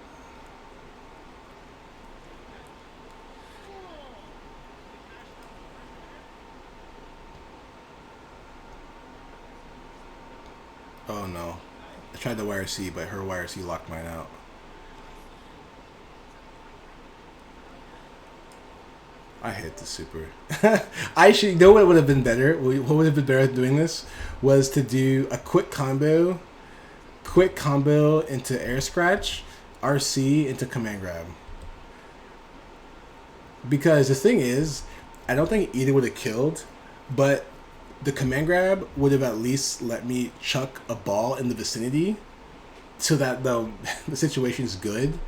S1: Oh no. I tried the YRC, but her YRC locked mine out. I hate the super. I should, you know what would have been better? What would have been better at doing this was to do a quick combo into air scratch, RC into command grab. Because the thing is, I don't think either would have killed, but the command grab would have at least let me chuck a ball in the vicinity so that the situation is good.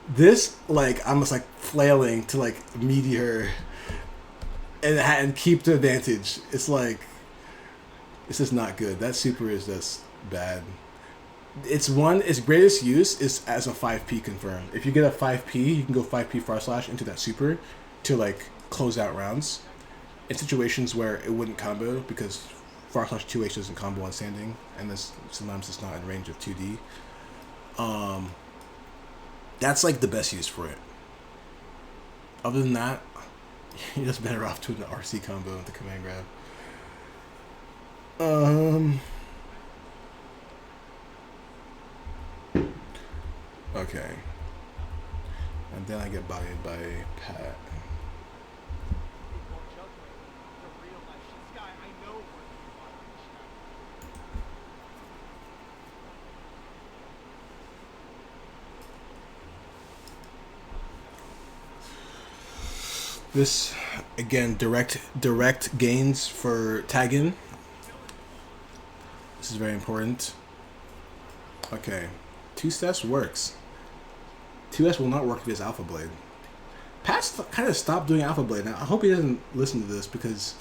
S1: This, like, I'm just like flailing to like meteor and keep the advantage. It's like, it's just not good. That super is just bad. Its greatest use is as a 5P confirm. If you get a 5P, you can go 5P far slash into that super to like close out rounds in situations where it wouldn't combo because /2H doesn't combo on standing, and this sometimes it's not in range of 2D. That's like the best use for it. Other than that, you're just better off doing the RC combo with the command grab. Okay. And then I get bodied by Pat. This again, direct gains for tagging. This is very important. Okay, 2S works. 2S will not work if he has Alpha Blade. Pat's kind of stopped doing Alpha Blade now. I hope he doesn't listen to this because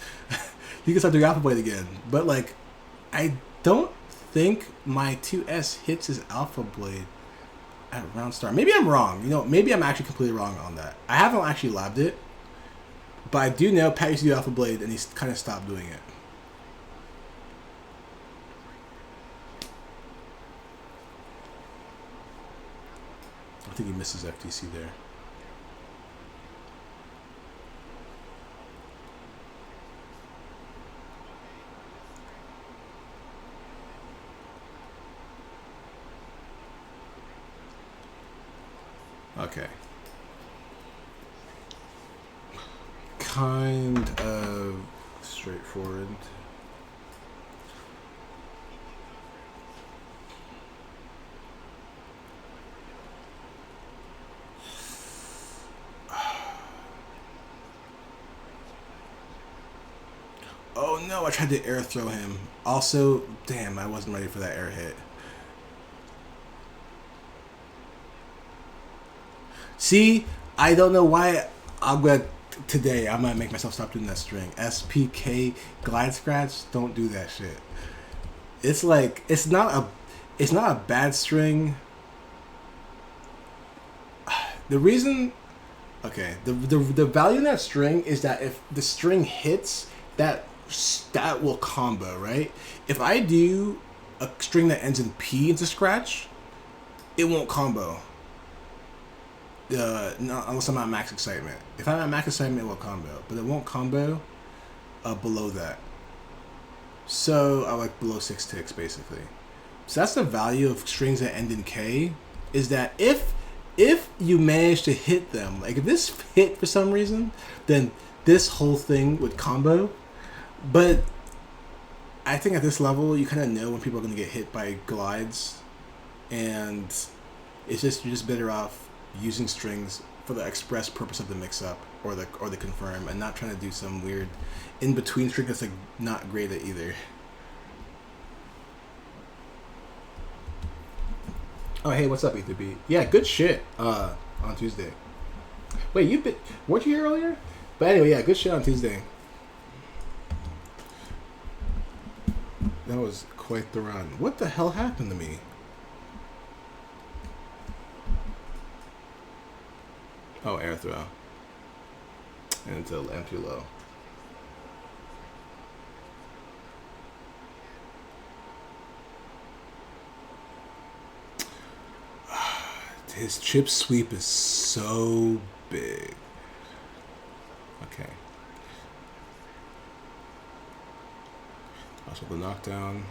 S1: he can start doing Alpha Blade again. But like, I don't think my 2S hits his Alpha Blade at round start. Maybe I'm wrong. You know, maybe I'm actually completely wrong on that. I haven't actually labbed it. But I do know Pat used to do Alpha Blade, and he's kind of stopped doing it. I think he misses FTC there. Okay. Kind of straightforward. Oh no, I tried to air throw him. Also, damn, I wasn't ready for that air hit. See, I don't know why today I might make myself stop doing that string. SPK glide scratch, don't do that shit. It's like it's not a bad string. The reason, okay, the value in that string is that if the string hits, that will combo, right? If I do a string that ends in P into scratch, it won't combo. No, unless I'm at max excitement. If I'm at max excitement, it will combo, but it won't combo below that. So I like below 6 ticks basically. So that's the value of strings that end in K. Is that if you manage to hit them, like if this hit for some reason, then this whole thing would combo. But I think at this level, you kind of know when people are going to get hit by glides, and it's just you're just better off using strings for the express purpose of the mix-up or the confirm, and not trying to do some weird in-between string that's like not great at either. Oh hey, what's up, Ether Yeah, good shit. On Tuesday. Wait, weren't you here earlier? But anyway, yeah, good shit on Tuesday. That was quite the run. What the hell happened to me? Oh, air throw. And until empty low. His chip sweep is so big. Okay. Also the knockdown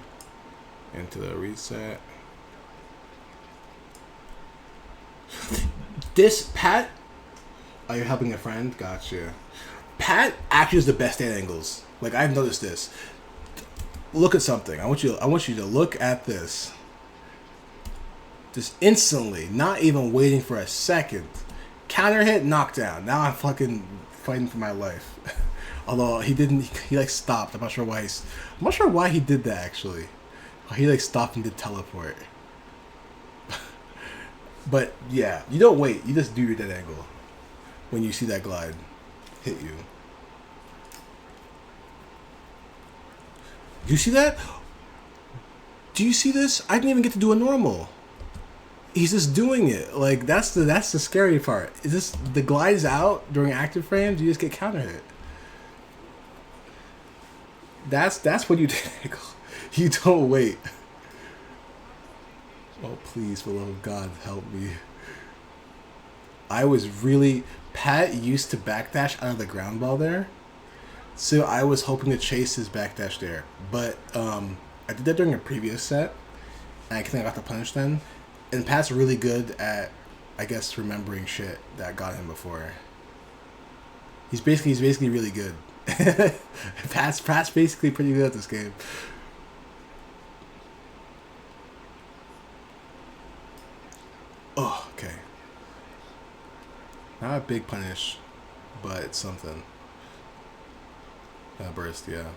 S1: into the reset. This Pat. Oh, you're helping a friend? Gotcha. Pat actually is the best at angles. Like, I've noticed this. Look at something. I want you to look at this. Just instantly, not even waiting for a second. Counter hit, knockdown. Now I'm fucking fighting for my life. Although he like stopped. I'm not sure why he did that actually. He like stopped and did teleport. But yeah, you don't wait. You just do your dead angle when you see that glide hit you. Do you see that? Do you see this? I didn't even get to do a normal. He's just doing it. Like that's the scary part. Is this the glide's out during active frames? You just get counter hit. That's what you do. You don't wait. Oh, please, for the love of God, help me. I was really... Pat used to backdash out of the ground ball there. So I was hoping to chase his backdash there. But I did that during a previous set. And I think I got the punish then. And Pat's really good at, I guess, remembering shit that got him before. He's basically really good. Pat's basically pretty good at this game. Oh, okay. Not a big punish, but it's something. Burst, yeah.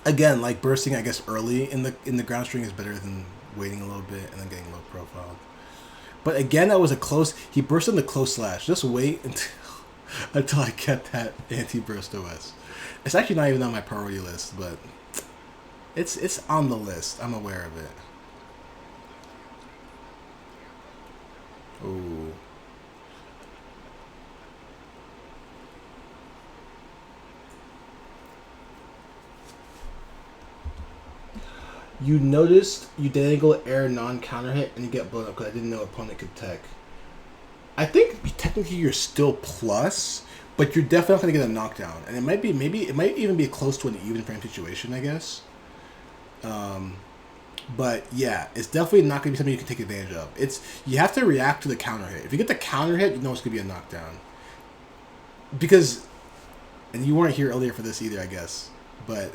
S1: Again, like bursting, I guess early in the ground string is better than waiting a little bit and then getting low profiled. But again, that was a close. He burst in the close slash. Just wait until I get that anti-burst OS. It's actually not even on my priority list, but it's on the list. I'm aware of it. Ooh. You noticed you dead angle air non-counter hit and you get blown up because I didn't know opponent could tech. I think technically you're still plus, but you're definitely not going to get a knockdown. And it might be, it might even be close to an even frame situation, I guess. But yeah, it's definitely not going to be something you can take advantage of. You have to react to the counter hit. If you get the counter hit, you know it's going to be a knockdown. Because, and you weren't here earlier for this either, I guess. But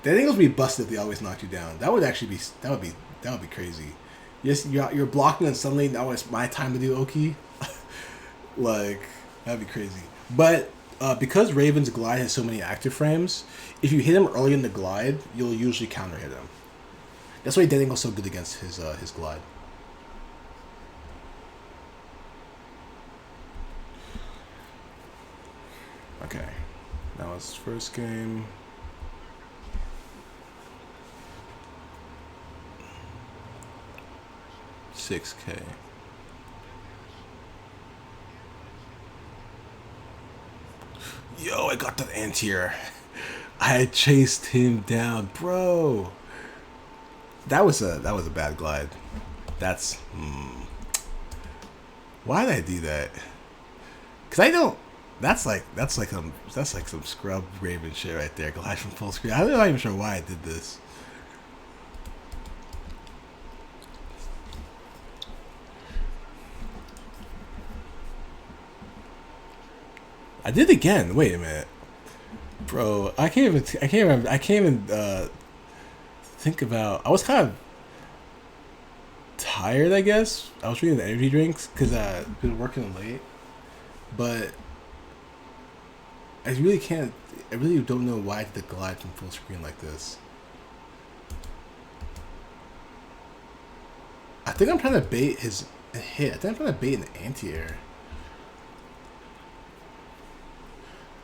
S1: dead angles would be busted if they always knocked you down. That would actually be that would be crazy. You're blocking and suddenly now it's my time to do Oki. Like that'd be crazy. But because Raven's glide has so many active frames, if you hit him early in the glide, you'll usually counter hit him. That's why dead angle's so good against his glide. Okay, now it's first game. $6K. Yo, I got that anti-air. I chased him down, bro. That was a bad glide. That's why did I do that? Cause I don't. That's like some scrub Raven shit right there. Glide from full screen. I'm not even sure why I did this. I did again. Wait a minute, bro. I can't even think about. I was kind of tired, I guess. I was drinking the energy drinks because I've been working late. But I really can't. I really don't know why I did the glide from full screen like this. I think I'm trying to bait his hit. I think I'm trying to bait an anti-air.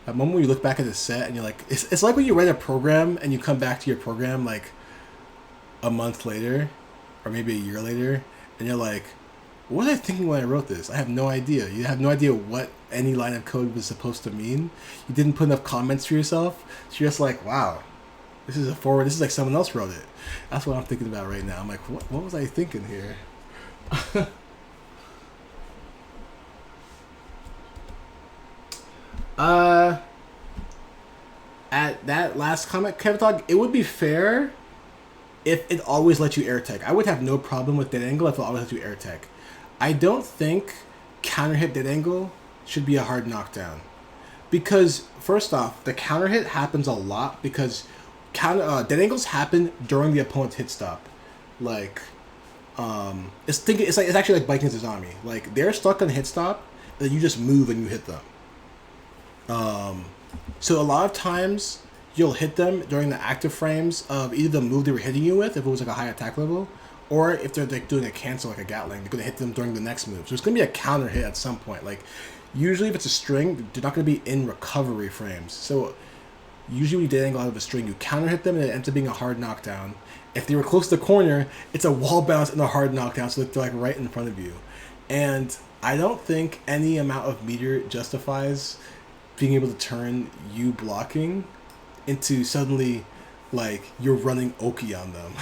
S1: That moment where you look back at the set and you're like, it's like when you write a program and you come back to your program like a month later or maybe a year later and you're like, what was I thinking when I wrote this? I have no idea. You have no idea what any line of code was supposed to mean. You didn't put enough comments for yourself. So you're just like, wow, this is like someone else wrote it. That's what I'm thinking about right now. I'm like, what was I thinking here? At that last comment, Kevin Dog, it would be fair if it always let you air tech. I would have no problem with dead angle if it always let you air tech. I don't think counter hit dead angle should be a hard knockdown. Because, first off, the counter hit happens a lot because dead angles happen during the opponent's hit stop. Like, it's actually like Vikings Izami. Like, they're stuck on hit stop, and then you just move and you hit them. So a lot of times you'll hit them during the active frames of either the move they were hitting you with, if it was like a high attack level, or if they're like doing a cancel like a Gatling, they're going to hit them during the next move. So it's going to be a counter hit at some point. Like usually if it's a string, they're not going to be in recovery frames. So usually when you dead angle out of a string, you counter hit them and it ends up being a hard knockdown. If they were close to the corner, it's a wall bounce and a hard knockdown, so they're like right in front of you. And I don't think any amount of meter justifies being able to turn you blocking into suddenly like you're running Oki on them.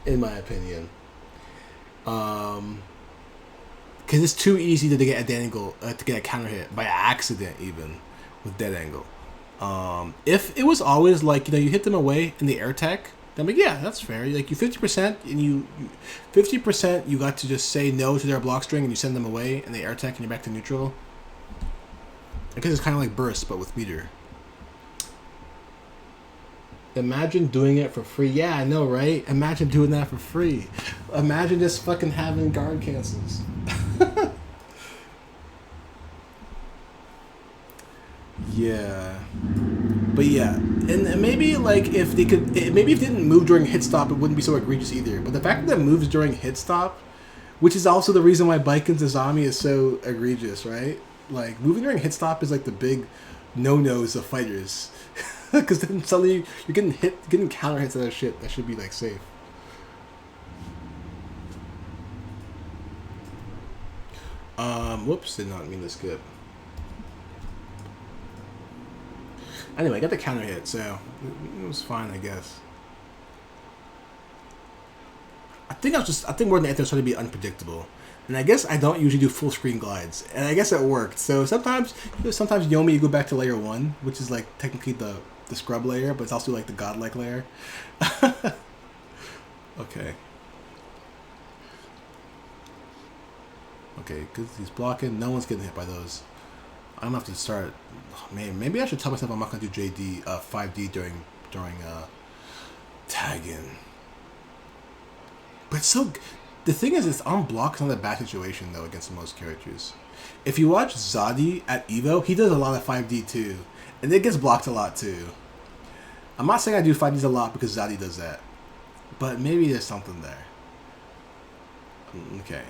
S1: In my opinion. Because it's too easy to get a dead angle, to get a counter hit by accident, even with dead angle. If it was always like, you know, you hit them away in the air tech, then I'm like, yeah, that's fair. Like you 50% and you 50% you got to just say no to their block string and you send them away in the air tech and you're back to neutral. Because it's kind of like burst but with meter. Imagine doing it for free. Yeah, I know, right? Imagine doing that for free. Imagine just fucking having guard cancels. Yeah. But yeah. And maybe, like, if they could... Maybe if it didn't move during hit stop, it wouldn't be so egregious either. But the fact that it moves during hit stop, which is also the reason why Baiken's Azami is so egregious, right? Like, moving during hit stop is like the big no-nos of fighters. Because then suddenly you're getting hit, getting counter hits at that shit. That should be like safe. Whoops, did not mean to skip. Anyway, I got the counter hit, so it was fine, I guess. I think more than anything I was trying to be unpredictable. And I guess I don't usually do full screen glides. And I guess it worked. So sometimes Yomi, you go back to layer 1, which is like technically the scrub layer, but it's also like the godlike layer. Okay. Okay, because he's blocking. No one's getting hit by those. I'm gonna have to start. Oh, man, maybe I should tell myself I'm not gonna do JD 5D during tagging. But so the thing is, it's on block. It's not a bad situation though against most characters. If you watch Zadi at Evo, he does a lot of 5D too, and it gets blocked a lot too. I'm not saying I do 5Ds a lot because Zadi does that, but maybe there's something there. Okay,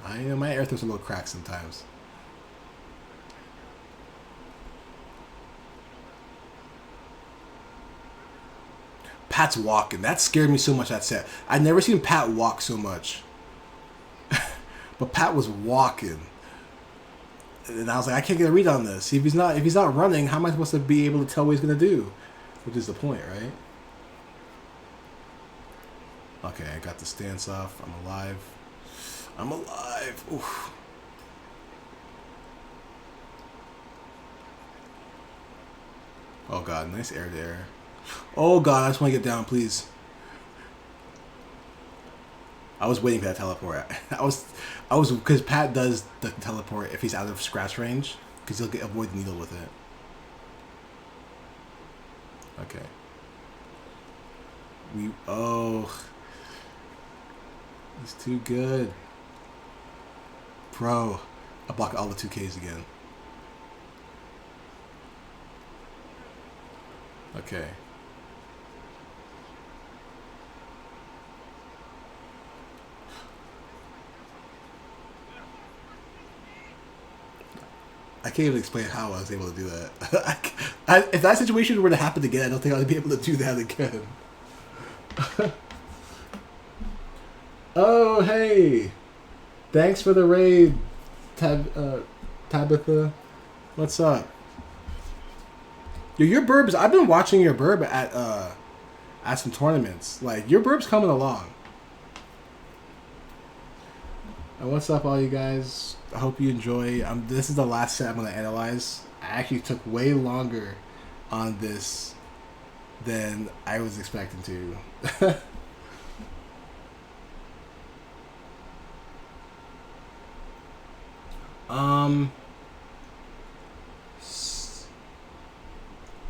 S1: I know my air throws a little cracked sometimes. Pat's walking. That scared me so much that set. I'd never seen Pat walk so much. But Pat was walking. And I was like, I can't get a read on this. If he's not running, how am I supposed to be able to tell what he's gonna do? Which is the point, right? Okay, I got the stance off. I'm alive. I'm alive. Oof. Oh god, nice air to air. Oh god, I just want to get down, please. I was waiting for that teleport. I was because Pat does the teleport if he's out of scratch range, because he'll avoid the needle with it. Okay. He's too good. Bro, I blocked all the 2Ks again. Okay. I can't even explain how I was able to do that. If that situation were to happen again, I don't think I'd be able to do that again. Oh, hey! Thanks for the raid, Tabitha. What's up? Yo, your burbs, I've been watching your burb at some tournaments. Like, your burb's coming along. And what's up, all you guys? I hope you enjoy. This is the last set I'm going to analyze. I actually took way longer on this than I was expecting to.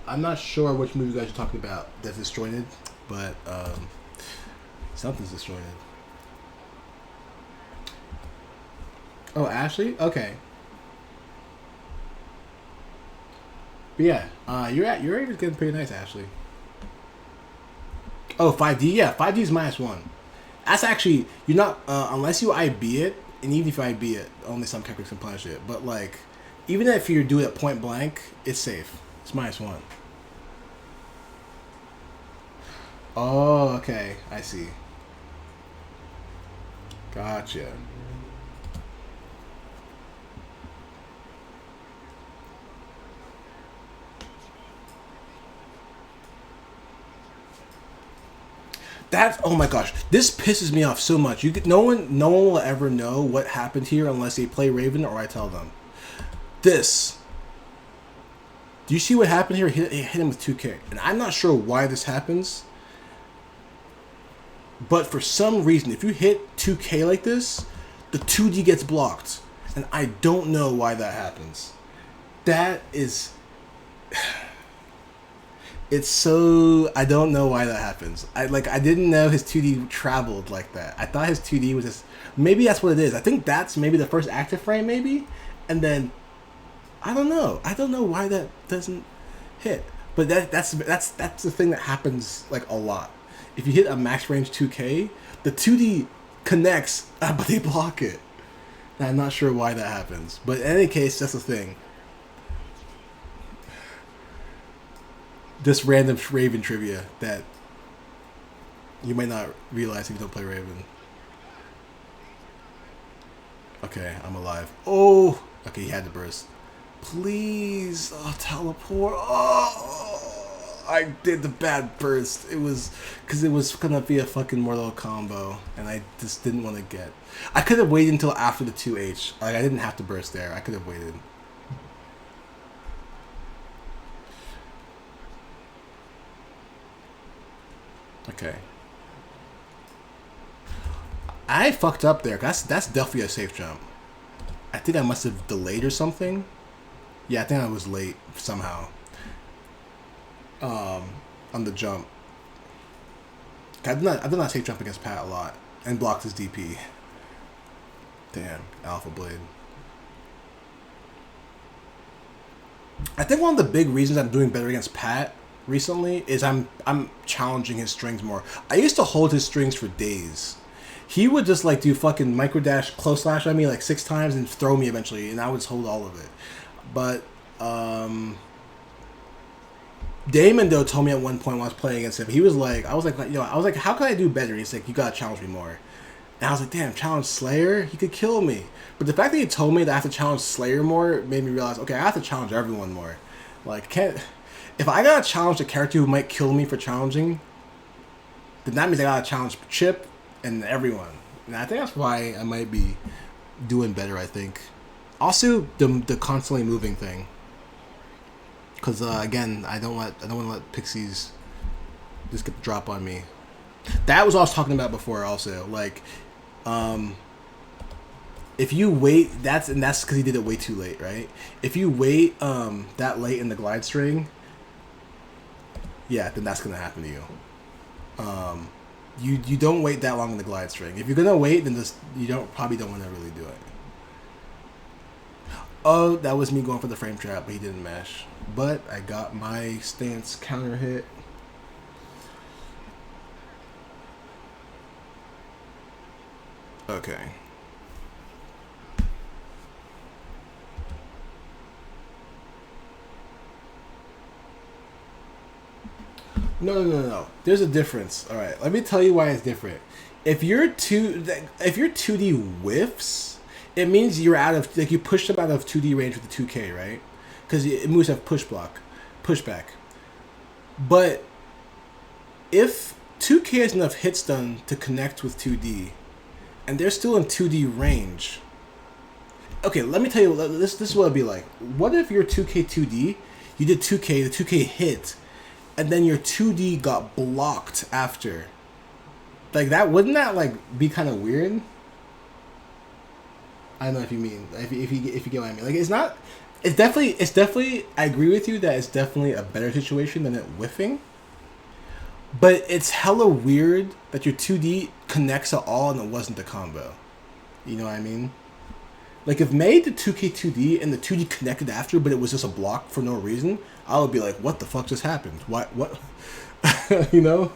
S1: I'm not sure which movie you guys are talking about that's disjointed, but something's disjointed. Oh, Ashley? Okay. But yeah, your rate is getting pretty nice, Ashley. Oh, 5D? Yeah, 5D is -1. That's actually, you're not, unless you IB it, and even if you IB it, only some characters can punish it. But like, even if you do it point blank, it's safe. It's -1. Oh, okay. I see. Gotcha. That, oh my gosh, this pisses me off so much. No one will ever know what happened here unless they play Raven or I tell them. This. Do you see what happened here? It hit him with 2K. And I'm not sure why this happens. But for some reason, if you hit 2K like this, the 2D gets blocked. And I don't know why that happens. That is... It's so... I don't know why that happens. I didn't know his 2D traveled like that. I thought his 2D was just... Maybe that's what it is. I think that's maybe the first active frame, maybe? And then... I don't know. I don't know why that doesn't hit. But that's the thing that happens, like, a lot. If you hit a max range 2K, the 2D connects, but they block it. And I'm not sure why that happens. But in any case, that's the thing. This random Raven trivia that you might not realize if you don't play Raven. Okay, I'm alive. Oh! Okay, he had to burst. Please! Oh, teleport! Oh! I did the bad burst. It was... Because it was gonna be a fucking Mortal combo. And I just didn't want to get... I could have waited until after the 2H. Like, I didn't have to burst there. I could have waited. Okay. I fucked up there. That's definitely a safe jump. I think I must have delayed or something. Yeah, I think I was late somehow. On the jump. I did not safe jump against Pat a lot and blocked his DP. Damn, Alpha Blade. I think one of the big reasons I'm doing better against Pat recently is I'm challenging his strings more. I used to hold his strings for days. He would just like do fucking micro dash close slash on me like 6 times and throw me eventually, and I would just hold all of it. But Damon though told me at one point when I was playing against him, he was like, I was like, how can I do better? He's like, you gotta challenge me more. And I was like, damn, challenge Slayer? He could kill me. But the fact that he told me that I have to challenge Slayer more made me realize, okay, I have to challenge everyone more. Like, if I gotta challenge a character who might kill me for challenging, then that means I gotta challenge Chip and everyone. And I think that's why I might be doing better, I think. Also, the constantly moving thing. Because, again, I don't want to let pixies just get the drop on me. That was what I was talking about before also. Like, if you wait, that's because he did it way too late, right? If you wait that late in the glide string, yeah, then that's going to happen to you. You don't wait that long in the glide string. If you're going to wait, then probably don't want to really do it. Oh, that was me going for the frame trap, but he didn't mash. But I got my stance counter hit. Okay. No. There's a difference. All right, let me tell you why it's different. If your 2D whiffs, it means you're out of, like, you pushed them out of 2D range with the 2K, right? Because moves have pushback. But if 2K has enough hits done to connect with 2D, and they're still in 2D range. Okay, let me tell you, this is what it'd be like. What if your 2K 2D, you did 2K, the 2K hit, and then your 2D got blocked after? Like, wouldn't that, like, be kind of weird? I don't know if you mean, if you get what I mean. Like, it's definitely, I agree with you that it's definitely a better situation than it whiffing. But it's hella weird that your 2D connects at all and it wasn't the combo. You know what I mean? Like, if made the 2K 2D and the 2D connected after, but it was just a block for no reason, I would be like, what the fuck just happened? What? You know?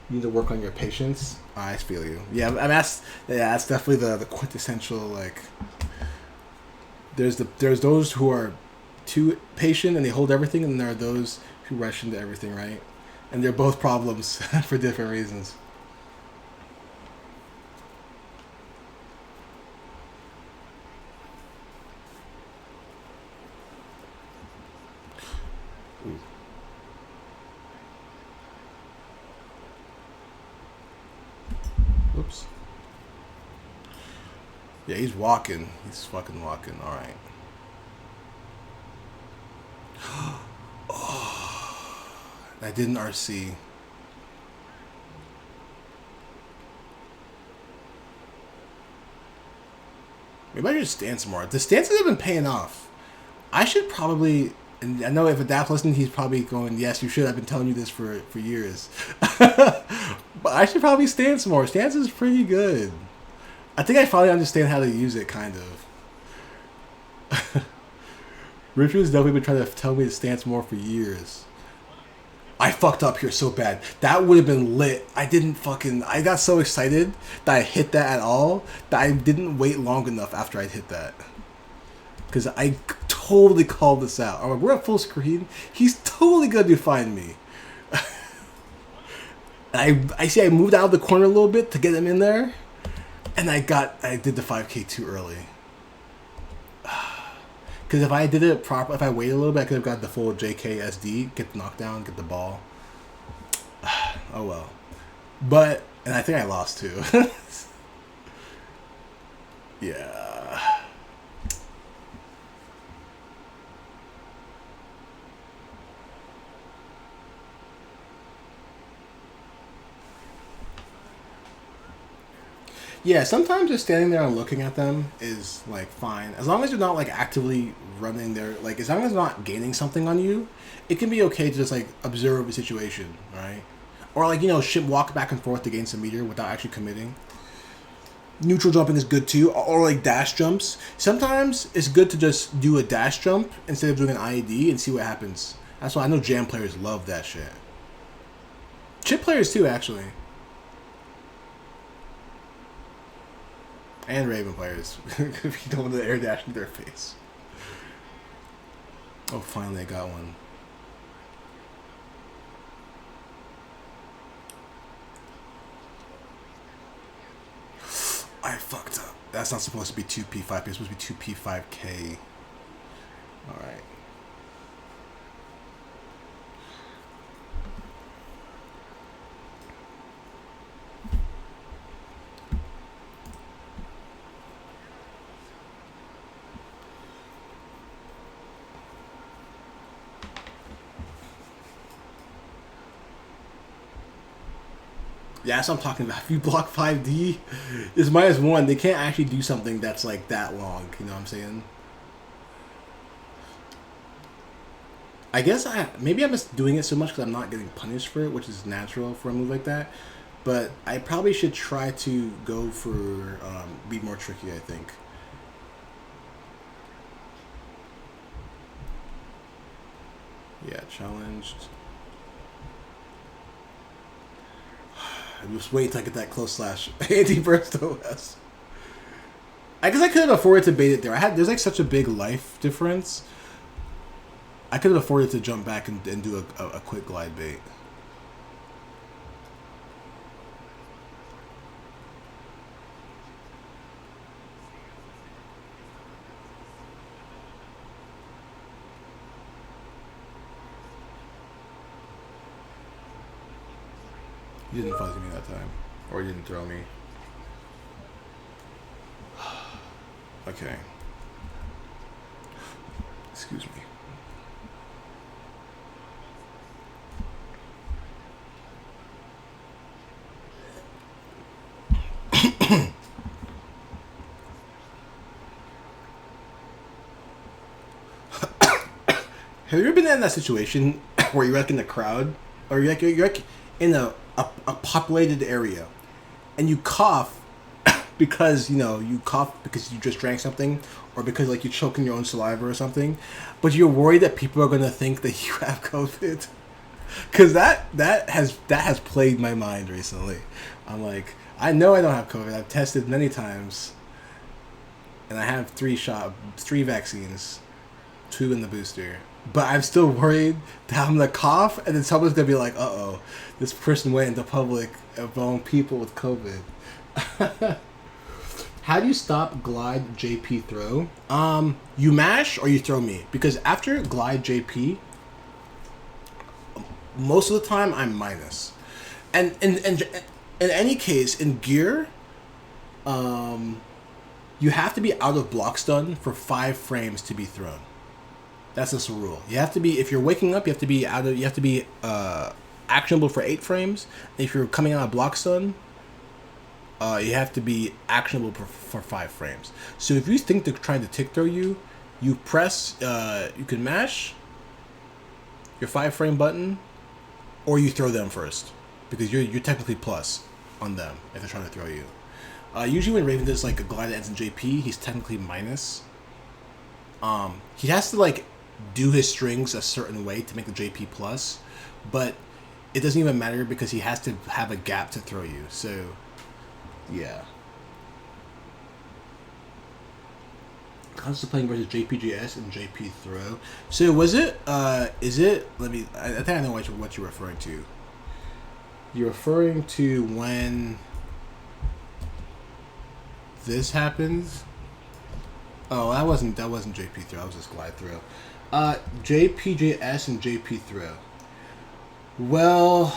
S1: You need to work on your patience. I feel you. Yeah, that's definitely the quintessential, like, there's those who are too patient and they hold everything, and there are those who rush into everything, right? And they're both problems for different reasons. Yeah, he's walking. He's fucking walking. All right. Oh, I didn't RC. Maybe I should stance more. The stances have been paying off. I should probably, and I know if Adapt listening, he's probably going, yes, you should. I've been telling you this for years. But I should probably stance more. Stance is pretty good. I think I finally understand how to use it, kind of. Richard's definitely been trying to tell me to stance more for years. I fucked up here so bad. That would have been lit. I got so excited that I hit that at all that I didn't wait long enough after I hit that. Because I totally called this out. I'm like, we're at full screen. He's totally going to find me. I see I moved out of the corner a little bit to get him in there. And I did the 5K too early. Because if I did it proper, if I waited a little bit, I could have got the full JKSD, get the knockdown, get the ball. Oh well. But, and I think I lost too. Yeah. Yeah, sometimes just standing there and looking at them is like fine. As long as you're not like actively running there, like as long as they're not gaining something on you, it can be okay to just like observe the situation, right? Or like, you know, walk back and forth to gain some meter without actually committing. Neutral jumping is good too, or like dash jumps. Sometimes it's good to just do a dash jump instead of doing an IED and see what happens. That's why I know jam players love that shit. Chip players too, actually. And Raven players, if you don't want to air dash in their face. Oh, finally I got one. I fucked up. That's not supposed to be 2P5P. It's supposed to be 2P5K. Alright. Yeah, that's what I'm talking about. If you block 5D, it's -1. They can't actually do something that's like that long. You know what I'm saying? I guess maybe I'm just doing it so much because I'm not getting punished for it, which is natural for a move like that. But I probably should try to go for be more tricky, I think. Yeah, challenged. Just wait till I get that close slash anti-burst OS. I guess I could have afforded to bait it there. There's like such a big life difference. I could have afforded to jump back and do a quick glide bait. You didn't fuzzy me that time. Or you didn't throw me. Okay. Excuse me. Have you ever been in that situation where you're like in the crowd, or you're like in a populated area, and you cough because you cough because you just drank something, or because like you're choking your own saliva or something, but you're worried that people are gonna think that you have COVID? Because that has plagued my mind recently. I'm like, I know I don't have COVID. I've tested many times, and I have 3 vaccines, 2 in the booster. But I'm still worried that I'm gonna cough, and then someone's gonna be like, "Uh-oh, this person went into public among people with COVID." How do you stop glide JP throw? You mash or you throw me, because after glide JP, most of the time I'm minus, and in any case in gear, You have to be out of block stun for 5 frames to be thrown. That's just a rule. You have to be, if you're waking up, you have to be actionable for 8 frames. If you're coming out of block stun, you have to be actionable for 5 frames. So if you think they're trying to tick throw you, you press, you can mash your 5 frame button, or you throw them first, because you're technically plus on them if they're trying to throw you. Usually when Raven does like a glide that ends in JP, he's technically minus. He has to like do his strings a certain way to make the JP plus, but it doesn't even matter because he has to have a gap to throw you. So, yeah. Constantly playing versus JPJS and JP throw. So was it? Is it? Let me. I think I know what you're referring to. You're referring to when this happens. Oh, that wasn't JP throw. That was just glide throw. JPJS and JP throw. Well,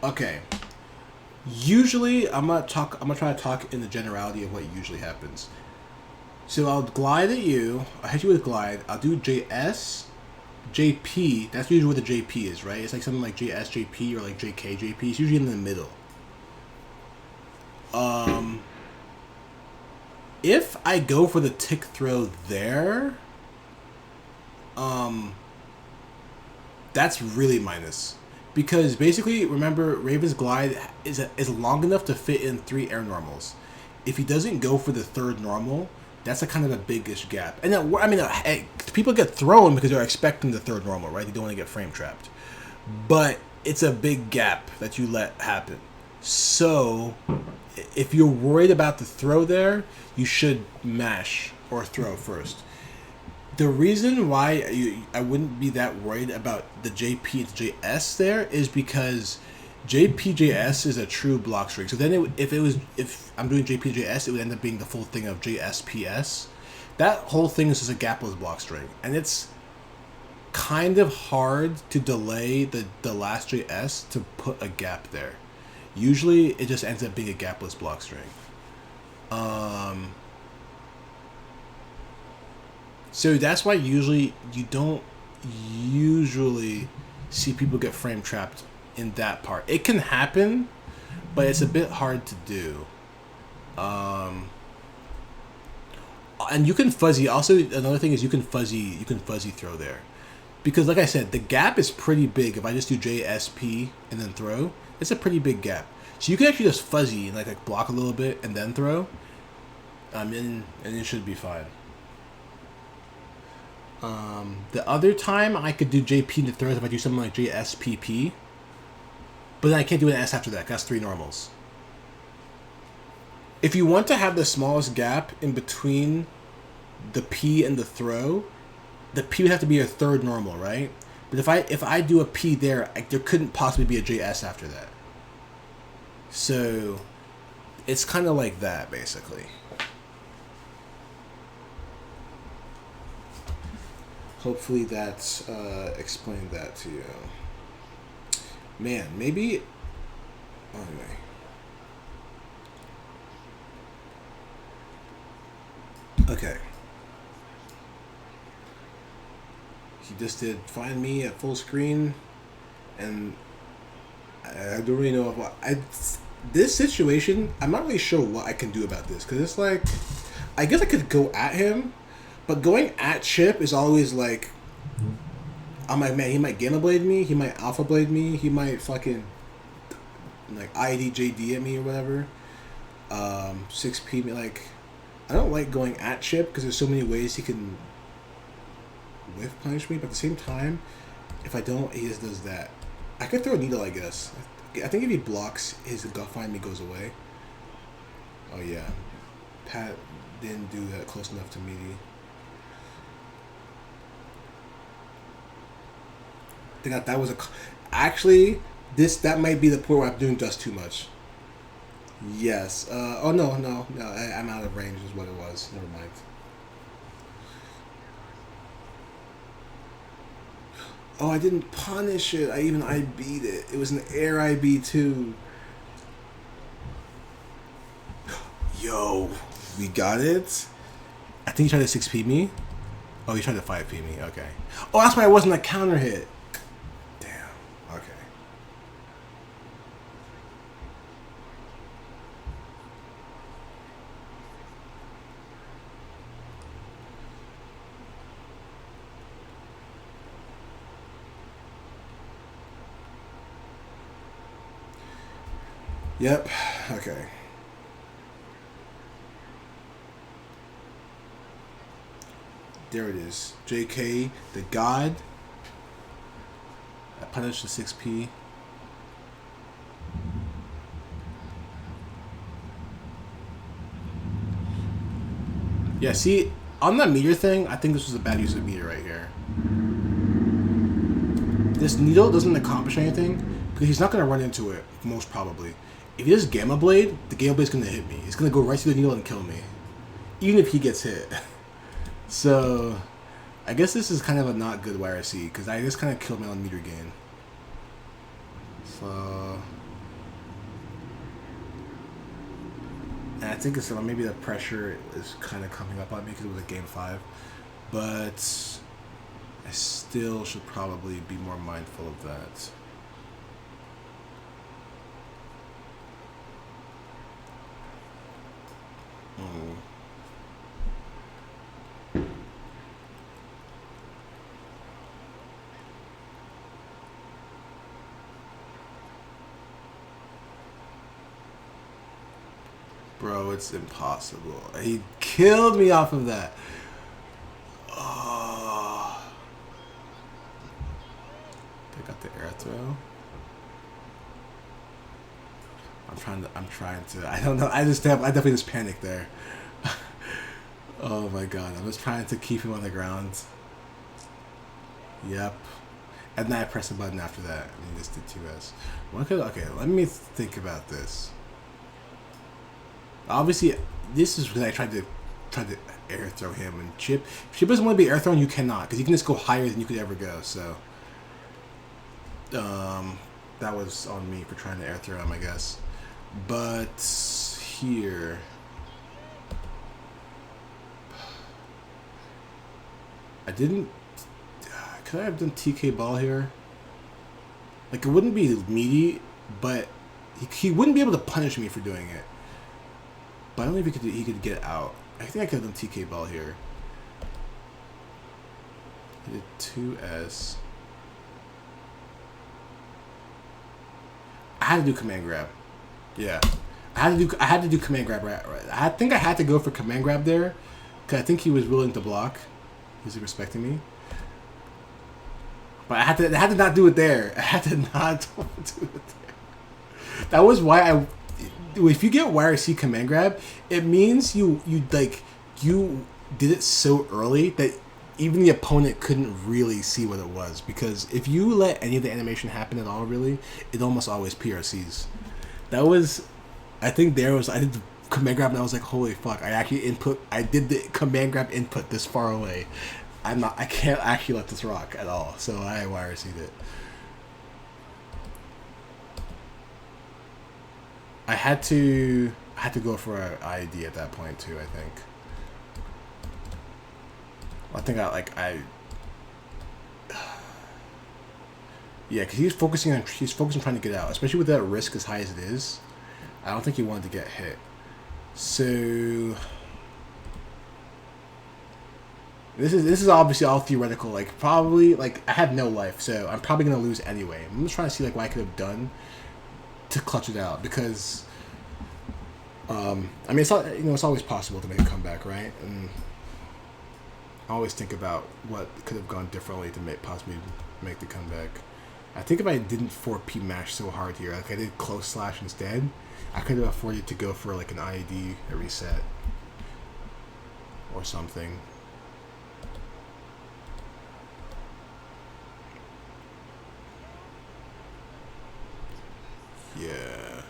S1: okay. Usually, I'm gonna try to talk in the generality of what usually happens. So I'll glide at you. I'll hit you with glide. I'll do JS, JP. That's usually what the JP is, right? It's like something like JS, JP, or like JK, JP. It's usually in the middle. If I go for the tick throw there, that's really minus. Because basically, remember, Raven's glide is long enough to fit in 3 air normals. If he doesn't go for the 3rd normal, that's a kind of a biggish gap. And then, I mean, people get thrown because they're expecting the 3rd normal, right? They don't want to get frame trapped. But it's a big gap that you let happen. So, if you're worried about the throw there, you should mash or throw first. The reason why I wouldn't be that worried about the JP to JS there is because JPJS is a true block string. So then if I'm doing JPJS, it would end up being the full thing of JSPS. That whole thing is just a gapless block string. And it's kind of hard to delay the last JS to put a gap there. Usually it just ends up being a gapless block string. So that's why usually you don't usually see people get frame trapped in that part. It can happen, but it's a bit hard to do. And you can fuzzy. Also, another thing is you can fuzzy throw there, because like I said, the gap is pretty big. If I just do JSP and then throw, it's a pretty big gap. So you can actually just fuzzy and like block a little bit and then throw. And it should be fine. The other time I could do JP to throws if I do something like JSPP, but then I can't do an S after that. That's 3 normals. If you want to have the smallest gap in between the P and the throw, the P would have to be a 3rd normal, right? But if I do a P there, there couldn't possibly be a JS after that. So it's kind of like that, basically. Hopefully that's explained that to you. Man, maybe... Anyway. Okay. He just did find me at full screen, and I don't really know what this situation. I'm not really sure what I can do about this, because it's like, I guess I could go at him, but going at Chip is always like, I'm like, man, he might Gamma Blade me, he might Alpha Blade me, he might fucking like IDJD at me or whatever. 6P me, like, I don't like going at Chip because there's so many ways he can whiff punish me, but at the same time, if I don't, he just does that. I could throw a needle, I guess. I think if he blocks, his find me goes away. Oh yeah, Pat didn't do that close enough to meaty. I think that was actually that might be the point where I'm doing just too much. Yes. Oh no, I'm out of range is what it was. Never mind. Oh, I didn't punish it. I IB'd it. It was an air IB too. Yo, we got it. I think he tried to 6P me. Oh, he tried to 5P me. Okay. Oh, that's why it wasn't a counter hit. Damn. Okay. Yep. Okay. There it is. JK, the God. I punished the 6P. Yeah, see, on that meter thing, I think this was a bad use of meter right here. This needle doesn't accomplish anything because he's not going to run into it, most probably. If he does Gamma Blade, the Gamma Blade's going to hit me. It's going to go right through the needle and kill me. Even if he gets hit. So, I guess this is kind of a not good YRC because I just kind of killed my own meter gain. So, and I think it's maybe the pressure is kind of coming up on me because it was a game 5, but I still should probably be more mindful of that. Oh. Bro, it's impossible. He killed me off of that. Oh. I got the air throw. I'm trying to, I don't know. I definitely just panicked there. Oh my god. I was trying to keep him on the ground. Yep. And then I pressed the button after that. And he just did 2S. Okay, let me think about this. Obviously, this is because I tried to air throw him and Chip. If Chip doesn't want to be air thrown, you cannot because he can just go higher than you could ever go. So, that was on me for trying to air throw him, I guess. But here, I didn't. Could I have done TK ball here? Like it wouldn't be meaty, but he wouldn't be able to punish me for doing it. But I don't know if he could get out. I think I could have done TK ball here. I did 2S. I had to do command grab. Yeah, I had to do command grab. Right. I think I had to go for command grab there, because I think he was willing to block. He's respecting me. But I had to not do it there. I had to not do it there. That was why if you get YRC command grab, it means you did it so early that even the opponent couldn't really see what it was. Because if you let any of the animation happen at all, really, it almost always PRCs. That was, I think I did the command grab and I was like, holy fuck! I did the command grab input this far away. I can't actually let this rock at all. So I YRC'd it. I had to go for an IED at that point too. I think yeah, because he's focusing on trying to get out, especially with that risk as high as it is. I don't think he wanted to get hit. So this is obviously all theoretical. Like probably I have no life, so I'm probably gonna lose anyway. I'm just trying to see what I could have done to clutch it out because I mean it's not, it's always possible to make a comeback, right? And I always think about what could have gone differently to possibly make the comeback. I think if I didn't 4P mash so hard here, like I did close slash instead, I could have afforded to go for like an IED, a reset, or something. Yeah.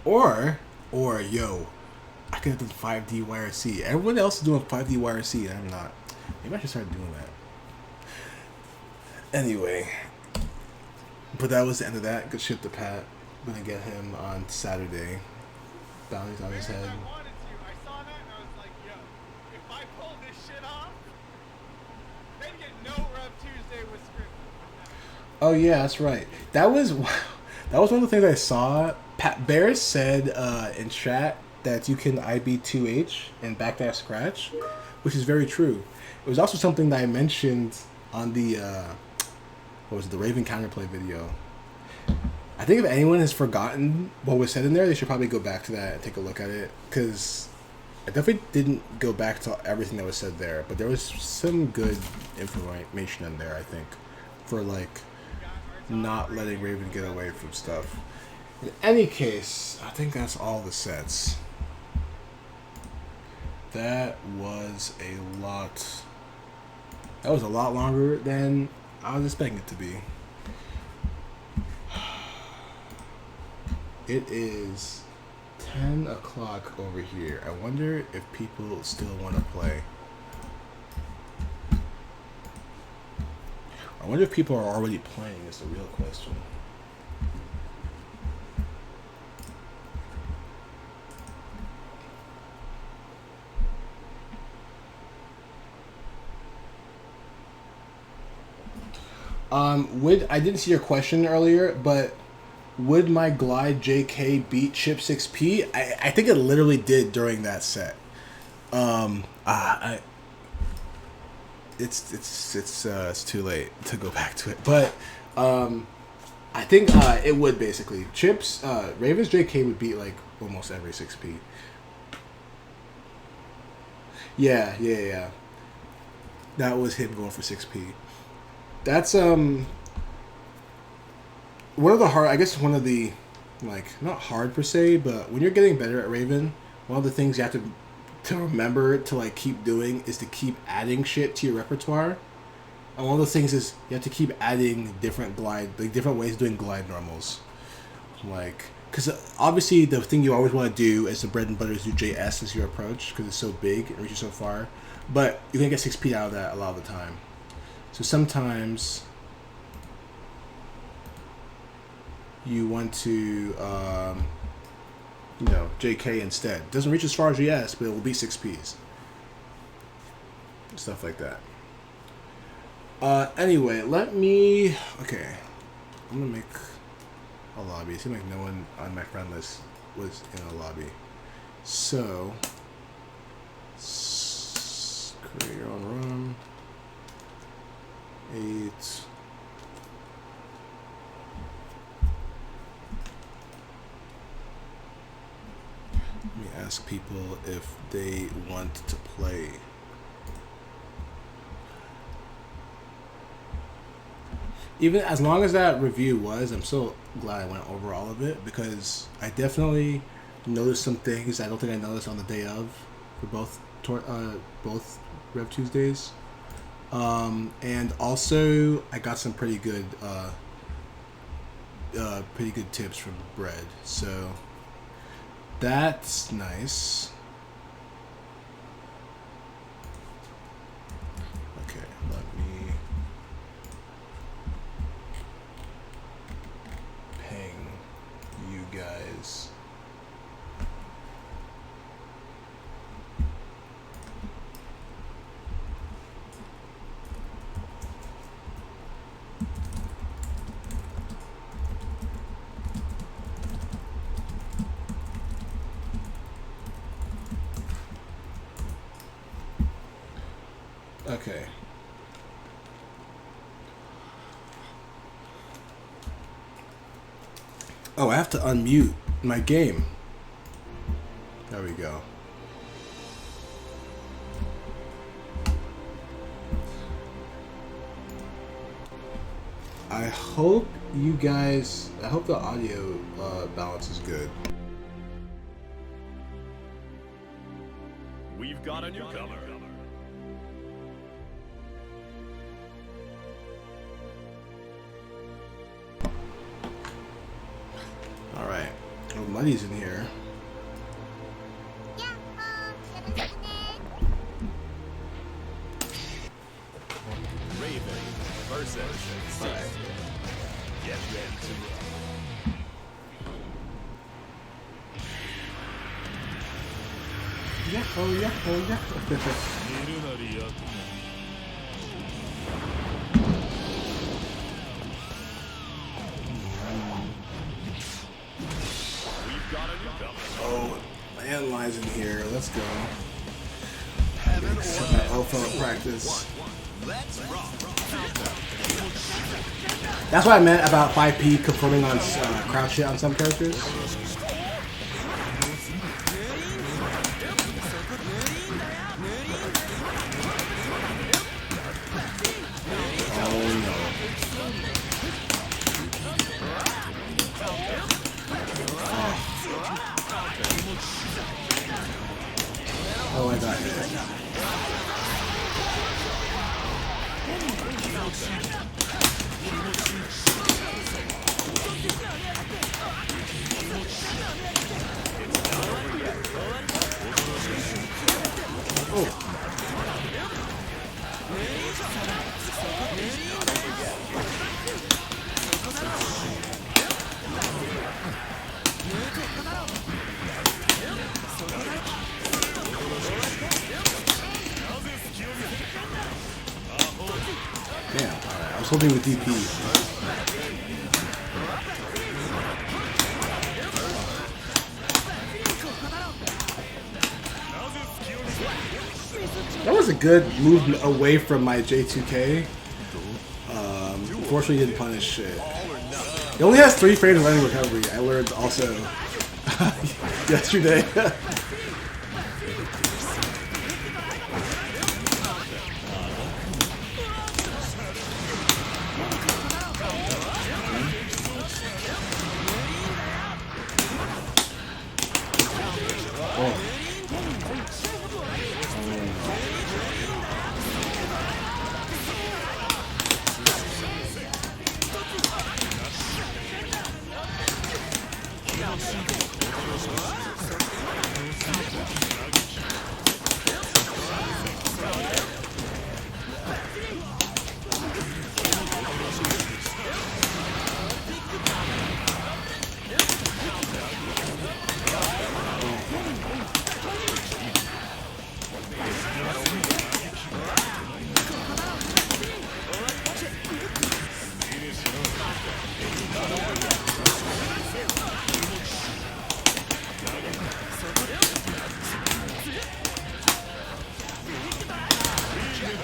S1: Or yo, I could have done 5D YRC. Everyone else is doing 5D YRC, and I'm not. Maybe I should start doing that. Anyway, but that was the end of that. Good shit to Pat. I'm gonna get him on Saturday. Bounties on his head.
S3: I pulled this shit off, they get no Rev Tuesday with script.
S1: Oh yeah, that's right. That was one of the things I saw. Pat Bears said in chat that you can IB2H and backdash scratch, which is very true. It was also something that I mentioned on the what was it, the Raven counterplay video. I think if anyone has forgotten what was said in there, they should probably go back to that and take a look at it, because I definitely didn't go back to everything that was said there, but there was some good information in there, I think, for like not letting Raven get away from stuff. In any case, I think that's all the sets. That was a lot. That was a lot longer than I was expecting it to be. It is 10 o'clock over here. I wonder if people still want to play. I wonder if people are already playing is the real question. I didn't see your question earlier, but would my Glide JK beat Chip 6P? I think it literally did during that set. It's too late to go back to it, but I think it would basically. Chips Ravens JK would beat like almost every 6P. Yeah. That was him going for 6P. That's one of the hard, I guess one of the, like, not hard per se, but when you're getting better at Raven, one of the things you have to remember to like keep doing is to keep adding shit to your repertoire. And one of the things is you have to keep adding different different ways of doing glide normals. Like, because obviously the thing you always want to do as the bread and butter is do JS as your approach, because it's so big and reaches so far. But you're going to get 6P out of that a lot of the time. So sometimes you want to, JK instead. Doesn't reach as far as GS, but it will be 6Ps. Stuff like that. Anyway, okay. I'm going to make a lobby. It seems like no one on my friend list was in a lobby. So, create your own room. 8. Let me ask people if they want to play. Even as long as that review was, I'm so glad I went over all of it, because I definitely noticed some things I don't think I noticed on the day of for both Rev Tuesdays. And also I got some pretty good tips from Bread, so that's nice. Okay, let me ping you guys. Okay. Oh, I have to unmute my game. There we go. I hope the audio balance is good.
S2: We've got a newcomer.
S1: All right. Well, Muddy's in here.
S2: Raven versus Steve. Get ready to roll.
S1: Yeah, oh yeah, oh yeah.
S2: We've got a newcomer.
S1: Oh, landlines in here. Let's go. Alpha practice.
S2: Let's rock.
S1: That's what I meant about 5P confirming on crouch shit on some characters. Oh, I got hit. Damn, alright, I was hoping with DP. That was a good move away from my J2K. Unfortunately, he didn't punish shit. He only has 3 frames of landing recovery. I learned also yesterday.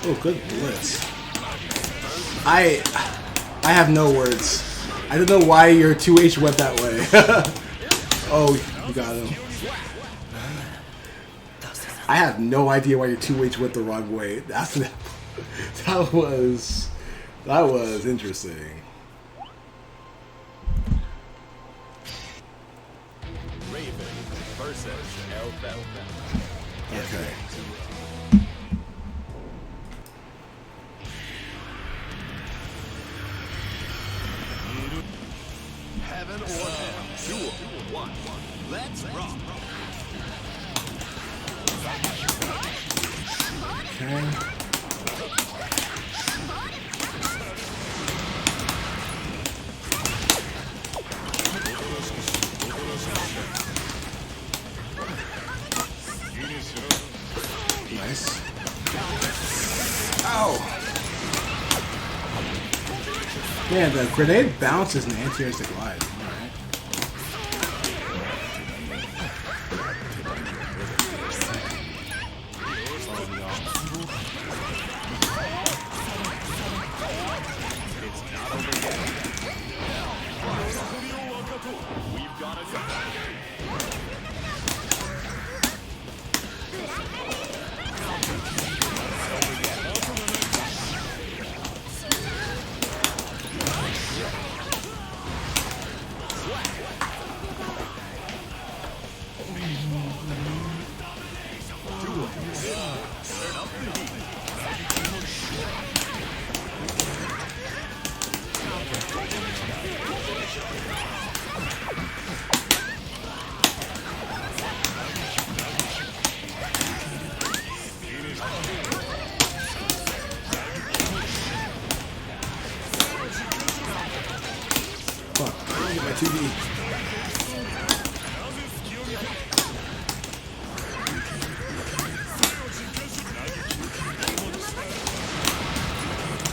S1: Oh, good blitz. I have no words. I don't know why your 2H went that way. Oh, you got him. I have no idea why your 2H went the wrong way. That was interesting.
S2: Raven versus Elfel.
S1: Okay.
S2: Heaven or hell. Duel. 1. Let's rock.
S1: Okay. Nice. Ow! Man, the grenade bounces an anti-air to glide. Alright.
S2: We've got a newcomer.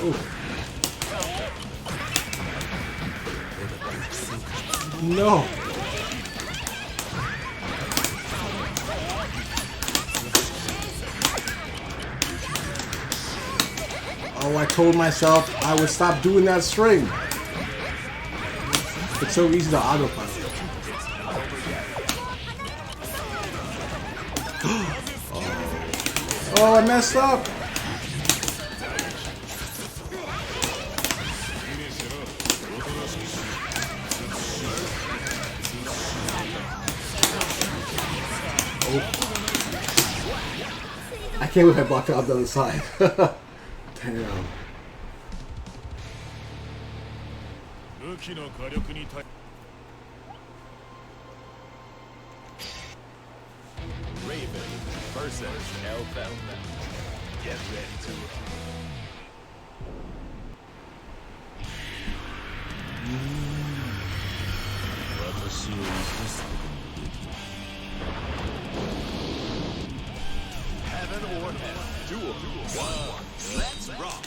S1: Ooh. No. Oh, I told myself I would stop doing that string. It's so easy to autopilot. Oh, I messed up. I can't believe I blocked out the other side. Damn.
S4: 武器の火力に対
S2: Raven versus El Velma. Get ready to Heaven or hell. Duel. One. Let's rock.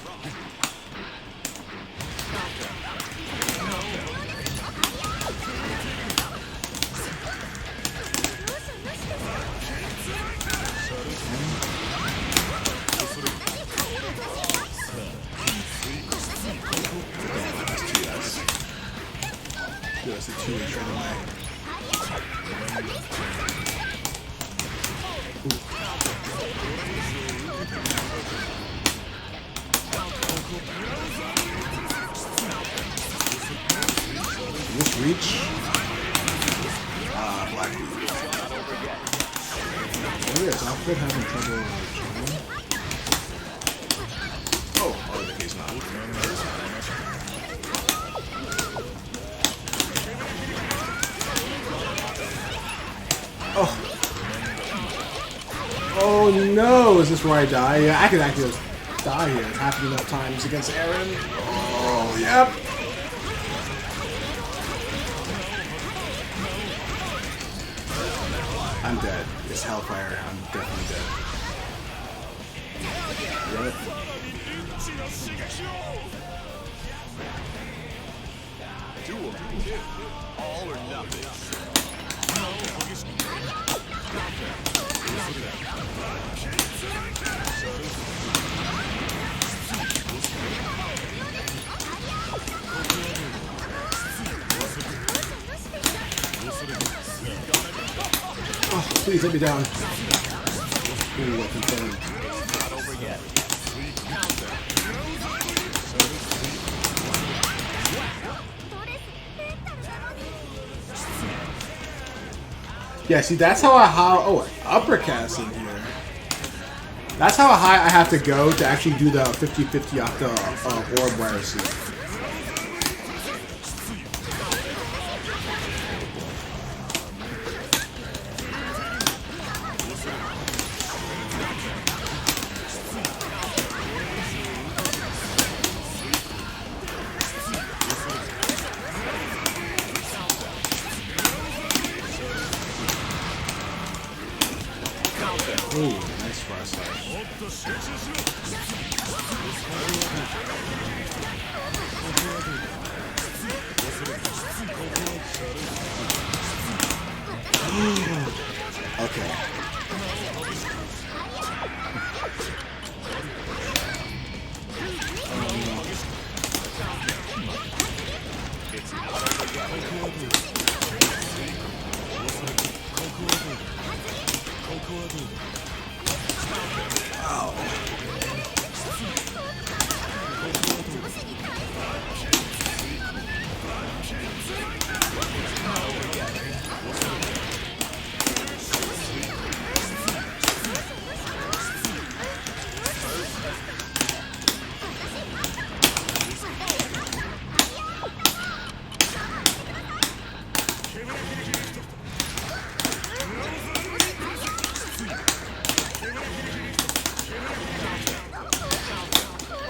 S1: That's a 2-inch right away. This reach? Black. Oh yes, outfit having trouble jumping. Oh, okay, he's not. Oh. Oh no, is this where I die? Yeah, I could actually just die here. It's happened enough times against Aaron. Oh, yep. I'm dead. It's Hellfire. I'm definitely dead. Yep.
S2: Duel. All or nothing.
S1: Oh, please let me down. Ooh, what confirmed.
S2: Not over yet.
S1: Yeah, see, that's how oh, uppercuts in here. That's how high I have to go to actually do the 50-50 off the orb wire suit. Ooh, nice far slash. Okay.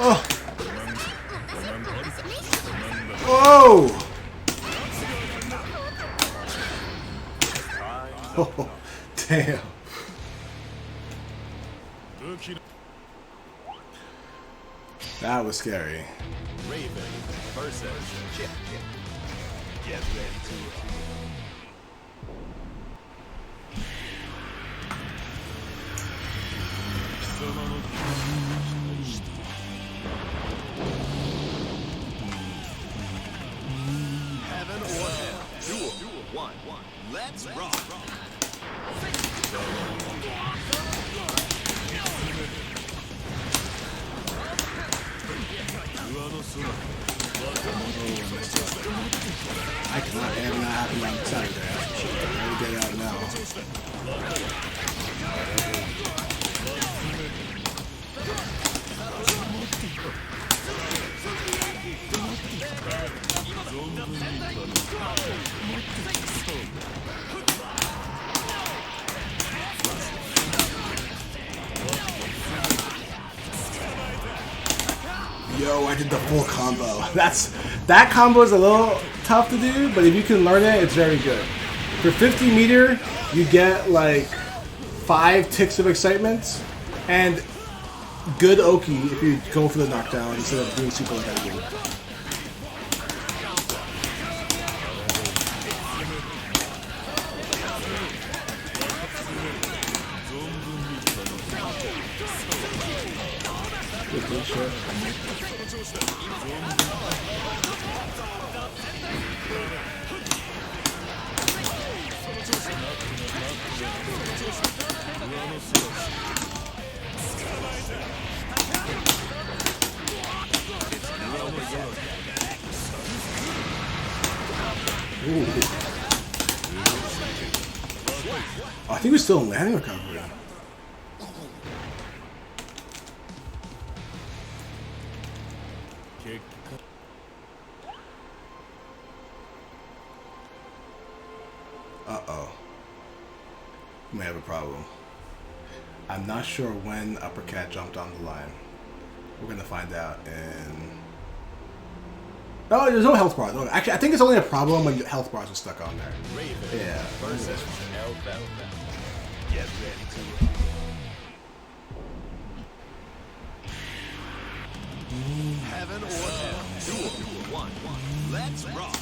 S1: Oh! Whoa! Oh, damn.
S4: 武器の
S1: That was scary.
S2: Raven versus Chip. Get ready to rock. Heaven or hell. Duel 1. Let's rock.
S1: I cannot have not happen on Saturday. Let me get out now. Yo, I did the full combo. That combo is a little tough to do, but if you can learn it, it's very good. For 50 meter, you get like 5 ticks of excitement and good Oki if you go for the knockdown instead of doing super like that again. Good shot. Ooh. I think we're still in landing recovery. Uh-oh. We may have a problem. I'm not sure when Uppercat jumped on the line. We're gonna find out in... Oh, there's no health bars. Actually, I think it's only a problem when health bars are stuck on there.
S2: Raven
S1: Yeah.
S2: versus Elbow. Get ready to rock. Heaven or hell. Duel 1. Let's rock.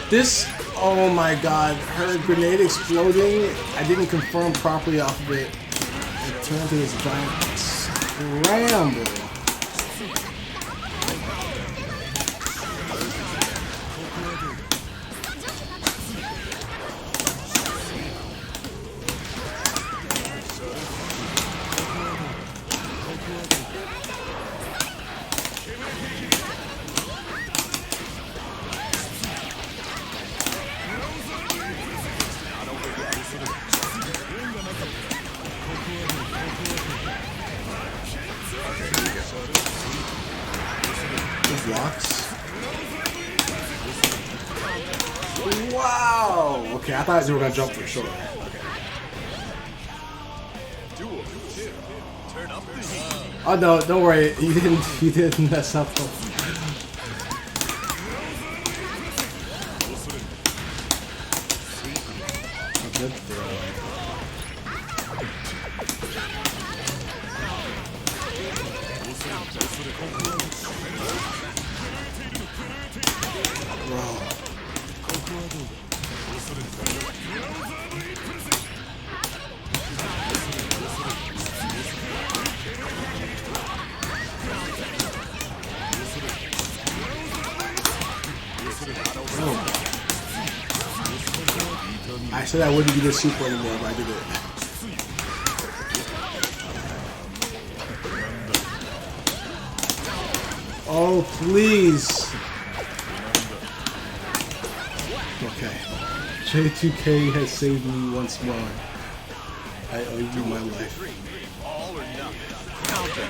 S1: This, oh my god, her grenade exploding, I didn't confirm properly off of it. It turned into this giant scramble. Blocks. Wow! Okay, I thought you were gonna jump for sure. Okay.
S2: Duel 2. Turn up the heat.
S1: Oh no, don't worry. You didn't mess up. A good throw. I said I wouldn't do this super anymore, but I did it. Oh, please. Okay. J2K has saved me once more. I owe you my life.
S2: All or nothing. Countdown.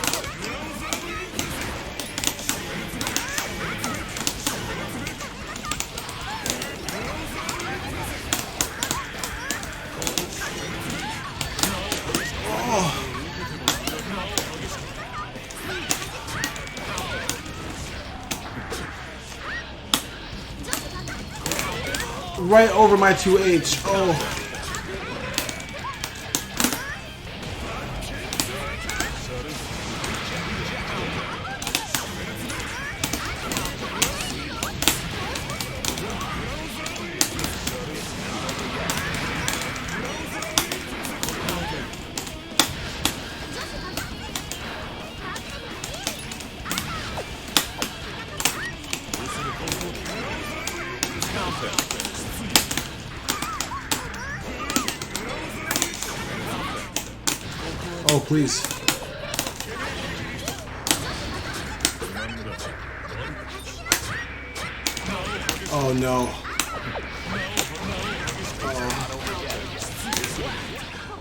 S1: Right over my 2H. Oh. Oh, please. Oh, no.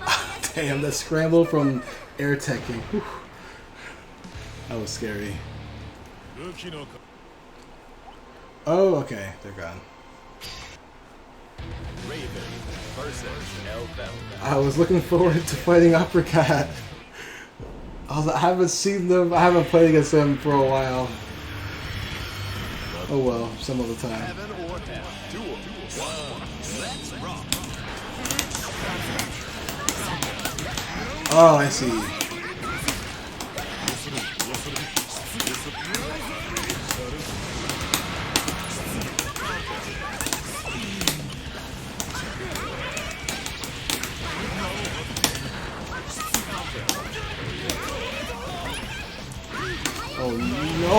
S1: Oh. Damn, that scramble from air teching. Whew. That was scary. Oh, okay. They're gone.
S2: Raven versus El Bell.
S1: I was looking forward to fighting Uppercut. I haven't seen them. I haven't played against them for a while. Oh well, some other time.
S2: Heaven or hell. Duel. Let's rock.
S1: Oh, I see. Oh no!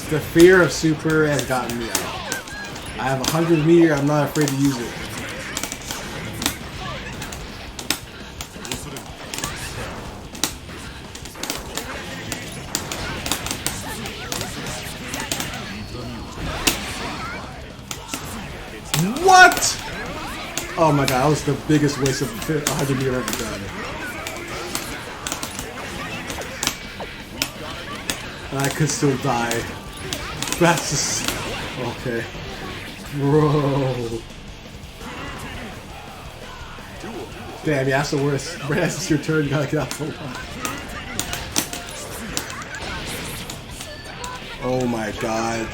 S1: The fear of super has gotten me out. I have 100 meter, I'm not afraid to use it. What? Oh my god, that was the biggest waste of 100 meter I've ever done. I could still die. That's just... Okay. Bro. Damn, yeah, that's the worst. Right as it's your turn, you gotta get out the line. Oh my god.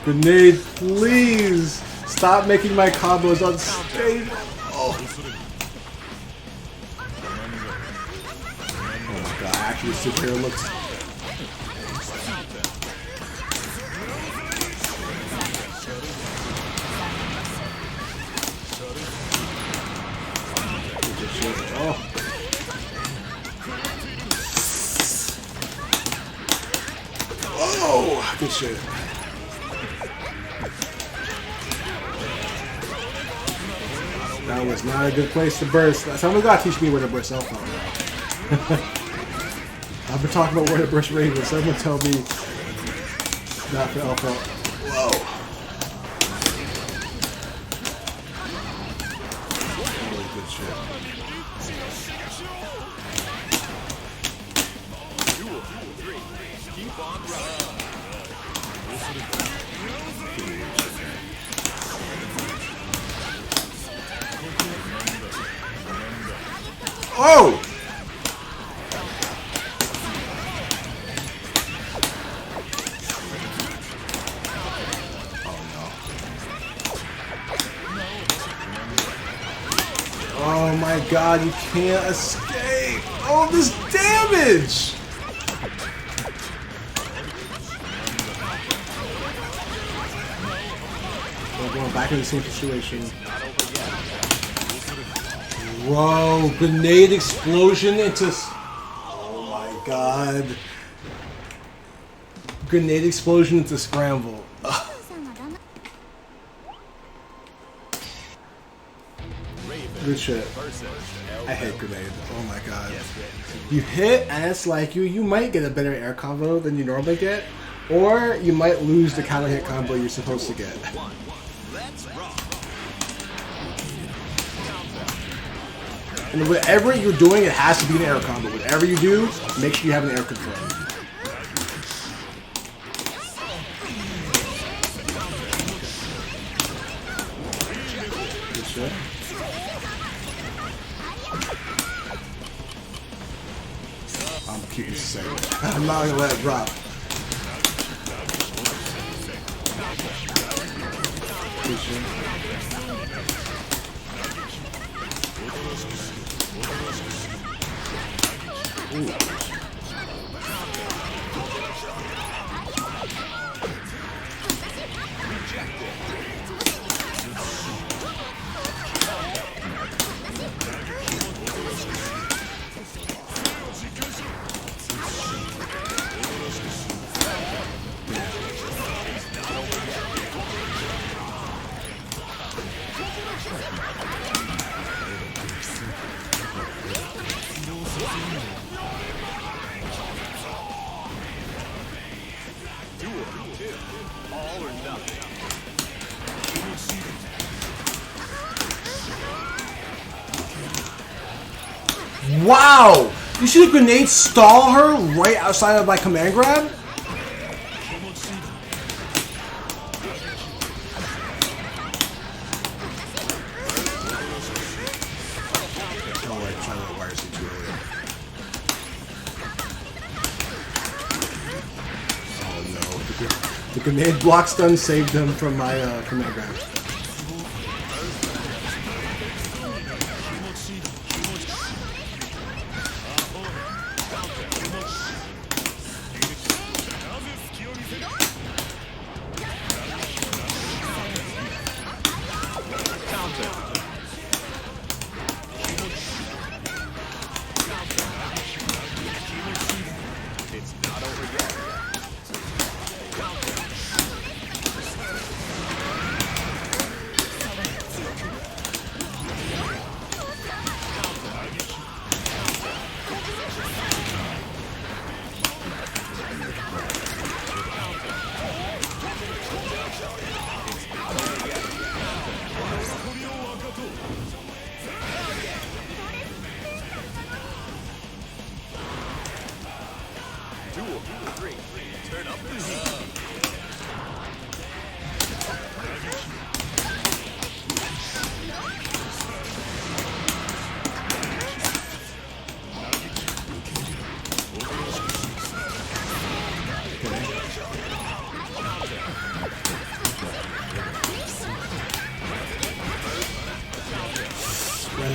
S1: Grenade, please! Stop making my combos unstable! Oh. Oh my god, actually, superhero looks... Oh. Oh, good shit. That was not a good place to burst. Someone gotta teach me where to burst Alpha now. I've been talking about where to burst Raven. Someone tell me not for Alpha. Whoa. Holy good shit. Oh! Oh my god, you can't escape! Oh, this damage! We're going back in the same situation. Whoa, grenade explosion into... Oh my god. Grenade explosion into scramble.
S2: Raven
S1: Good shit. I hate grenade. Oh my god. You hit and it's like you might get a better air combo than you normally get, or you might lose the counter hit combo you're supposed to get. And whatever you're doing, it has to be an air combo. Whatever you do, make sure you have an air control. Good shit. I'm keeping this safe. I'm not gonna let it drop. Good shit. Ooh. Wow! You see the grenade stall her right outside of my command grab? Oh, I tried to wire too early. Oh no. The grenade block stun saved him from my command grab.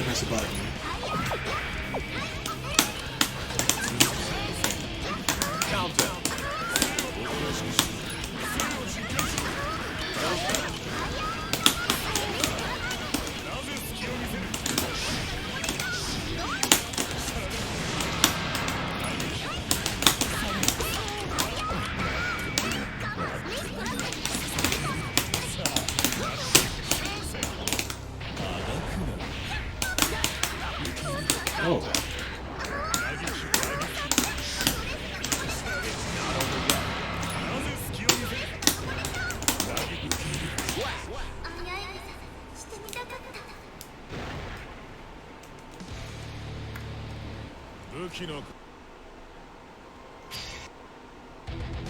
S1: Press the button. Oh.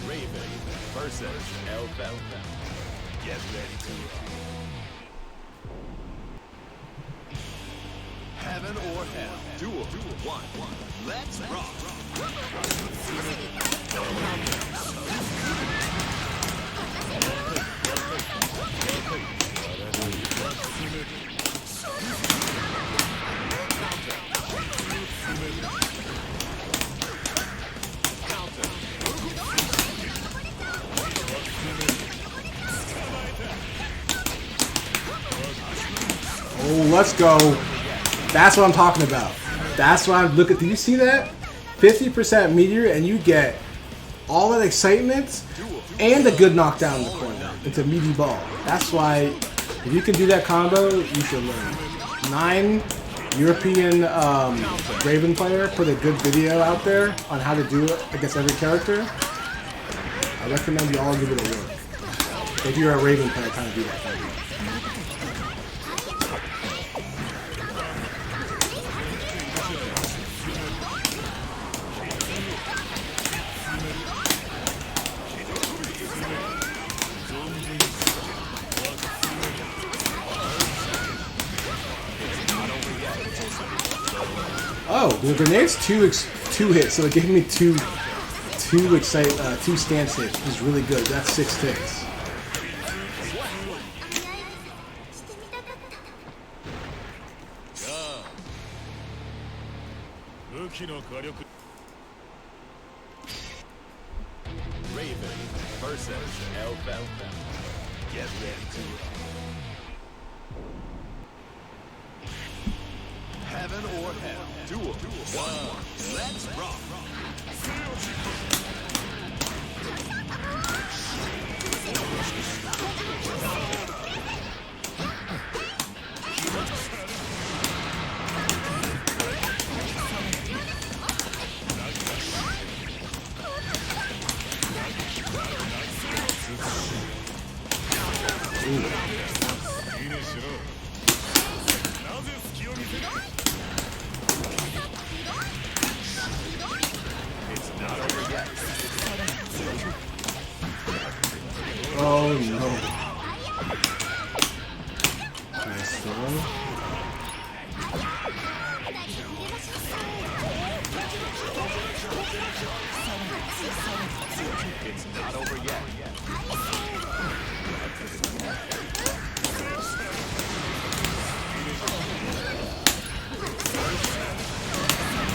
S2: Raven versus Elfel. Get ready to rock. Heaven or hell. Duel. 1. Let's rock.
S1: Oh, let's go. That's what I'm talking about. That's why I'm looking. Do you see that? 50% meteor, and you get all that excitement and a good knockdown in the corner. It's a meaty ball. That's why If you can do that combo, you should learn. 9 European Raven player put a good video out there on how to do it against every character. I recommend you all give it a look. If you're a Raven player trying to do that combo. Oh, the grenade's two hits, so it gave me two stance hits, which is really good. That's 6 ticks.
S2: Raven versus Alfalfa. Get ready to Heaven or hell. Duel. 1. Let's rock.
S1: Oh no. Nice throw.
S2: It's not over yet.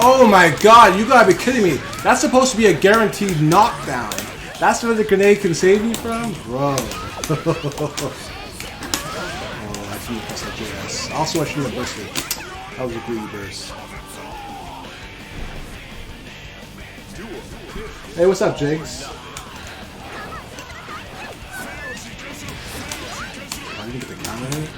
S1: Oh my god, you gotta be kidding me. That's supposed to be a guaranteed knockdown. That's where the grenade can save you from? Bro. Oh, I shouldn't have pressed that JS. Also, I shouldn't have bursted. That was a greedy burst. Hey, what's up, Jigs? Oh, you can get the counter hit?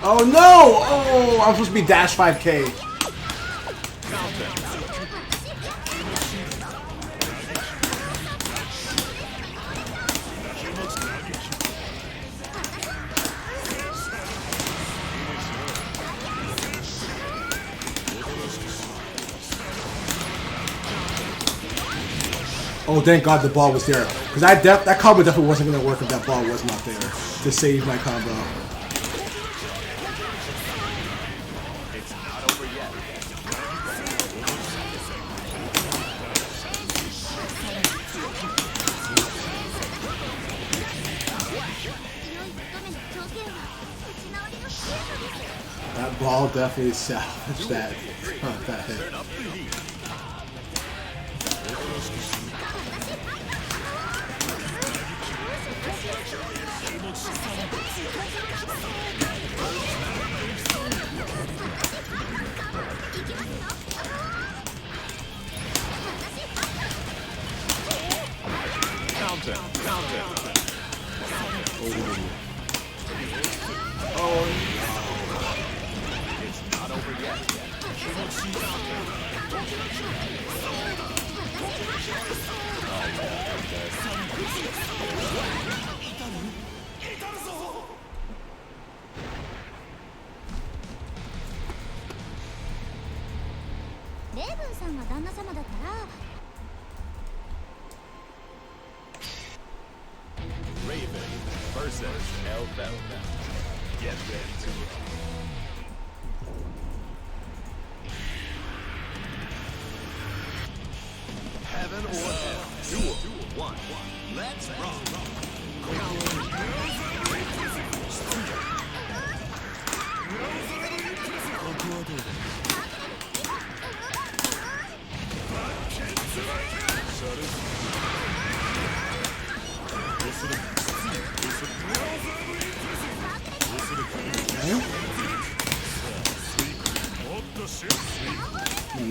S1: Oh no! Oh, I'm supposed to be dash 5k. Oh, thank God the ball was there. Because that combo definitely wasn't going to work if that ball was not there to save my combo. That ball definitely salvaged that hit.
S2: Raven versus Alfalfa. Get ready to Heaven or hell. Duel. 1. Let's rock.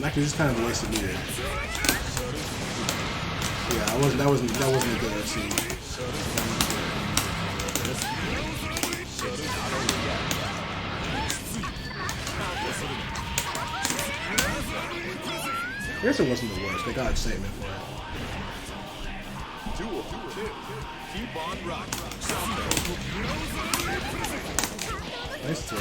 S1: Actually, this is kind of a waste of meter. Yeah, that wasn't a good scene. I guess it wasn't the worst. They got excitement for it.
S2: Duel 2. Keep on rocking.
S1: Nice throw.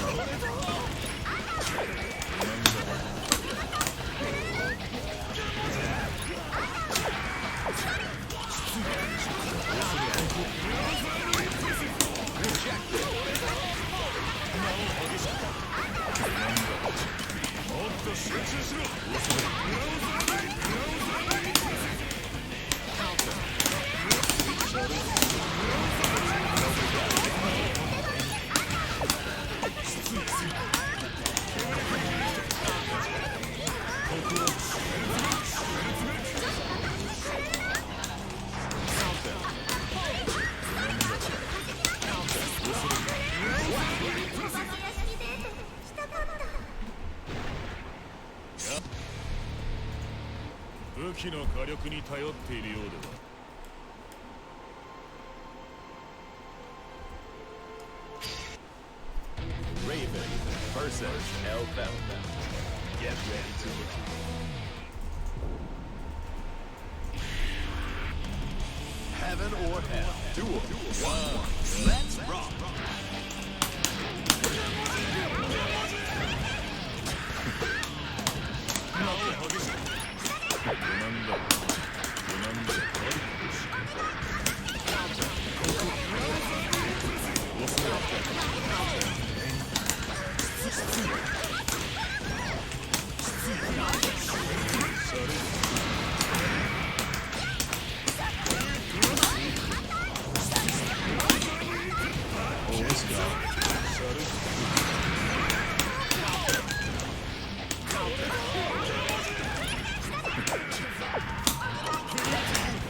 S2: Raven versus Elfel. Get ready to Heaven or Hell. Duel 1. Let's rock.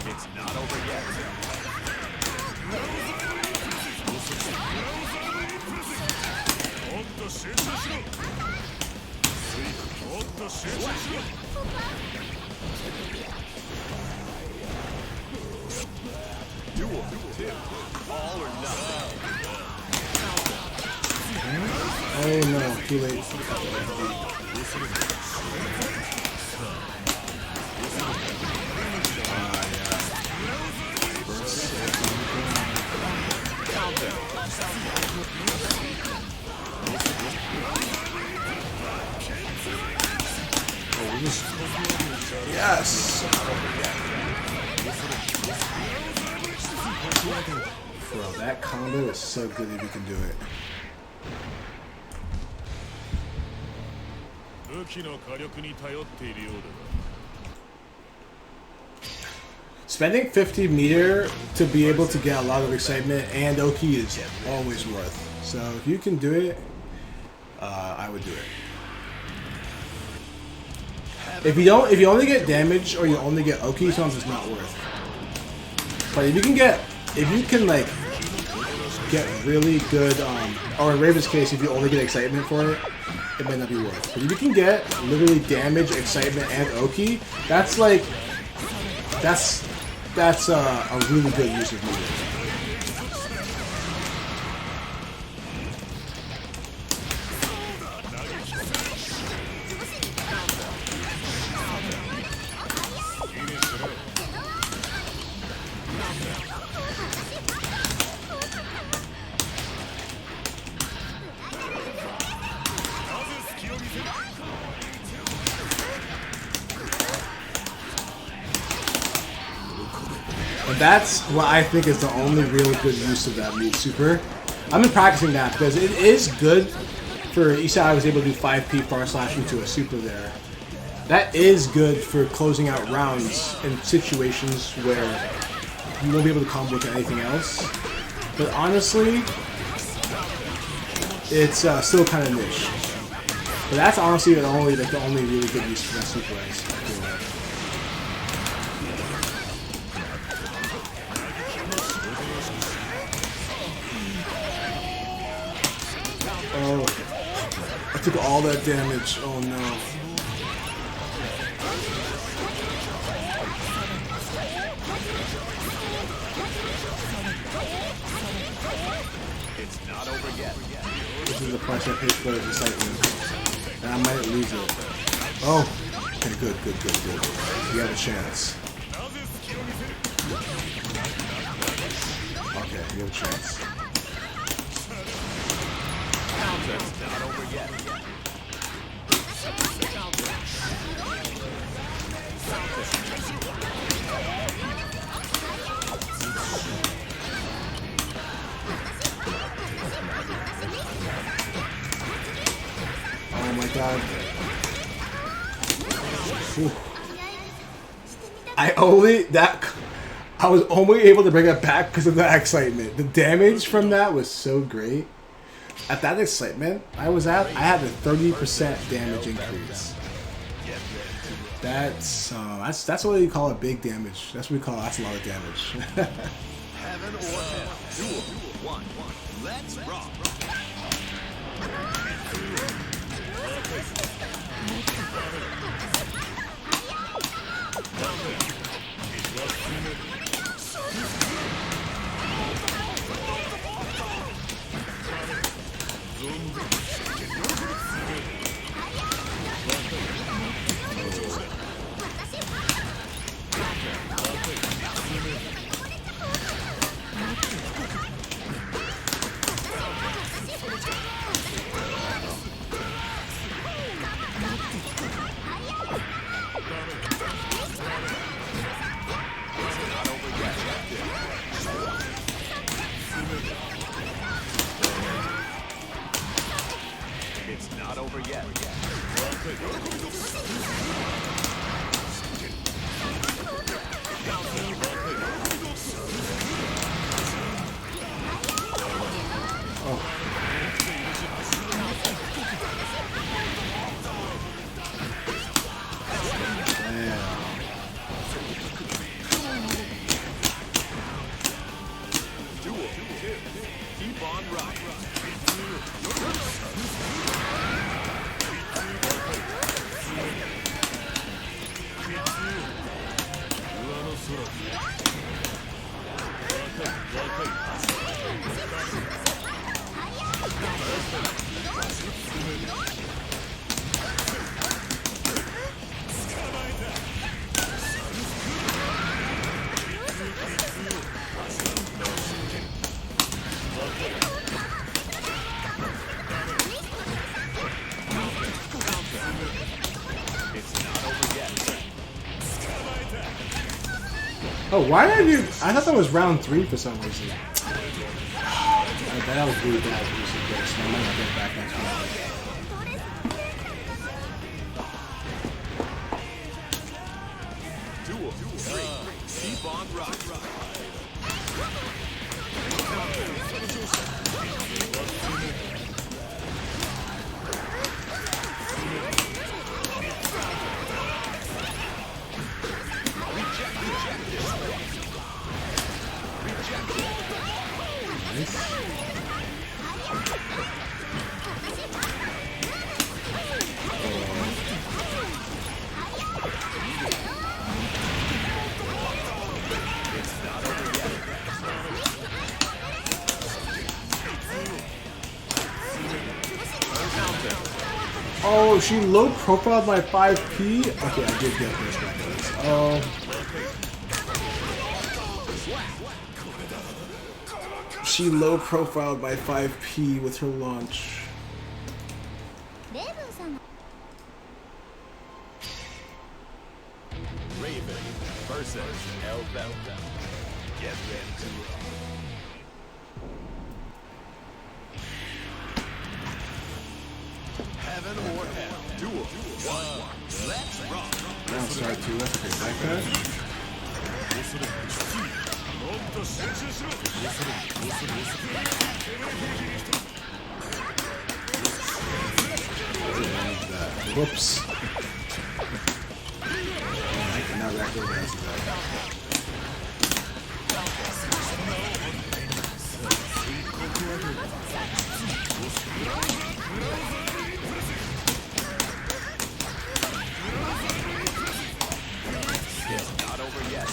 S2: It's not over yet. Duel 2. All or nothing.
S1: Oh no, too late. Yes! Bro, that combo is so good if you can do it. Spending 50 meter to be able to get a lot of excitement and Oki is always worth. So if you can do it, I would do it. If you only get damage or you only get Oki, sometimes it's not worth. But if you can like get really good, or in Raven's case, if you only get excitement for it, it might not be worth. But if you can get literally damage, excitement, and Oki, that's a really good use of meter. And that's what I think is the only real good use of that mute super. I've been practicing that because it is good for, you said I was able to do 5p far slash into a super there. That is good for closing out rounds in situations where you won't be able to combo to anything else. But honestly, it's still kind of niche. But that's honestly the only really good use for that super is. Oh, I took all that damage. Oh no.
S2: It's not over yet.
S1: This is the price I paid for the excitement. And I might lose it. Oh! Okay, good. You have a chance. Okay, you have a chance.
S2: It's not over yet.
S1: Oh my god. Whew. I was only able to bring it back because of that excitement. The damage from that was so great. At that excitement I had a 30% damage increase. That's what you call a big damage. That's a lot of damage.
S2: Heaven or hell. Duel. 1. Let's rock. It's not over yet. Duel 2. Keep on rocking.
S1: Oh, why did I do? I thought that was round 3 for some reason. That was really bad. So I might not get back into it.
S2: Duel 3. Keep on rocking.
S1: Oh, she low profiled my 5P? Okay, I did get this back. Oh. She low profiled my 5P with her launch.
S2: Raven versus El Velda. Get ready to rock. Heaven or hell. Duel 1. Let's rock.
S1: Round start 2. Let's take that guy. Whoops. I cannot react over that.
S2: Not over yet.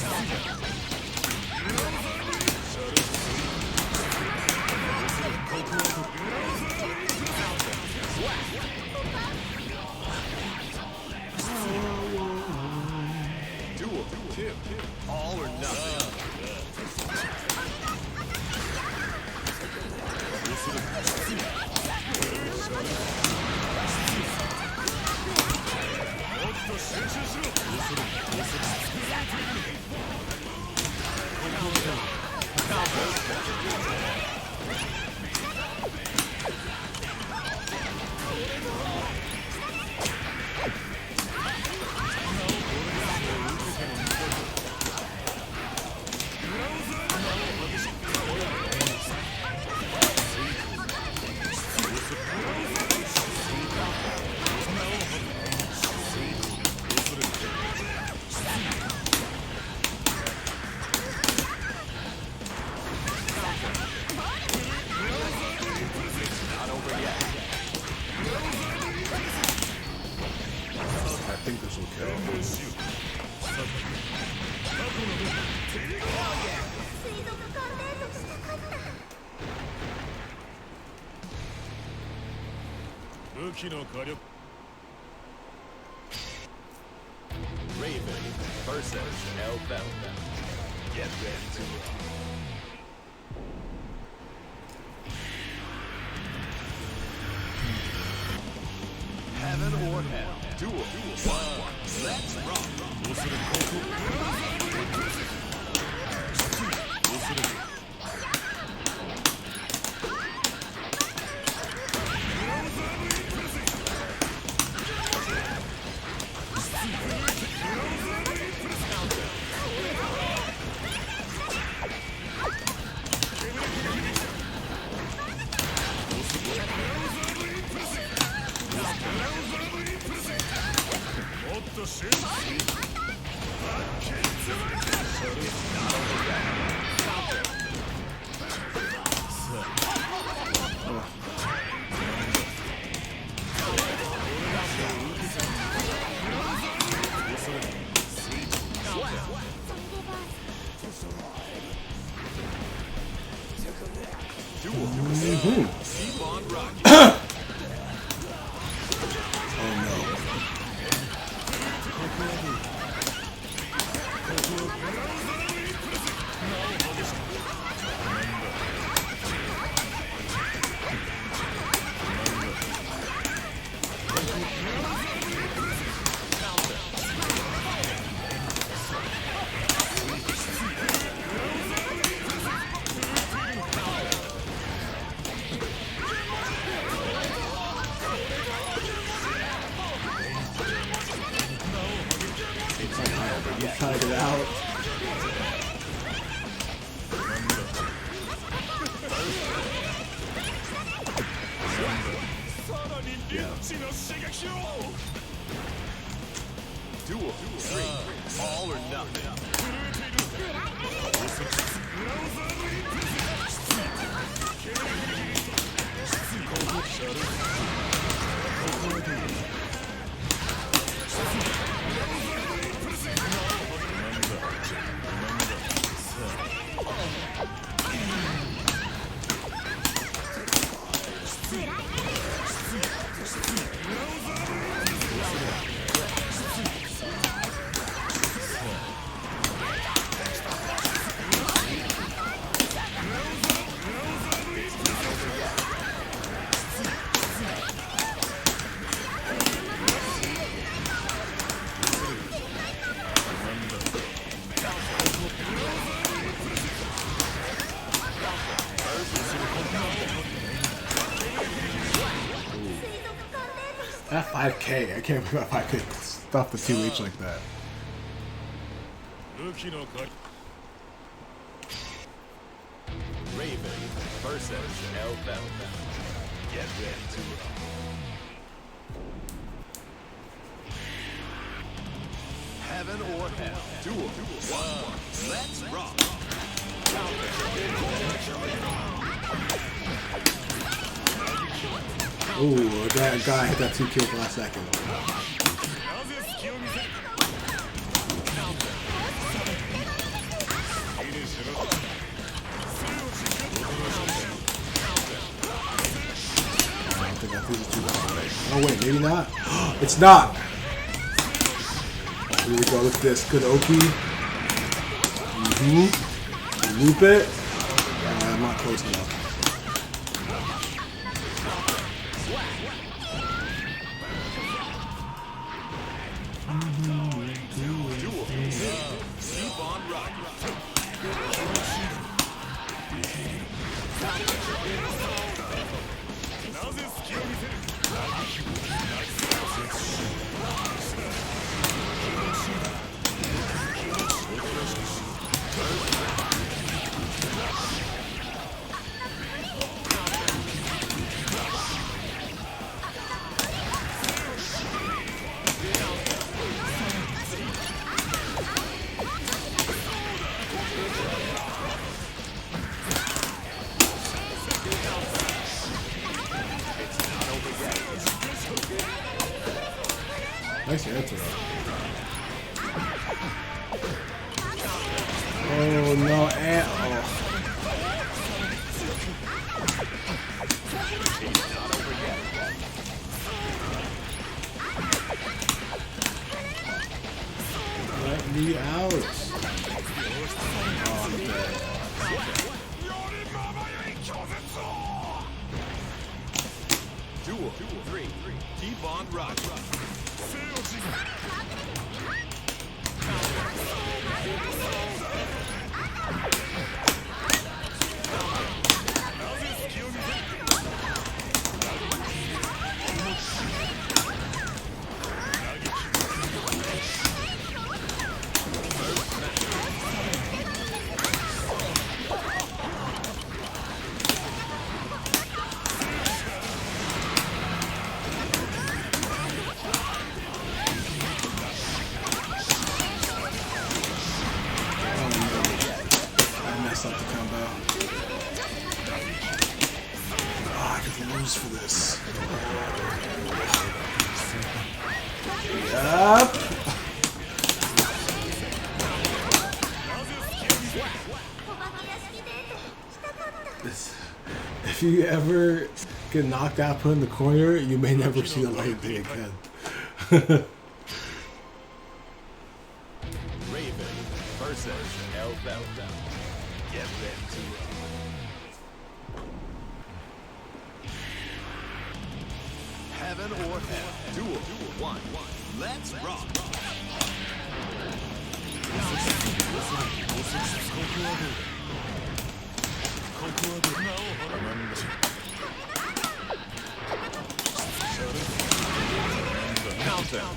S1: think this will kill.
S5: 水族館デートしたかった。
S4: 武器の火力
S2: Raven versus Elbel. Get ready to rock. Heaven or hell. Duel. One. Let's rock.
S4: どうするどうする もっとシュー
S1: Tried it out.
S2: Duel. Three. All or nothing.
S1: That 5K, I can't believe if I could stuff the 2H like that.
S4: 武器の火
S2: Raven versus Elbel. Get ready to rock. Heaven or hell. Duel. One. Let's rock.
S1: Ooh, that guy hit that 2 kills last second.
S4: なぜ隙を見せるいいでしょ
S1: I think I threw the 2 guys away. Oh wait, maybe not? It's not! Here we go, look at this. Good Oki. Loop it. I'm not close enough.
S2: Keep on rocking.
S1: Nice air throw. Oh no, and oh. Let me out. Oh, I'm dead.
S2: Duel 3. Keep on rocking.
S1: I messed up the combo. Oh, I could lose for this. Yup. If you ever get knocked out, put in the corner, you may never see the light of day again.
S2: Raven versus El Belta. Get ready to rock. Heaven or hell. Duel 1. Let's rock. Countdown.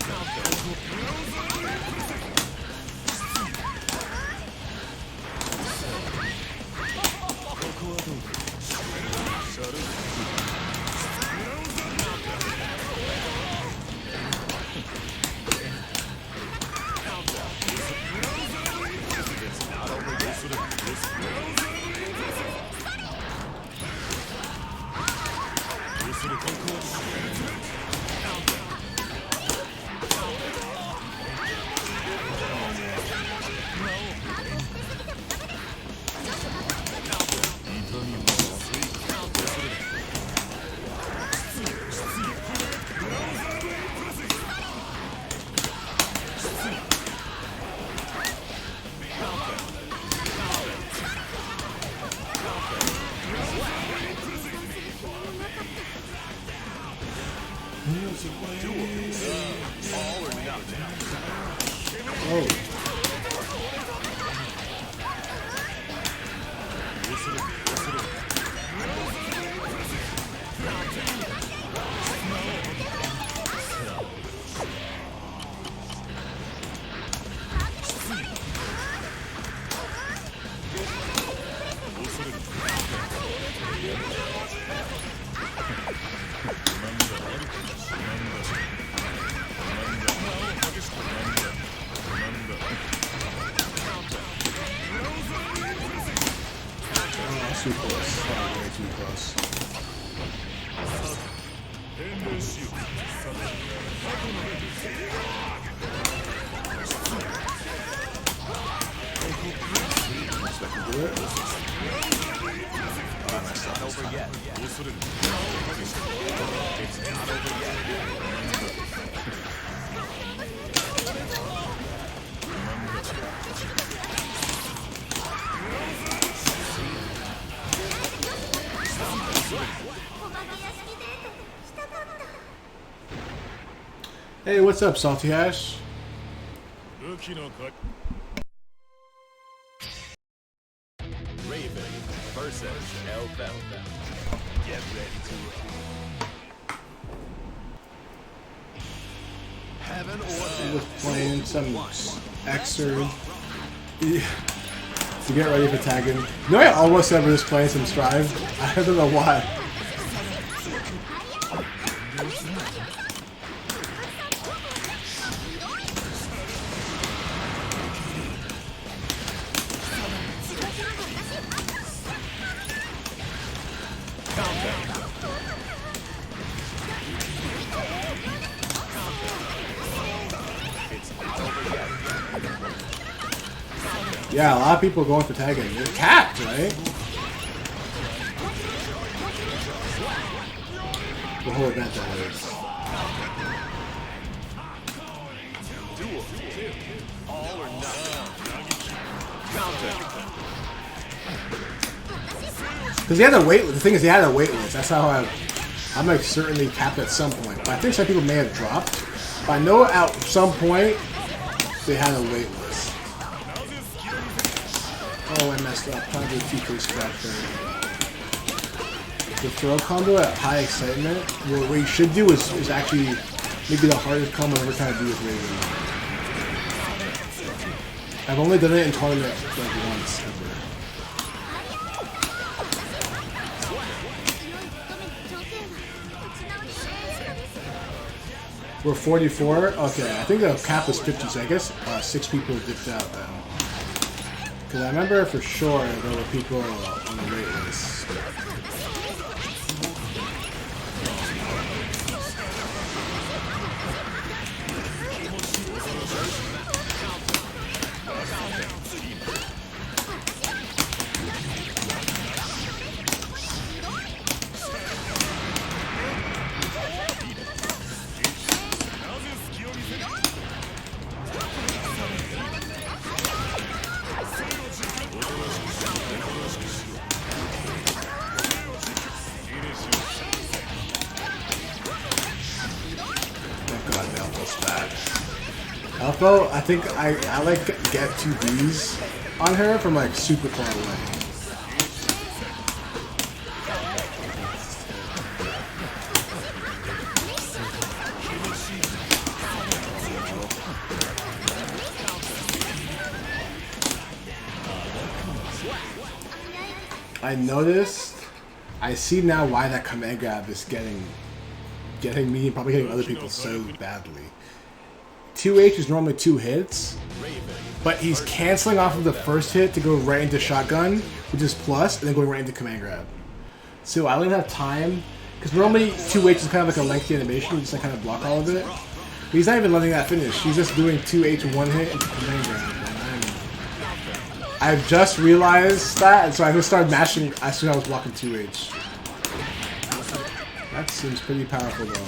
S2: All or nothing.
S1: Oh. Too close. Oh, way too close. Expect to do it. Oh, I messed up this time. Hey, what's up, Salty Hash?
S4: 武器のか
S2: Raven versus El Belta. Get ready to rock. Heaven or hell.
S1: Just playing some Xrd. Yeah. To get ready for tagging. You know, I almost ever just playing some Strive. I don't know why. Yeah, a lot of people going for tagging. It's capped, right? The whole event, that is.
S2: All or nothing. Counter.
S1: Because he had a wait. The thing is, he had a wait list. That's how I'm like certainly capped at some point. But I think some people may have dropped. But I know at some point they had a wait list. Oh, I messed up. Trying to do 2-face back there. The throw combo at high excitement. What you should do is actually maybe the hardest combo I've ever tried to do with Raven. I've only done it in tournament like once ever. We're 44? Okay, I think the cap was 50, so I guess 6 people dipped out then. Because I remember for sure there were people on the wait list. Alpha, I think I like get 2Ds on her from like super far away. I noticed, I see now why that command grab is getting me and probably getting other people so badly. 2H is normally 2 hits, but he's canceling off of the first hit to go right into shotgun, which is plus, and then going right into command grab. So I don't even have time, because normally 2H is kind of like a lengthy animation, you just like kind of block all of it. But he's not even letting that finish. He's just doing 2H 1 hit into command grab. And I've just realized that, and so I just started mashing as soon as I was blocking 2H. That seems pretty powerful though.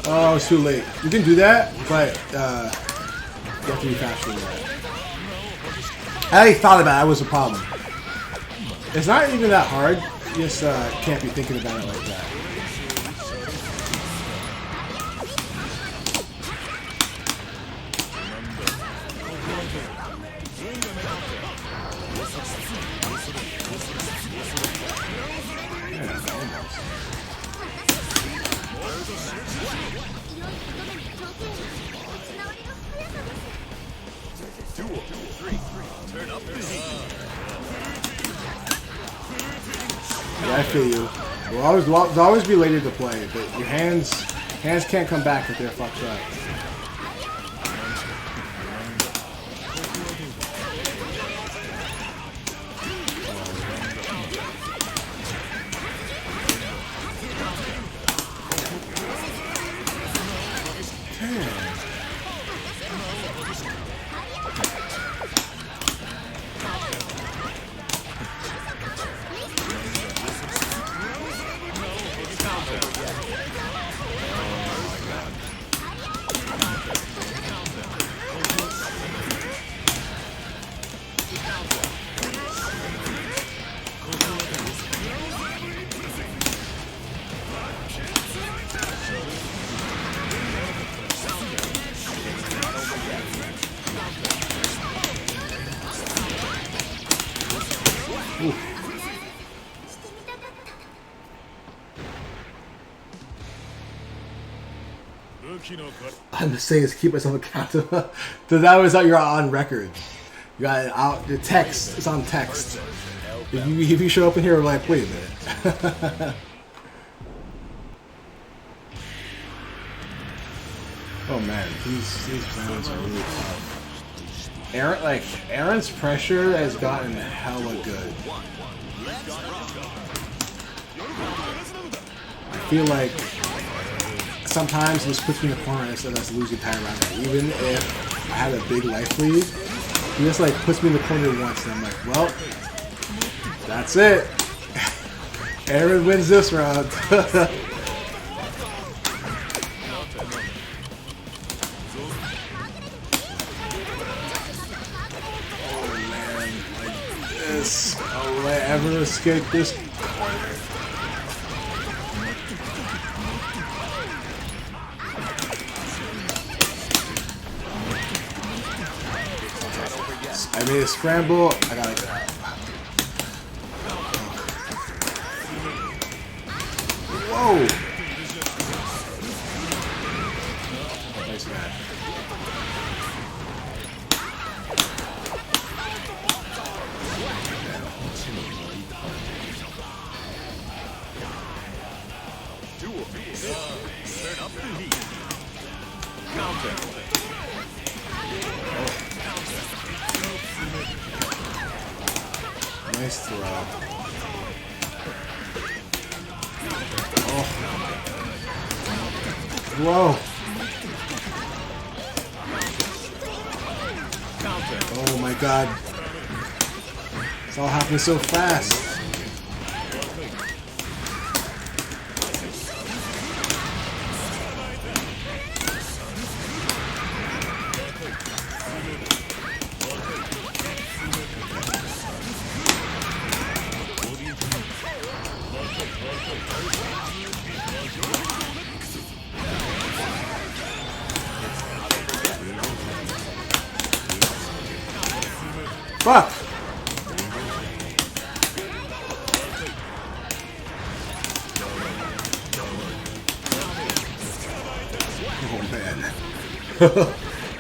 S1: Oh, it's too late. You can do that, but you have to be faster than that. I already thought about it. That was a problem. It's not even that hard. You just can't be thinking about it like that. I feel you. We'll always be later to play, but your hands can't come back if they're fucked up. I'm just saying is keep myself accountable. So that was you're on record. You got it out. The text is on text. If you show up in here, we're like, wait a minute. Oh man, these rounds are really tough. Aaron's pressure has gotten hella good. I feel like sometimes this puts me in a corner instead of losing the entire round. Even if I had a big life lead, he just like puts me in the corner once, and I'm like, well, that's it. Aaron wins this round. Oh, will I ever escape this corner? I made a scramble. I gotta go. Whoa! Nice man.
S2: Turn up the heat. Counter.
S1: Nice throw. Oh. Whoa. Oh my god. It's all happening so fast. Fuck! Oh man.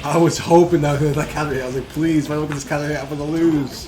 S1: I was hoping that was like counter hit. I was like, please, why look at this counter hit? I'm gonna lose.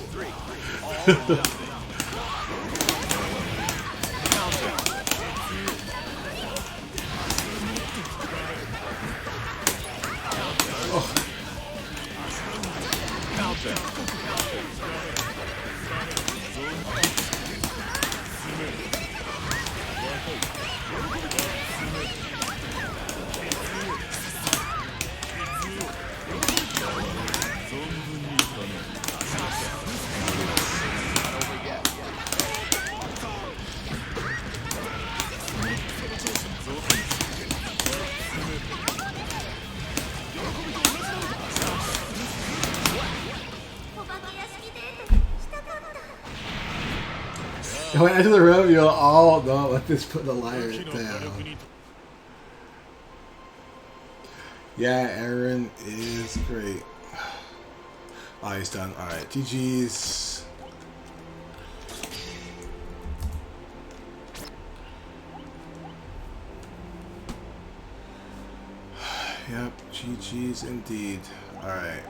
S1: When I enter the room, you'll all know. Let this put the liar down. Yeah, Aaron is great. Oh, he's done. Alright, GG's. Yep, GG's indeed. Alright.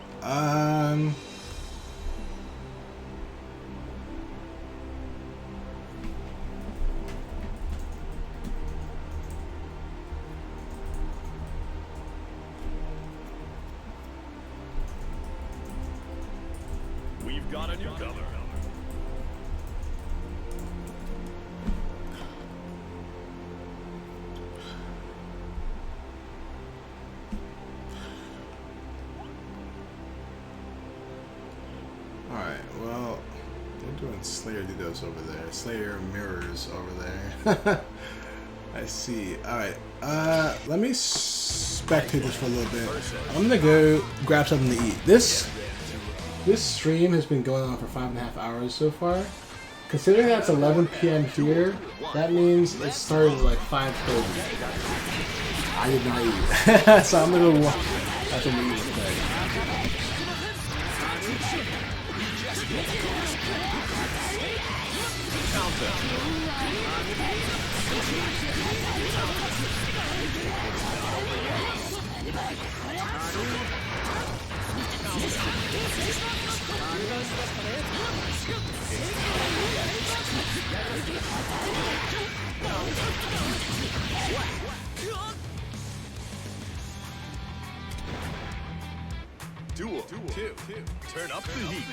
S2: We've got a newcomer.
S1: Alright, well, they're doing Slayer Didos over there. Slayer Mirrors over there. I see. Alright, let me spectate this for a little bit. I'm gonna go grab something to eat. This this stream has been going on for 5.5 hours so far. Considering that's 11 p.m. here, that means it started at like 5:30. I did not eat, so I'm gonna have to leave it there.
S2: Duel 2. Turn up the heat.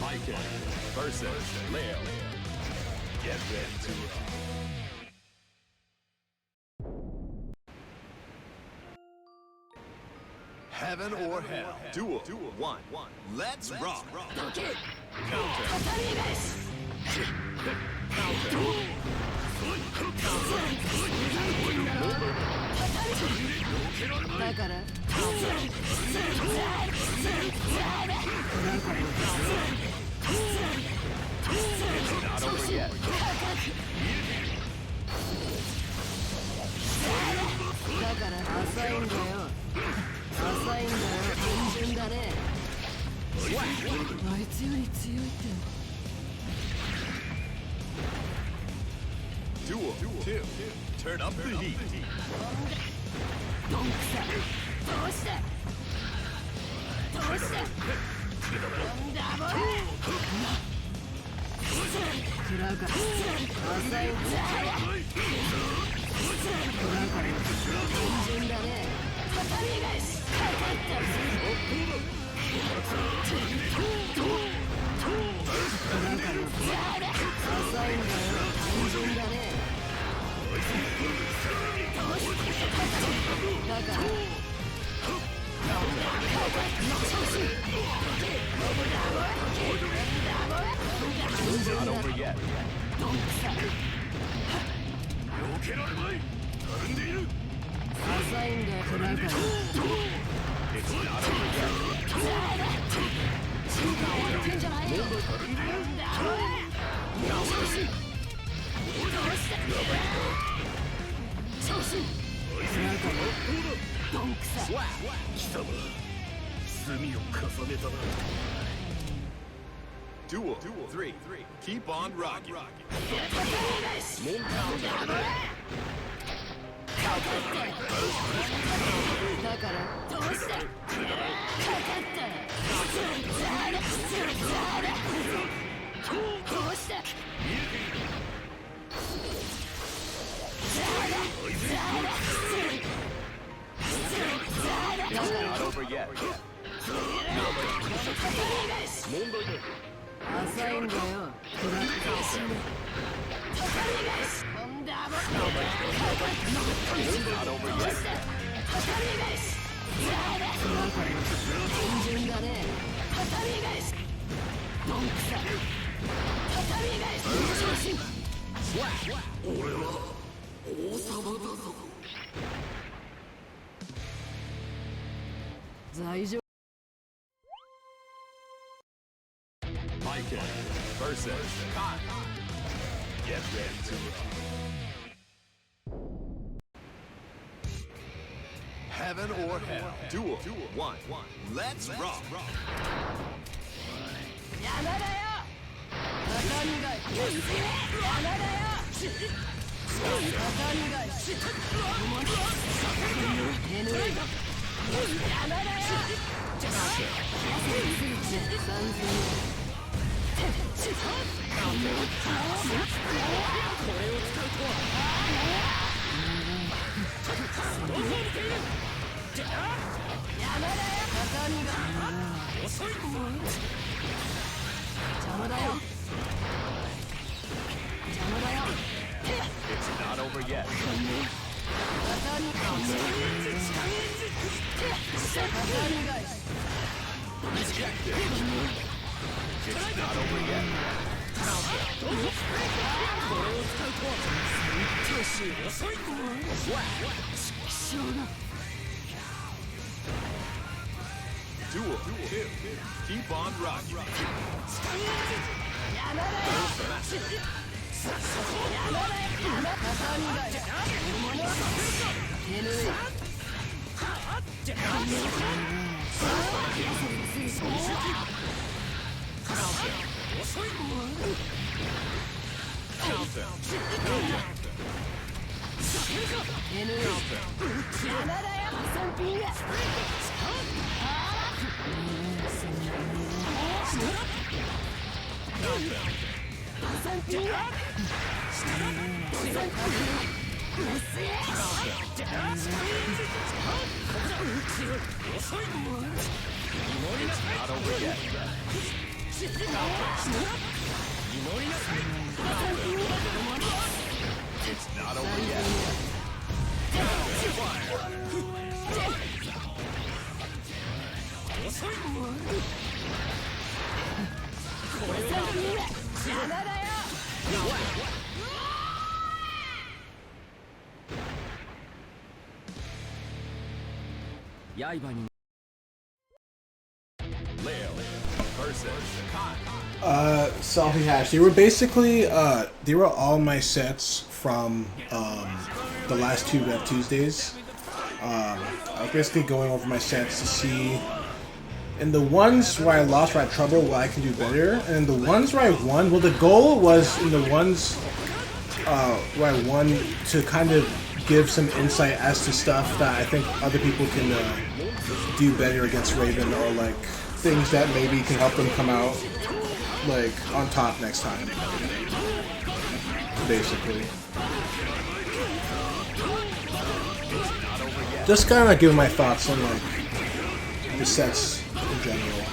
S2: Mike versus Leo. Get ready to rock. Heaven or hell. Duel 1. Let's rock. Counter. Not over yet.
S6: だから浅いんだよ。浅いんだよ。単純だね。あいつより強いって。
S2: Duel 2. Turn up the heat.
S6: どんくさ。どうしてどうしてなんだボー食らうから浅いんだよ。食らうから単純だね。畳み返しかかった食らうから浅いんだよ。単純だね。だから
S2: Not over yet.
S6: どんくさ浅いんだよ。食らうから
S2: It's not over yet.
S6: やってんじゃないよ。なんだおい。どうして調子食らうからどんくさ。
S4: 貴様罪を重ねたな。
S2: Duel 3. Keep on rocking.
S6: だからどうしたかかったどうした
S2: Not over yet.
S6: 浅いんだよ。食らって死ぬ。
S2: Not over yet.
S6: 食らうから単純だね。どんくさ
S4: 俺は王様だぞ。
S6: 罪状
S2: Mike versus Kai. Get ready to rock. Heaven or hell. Duel 1. Let's rock.
S6: 山だよ。畳が山だよ。畳が手ぬい山だよ。3000邪魔だよ。邪魔だよ。
S2: It's not over yet. 2. Keep on rocking.
S4: 刃に
S2: Leo versus Kai.
S1: Salty Hash. They were basically, they were all my sets from the last 2 Rev Tuesdays. I was basically going over my sets to see, in the ones where I lost or I had trouble, what I can do better, and in the ones where I won, well, the goal was in the ones where I won to kind of give some insight as to stuff that I think other people can do better against Raven, or like things that maybe can help them come out like on top next time, basically. Just kind of like giving my thoughts on like the sets in general.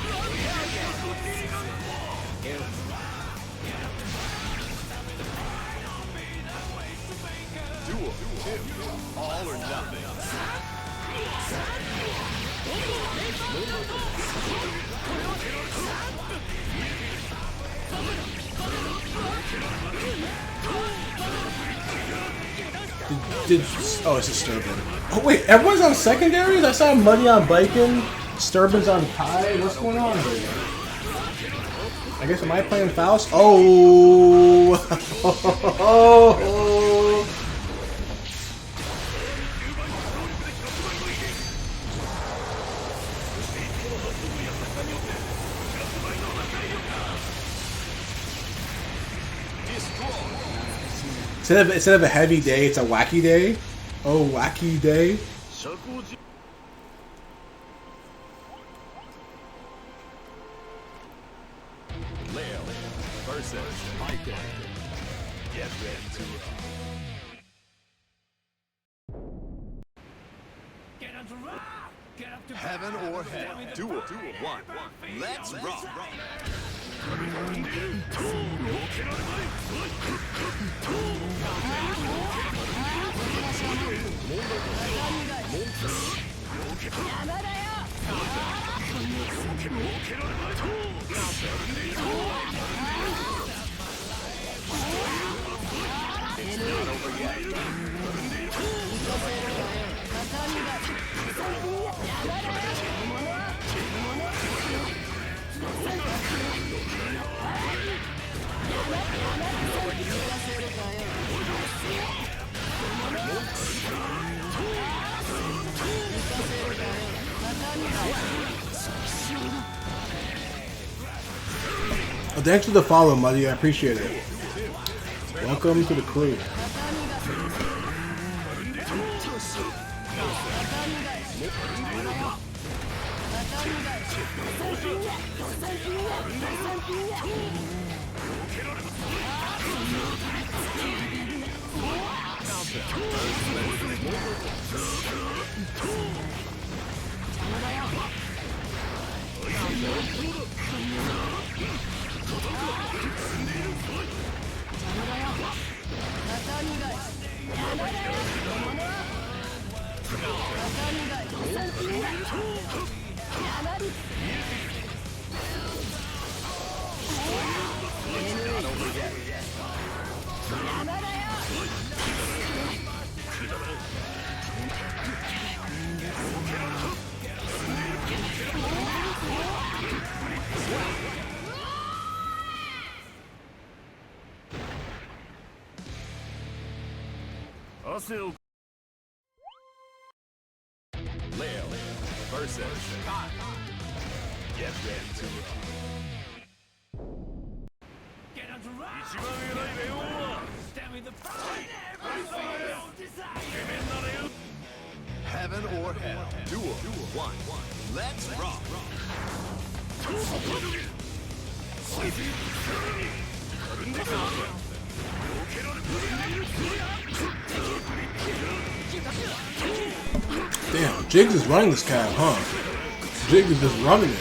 S2: Duel 2. All or nothing.
S1: Oh, it's a Sturban. Oh wait, everyone's on secondaries? I saw Muddy on Biking, Sturban's on Kai. What's going on here? I guess, am I playing Faust? Oh! Instead of a heavy day, it's a wacky day. Oh, wacky day.
S2: Leo versus Michael. Get ready to rock. Heaven or hell. Duel 1. Let's rock.
S1: Well, thanks for the follow, Muddy. I appreciate it. Welcome to the crew.
S4: 汗を
S2: Leo versus Kai. Get ready to rock.
S4: 一番偉いレオンはてめえなれよ
S2: Heaven or hell. Duel 1. Let's rock.
S1: Damn, Jigs is running this cab, huh? Jigs is just running it.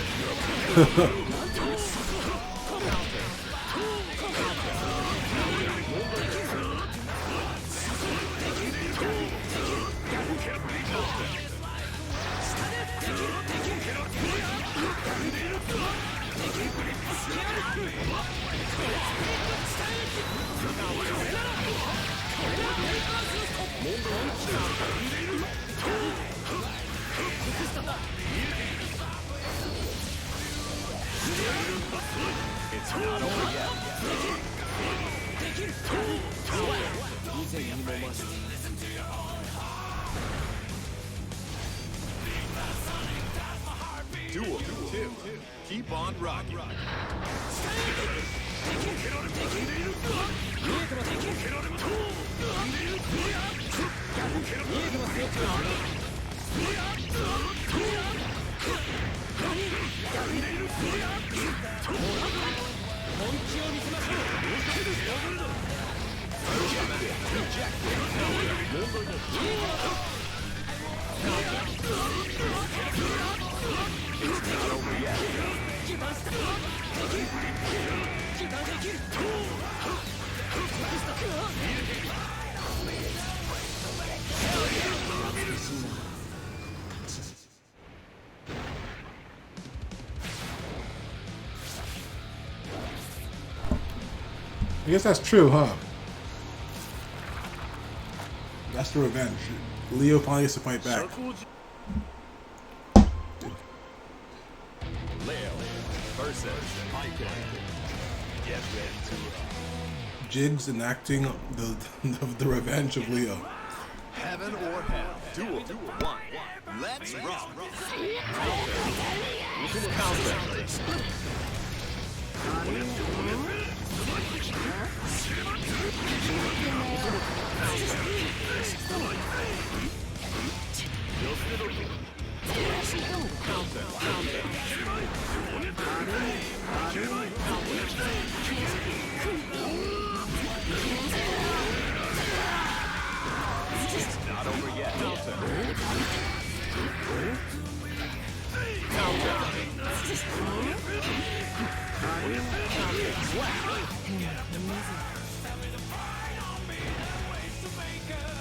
S2: It's not over yet. Duel 2. Keep on rocking. I guess that's true, huh? That's the revenge. Leo finally gets to fight back. Leo versus Michael. Get ready to rock.
S1: Jigs enacting the revenge of Leo.
S2: Heaven or hell. Duel 1. Let's rock. Not over yet.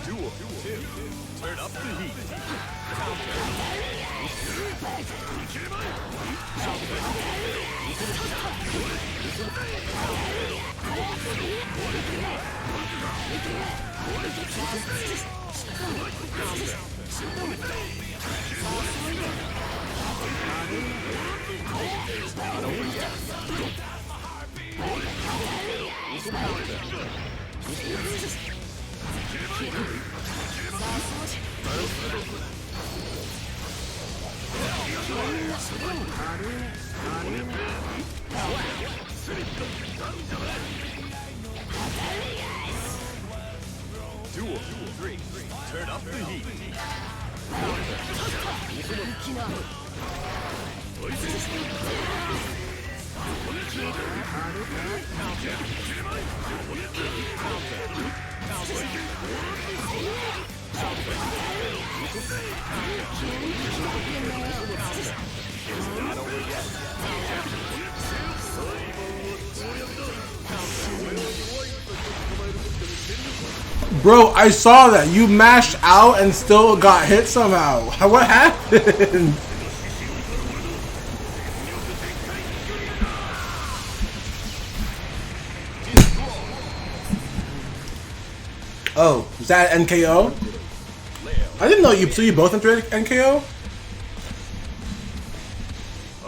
S2: Duel 2. Turn up the heat. Duel 3. Turn up the heat.
S1: Bro, I saw that. You mashed out and still got hit somehow. What happened? Oh, is that NKO? I didn't know you. So you both entered NKO?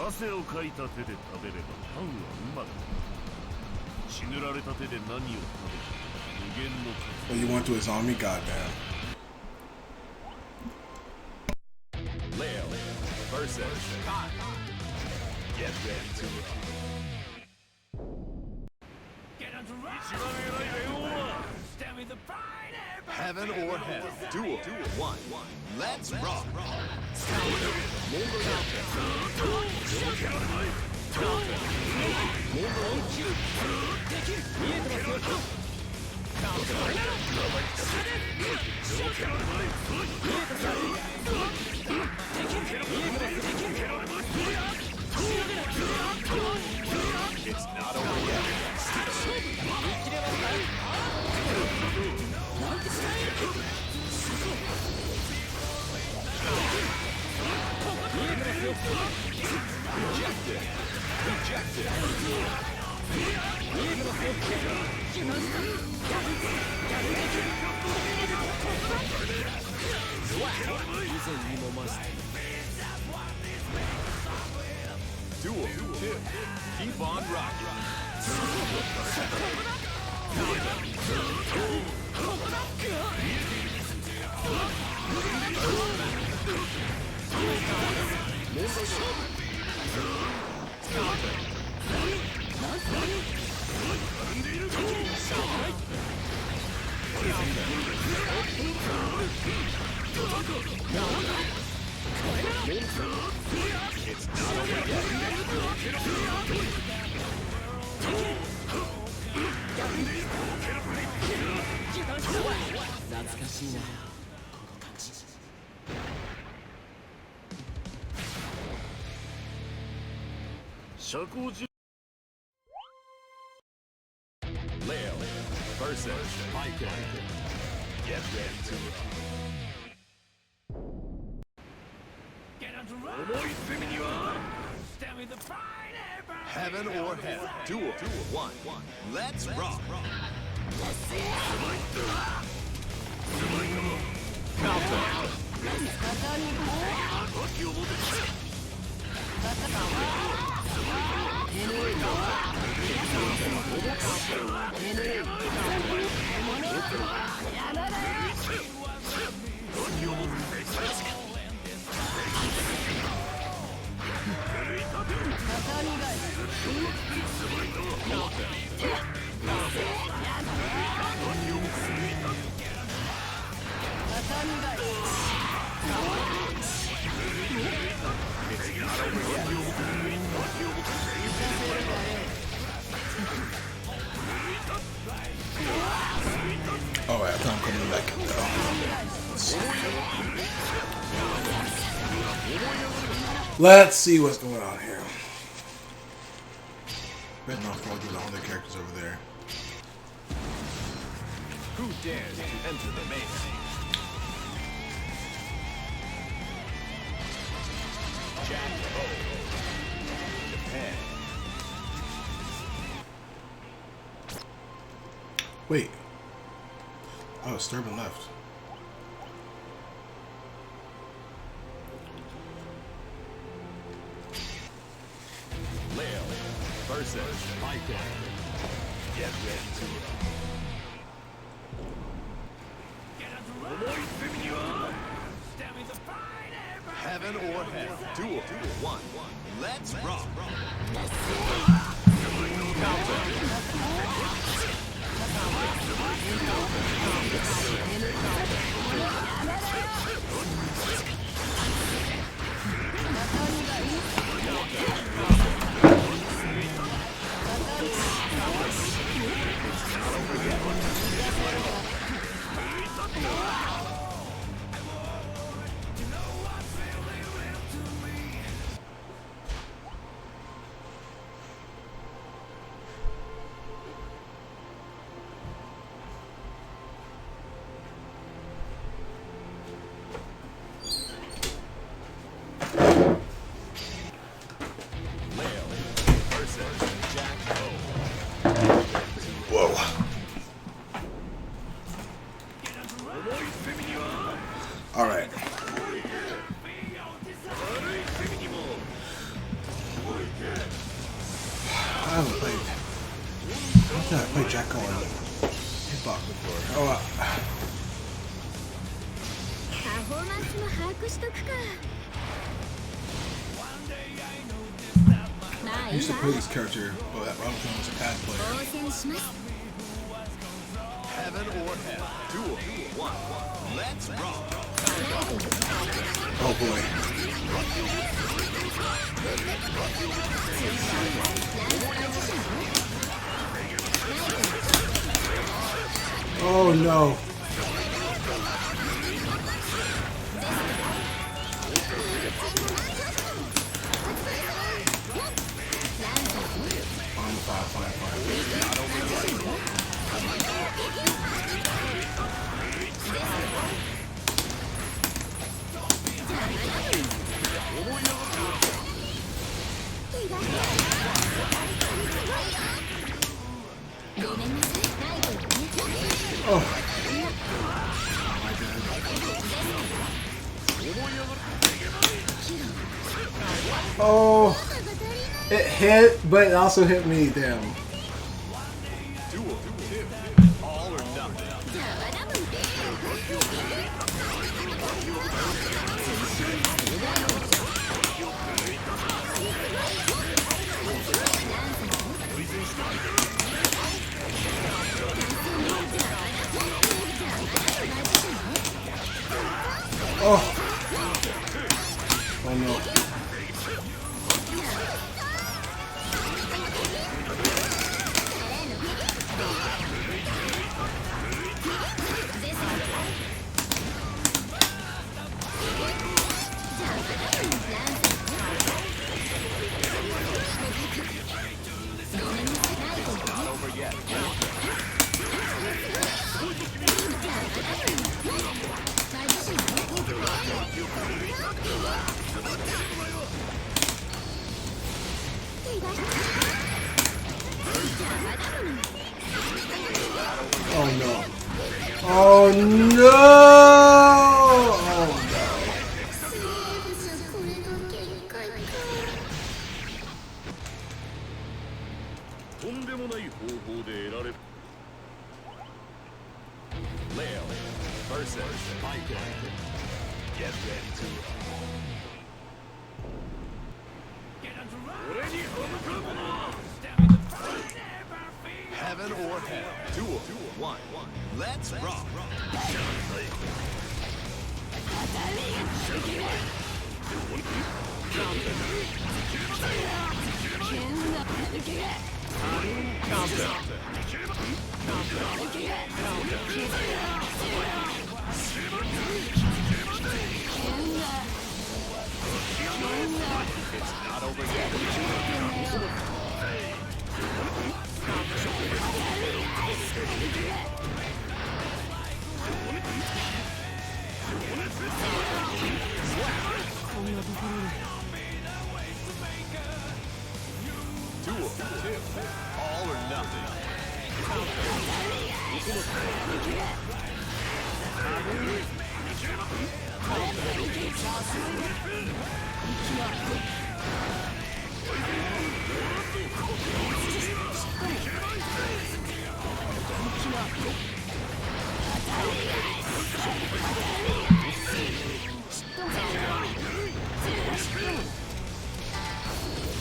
S4: 汗をかいた手で食べればパンはうまくなる。血塗られた手で何を食べる。無限の
S1: Oh, you went to a zombie? Goddamn.
S2: Leo versus Kai. Get ready to Heaven or hell. Duel 1. Let's rock. It's not over yet. Rejected. Duel 2. Keep on rocking. It's not over yet. Leo versus Micah. Get ready to Heaven or hell. Duel 1. Let's rock.
S1: Oh, I thought I'm coming back in though. Let's see what's going on here. Better not fall through all the characters over there.
S2: Who dares to enter the main scene? Japan.
S1: Wait. Oh, Sturban left.
S2: Leo versus Micah. Get ready to Heaven or hell. Duel 1. Let's rock.
S1: All right. I haven't played. I don't think I played Jacko and Hitbox before. Oh,
S5: パフォーマンスも把握しとくか。まあ
S1: I
S5: いい
S1: used to
S5: わ。
S1: play this character, but I don't think I was a pad player.
S5: 応戦します。
S2: Heaven or hell. Duel. 1. Let's rock.
S1: Oh boy. Oh no. Oh, it hit, but it also hit me. Damn.
S2: Duel. 2. All or nothing.
S1: Oh. Oh no. Oh no. Oh no! Oh no.
S5: これが限界か。
S4: とんでもない方法で得られる
S2: Leo versus Michael. Get ready to Heaven or hell. Duel. 1. Let's rock. It's not over yet. Duel. 2. All or nothing.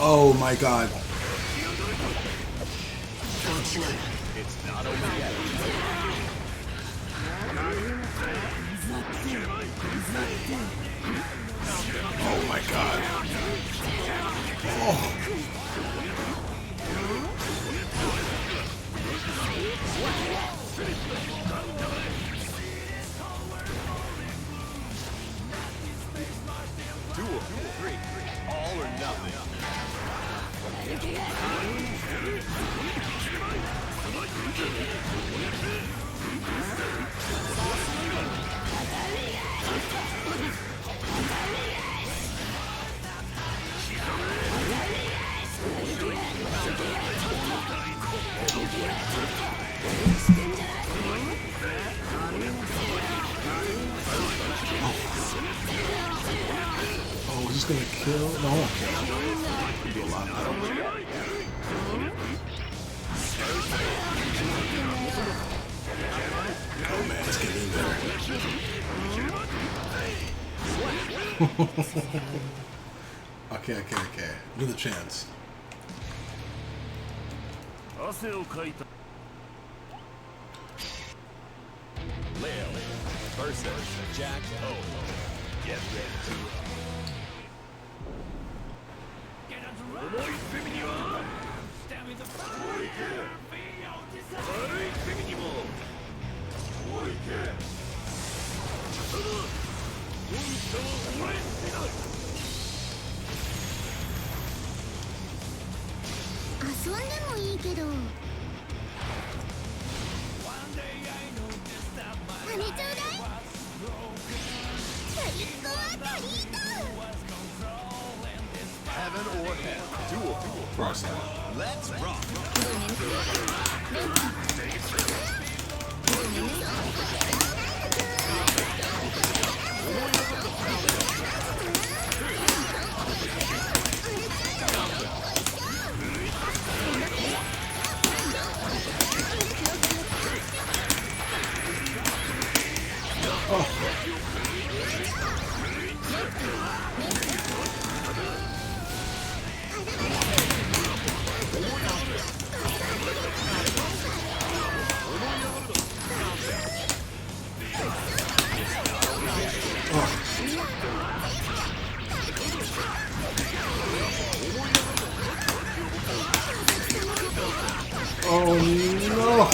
S1: Oh my god.
S2: It's not over yet.
S1: Oh my god. Oh.
S2: Duel. 3. All or nothing.
S1: just gonna kill. No, I won't kill. I'll do a lot. Oh man, let's get in there. Okay. Another chance.
S4: 汗をかいた
S2: Leo versus Jack O. Get ready to rock.
S4: 重い攻めには悪い攻めにもおいけそのモンスターを俺せな
S5: 遊んでもいいけど羽ちょうだい最高あたりだ
S2: Heaven or hell. Duel.
S1: Cross that.
S2: Let's rock.
S1: Oh no!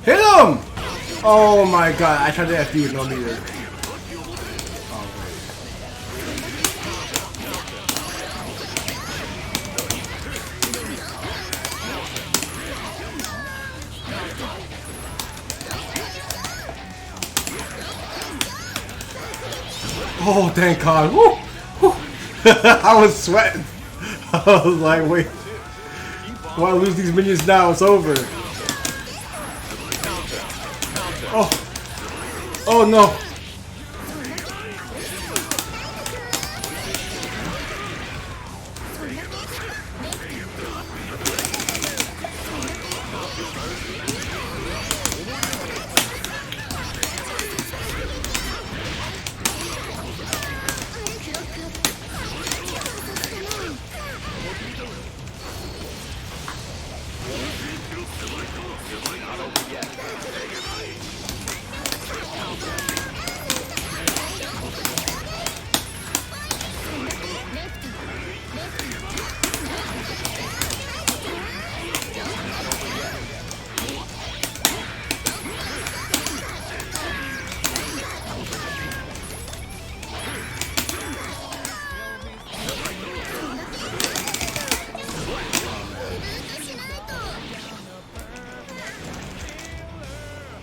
S1: Hit him! Oh my god, I tried to FD with no meter. Oh wait. Oh, thank God. Woo! Woo. I was sweating. I was like, wait. Why lose these minions now? It's over. Oh. Oh no.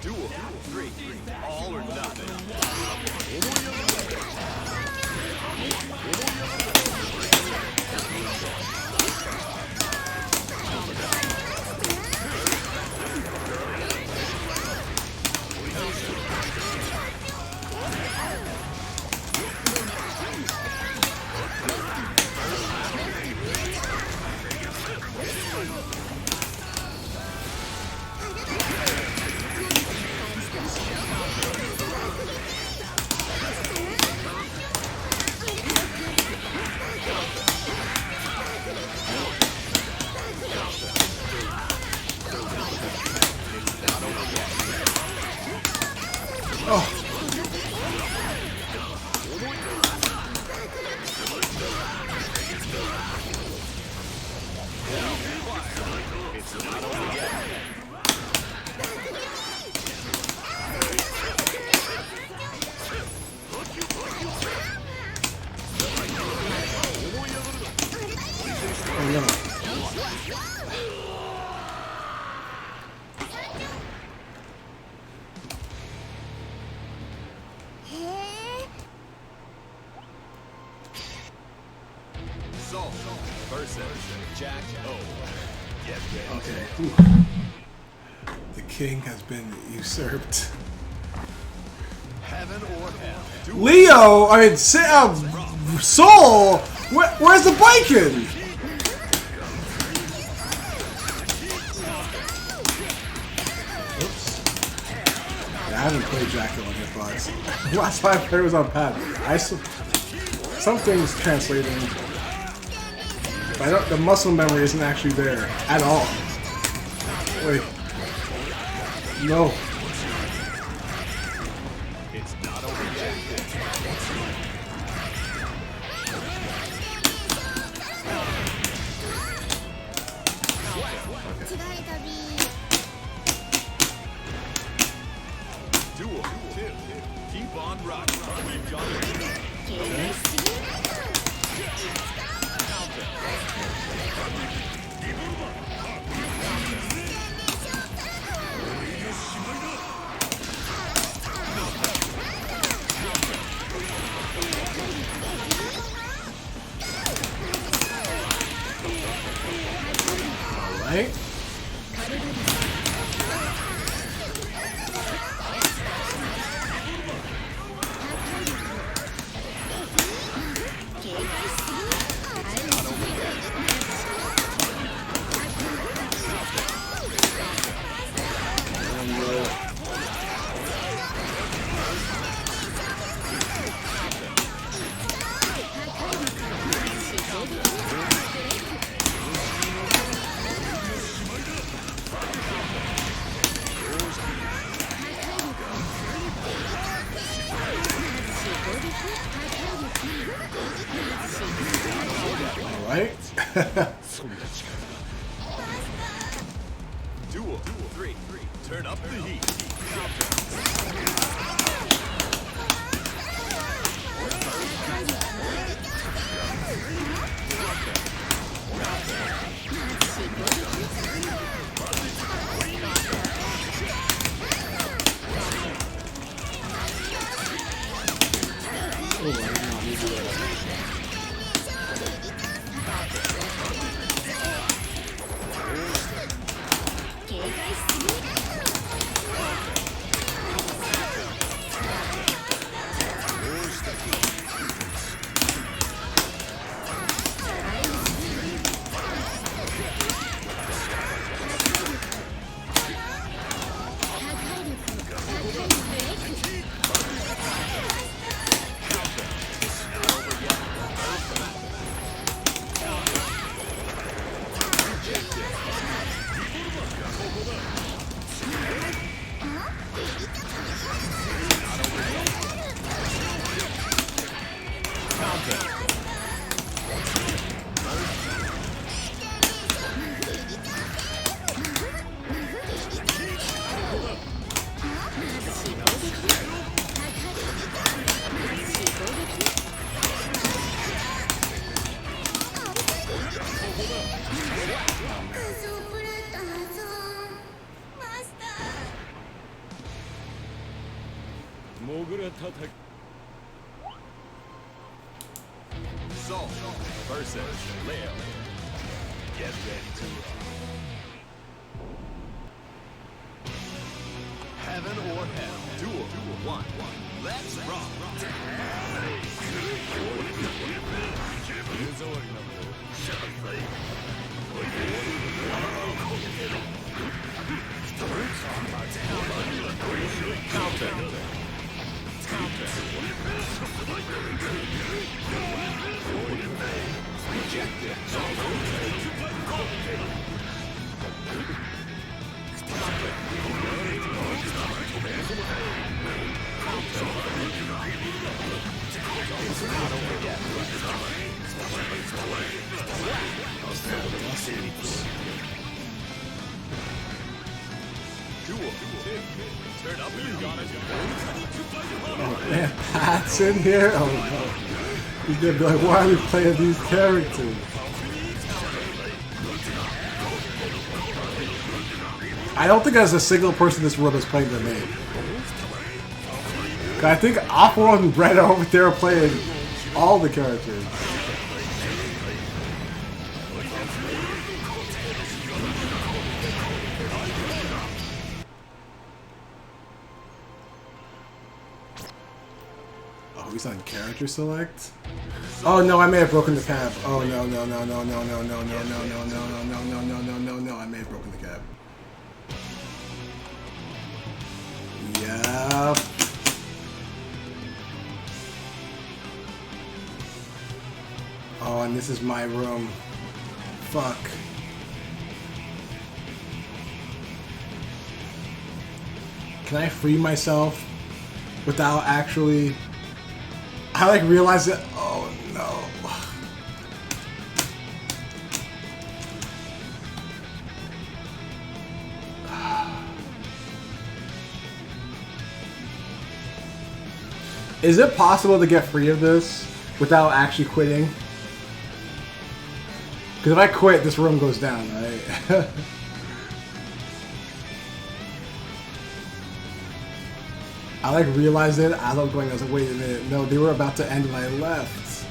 S2: Duel. 3. All or nothing.
S1: Oh no.
S2: Soul versus Jack O. Get ready.
S1: Okay. Whew. The king has been usurped.
S2: Heaven or hell.
S1: Leo, I mean, Soul. Where's the bacon? Oops. Yeah, I haven't played Dracula on Hitbox. Last time I played was on pad. Some things translating, but the muscle memory isn't actually there at all. Wait. No.
S2: It's not over yet. Duel 2. Keep on rocking. We've got it.
S1: Alright. Alright.
S2: Duel 3. Turn up the heat. Soul versus Leo. Get ready to rock. Heaven or hell. Duel 1. Let's rock. Duel 2. Turn up your gun.
S1: Man, Pat's in here? Oh no. He's gonna be like, why are we playing these characters? I don't think there's a single person in this world that's playing the name. I think Aqua and Red are over there playing all the characters. he's on character select. Oh no, I may have broken the cap. Oh no no no no no no no no no no no no no no no no no no, I may have broken the cap. Yep. Oh, and this is my room. Fuck. Can I free myself without actually... I like realized that... Oh no. Is it possible to get free of this without actually quitting? Because if I quit, this room goes down, right? I like realized it as I was going. I was like, wait a minute, no, they were about to end when I left.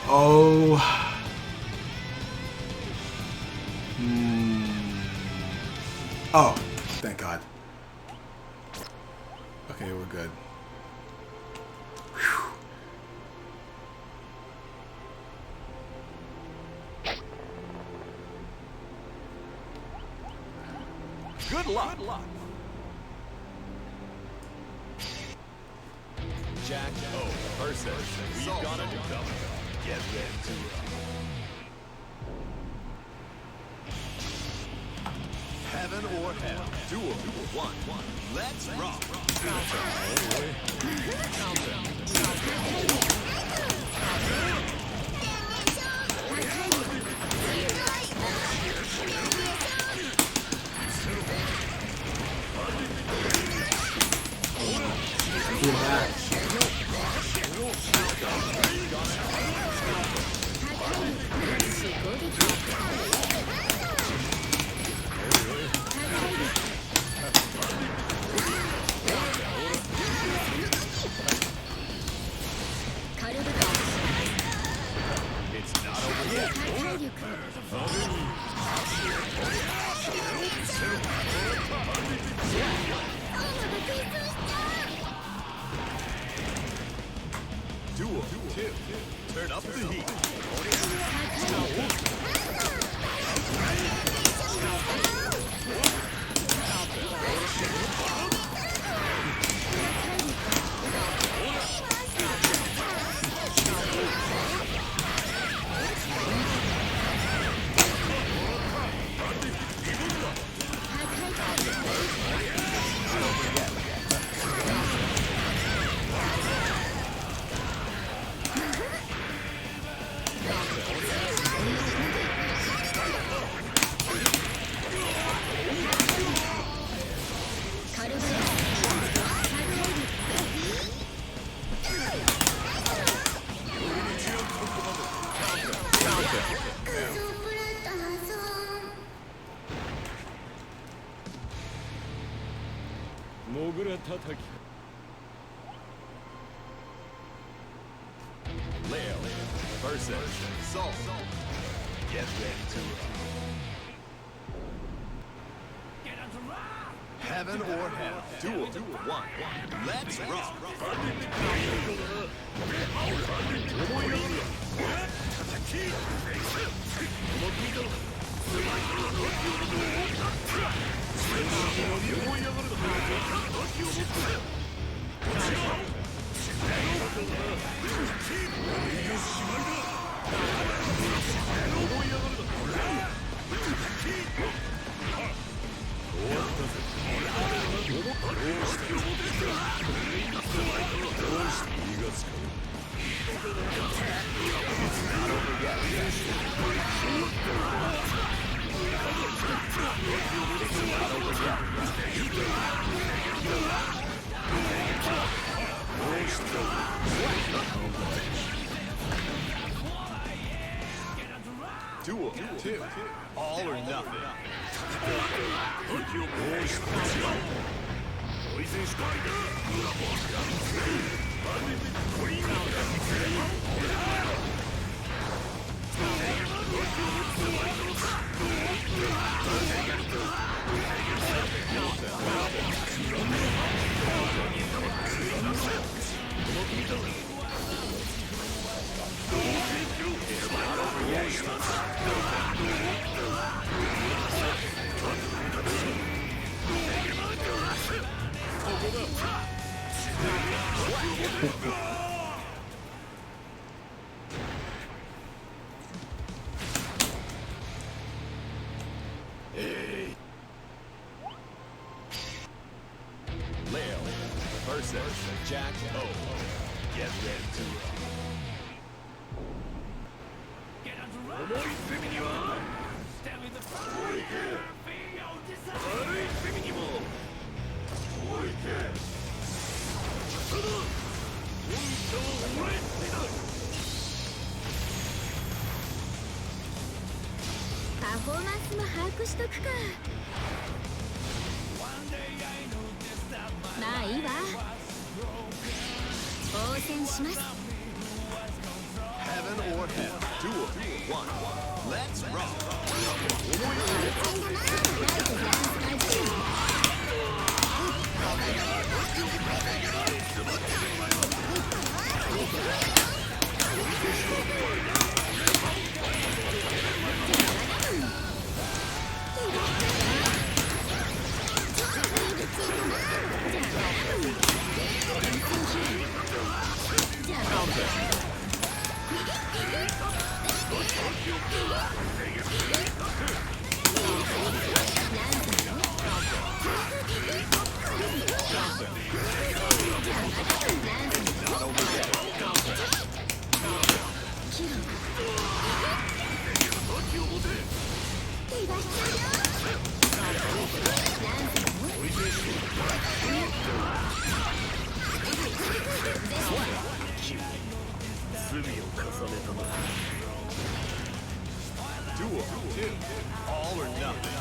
S1: Oh. Oh, thank God. Okay, we're good. Whew.
S2: Good luck. Good luck. Jack O versus we've got a newcomer. Get ready to rock. Heaven or hell. Duel 1. Let's rock. It's not over yet. Duel 2. Turn up the heat. Leo versus Soul. Get ready to rock. Heaven or hell. Duel 1. Let's rock. Duel 2. All or nothing. versus Jack O. Get ready to rock.
S5: パフォーマンスも把握しとくか。まあいいわ。応戦します。
S2: Heaven or hell. Duel 1. Let's rock.
S4: 罪を重ねたな。
S2: Duel 2. All or nothing.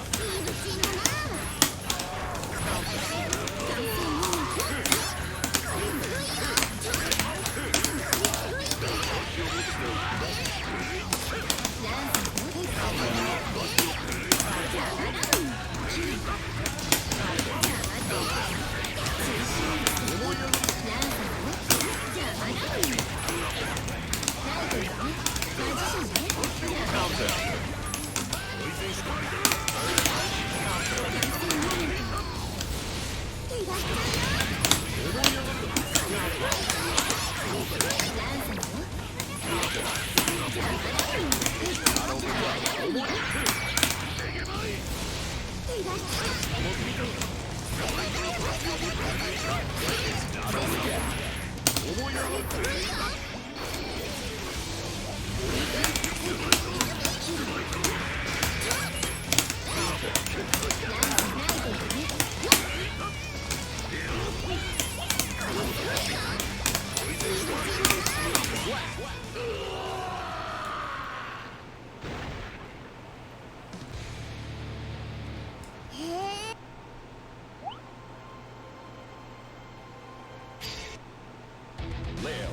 S2: レオ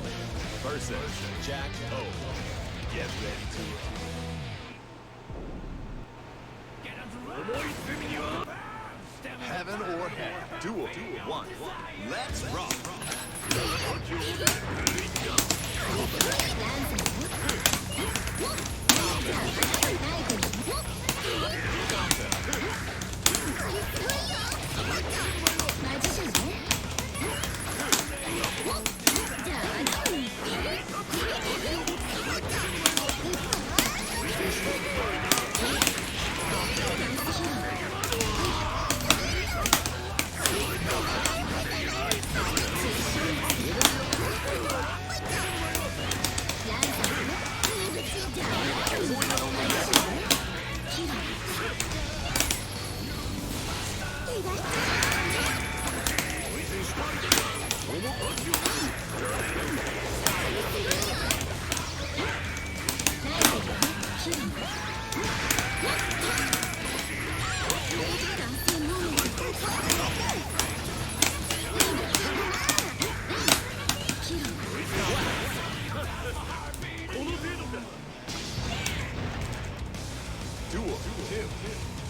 S2: versus Jack O. Get ready to rock.
S4: 重い罪には
S2: Heaven or hell. Duel 1. Let's rock. 2.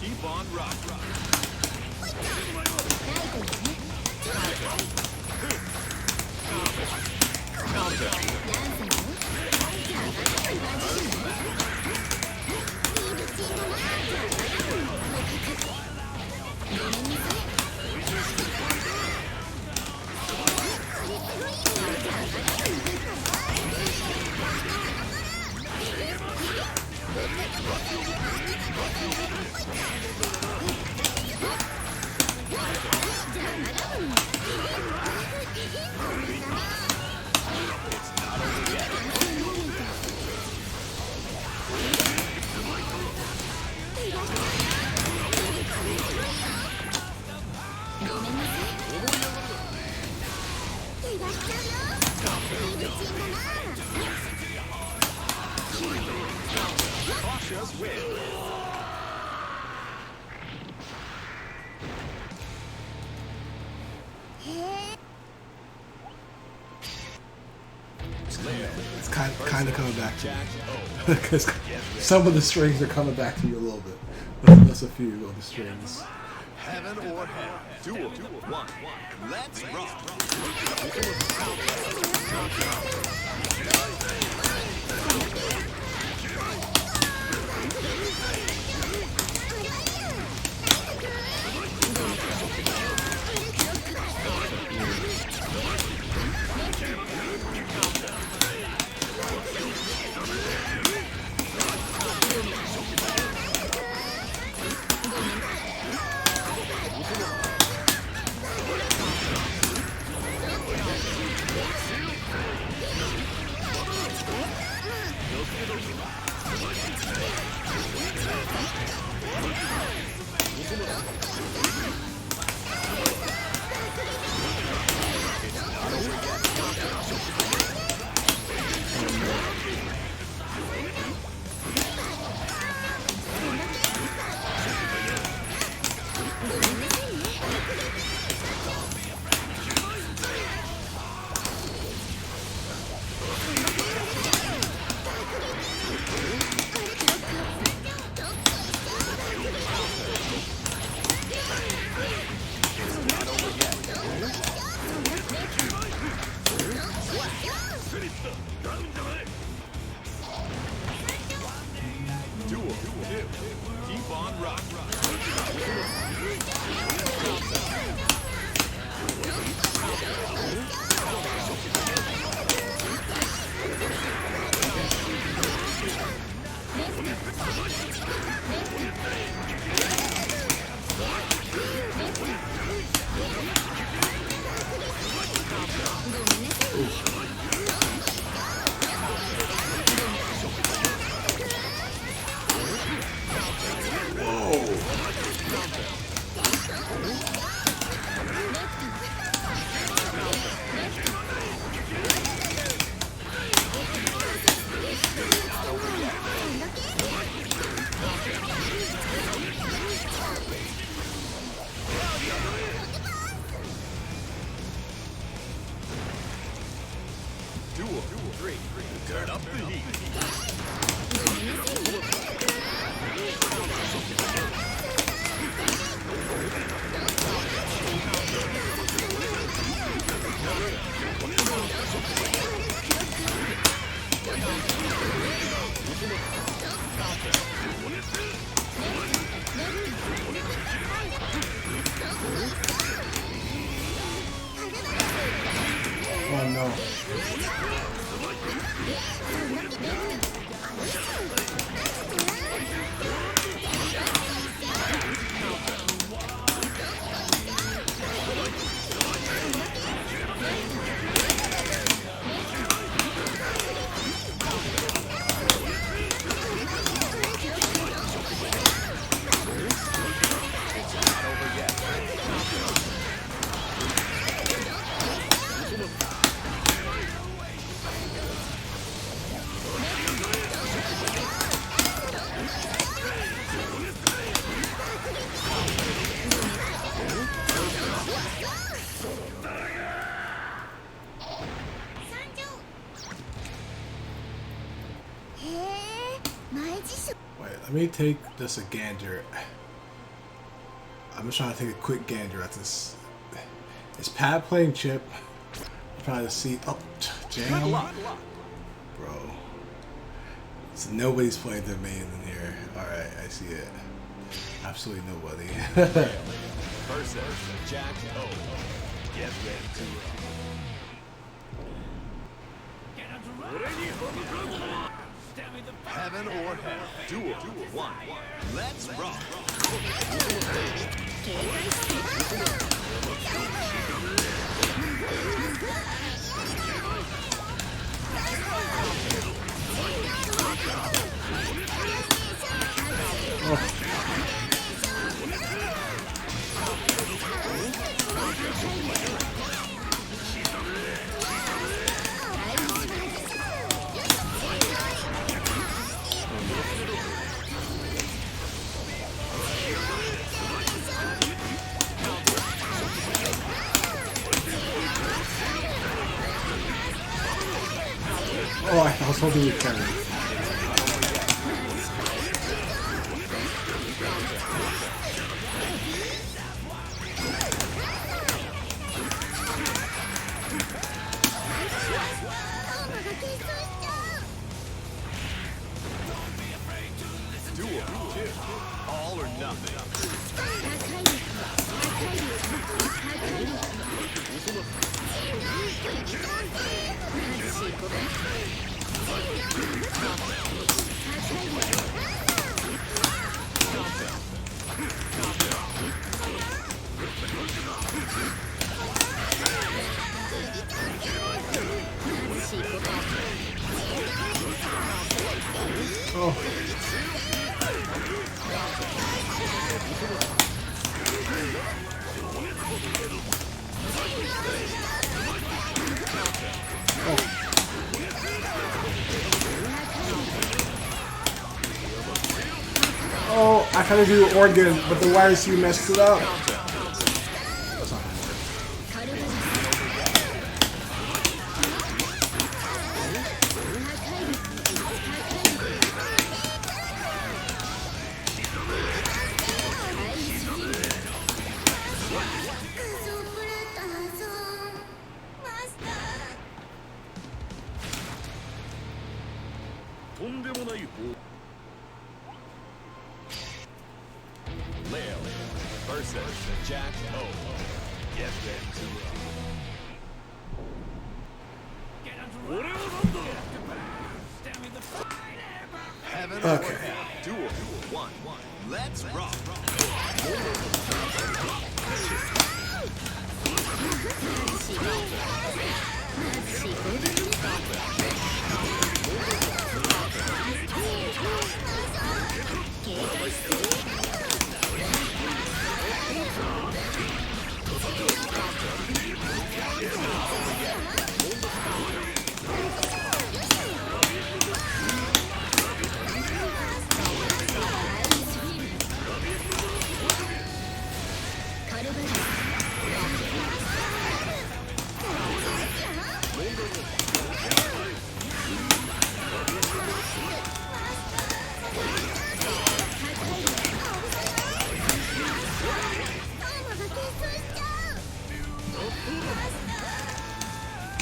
S2: Keep on rocking.
S5: 「
S1: It's kind of coming back to you. Because some of the strings are coming back to you a little bit. That's a few of the strings.
S2: Heaven or hell. Duel 1. Let's rock. Duel 2. Keep on rocking. Duel 3. Turn up the heat.
S1: Oh no. Wait, let me take this a gander. I'm just trying to take a quick gander at this. Is Pat playing Chip? I'm trying to see. Oh, Jam? Bro. So nobody's playing the main in here. Alright, I see it. Absolutely nobody.
S2: Versus Jack O. Get ready to rock. Heaven or hell. Duel 1. Let's rock.
S1: was hoping you'd carry.
S2: Duel 2. All or nothing.
S1: Oh. Oh, I tried to do organ, but the YRC messed it up. That's not gonna work.
S2: Leo versus Jack O. Get ready to rock. Heaven or
S1: Okay.
S2: hell. Duel 1. Let's rock.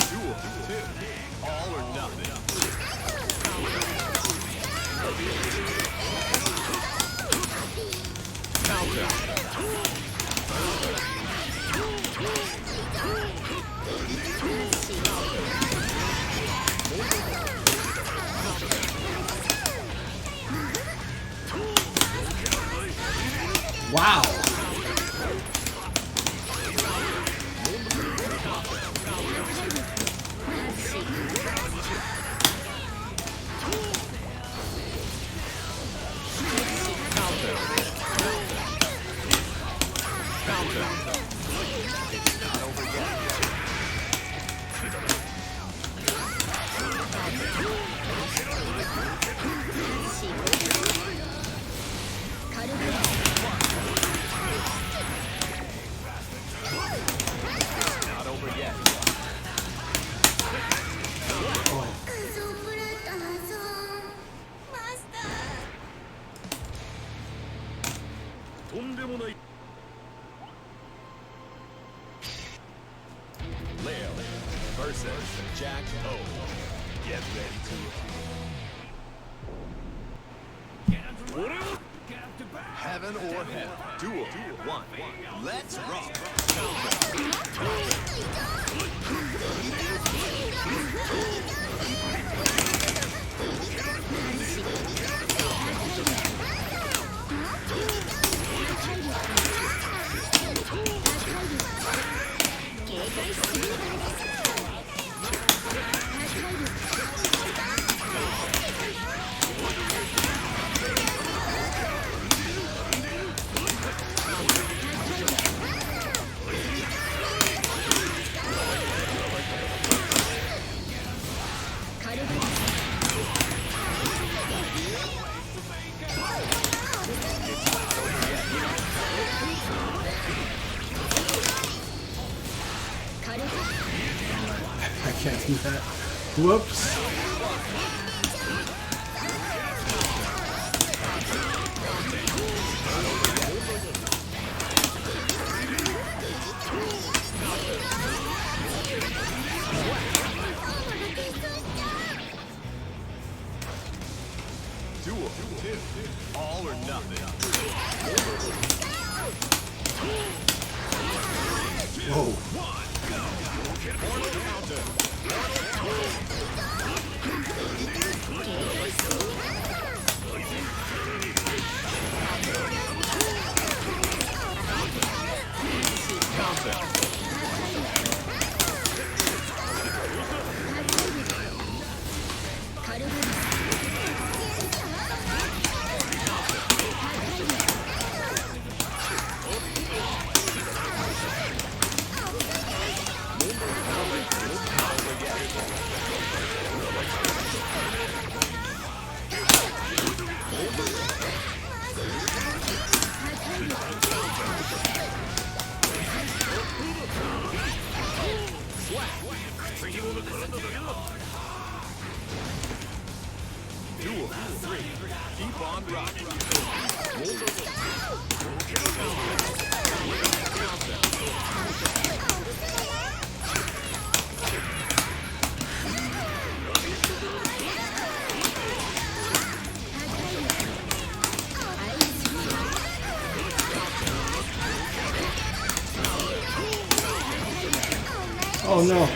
S2: Duel 2. All or nothing.
S1: Wow.
S2: Not over yet.
S4: とんでもない
S2: Leo versus Jack O. Get ready to rock. Heaven or hell. Duel 1. Let's rock.
S1: I can't do that. Whoops. Oh.
S2: Duel 3. Keep on rocking.
S1: Oh no.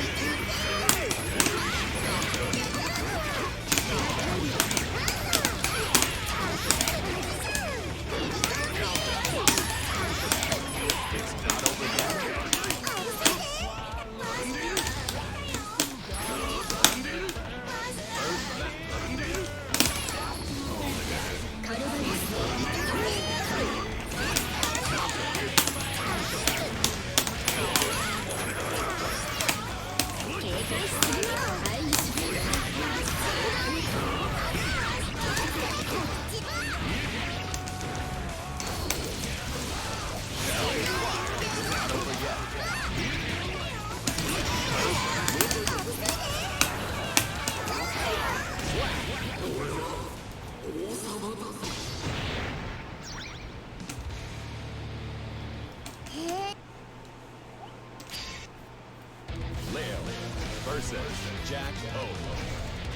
S2: Leo versus Jack O.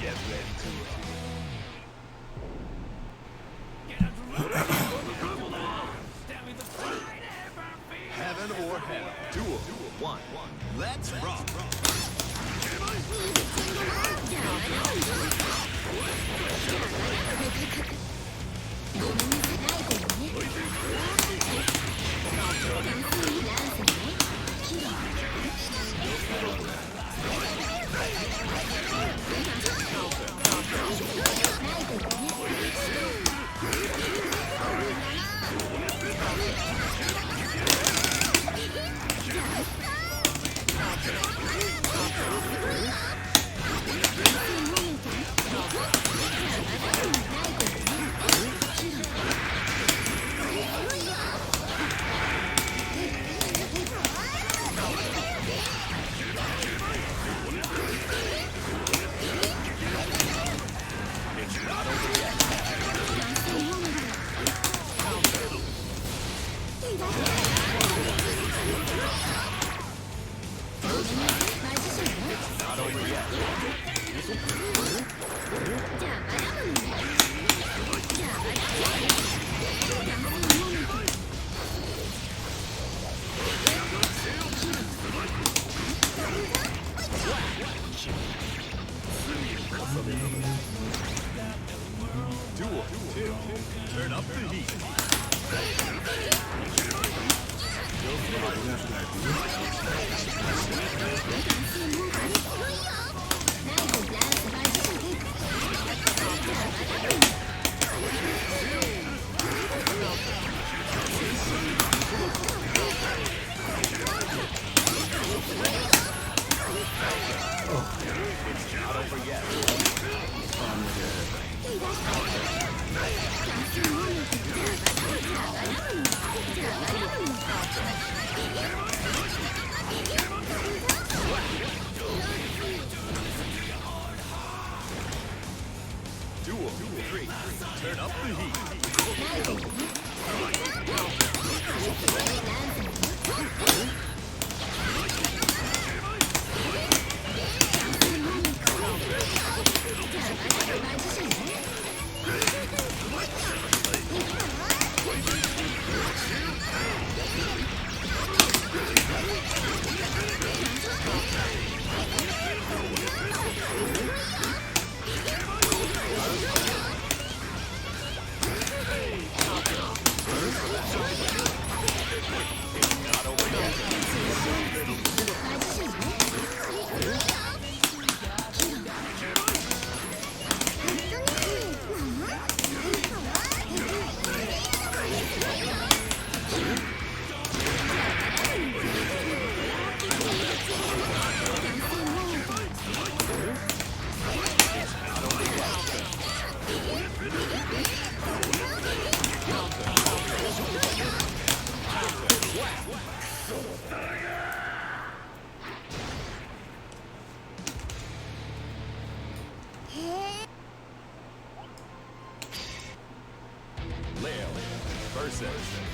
S2: Get ready to Heaven or hell. Duel 1. Let's rock.
S5: Thank you.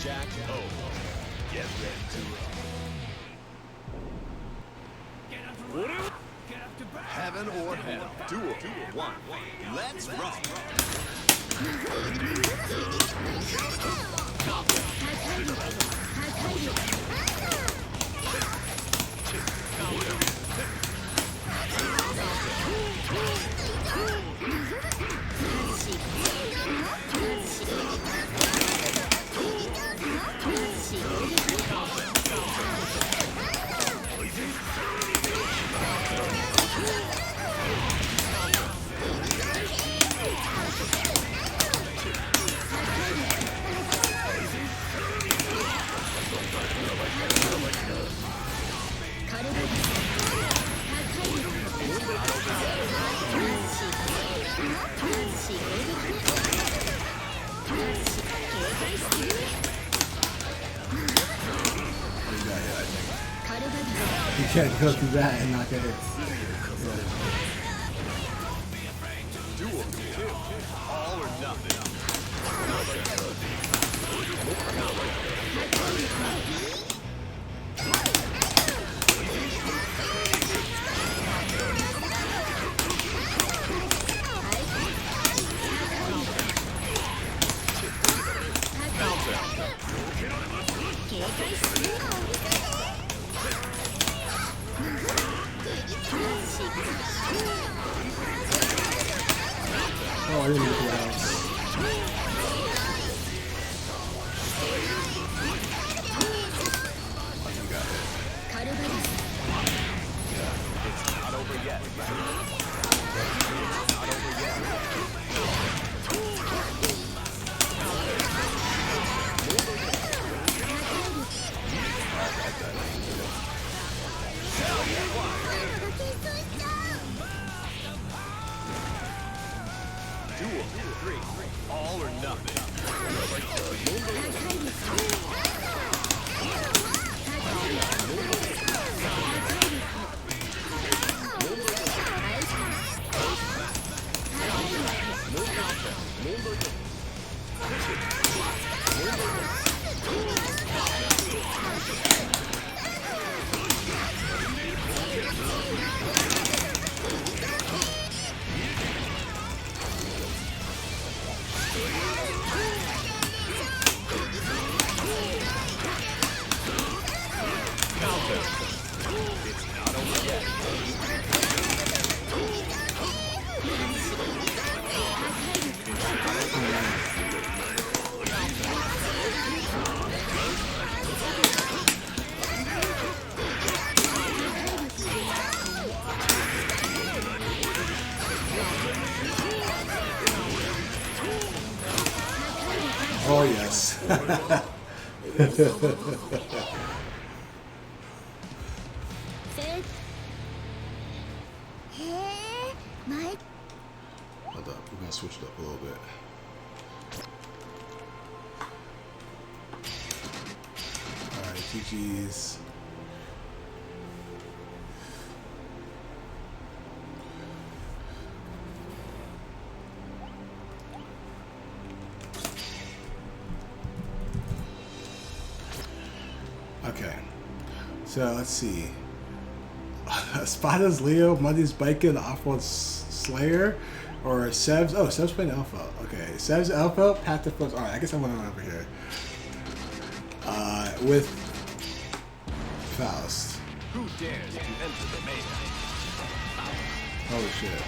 S2: Jack O. Get ready to roll. Heaven or hell. Duel 1. Let's rock.
S1: You can't go through that and not get hit.
S2: Duel 2. All or nothing.
S1: Oh, I didn't look at that.
S2: Not over yet. Duel 3. All or nothing.
S1: Oh yes. Hold up, we're gonna switch it up a little bit. Alright, GG's. Okay, so let's see. Spada's Leo, Money's Biking, Off-World Slayer, or Sev's. Oh, Sev's playing Alpha. Okay, Sev's Alpha, Path to Flows. Alright, I guess I'm going over here. With Faust.
S2: Who dares to enter the main?
S1: Holy shit.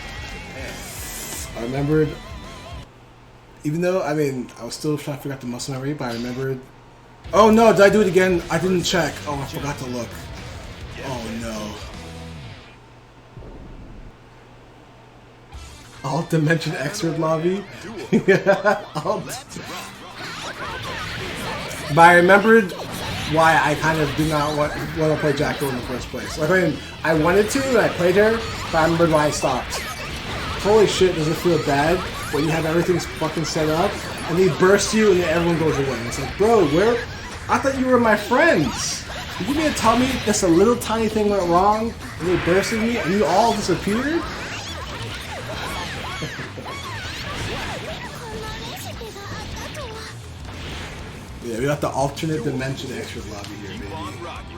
S1: I remembered, even though, I mean, I was still trying to figure out the muscle memory, but I remembered. Oh no, did I do it again? I didn't check. Oh, I forgot to look. Oh no. Alt Dimension Expert Lobby? But I remembered why I kind of did not want to play Jacko in the first place. Like, I mean, I wanted to, and I played her, but I remembered why I stopped. Holy shit, does it feel bad when you have everything fucking set up, and they burst you, and then everyone goes away. It's like, bro, where? I thought you were my friends. You mean to tell me just a little tiny thing went wrong, and they bursted me, and you all disappeared? Yeah, we got the alternate dimension extra lobby here,
S2: Keep
S1: baby.
S2: on rocking.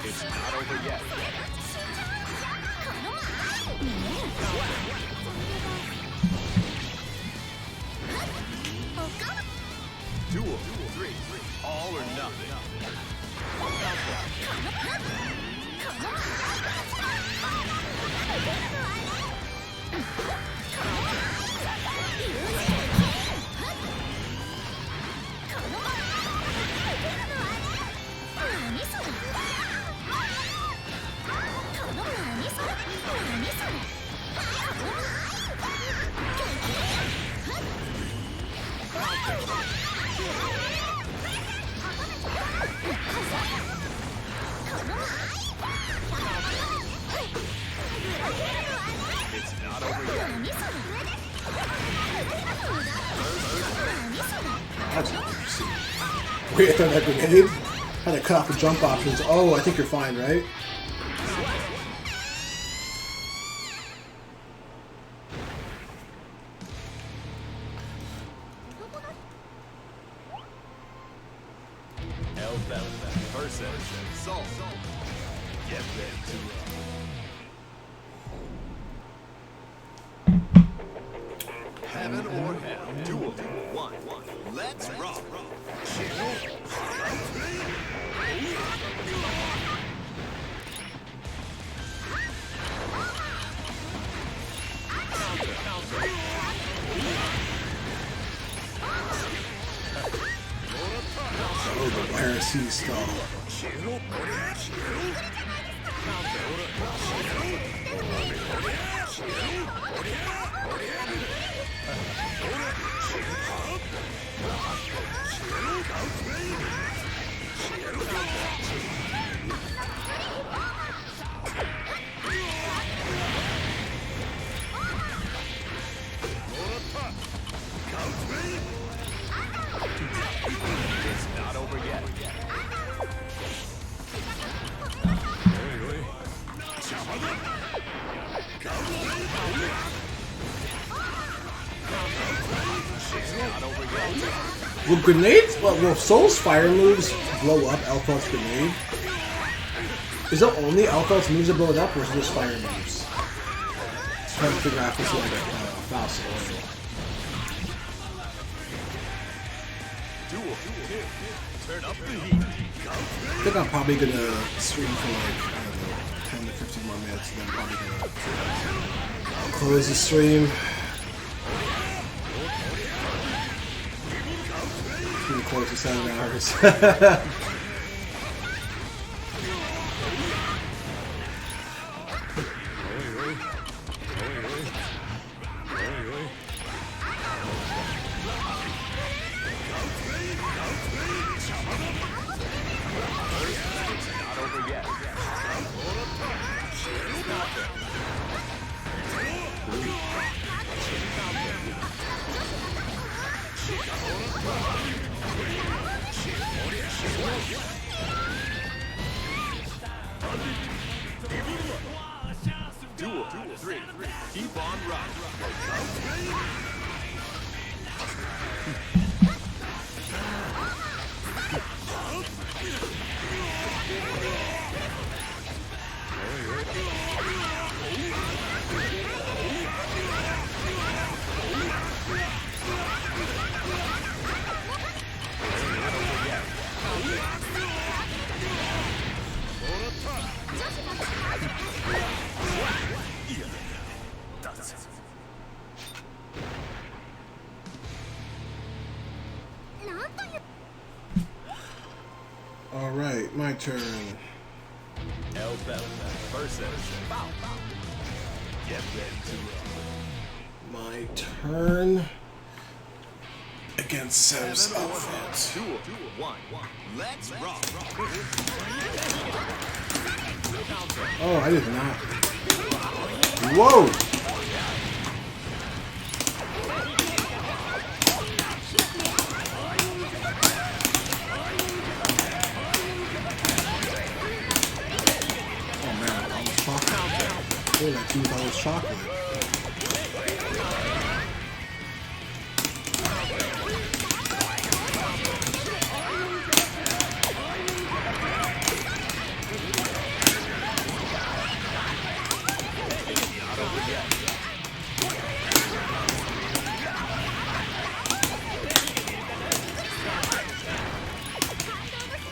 S2: It's not over yet. Duel 3. All or nothing. It's not over yet.
S1: That's interesting. Wait, I thought that grenade had to cut off the jump options. Oh, I think you're fine, right?
S2: L-Bell versus Soul. Get ready to rock. Heaven or hell. Duel 1. Let's rock.
S1: Oh, the YRC stall.
S2: It's not over yet. It's not over yet.
S1: Will grenades, will Soul's fire moves blow up Elfel's grenade? Is it only Elfel's moves that blow it up, or is it just fire moves? Just trying to figure out if it's like a possible.
S2: Duel 2. Turn up the heat.
S1: I think I'm probably gonna stream for like, I don't know, 10 to 15 more minutes, and then I'm probably gonna close the stream. It's pretty close to 7 hours.
S2: Not over yet. Duel 3. Keep on rocking.
S1: Alright, my turn.
S2: L-Bell versus Bow. Get ready to rock.
S1: My turn against Sev's outfit.
S2: Duel 1. Let's rock.
S1: Oh, I did not. Whoa! this chocolate.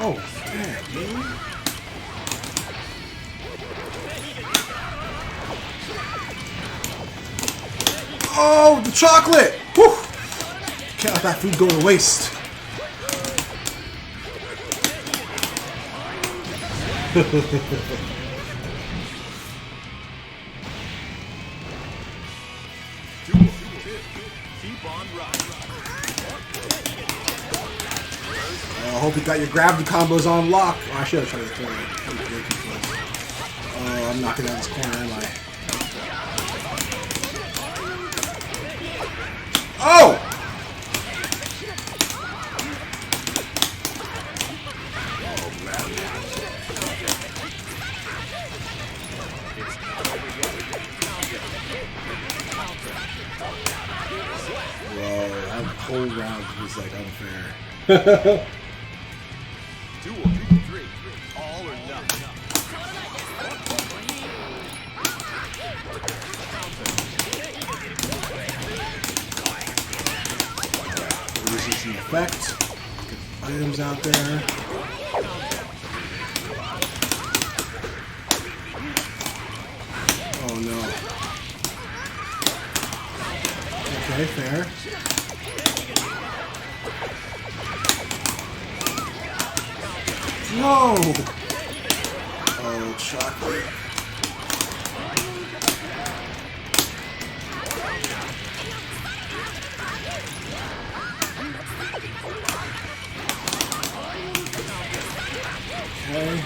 S1: Oh, man, dude. Oh, the chocolate! Whew! Can't let that food go to waste.
S2: Keep on rocking.
S1: I hope you got your gravity combos on lock. Oh, I should have tried to throw it. Oh, I'm knocking down this corner, am I? Oh! Whoa, that whole round was like unfair.
S2: Duel 3. All or nothing.
S1: Releasing some effects. Get items out there. Oh no. Okay, fair. No! Oh, chocolate. Okay.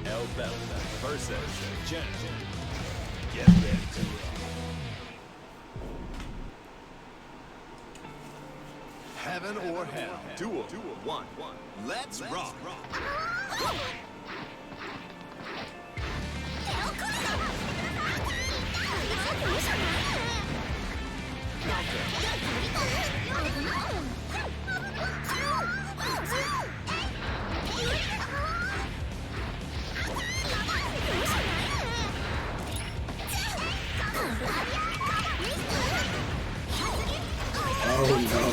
S2: L-Bell versus Jen. Get ready to rock. Heaven or hell. Duel 1. Let's rock.
S1: Oh no.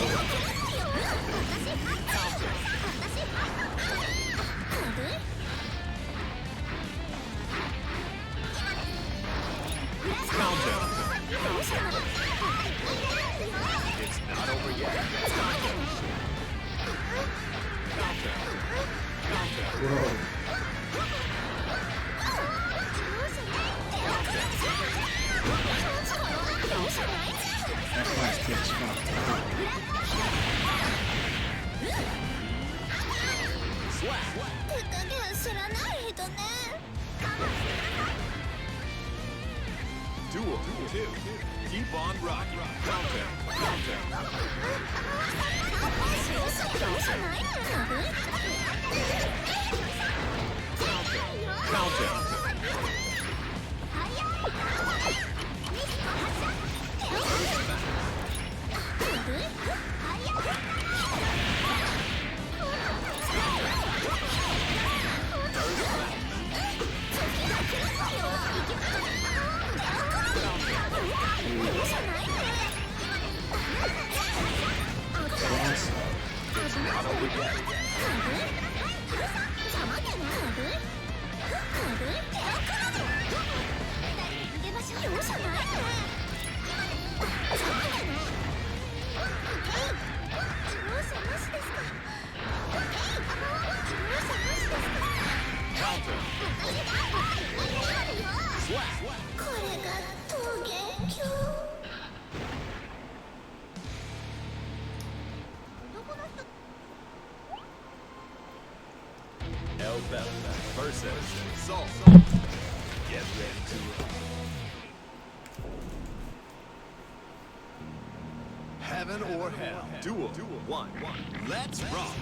S2: It's not over yet.
S1: Whoa. That class gets fucked up.
S2: Duel 2. Keep on rocking. El Bell versus Salt. Get ready to rock. Heaven or Hell. Duel 1. Let's rock.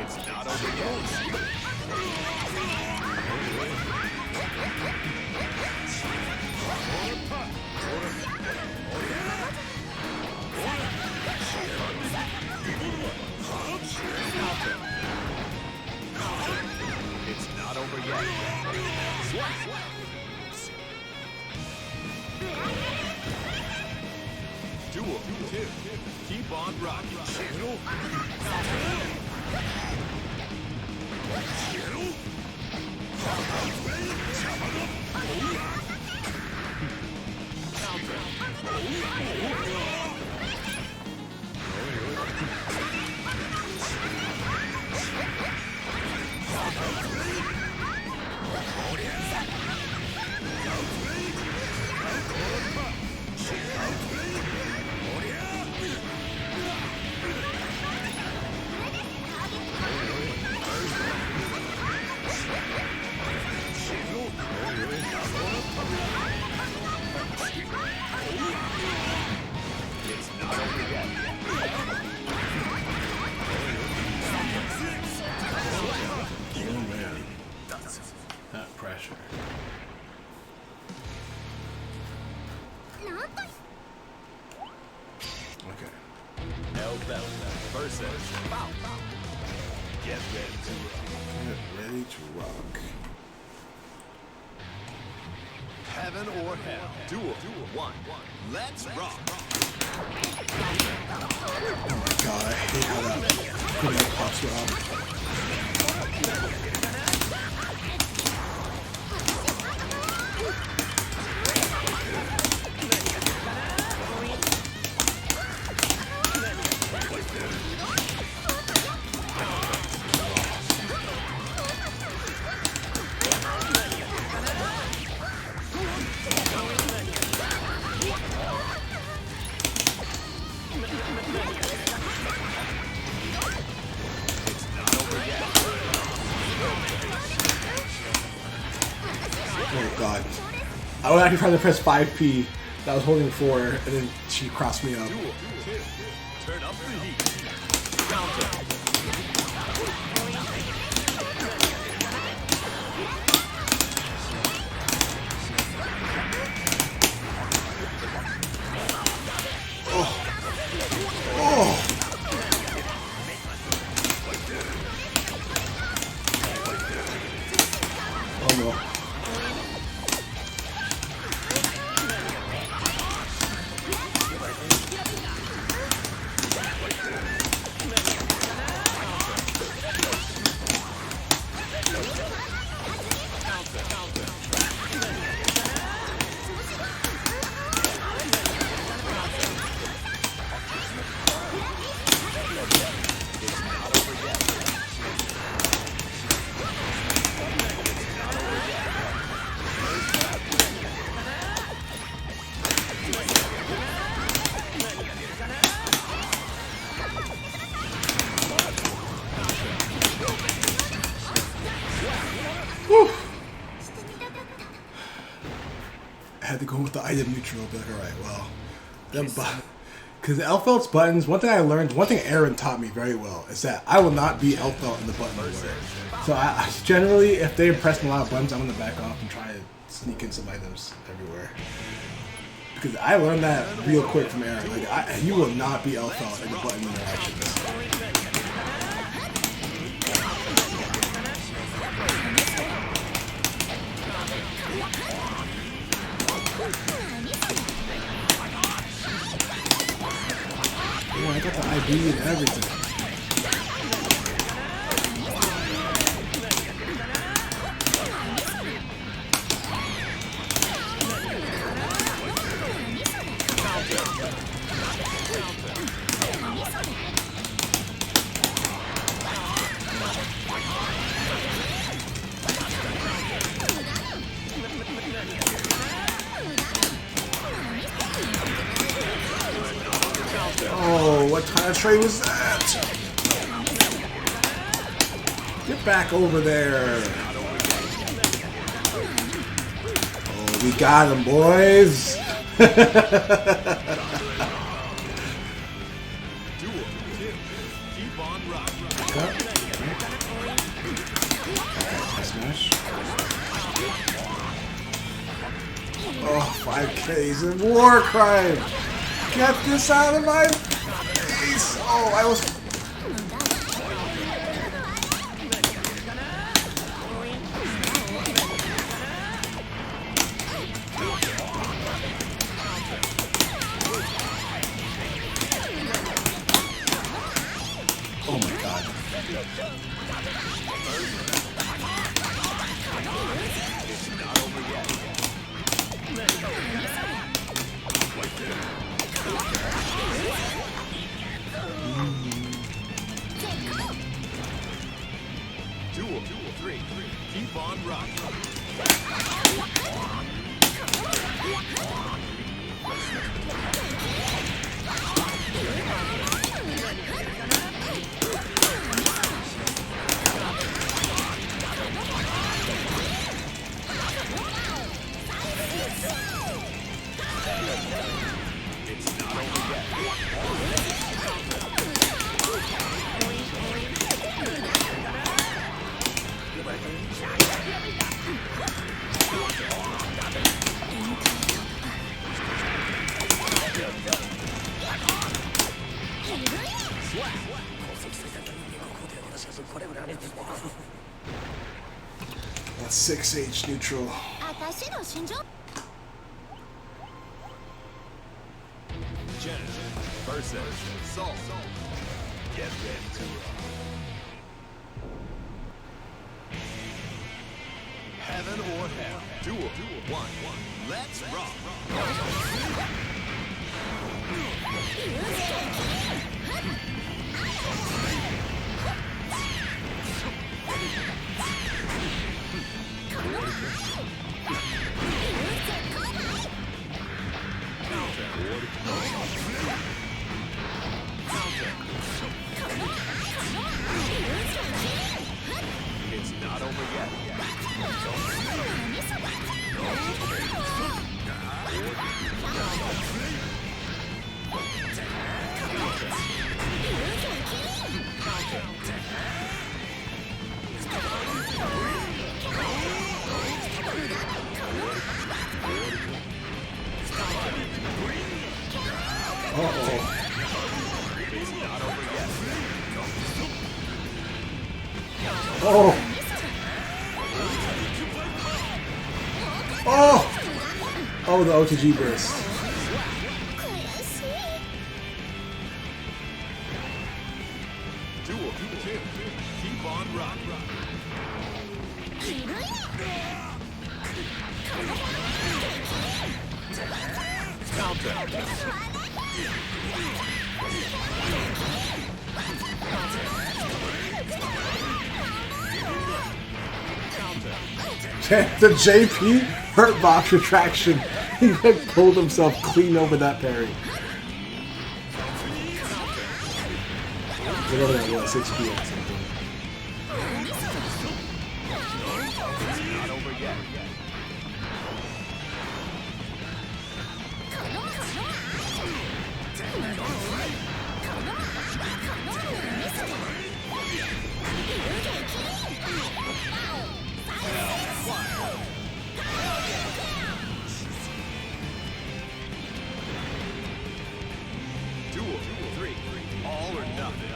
S2: It's not over yet. It's not over yet. Duel 2. Keep on rocking. It's not over yet.
S1: Oh man, that pressure. Okay.
S2: El Bell versus Bow. Get ready to rock.
S1: Get ready to rock.
S2: Heaven or Hell. Duel 1. Let's rock.
S1: Oh my god, I hate how that grenade pops you off. Oh god. I was actually trying to press 5P. I was holding 4, and then she crossed me up.
S2: Duel 2. Turn up the heat. Counter.
S1: Oh no. I had to go with the item neutral, be like, alright, well, them because Elfelt's buttons, one thing Aaron taught me very well is that I will not beat Elfelt in the button order. So I generally, if they press a lot of buttons, I'm going to back off and try to sneak in some items everywhere. Because I learned that real quick from Aaron. Like, you will not beat Elfelt in the button interactions. Got the ID and everything. Oh, what kind of trade was that? Get back over there. Oh, we got him, boys.
S2: Keep on rocking.
S1: Smash. Oh, 5Ks in war crime. Get this out of my face. Oh, I was. Oh my god.
S2: Duel 3. Keep on rocking.
S1: That's 6H neutral.
S5: 私の心情
S2: Genesis versus Soul. Get ready to rock. Heaven or hell. Duel 1. Let's rock. It's not over yet.
S1: Oh! Oh! Oh, the OTG burst.
S2: Duel 2. Keep on rocking.
S1: The JP hurt box retraction. He like pulled himself clean over that parry. Whatever that was, 6 p.m. something.
S2: Not over yet. Duel 3. All or nothing.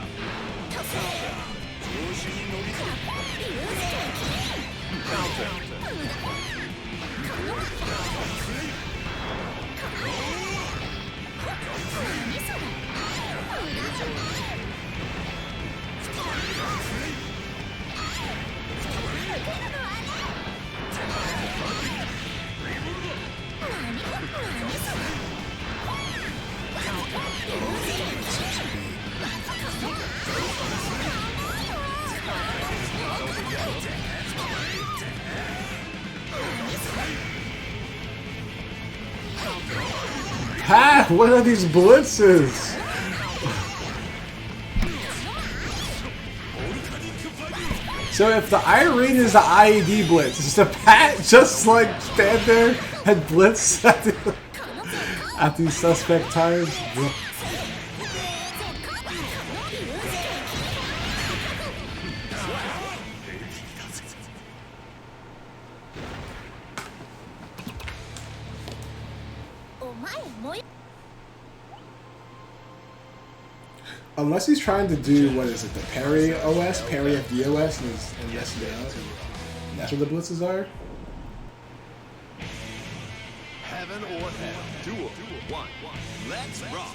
S1: What are these blitzes? So if the Irene is the IED blitz, is the Pat just like stand there and blitz at these suspect times? Unless he's trying to do, what is it, the parry OS, parry FDOS, and messing it up. That's what the blitzes are?
S2: Heaven or hell. Duel. One. Let's rock.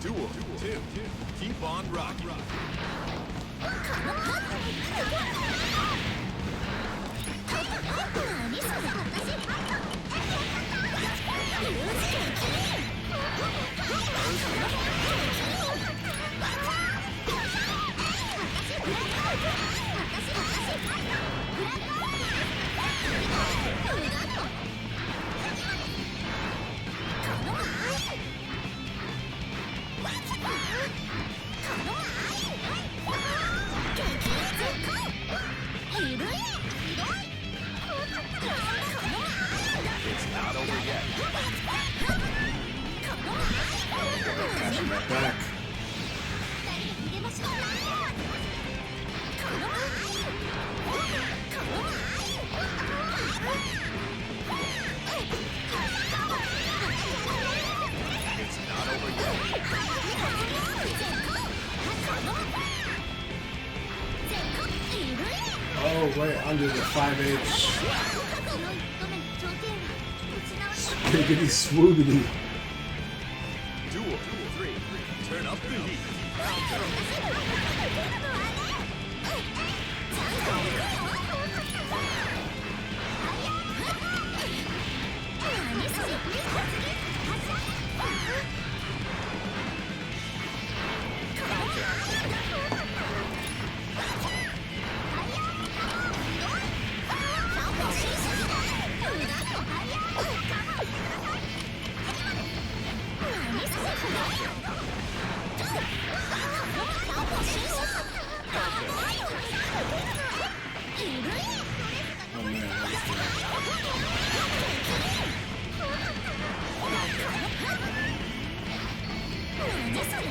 S2: Duel. Two. Keep on rocking.
S1: Back. Oh, wait, under the 5H. Spiggity swoogity.
S2: Duel. Three. Turn up the heat.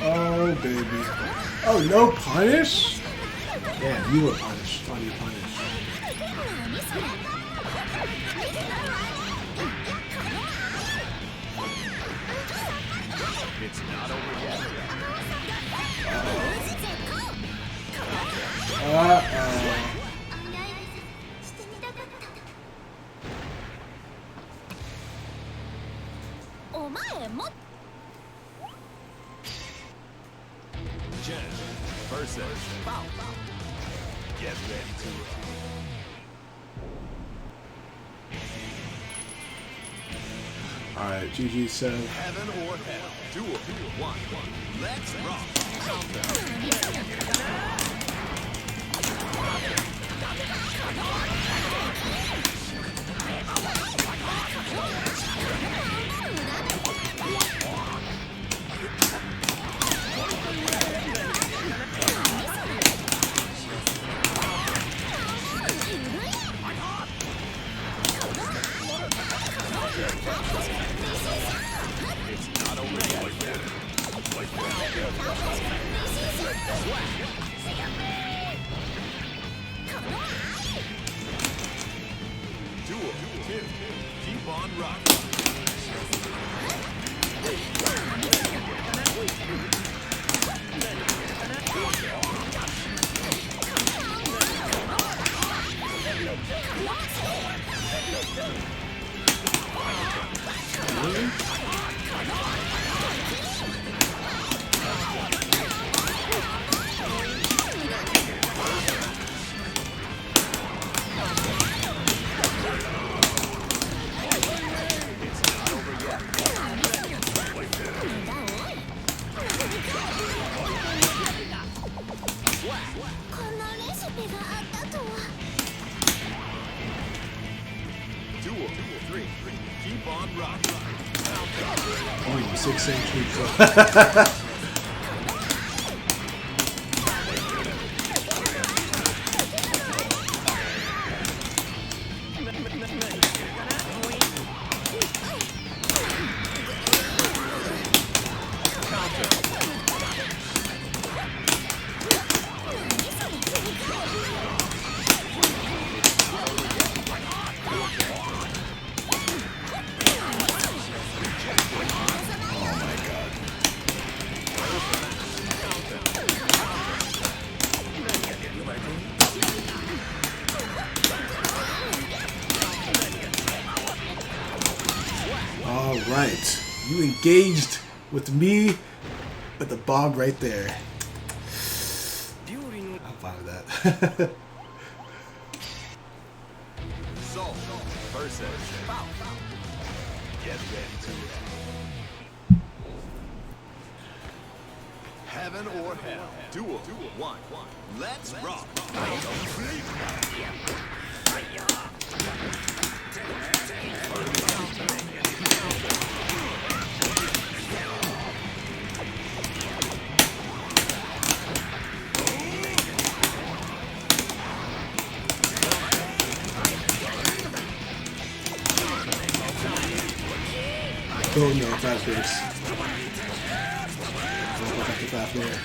S1: Oh man, oh baby. Oh, no punish? Damn, you were punished. Thought you punished.
S2: It's not over yet.
S1: Uh-oh.
S2: Jen versus Bao. Get ready to rock.
S1: Alright, GG said.
S2: Heaven or hell. Duel. One. Let's rock.
S1: 6-inch neutral. Alright, you engaged with me with the bomb right there. I'm fine with that.
S2: Soul versus Bow. Get ready to Heaven or Hell. Duel 1. Let's rock.
S1: Oh no, fast face. Go back to fast there.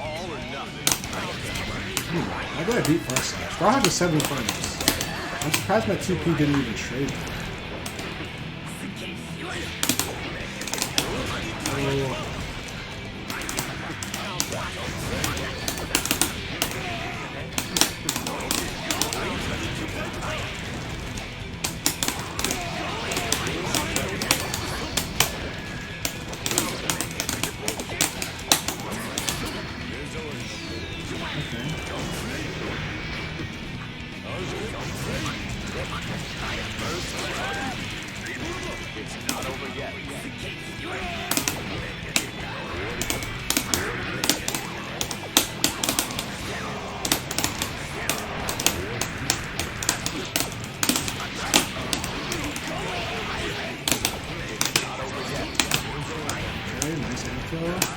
S2: All or nothing.
S1: I gotta beat first slash. Raw has a 7 points. I'm surprised my 2P didn't even trade. Oh.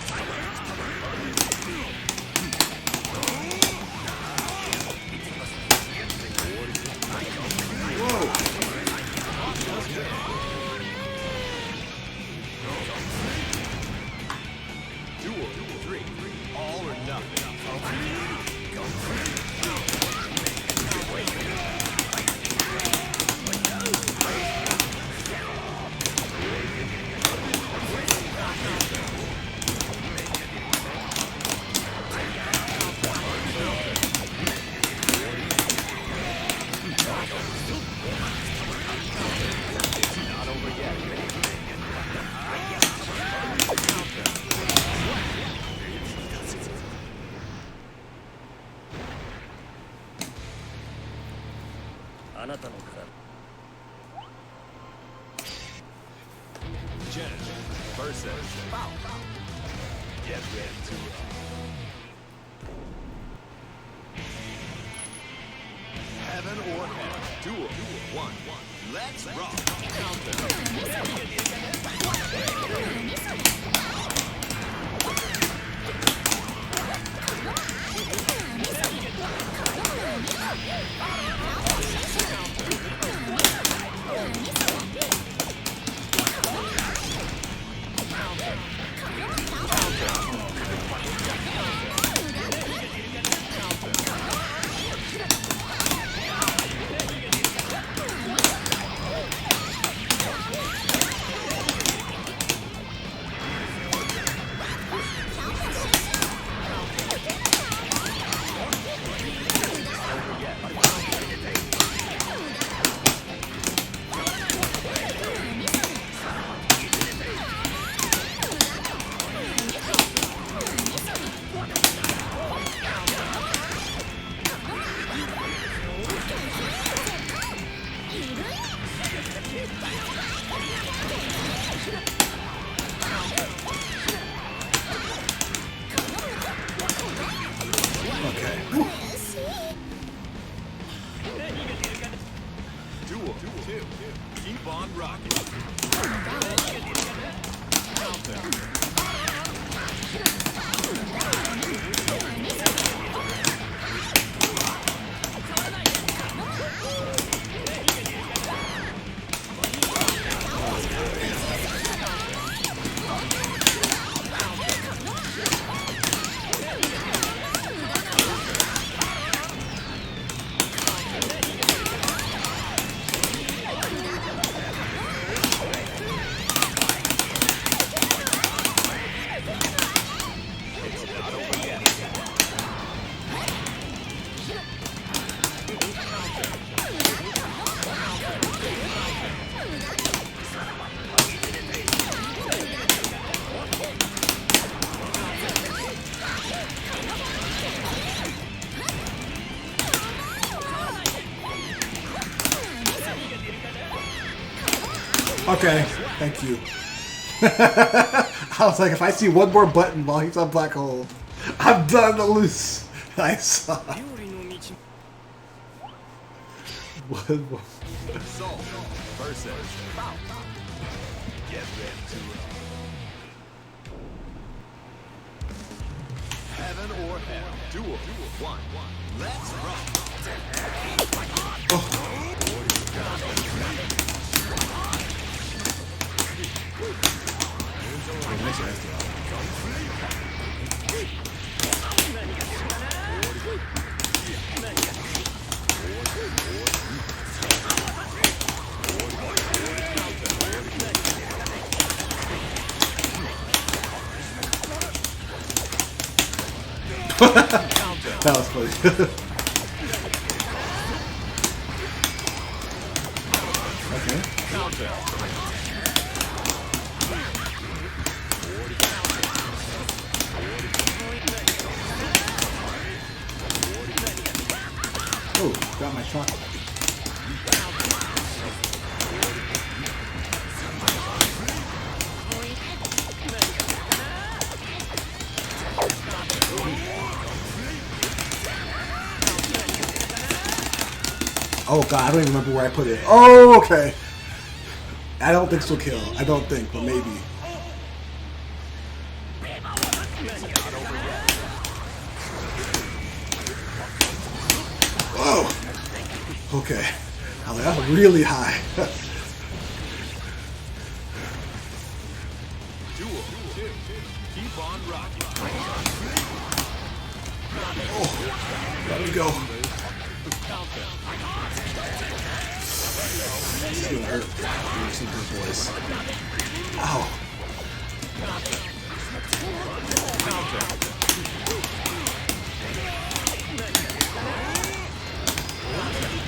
S2: Jen versus Bow. Get ready to Heaven or Hell. Duel 1. Let's rock.
S1: Okay, thank you. I was like, if I see one more button while he's on Black Hole, I'm done to lose. I saw. One more.
S2: Soul versus Falcon. Get ready to roll. Heaven or hell. Duel 1. Let's rock.
S1: That was funny. Okay. Oh, got my chocolate. Oh god, I don't even remember where I put it. Oh, okay. I don't think she'll kill. I don't think, but maybe. Whoa. Okay. I was like, that was really high.
S2: Duel 2. Keep on rocking.
S1: Oh, let me go. This is gonna hurt. Listen to his voice. Ow.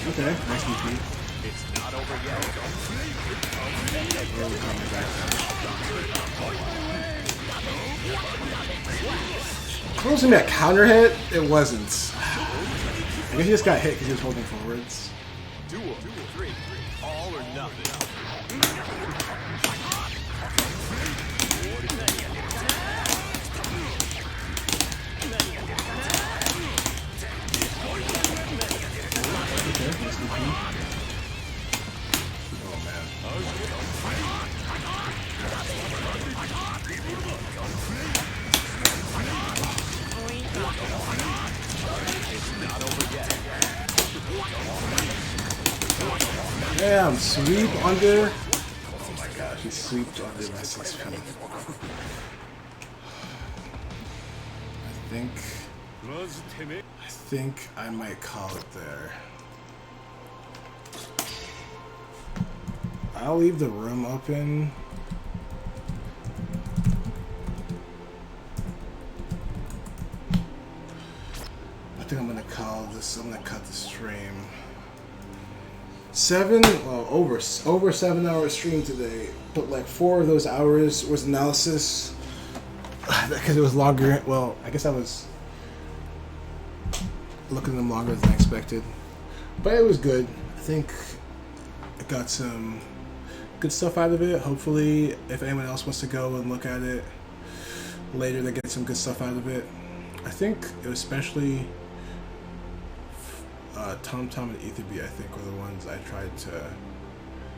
S1: Okay, nice DP.
S2: It's not over yet.
S1: Really caught my back down. It was gonna be a counter hit. It wasn't. I guess he just got hit because he was holding forwards.
S2: Duel 3. All or nothing.
S1: Okay, nice DP. Oh man. Damn, sweep under. Oh my gosh, he sweeped under my 6P. I think I might call it there. I'll leave the room open. I think I'm gonna call this. I'm gonna cut the stream. Over 7 hour stream today, but like 4 of those hours was analysis because it was longer. Well, I guess I was looking at them longer than I expected, but it was good. I think I got some good stuff out of it. Hopefully, if anyone else wants to go and look at it later, they get some good stuff out of it. I think it was especially TomTom and Etherbeat, I think, were the ones I tried to